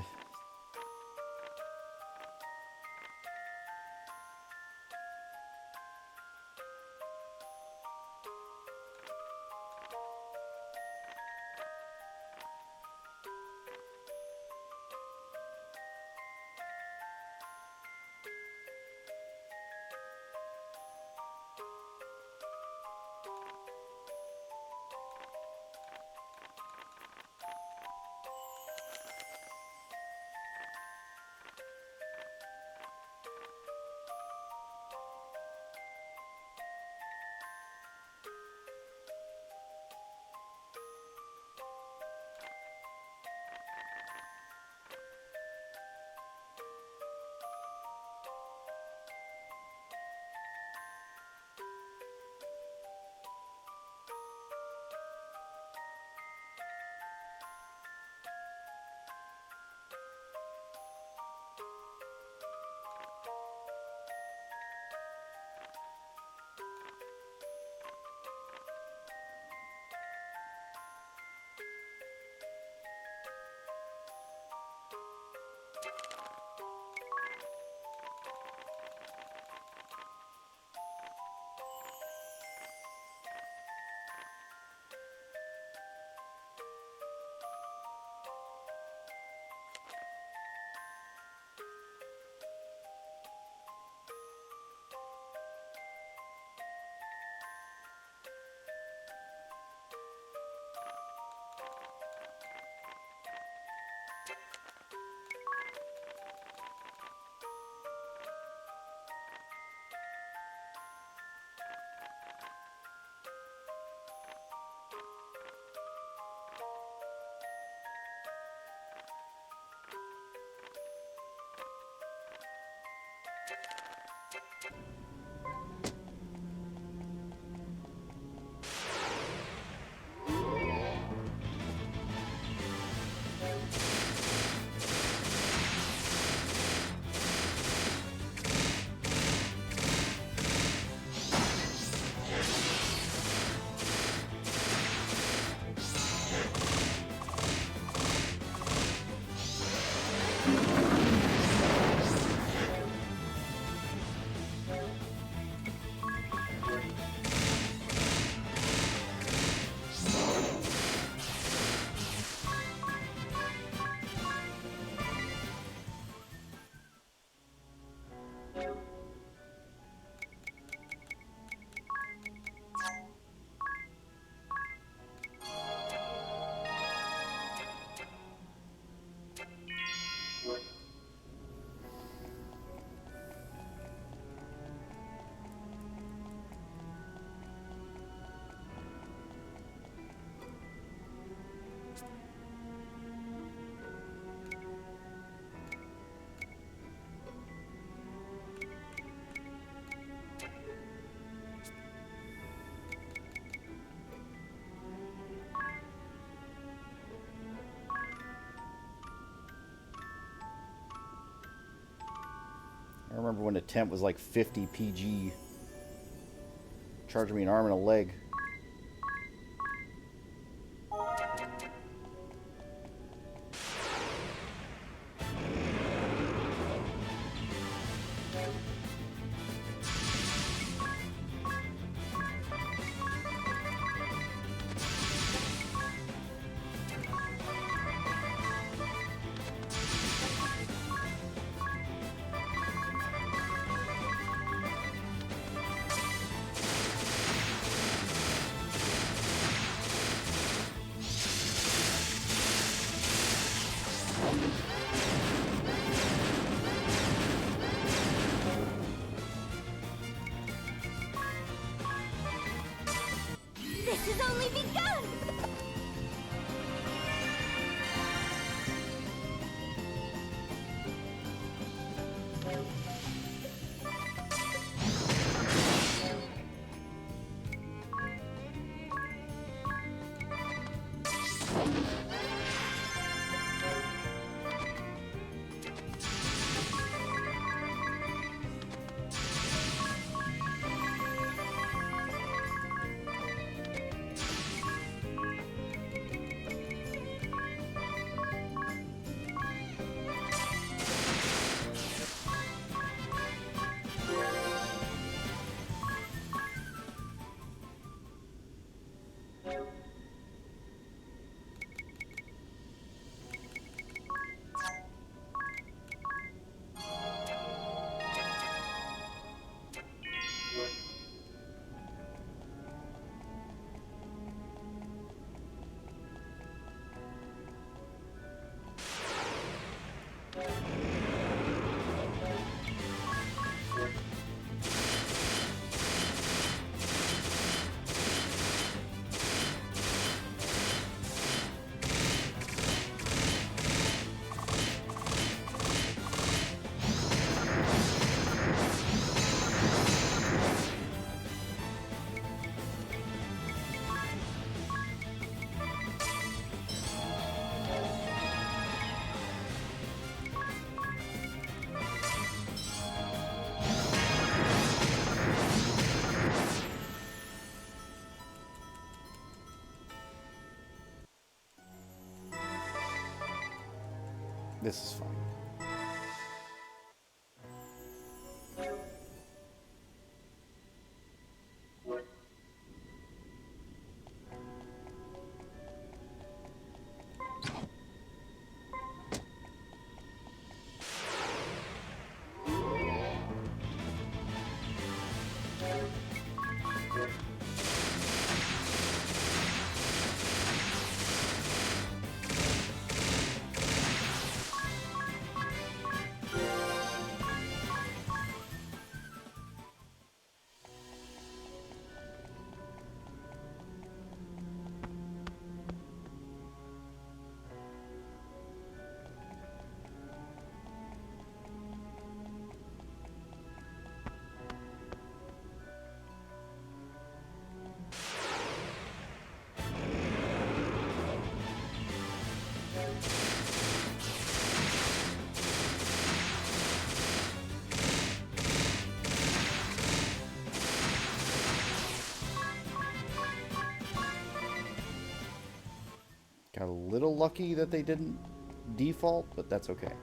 remember when a tent was like 50 PG. Charging me an arm and a leg. This has only begun! This is fun. Got a little lucky that they didn't default, but that's okay.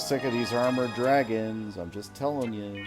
sick of these armored dragons. I'm just telling you.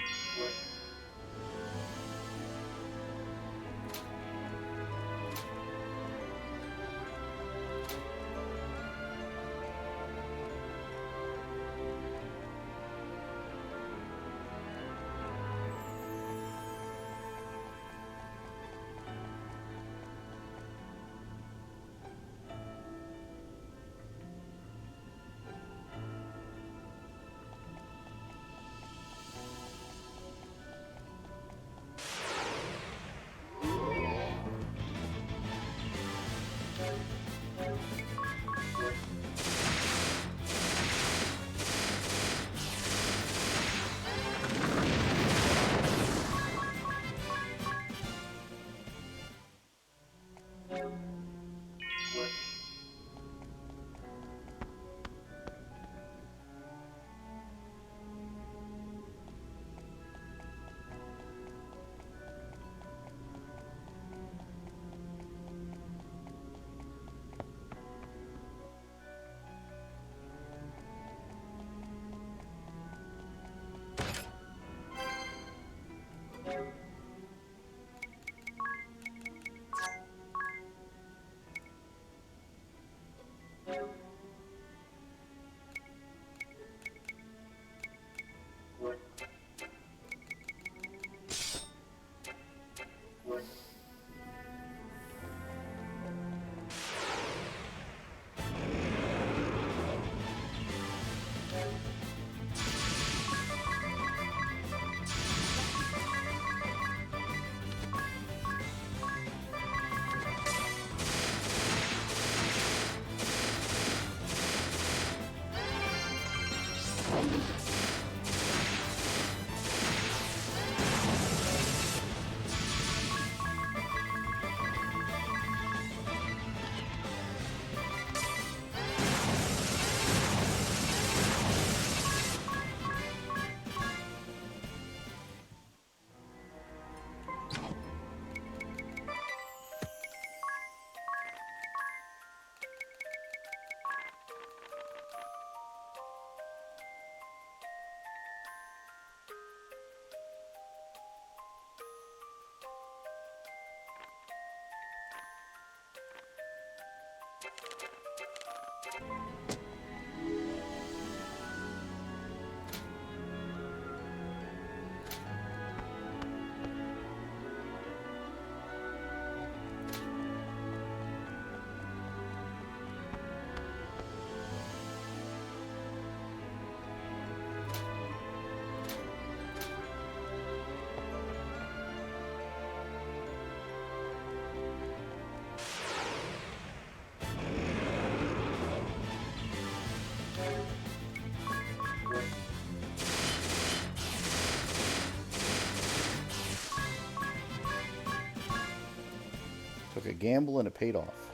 Took a gamble and it paid off.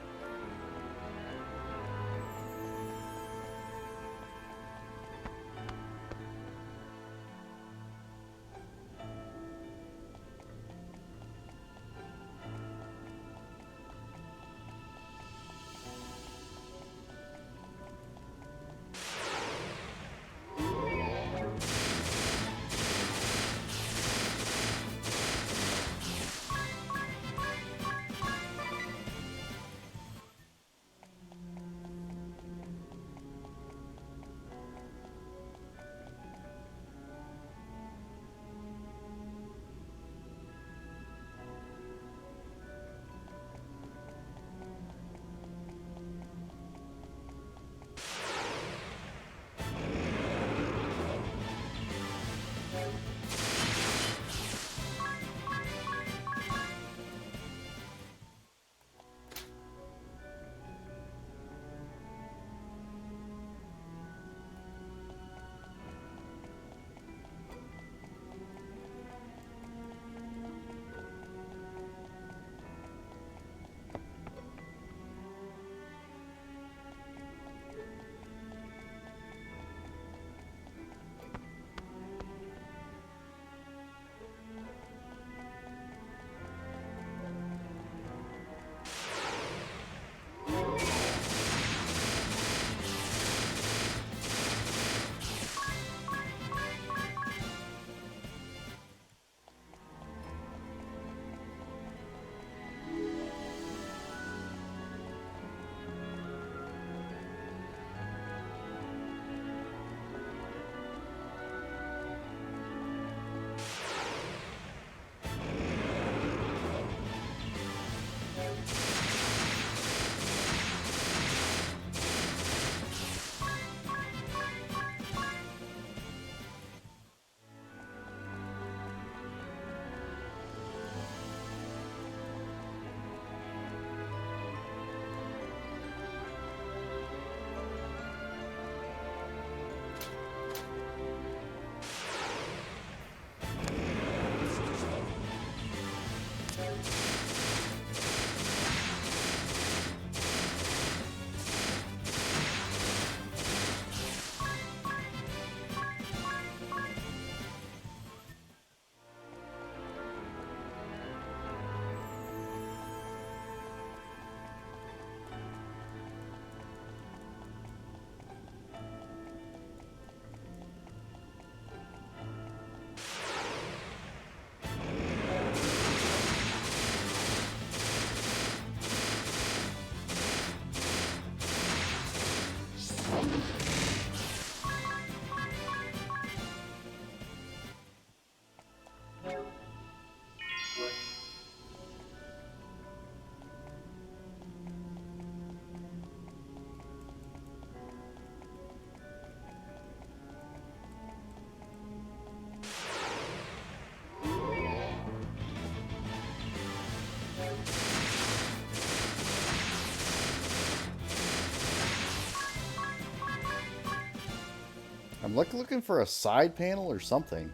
I'm looking for a side panel or something.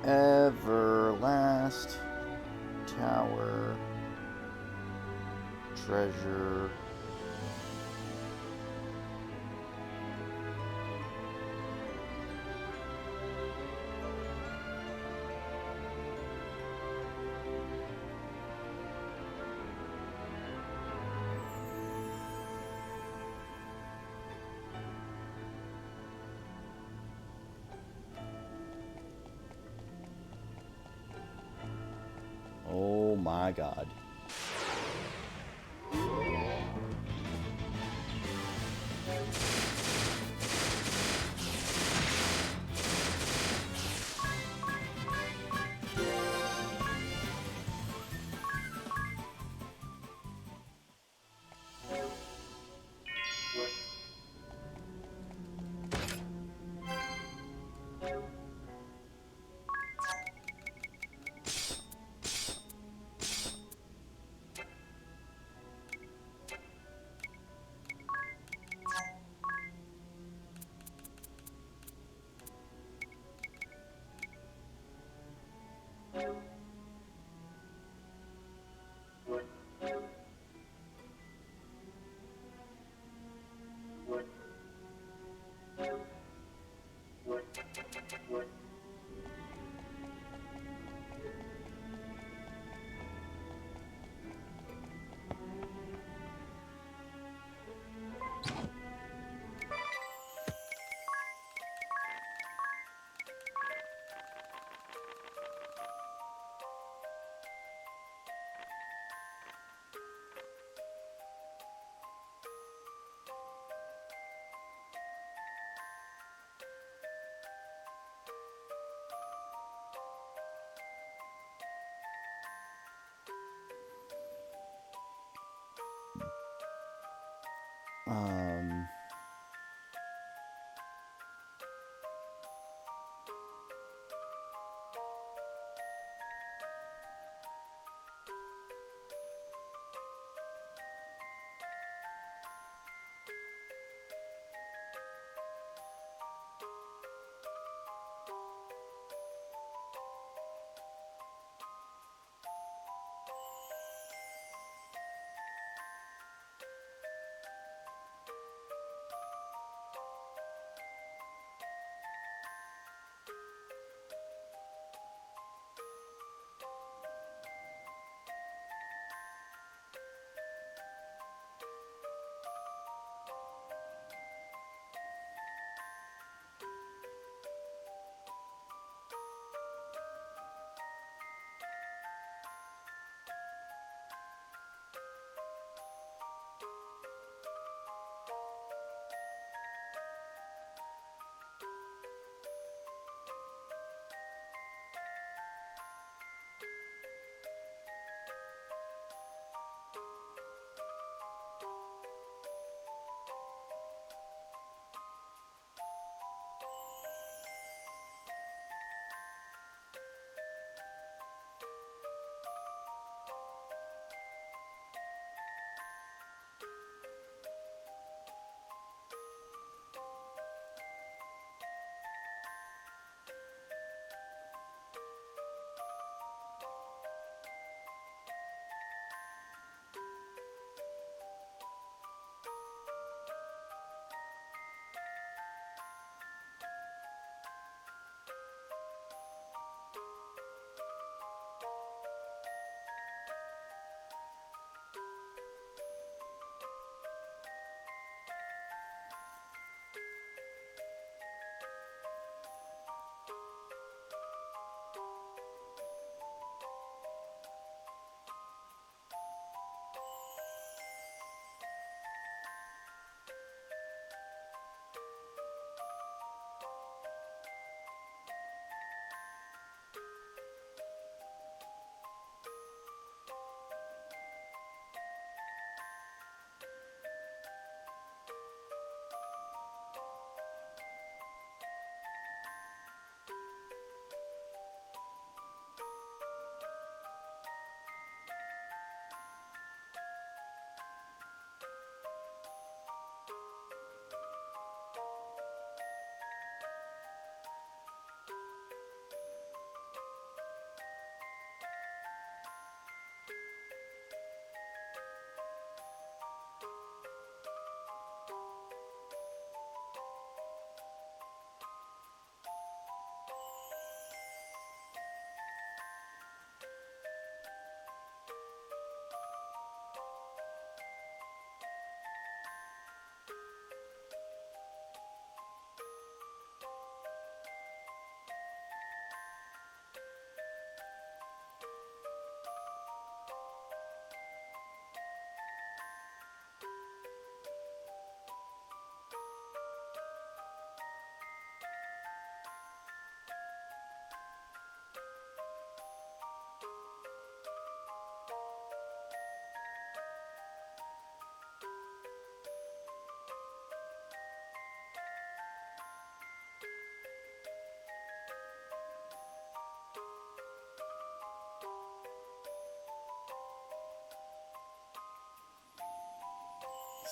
Everlast Tower treasure. Oh my god. Um,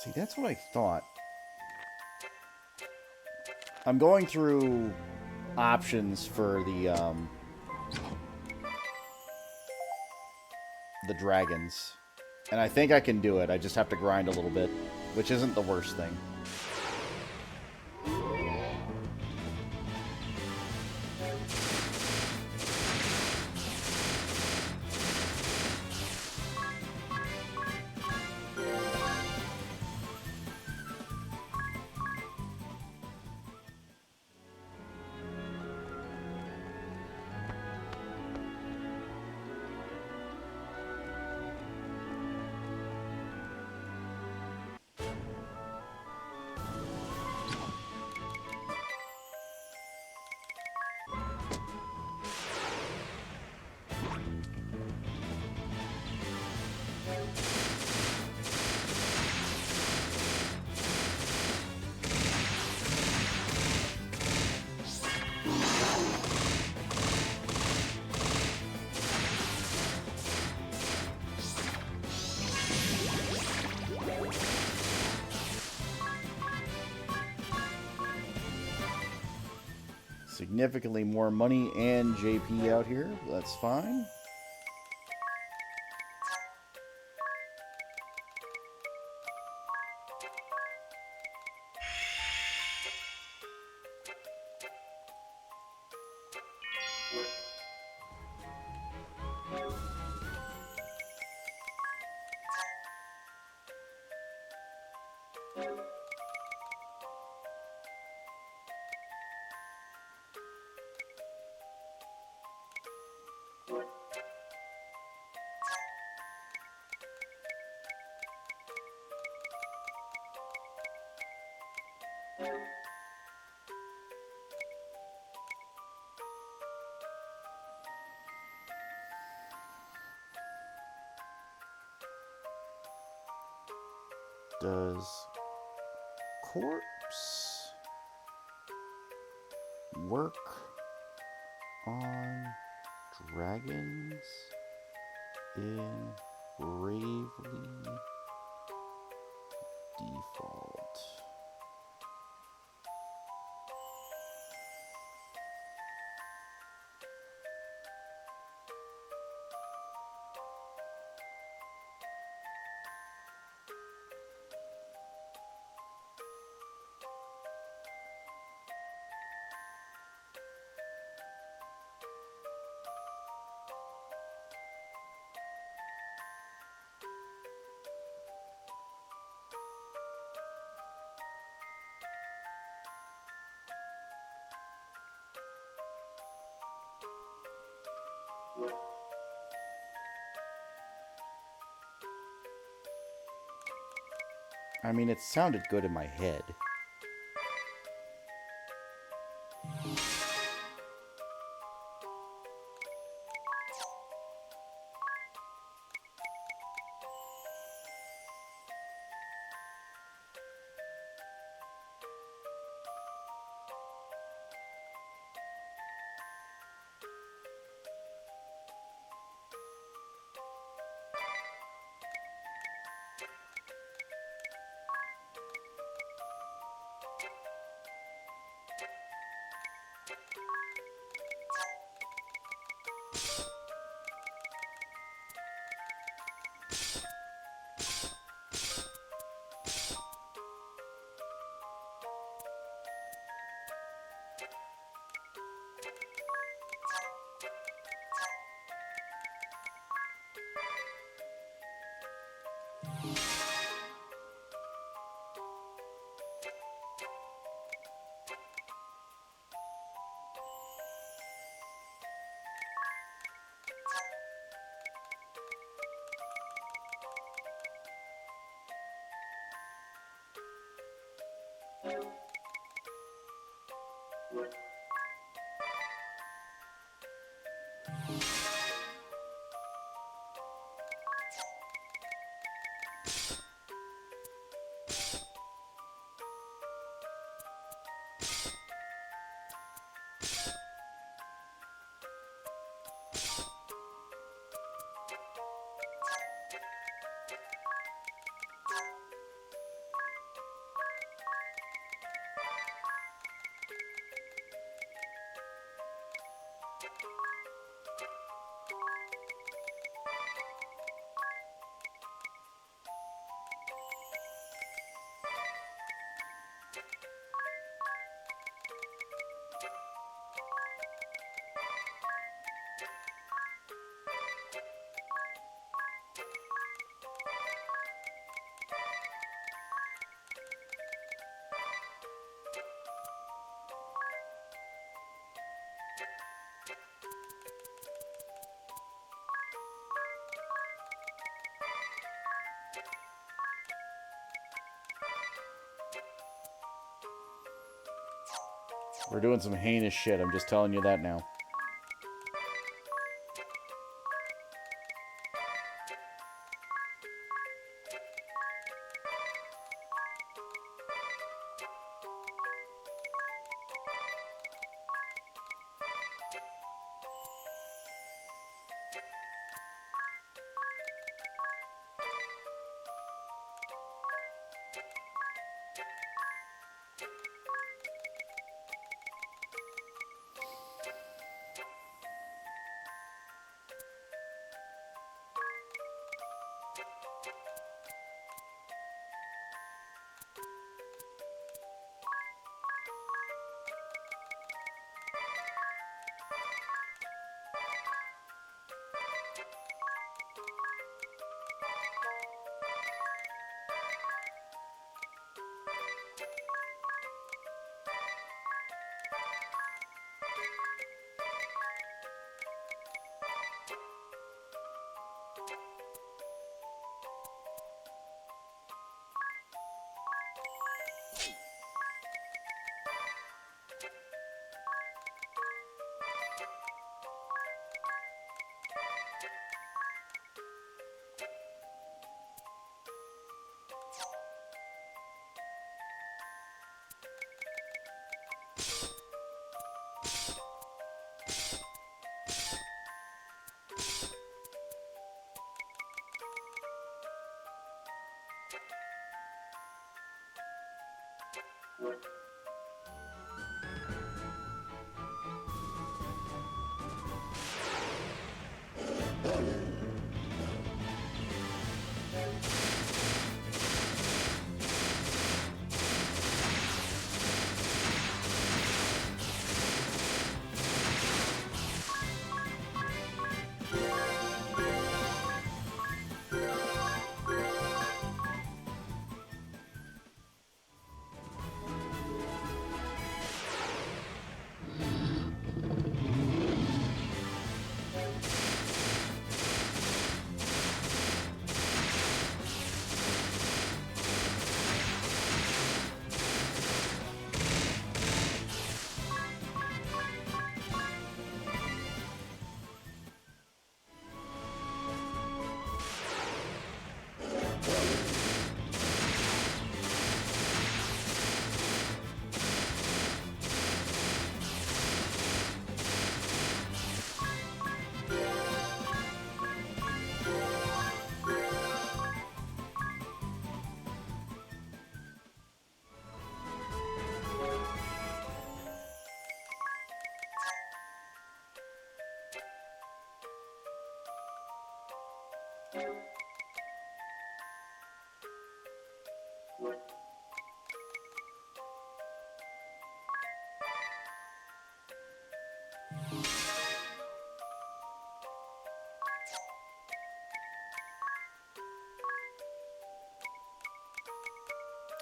See, that's what I thought. I'm going through options for the dragons. And I think I can do it. I just have to grind a little bit, which isn't the worst thing. Significantly more money and JP out here. That's fine. Does corpse work on dragons in Bravely Default? I mean, it sounded good in my head. We're doing some heinous shit. I'm just telling you that now.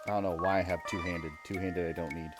I don't know why I have two-handed. Two-handed I don't need.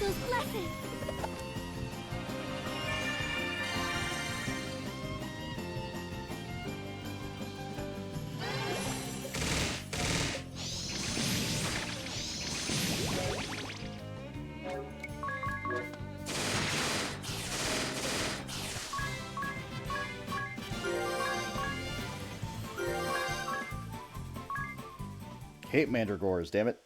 those blessings! Hate mandragores, damn it.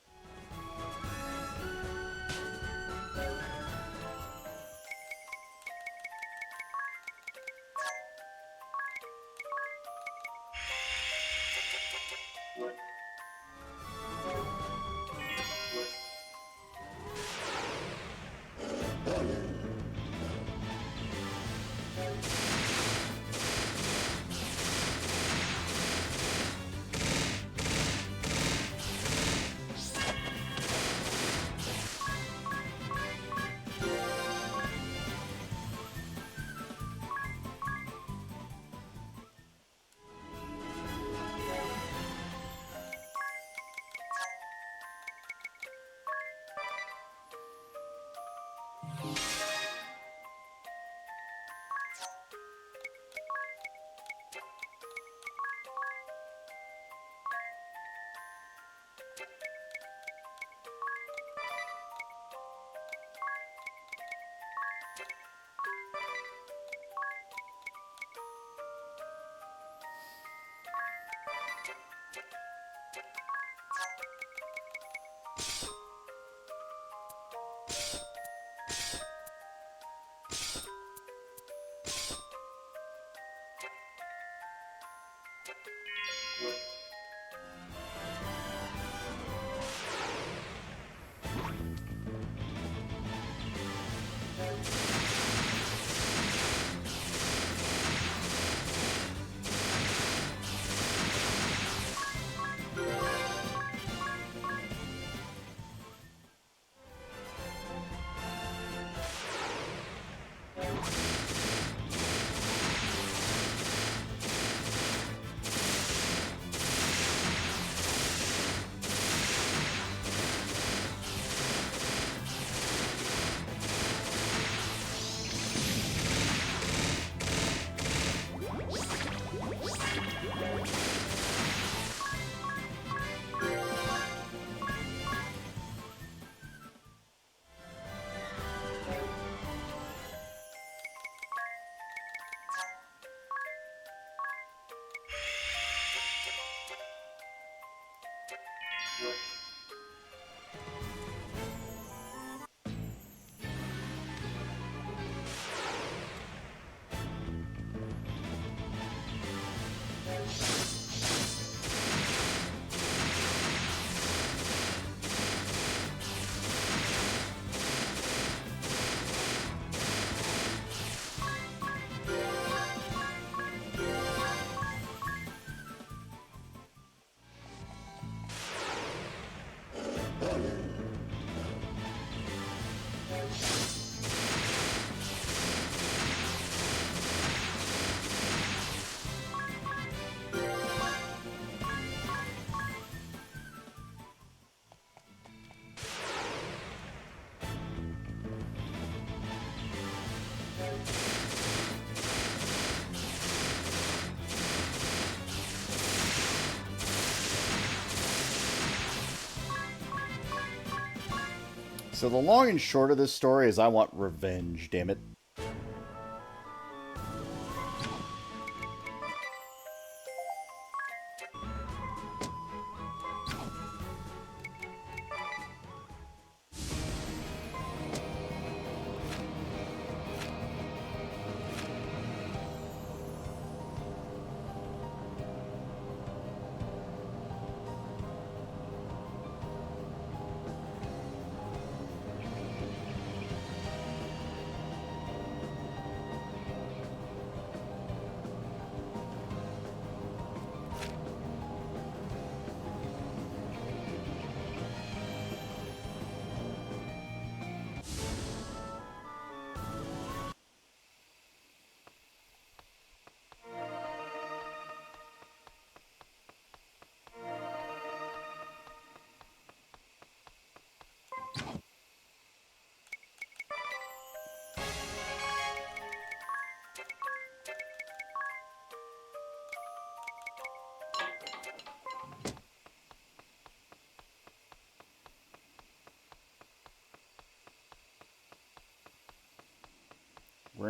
So the long and short of this story is I want revenge, damn it.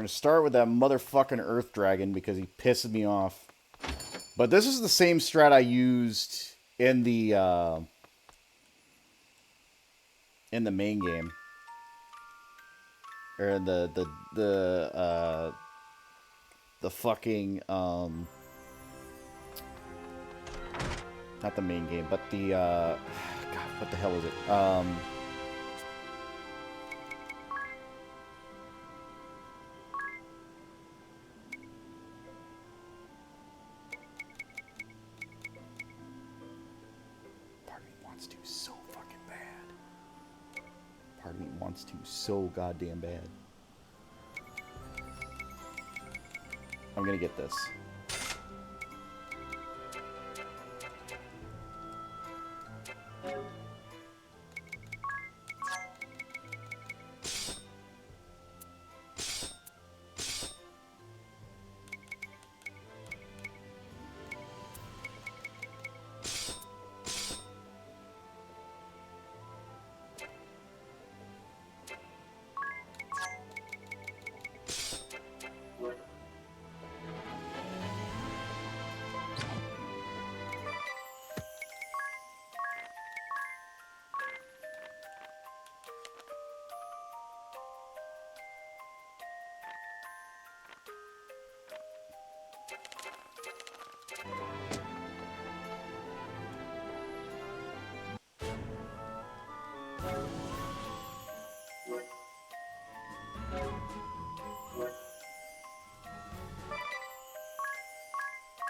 gonna start with that motherfucking Earth Dragon because he pisses me off. But this is the same strat I used in the main game. Or in the fucking not the main game, but the God, what the hell is it? Part of me wants to so fucking bad. Part of me wants to so goddamn bad. I'm gonna get this.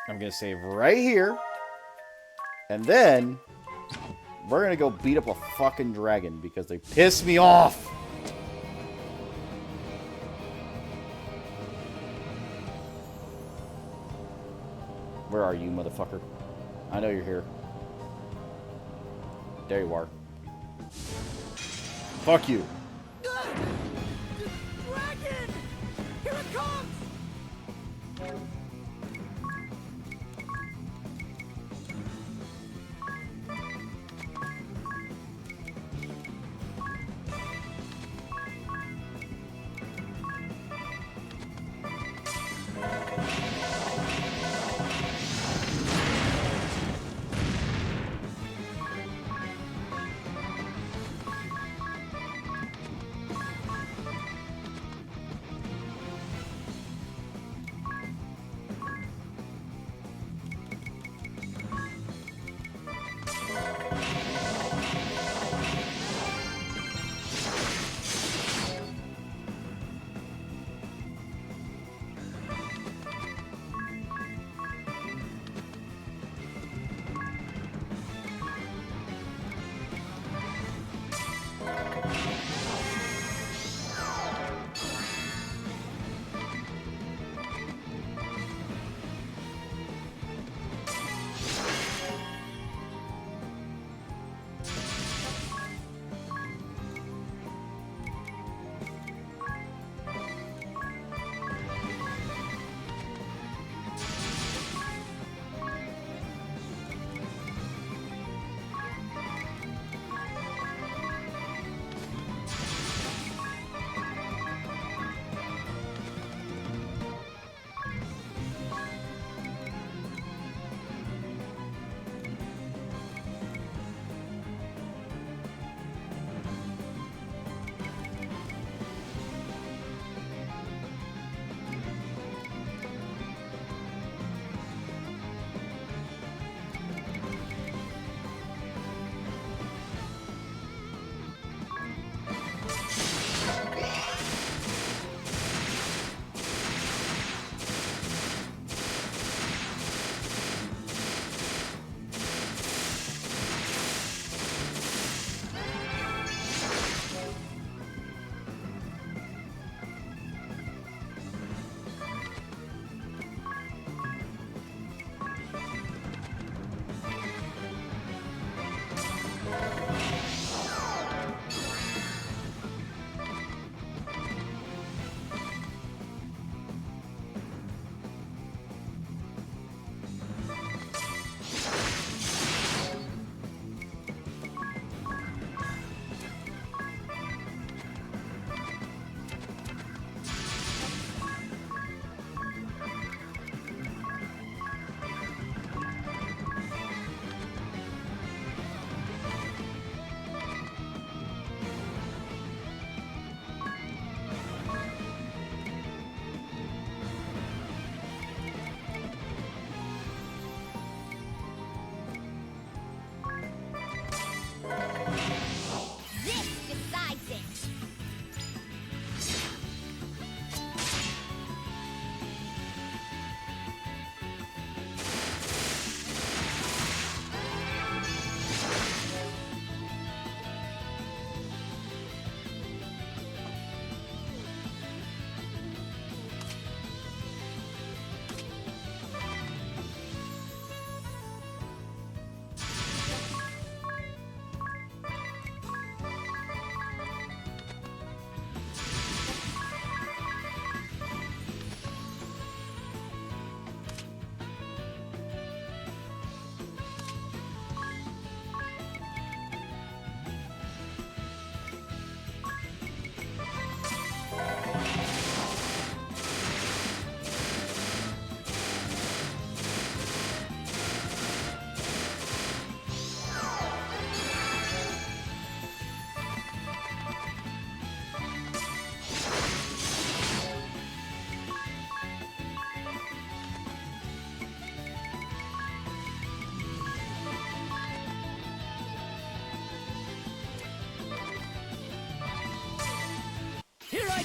I'm gonna save right here. And then we're gonna go beat up a fucking dragon because they piss me off. Where are you, motherfucker? I know you're here. There you are. Fuck you. Dragon! Here it comes!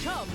come!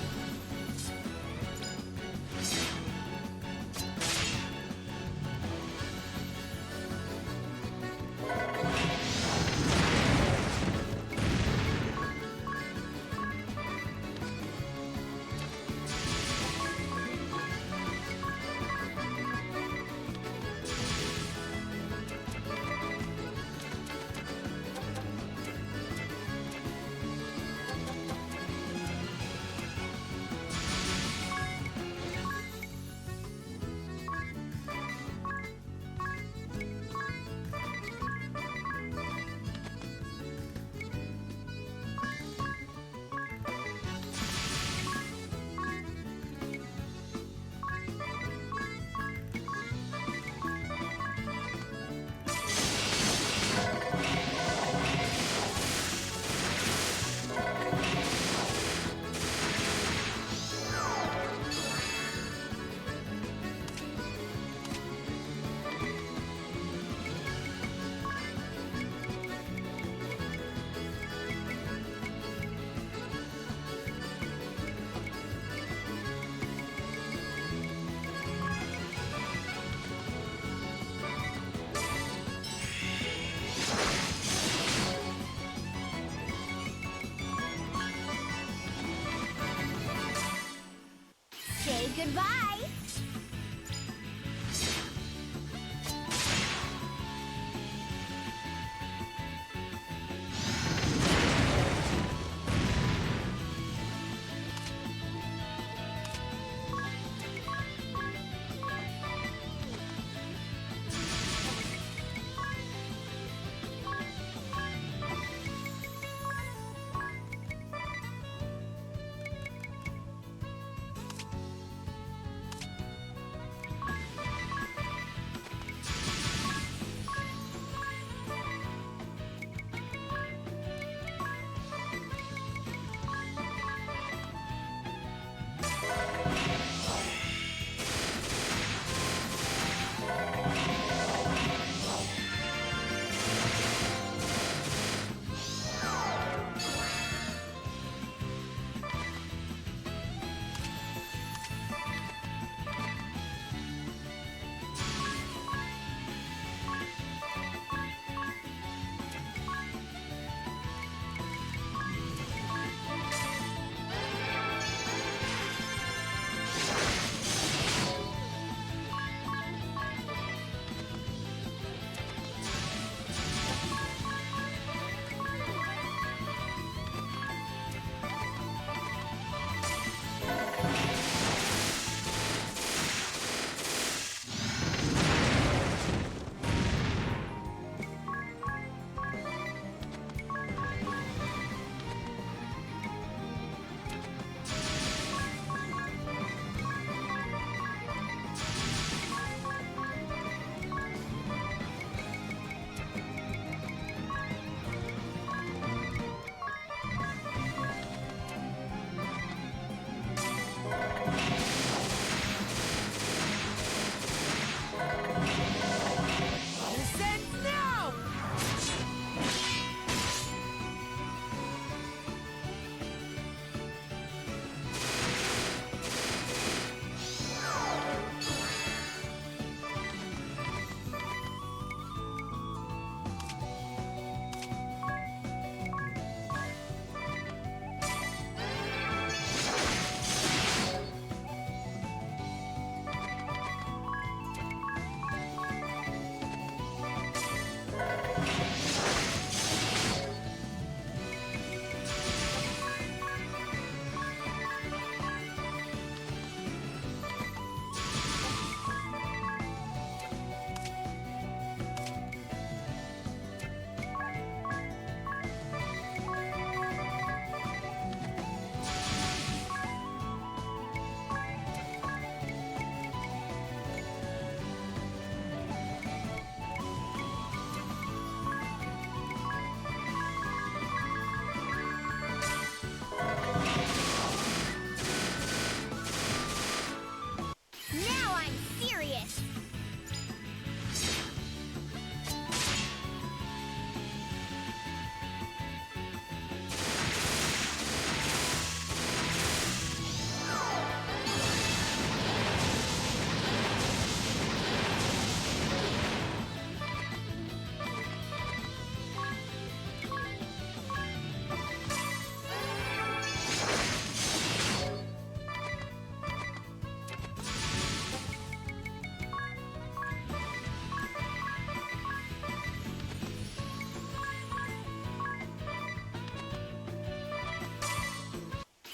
Say goodbye.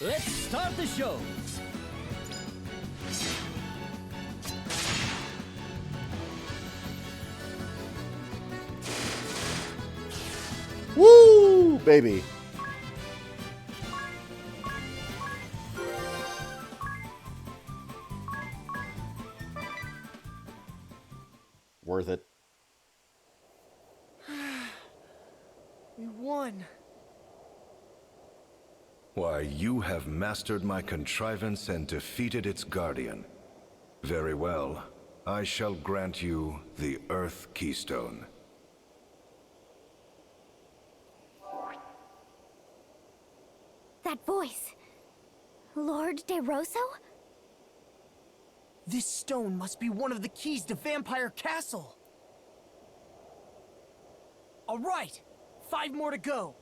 Let's start the show. Woo, baby. Worth it. We won. Why, you have mastered my contrivance and defeated its guardian. Very well. I shall grant you the Earth Keystone. That voice. Lord De Rosso? This stone must be one of the keys to Vampire Castle. All right, 5 more to go.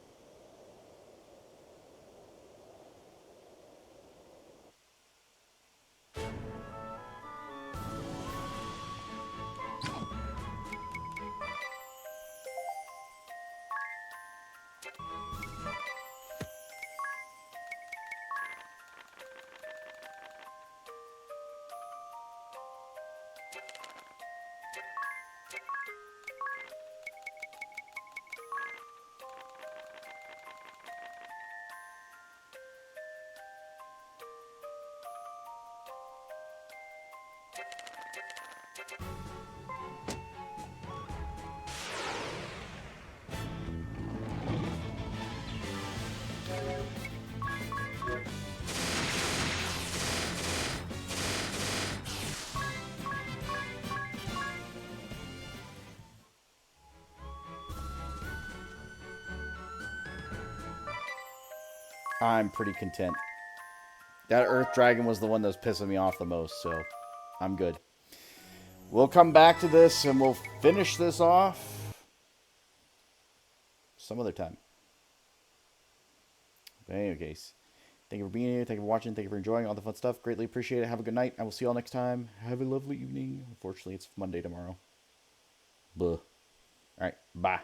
I'm pretty content. That Earth Dragon was the one that was pissing me off the most, so I'm good. We'll come back to this and we'll finish this off some other time. But in any case, thank you for being here. Thank you for watching. Thank you for enjoying all the fun stuff. Greatly appreciate it. Have a good night. I will see you all next time. Have a lovely evening. Unfortunately, it's Monday tomorrow. Buh. All right. Bye.